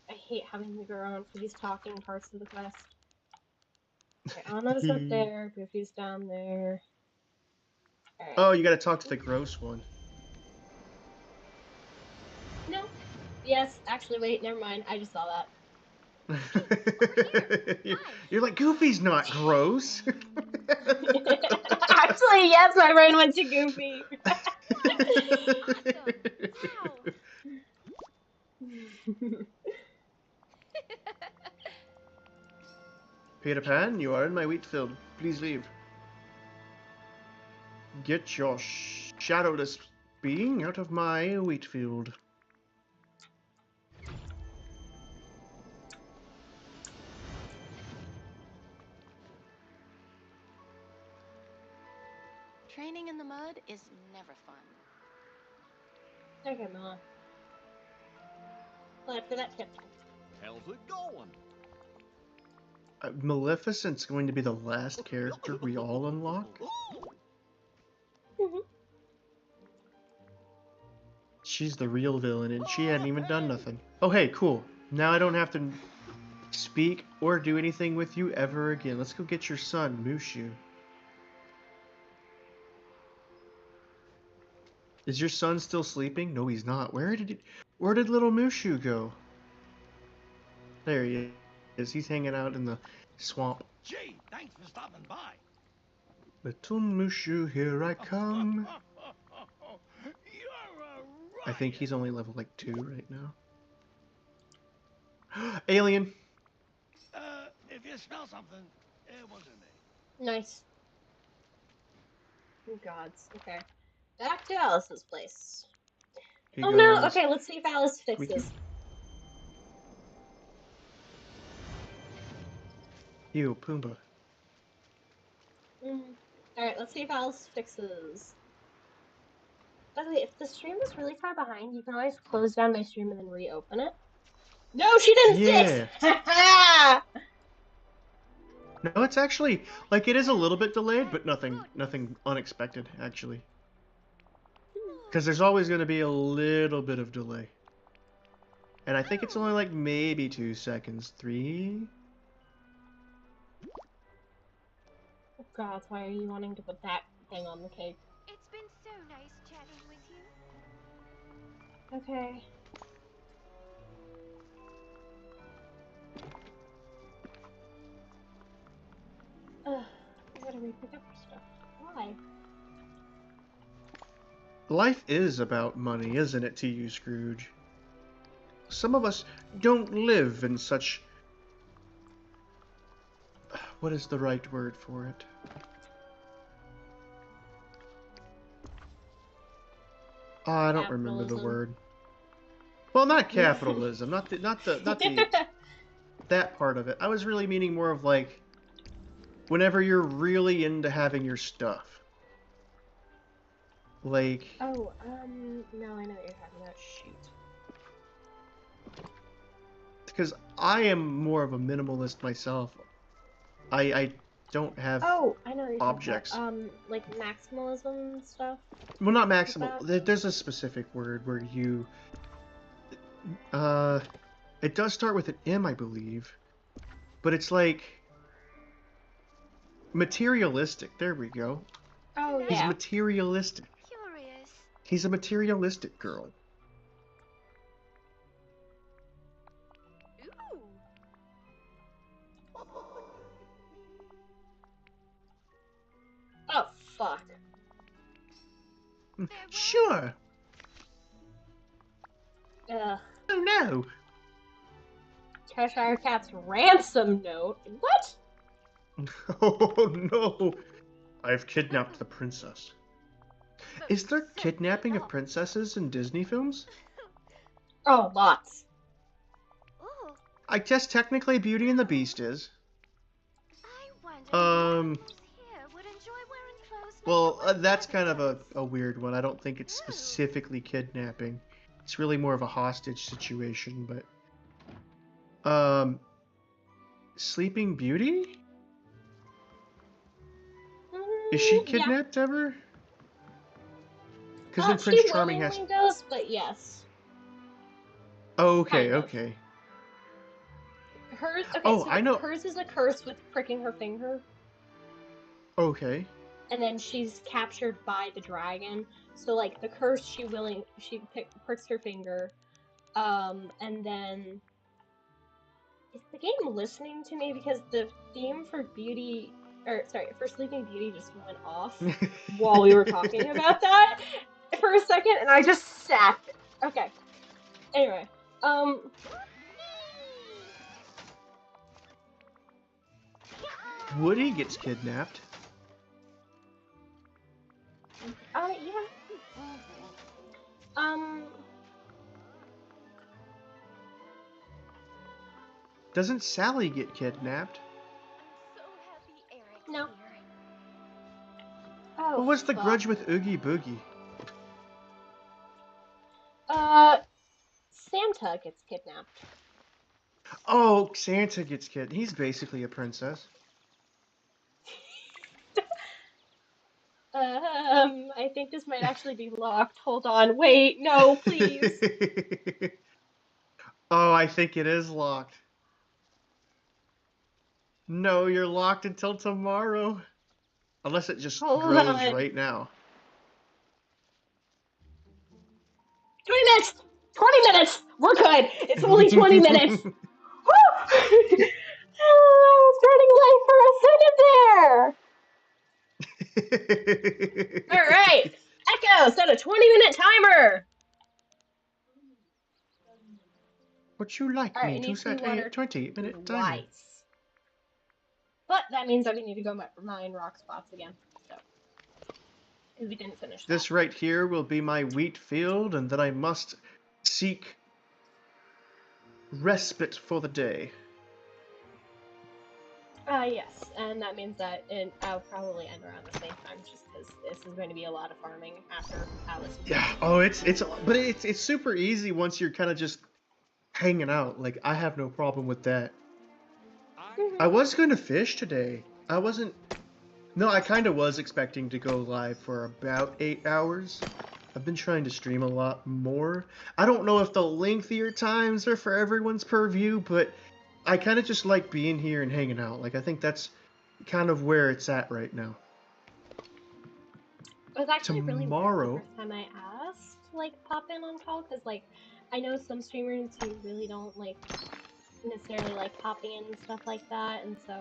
hate having to go around for these talking parts of the quest. Okay, Anna's up there, Goofy's down there. All right. Oh, you gotta talk to the gross one. No. Yes, actually, wait, never mind. I just saw that. You're like, Goofy's not gross. Actually, yes, my brain went to Goofy. Peter Pan, you are in my wheat field. Please leave. Get your shadowless being out of my wheat field. Training in the mud is never fun. Okay, Mom. Glad for that tip. How's it going? Maleficent's going to be the last character we all unlock. She's the real villain, and she hadn't even done nothing. Oh, hey, cool. Now I don't have to speak or do anything with you ever again. Let's go get your son, Mushu. Is your son still sleeping? No, he's not. Where did little Mushu go? There he is. He's hanging out in the swamp. Gee, thanks for stopping by. Little Mushu, here I come. I think he's only level like 2 right now. Alien! If you smell something, it wasn't me. Nice. Oh, gods. Okay. Back to Alice's place. He Oh no! goes, Okay, let's see if Alice Squeaky. fixes. You, Pumbaa. Alright, let's see if Alice fixes. By the way, if the stream is really far behind, you can always close down my stream and then reopen it. No, she didn't fix! Ha No, it's actually, like, it is a little bit delayed, but nothing unexpected, actually. Because there's always going to be a little bit of delay. And I think it's only like maybe 2 seconds. 3? Oh god, why are you wanting to put that thing on the cake? It's been so nice chatting with you. Okay. Ugh, I gotta re-pick up stuff. Why? Life is about money, isn't it to you, Scrooge? Some of us don't live in such... What is the right word for it? I don't remember the Capitalism. word. Well, not capitalism, not the that part of it. I was really meaning more of like whenever you're really into having your stuff. Like, Oh, no, I know what you're talking about. Shoot. because I am more of a minimalist myself. I don't have Oh, I know what you're objects. talking about. Like maximalism stuff. Well, not Like maximal. that? There's a specific word where you, it does start with an M, I believe, but it's like materialistic. There we go. Oh, He's yeah. materialistic. Curious. He's a materialistic girl. Ooh. Oh, fuck. Sure. Ugh. Oh no. Cheshire Cat's ransom note? What? Oh no. I've kidnapped the princess. Is there kidnapping of princesses in Disney films? Oh, lots. Ooh. I guess technically Beauty and the Beast is. I wonder if Um, others here would enjoy wearing clothes made Well, with that's kind of feathers. a weird one. I don't think it's specifically kidnapping. It's really more of a hostage situation, but... Sleeping Beauty? Is she Yeah. kidnapped ever? Because then She Prince Charming has... willingly does, but yes. Oh, okay, kind of. okay. Hers, okay, Oh, so I know. hers is a curse with pricking her finger, Okay. and then she's captured by the dragon. So, like, the curse, she pricks her finger, and then... Is the game listening to me? Because the theme for for Sleeping Beauty just went off while we were talking about that for a second, and I just sat. Okay. Anyway, Woody gets kidnapped. yeah. Doesn't Sally get kidnapped? So happy Eric No. here. Oh, What was the fuck. grudge with Oogie Boogie? Santa gets kidnapped. Oh, Santa gets kidnapped. He's basically a princess. I think this might actually be locked. Hold on. Wait, no, please. Oh, I think it is locked. No, you're locked until tomorrow. Unless it just Hold grows on. right now. 20 minutes! 20 minutes! We're good! It's only 20 minutes! Woo! I was running late for a second there! Alright! Echo, set a 20-minute timer! Would you like Alright, me I to need set seawater a 20-minute timer? twice. But that means I need to go mine rock spots again. So, because we didn't finish that. This right here will be my wheat field, and then I must seek respite for the day. Yes, and that means that I'll probably end around the same time, just because this is going to be a lot of farming after Alice. Yeah. Oh, it's super easy once you're kind of just hanging out. Like, I have no problem with that. I was going to fish today. I wasn't... No, I kind of was expecting to go live for about 8 hours. I've been trying to stream a lot more. I don't know if the lengthier times are for everyone's purview, but I kind of just like being here and hanging out. Like, I think that's kind of where it's at right now. It was actually really weird Tomorrow... the first time I asked to, like, pop in on call, because, like, I know some streamers who really don't, like, necessarily like popping in and stuff like that, and so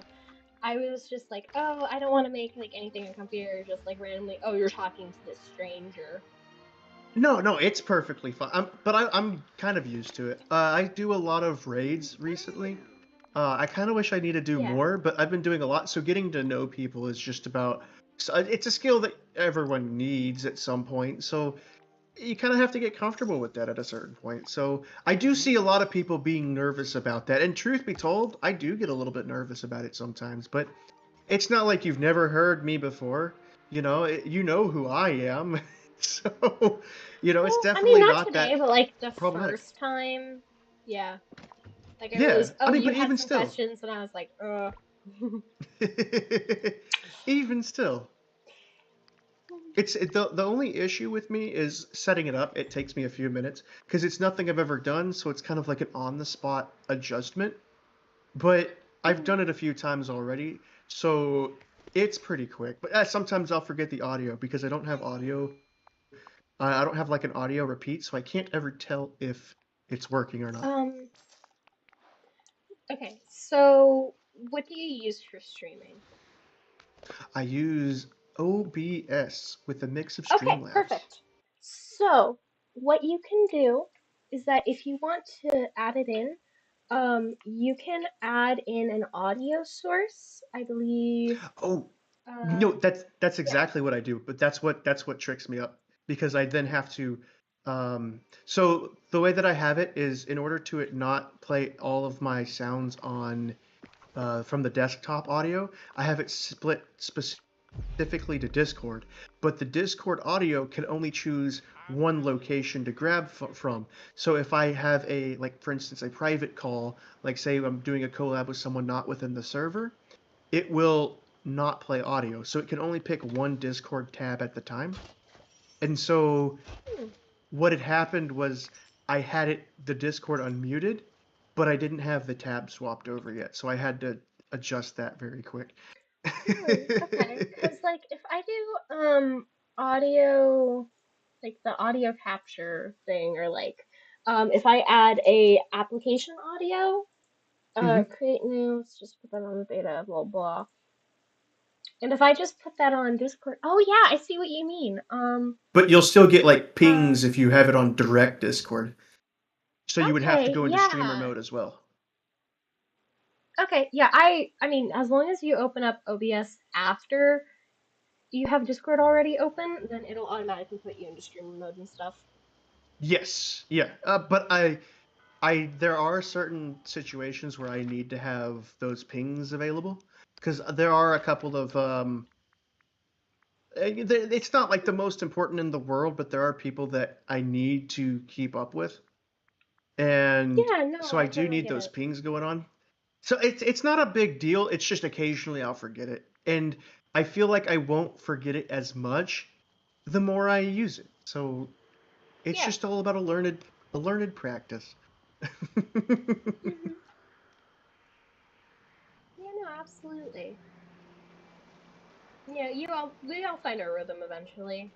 I was just like, oh, I don't want to make, like, anything uncomfy or just, like, randomly, oh, you're talking to this stranger. No, it's perfectly fine. I'm kind of used to it. I do a lot of raids recently. I kind of wish I need to do more, but I've been doing a lot, so getting to know people is just about... So it's a skill that everyone needs at some point, so you kind of have to get comfortable with that at a certain point. So I do see a lot of people being nervous about that. And truth be told, I do get a little bit nervous about it sometimes. But it's not like you've never heard me before. You know who I am. So, it's Well, I mean, definitely not not today, that but like the problematic. first time, yeah. Like I Yeah, realized, I oh, mean, you but had even some still, questions, and I was like, even still, the only issue with me is setting it up. It takes me a few minutes because it's nothing I've ever done, so it's kind of like an on the spot adjustment. But I've done it a few times already, so it's pretty quick. But sometimes I'll forget the audio because I don't have audio. I don't have like an audio repeat, so I can't ever tell if it's working or not. um, okay. So, what do you use for streaming? I use OBS with a mix of Okay, Streamlabs. perfect. So, what you can do is that if you want to add it in, you can add in an audio source. I believe. Oh, Uh, no, that's yeah. exactly what I do, but that's what tricks me up because I then have to. So the way that I have it is in order to it not play all of my sounds on from the desktop audio, I have it split specifically to Discord, but the Discord audio can only choose one location to grab from. So if I have like for instance, a private call, like say I'm doing a collab with someone not within the server, it will not play audio. So it can only pick one Discord tab at the time. And so Hmm. what had happened was I had the Discord unmuted, but I didn't have the tab swapped over yet. So I had to adjust that very quick. Okay. Because like if I do audio, like the audio capture thing, or like if I add a application audio, Hmm. create new, let's just put that on the beta, blah blah. And if I just put that on Discord, oh yeah, I see what you mean. But you'll still get like Uh, pings if you have it on direct Discord. So you would have to okay, go into streamer yeah. mode as well. Okay, yeah, I mean, as long as you open up OBS after you have Discord already open, then it'll automatically put you into streamer mode and stuff. Yes, yeah. But there are certain situations where I need to have those pings available because there are a couple of it's not like the most important in the world, but there are people that I need to keep up with, and Yeah, no, so I I do totally need get those it. pings going on. So it's not a big deal. It's just occasionally I'll forget it, and I feel like I won't forget it as much the more I use it. So it's Yeah. just all about a learned practice. Hmm. Yeah, no, absolutely. Yeah, we all find our rhythm eventually.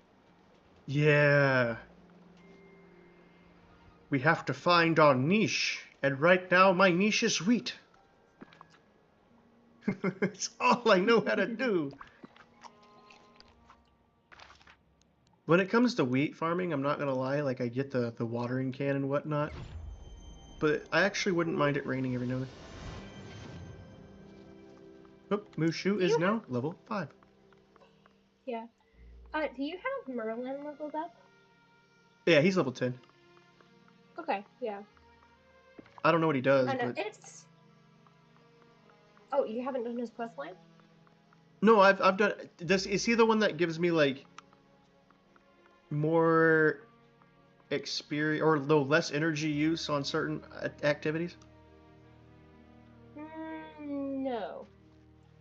Yeah, we have to find our niche, and right now my niche is wheat. It's all I know how to do. When it comes to wheat farming, I'm not gonna lie, like I get the watering can and whatnot, but I actually wouldn't mind it raining every now and then. Oh, Mushu Do is you have now level 5. yeah. Do you have Merlin leveled up? Yeah, he's level 10. Okay, yeah. I don't know what he does, I know but it's. Oh, you haven't done his quest line? no, I've done. Is he the one that gives me like more experience or no less energy use on certain activities? No.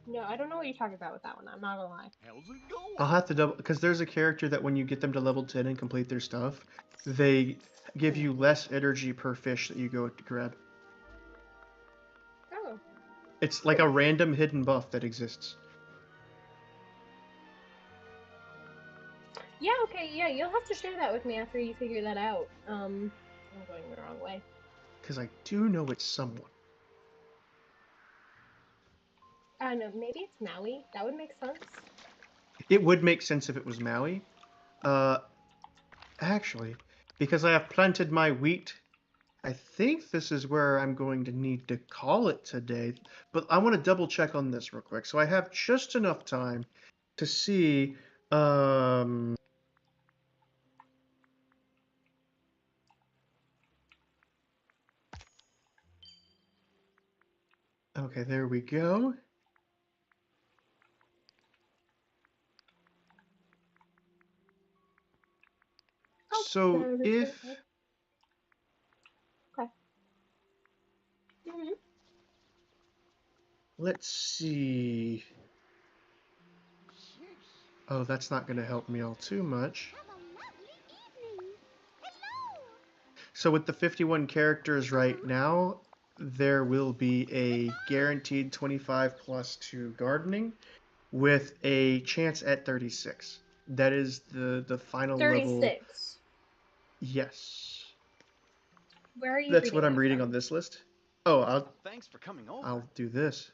No, I don't know what you're talking about with that one. I'm not gonna lie. How's it going? I'll have to double because there's a character that when you get them to level 10 and complete their stuff, they give Hmm. you less energy per fish that you go to grab. Oh. It's like a random hidden buff that exists. Yeah, okay, yeah, you'll have to share that with me after you figure that out. I'm going the wrong way. Because I do know it's someone. I don't know, maybe it's Maui. That would make sense. It would make sense if it was Maui. Uh, Actually, because I have planted my wheat, I think this is where I'm going to need to call it today. But I want to double check on this real quick. So I have just enough time to see. Um, Okay, there we go. Oh, So there it is if right there. Okay. Mhm. let's see. Oh, that's not going to help me all too much. Have a lovely evening. Hello. So with the 51 characters right now, there will be a guaranteed 25 plus 2 gardening with a chance at 36. That is the final level. 36. Yes. Where are you That's what reading I'm that reading from? on this list. Oh, Thanks for coming over. I'll do this.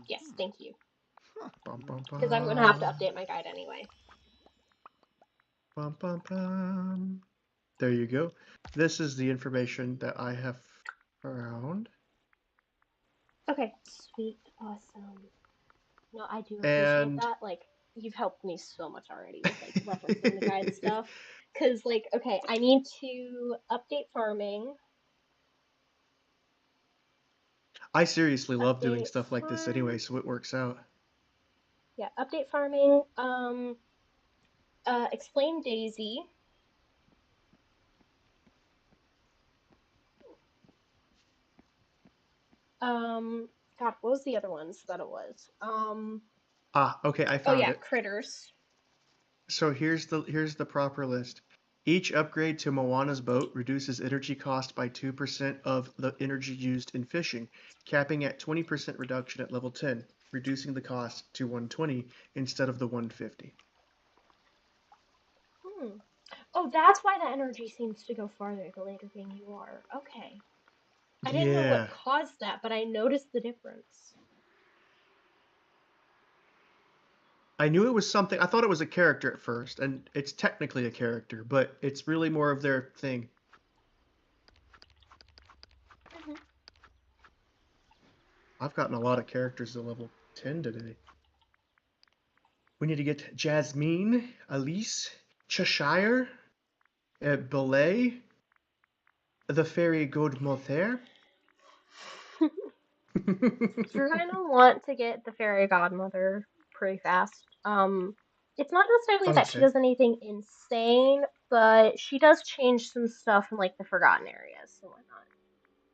Yes, thank you. Bum, bum, Because I'm going to have to bum. update my guide anyway. Bum, bum, bum. There you go. This is the information that I have found. Okay, sweet, awesome. No, I do appreciate And that. Like, you've helped me so much already with like referencing the guide stuff. Cause like, okay, I need to update farming. I seriously love doing Update stuff like this farm. anyway, so it works out. Yeah, update farming. Explain Daisy. God, what was the other ones that it was? Ah, okay, I Oh found yeah, it. critters. So here's the proper list. Each upgrade to Moana's boat reduces energy cost by 2% of the energy used in fishing, capping at 20% reduction at level 10, reducing the cost to 120 instead of the 150. Hmm. Oh, that's why the energy seems to go farther the later game you are. Okay. I didn't know what Yeah. caused that, but I noticed the difference. I knew it was something. I thought it was a character at first, and it's technically a character, but it's really more of their thing. Mhm. I've gotten a lot of characters to level 10 today. We need to get Jasmine, Elise, Cheshire, Belay, the fairy Godmother. You're gonna want to get the fairy godmother pretty fast. It's not necessarily that she Okay. does anything insane, but she does change some stuff in like the forgotten areas and whatnot.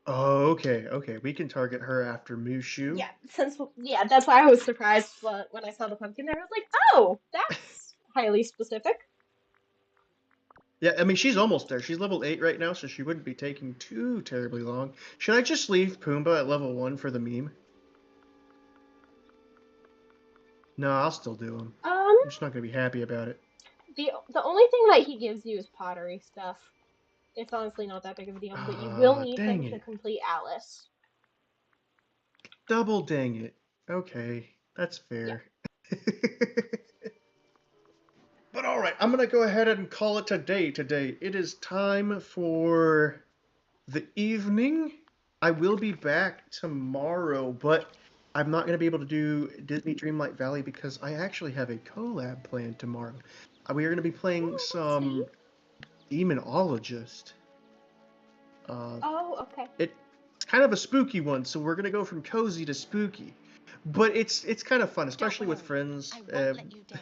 Oh, okay, okay. We can target her after Mushu. Yeah, that's why I was surprised when I saw the pumpkin there. I was like, oh, that's highly specific. Yeah, I mean, she's almost there. She's level 8 right now, so she wouldn't be taking too terribly long. Should I just leave Pumbaa at level 1 for the meme? No, I'll still do him. Um, I'm just not going to be happy about it. the only thing that he gives you is pottery stuff. It's honestly not that big of a deal, but you will need Dang him to it. complete Alice. Double dang it. Okay, that's Yeah. fair. But alright, I'm going to go ahead and call it a day today. It is time for the evening. I will be back tomorrow, but I'm not going to be able to do Disney Dreamlight Valley because I actually have a collab planned tomorrow. We are going to be playing Oh, that's some neat. Demonologist. Uh, Oh, okay. it's kind of a spooky one, so we're going to go from cozy to spooky. But it's kind of fun, Don't especially with worry, friends. I won't let you down.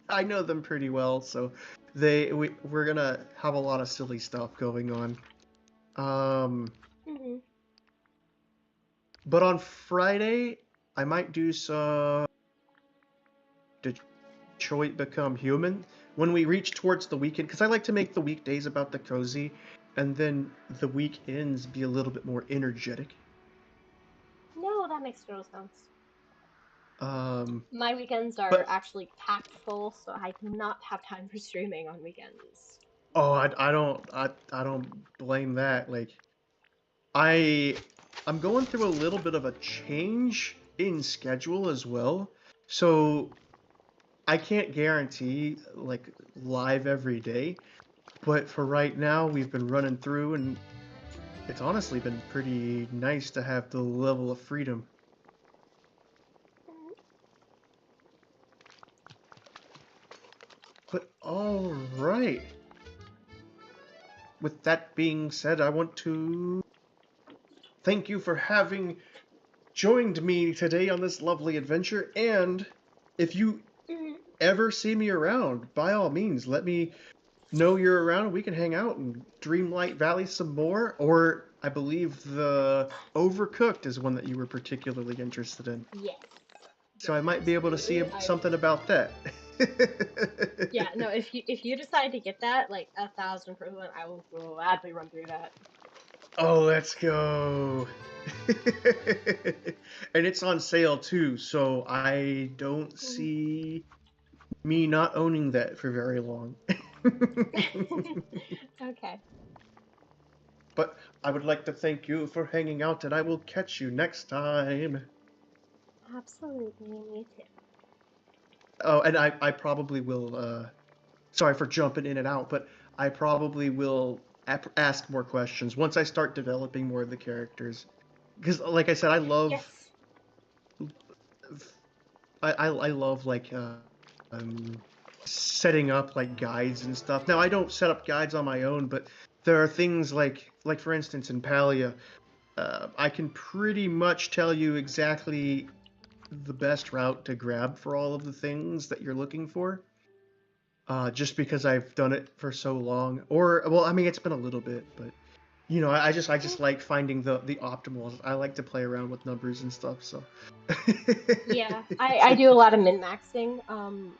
I know them pretty well, so we're gonna have a lot of silly stuff going on. Mhm. But on Friday, I might do some Detroit Become Human when we reach towards the weekend, because I like to make the weekdays about the cozy, and then the weekends be a little bit more energetic. No, that makes total sense. Um, My weekends are but actually packed full, so I do not have time for streaming on weekends. oh, I don't blame that. Like I'm going through a little bit of a change in schedule as well. So I can't guarantee like live every day, but for right now we've been running through and it's honestly been pretty nice to have the level of freedom. But all right. With that being said, I want to thank you for having joined me today on this lovely adventure. And if you ever see me around, by all means, let me know you're around. We can hang out in Dreamlight Valley some more. Or I believe the Overcooked is one that you were particularly interested in. Yes. So I might be able to see something about that. Yeah, no, if you decide to get that, like 1,000%, I will gladly run through that. Oh, let's go. And it's on sale too, so I don't see me not owning that for very long. Okay. But I would like to thank you for hanging out, and I will catch you next time. Absolutely, me too. Oh, and I probably will, sorry for jumping in and out, but I probably will ask more questions once I start developing more of the characters. Because, like I said, I love... Yes. I love, like, setting up, like, guides and stuff. Now, I don't set up guides on my own, but there are things like for instance, in Palia, I can pretty much tell you exactly the best route to grab for all of the things that you're looking for. Just because I've done it for so long. Or, well, I mean, it's been a little bit, but, you know, I just like finding the optimals. I like to play around with numbers and stuff, so. Yeah, I do a lot of min-maxing,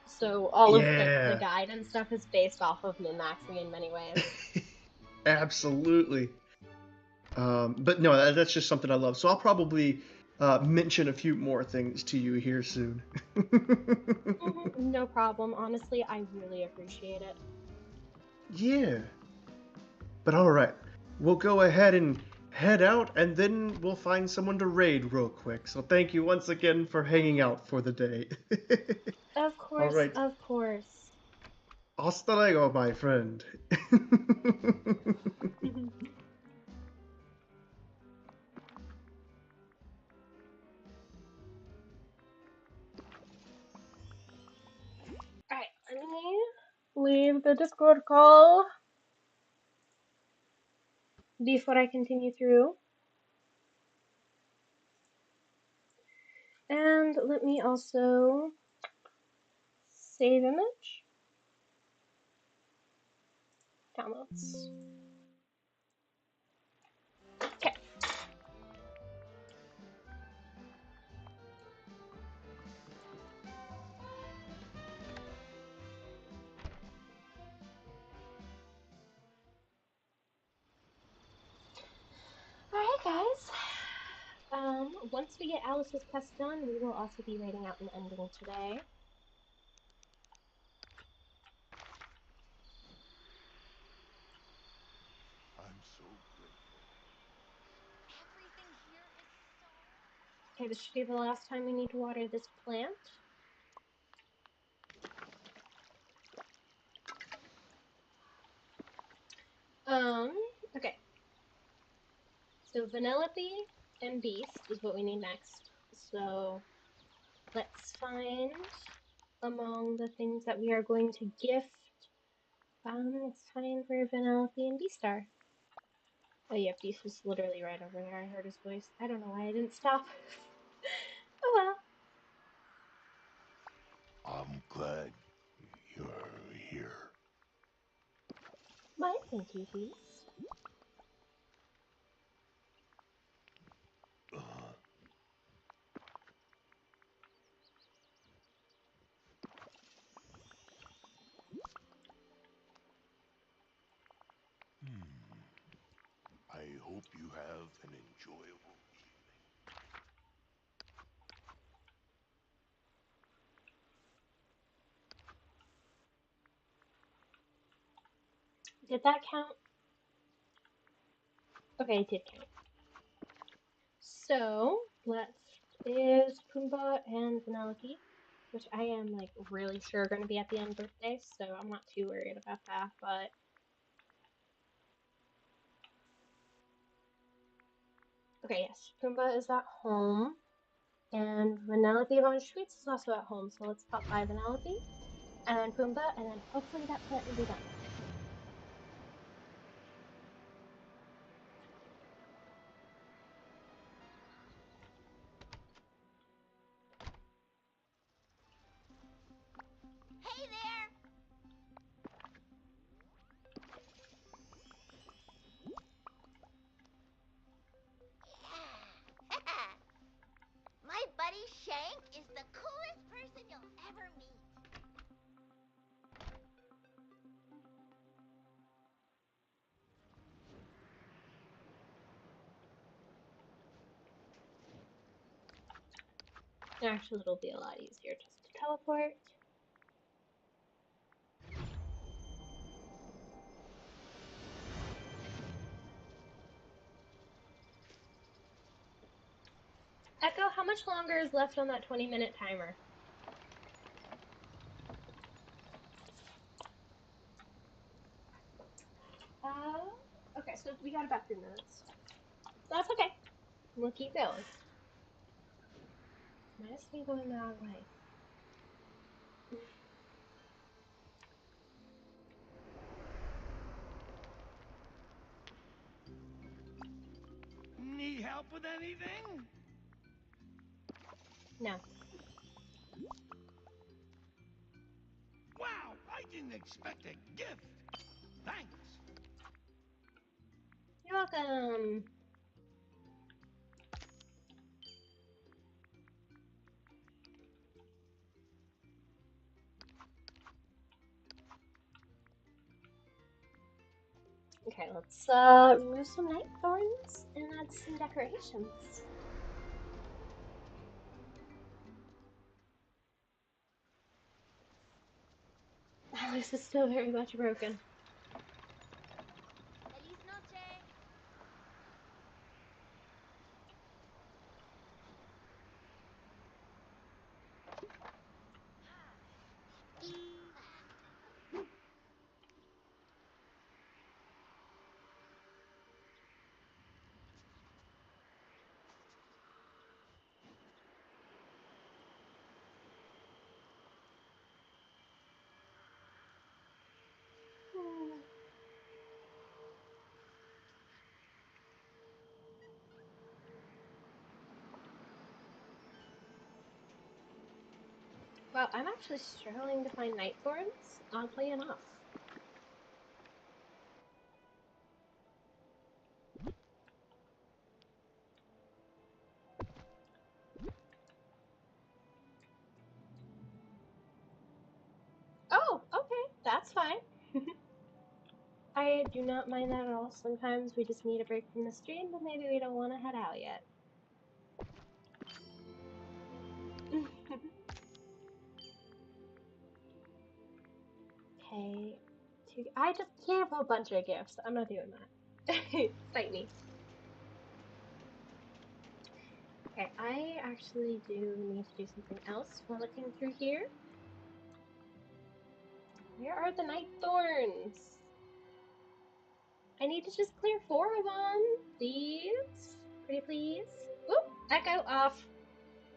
so all of the Yeah. guide and stuff is based off of min-maxing in many ways. Absolutely. But no, that's just something I love. So I'll probably mention a few more things to you here soon. No problem. Honestly, I really appreciate it. Yeah. But all right, we'll go ahead and head out, and then we'll find someone to raid real quick. So thank you once again for hanging out for the day. Of course, all right. of course. Hasta luego, my friend. Alright, let me leave the Discord call before I continue through. And let me also save image. Downloads. Okay. Alright, guys. Once we get Alice's quest done, we will also be writing out an ending today. I'm so grateful. Everything here is so... Okay, this should be the last time we need to water this plant. Okay. So Vanellope and Beast is what we need next. So let's find among the things that we are going to gift. Let's find where Vanellope and Beast are. Oh yeah, Beast was literally right over there. I heard his voice. I don't know why I didn't stop. Oh well. I'm glad you're here. Why, thank you, Beast. I hope you have an enjoyable evening. Did that count? Okay, it did count. So, left is Pumbaa and Vanellope, which I am, like, really sure are going to be at the end birthday, so I'm not too worried about that, but... Okay, yes, Pumbaa is at home, and Vanellope von Schweetz is also at home, so let's pop by Vanellope, and then Pumbaa, and then hopefully that plant will be done. Actually, it'll be a lot easier just to teleport. Echo, how much longer is left on that 20-minute timer? Okay, so we got about 3 minutes. That's okay. We'll keep going. Minus me going the wrong way. Need help with anything? No. Wow, I didn't expect a gift. Thanks. You're welcome. Okay, let's remove some night thorns and add some decorations. Alice is still very much broken. Feliz noche. Wow, I'm actually struggling to find night thorns, oddly enough. Oh, okay, that's fine. I do not mind that at all. Sometimes we just need a break from the stream, but maybe we don't want to head out yet. Okay, I just gave a bunch of gifts. I'm not doing that. Fight me. Okay, I actually do need to do something else while looking through here. Where are the night thorns? I need to just clear 4 of them, please. Pretty please. Oop, echo off.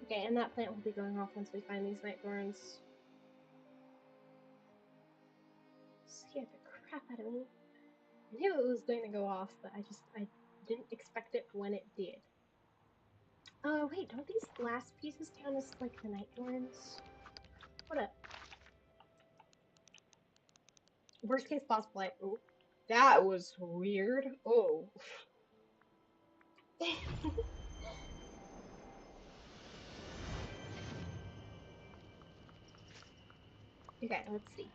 Okay, and that plant will be going off once we find these night thorns. Scared the crap out of me. I knew it was going to go off, but I didn't expect it when it did. Oh, wait, don't these last pieces count as, like, the night thorns? What a... Worst case possible, oh, that was weird. Oh. Okay, let's see.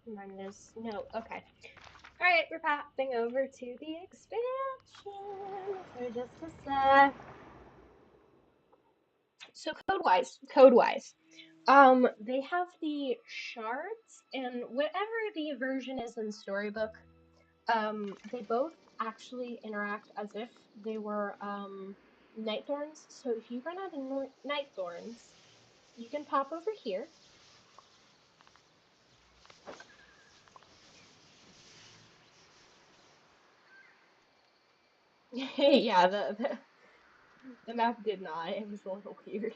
Minus, no, okay. Alright, we're popping over to the expansion for just a sec. So code-wise, they have the shards, and whatever the version is in Storybook, they both actually interact as if they were, night thorns. So if you run out of night thorns, you can pop over here. Yeah, the map did not. It was a little weird.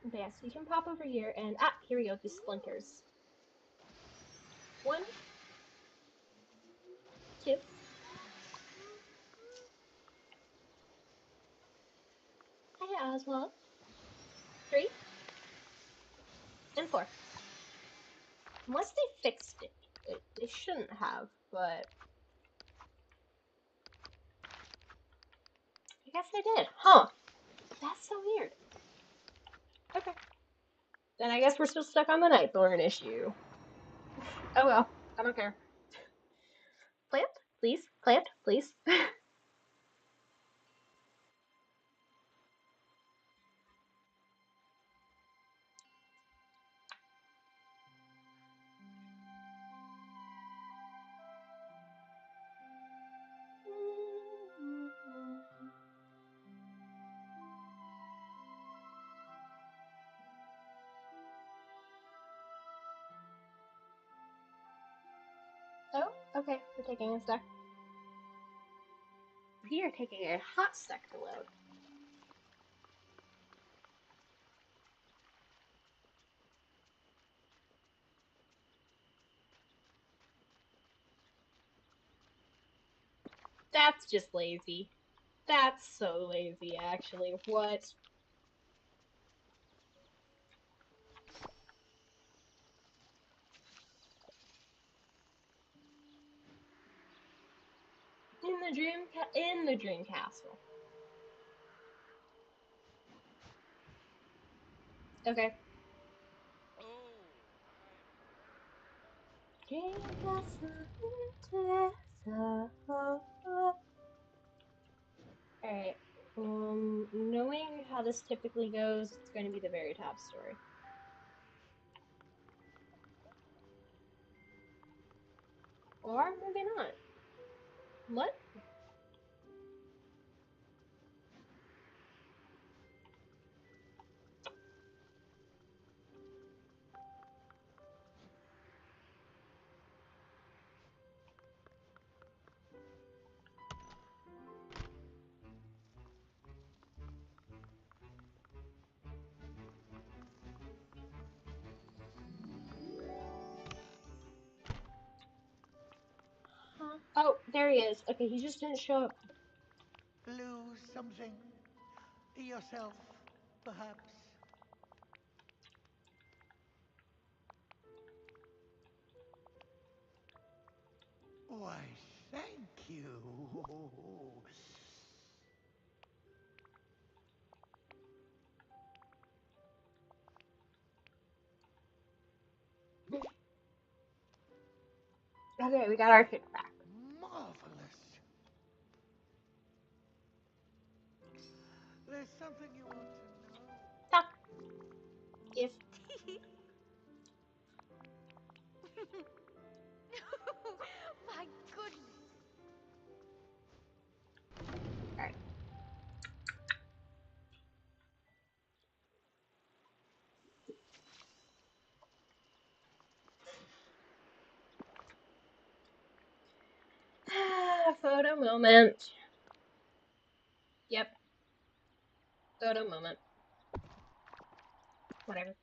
But yeah, so you can pop over here and here we go, the splinters. 1, 2, Oswald, 3, and 4. Unless they fixed it. They shouldn't have, but I guess they did. Huh. That's so weird. Okay. Then I guess we're still stuck on the Nightthorn issue. Oh well, I don't care. Plant, please. Plant, please. Oh, okay. We're taking a sec. We are taking a hot sec to load. That's just lazy. That's so lazy, actually. What? In the dream castle. Okay. Dream castle. Alright. Knowing how this typically goes, it's going to be the very top story. Or maybe not. What? Huh? Oh, there he is. Okay, he just didn't show up. Lose something. Yourself, perhaps. Why, thank you. Okay, we got our kickback. Marvelous. There's something you want to know. Talk. If. My goodness. Alright. Photo moment. Yep. Photo moment. Whatever.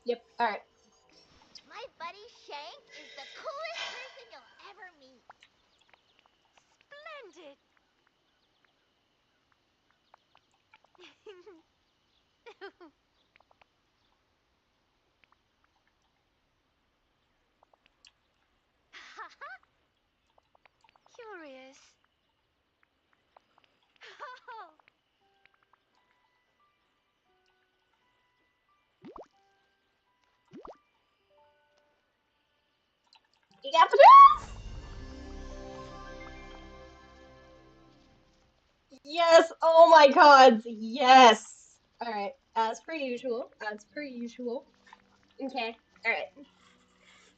Yep. Alright. My buddy Shank is the coolest person you'll ever meet. Splendid. Curious. You got pajamas? Yes! Oh my god! Yes! Alright. As per usual. As per usual. Okay. Alright.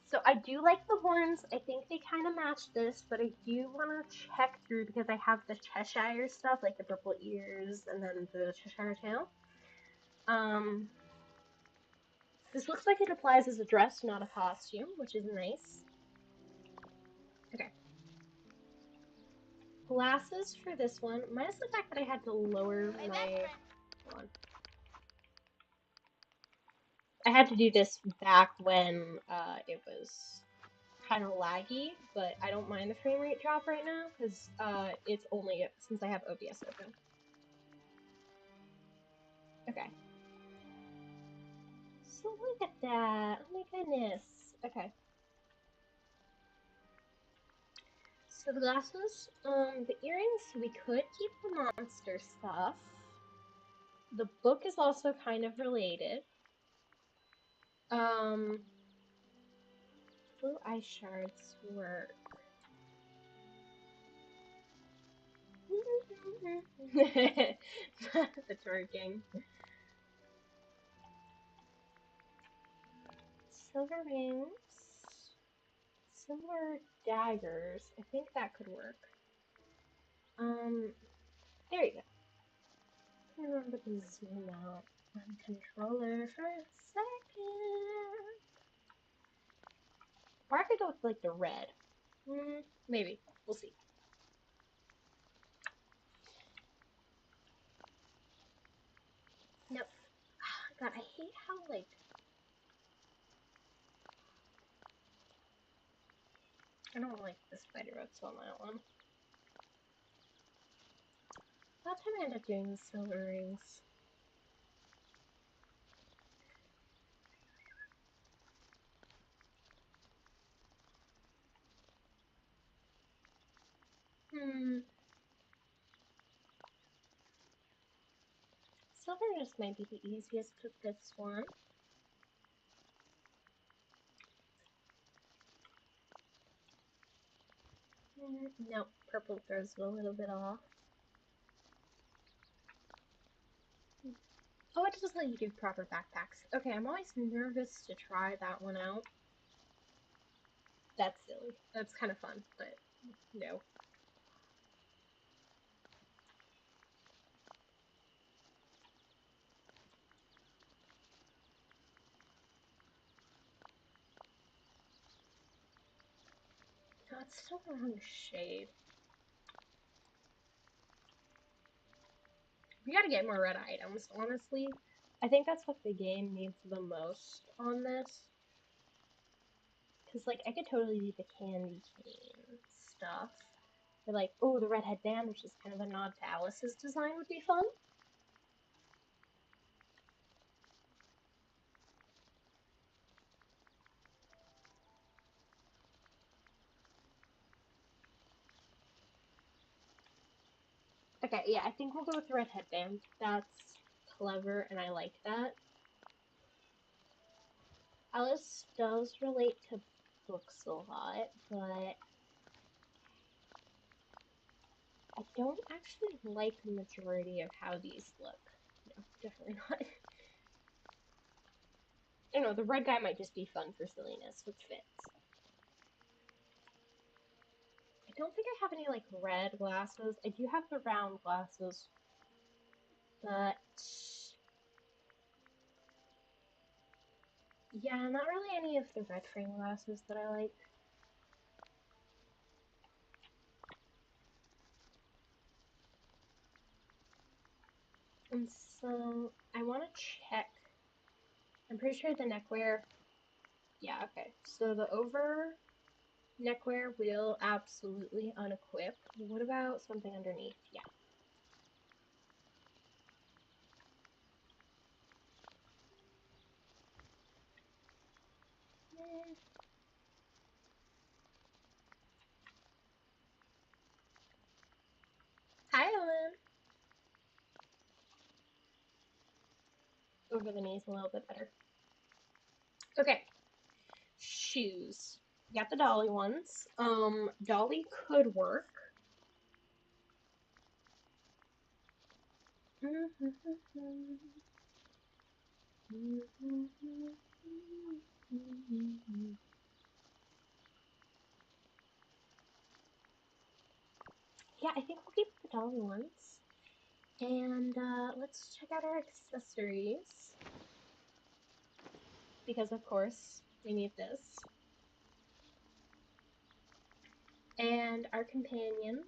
So I do like the horns. I think they kind of match this, but I do want to check through because I have the Cheshire stuff, like the purple ears and then the Cheshire tail. This looks like it applies as a dress, not a costume, which is nice. Okay. Glasses for this one, minus the fact that I had to lower my... Hold on. I had to do this back when it was kind of laggy, but I don't mind the frame rate drop right now because it's only since I have OBS open. Okay. So look at that. Oh my goodness. Okay. So the glasses, the earrings, we could keep the monster stuff. The book is also kind of related. Blue eye shards work. The twerking. Silver rings. Silver daggers. I think that could work. There you go. Remember to zoom out on controller for a second. Or I could go with like the red. Maybe. We'll see. Nope. God, I hate how like I don't like the spider webs on that one. That time I end up doing the silver rings. Silver just might be the easiest with this one. Nope, purple throws it a little bit off. Oh, it doesn't let you do proper backpacks. Okay, I'm always nervous to try that one out. That's silly. That's kind of fun, but no. No, it's still the wrong shade. We gotta get more red items, honestly. I think that's what the game needs the most on this. Because, like, I could totally do the candy cane stuff. But, like, oh, the red headband, which is kind of a nod to Alice's design, would be fun. Okay, yeah, I think we'll go with the red headband. That's clever, and I like that. Alice does relate to books a lot, but I don't actually like the majority of how these look. No, definitely not. I don't know, the red guy might just be fun for silliness, which fits. I don't think I have any, like, red glasses. I do have the round glasses, but yeah, not really any of the red frame glasses that I like. And so I want to check. I'm pretty sure the neckwear. Yeah, okay. So the over neckwear will absolutely unequip. What about something underneath? Yeah. Hi, Ellen. Over the knees a little bit better. Okay. Shoes. Got the dolly ones. Dolly could work. Yeah, I think we'll keep the dolly ones. And let's check out our accessories. Because, of course, we need this. And our companions.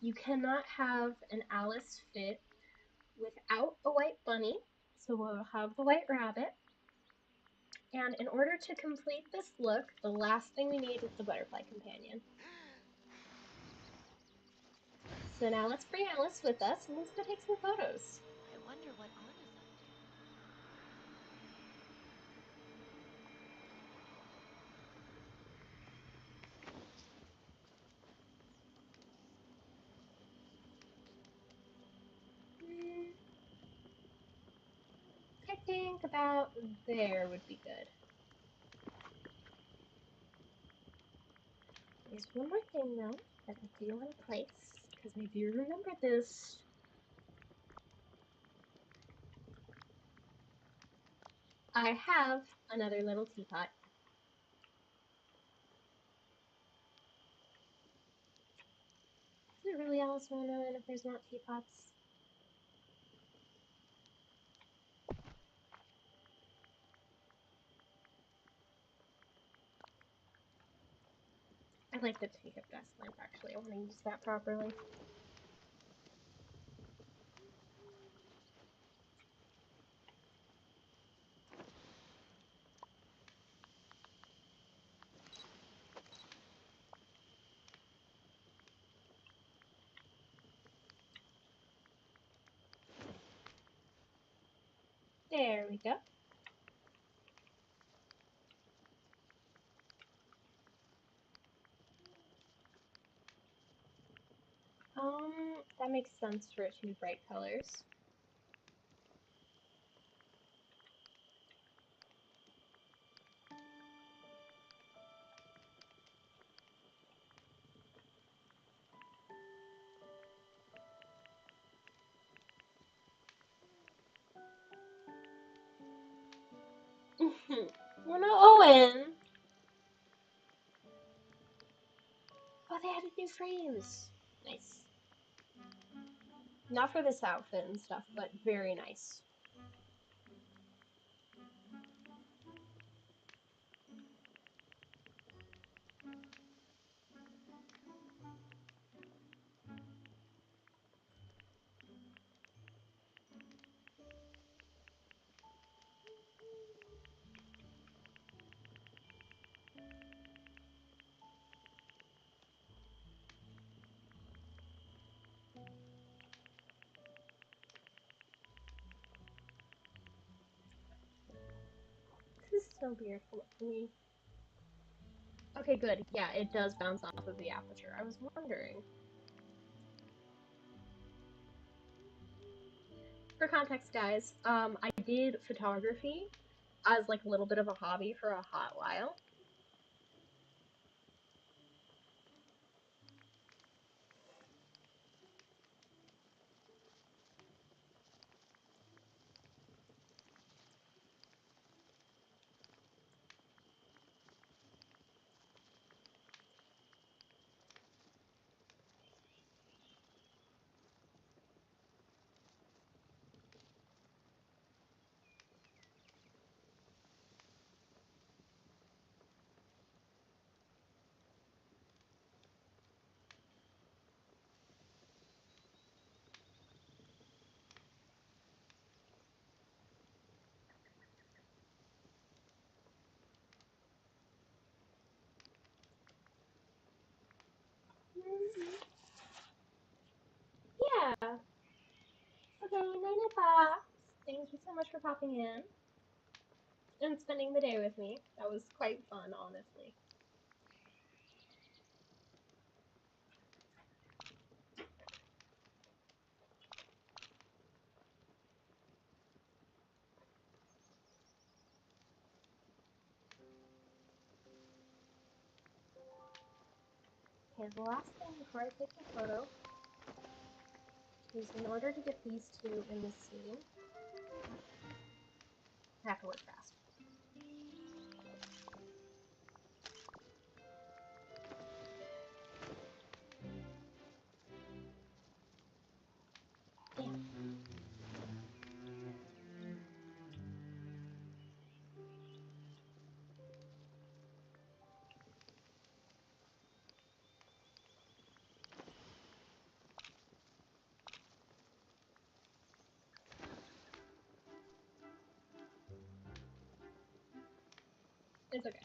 You cannot have an Alice fit without a white bunny. So we'll have the white rabbit. And in order to complete this look, the last thing we need is the butterfly companion. So now let's bring Alice with us and let's go take some photos. I wonder what Anna's up to. think about there would be good. There's one more thing though that I do want to place, because maybe you remember this. I have another little teapot. Is it really Alice in Wonderland if there's not teapots? I like the take of desk lamp actually. I want to use that properly. There we go. That makes sense for it to be bright colors. Oh no, Owen! Oh, they added new frames. Nice. Not for this outfit and stuff, but very nice. This is so beautiful to me. Okay, good. Yeah, it does bounce off of the aperture. I was wondering. For context, guys, I did photography as like a little bit of a hobby for a hot while. Yeah. Okay, Nina Fox. Thank you so much for popping in and spending the day with me. That was quite fun, honestly. Okay, the last thing before I take the photo is in order to get these two in the scene, I have to work fast. Damn. It's okay.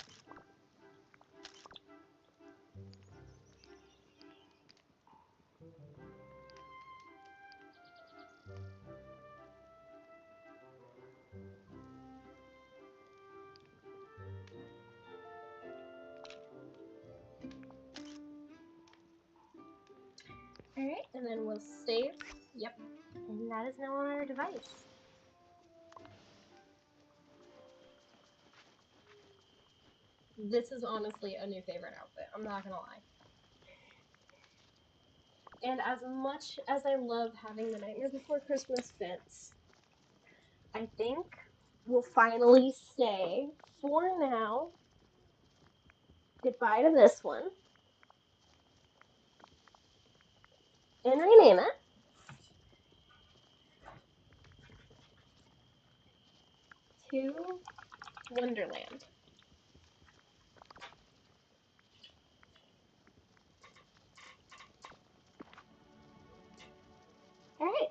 Alright, and then we'll save. Yep. And that is now on our device. This is honestly a new favorite outfit. I'm not gonna lie. And as much as I love having the Nightmare Before Christmas fits, I think we'll finally say, for now, goodbye to this one and rename it to Wonderland. Alright,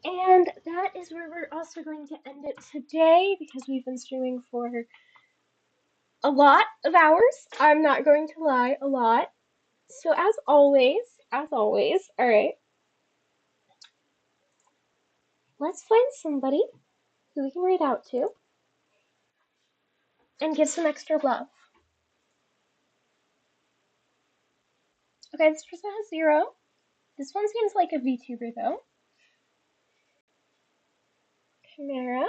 and that is where we're also going to end it today because we've been streaming for a lot of hours. I'm not going to lie, a lot. So as always, alright, let's find somebody who we can read out to and give some extra love. Okay, this person has 0. This one seems like a VTuber though. Chimera.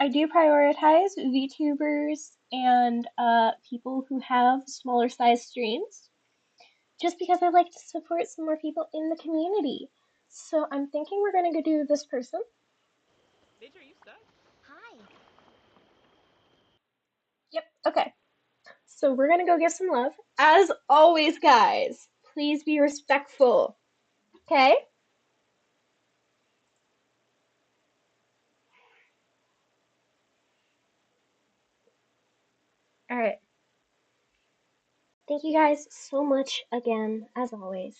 I do prioritize VTubers and people who have smaller size streams, just because I like to support some more people in the community. So I'm thinking we're gonna go do this person. Bitch, are you stuck? Hi. Yep, okay. So we're gonna go give some love. As always, guys, please be respectful. Okay? Alright. Thank you guys so much again, as always.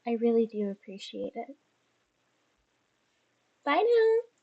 I really do appreciate it. Bye now!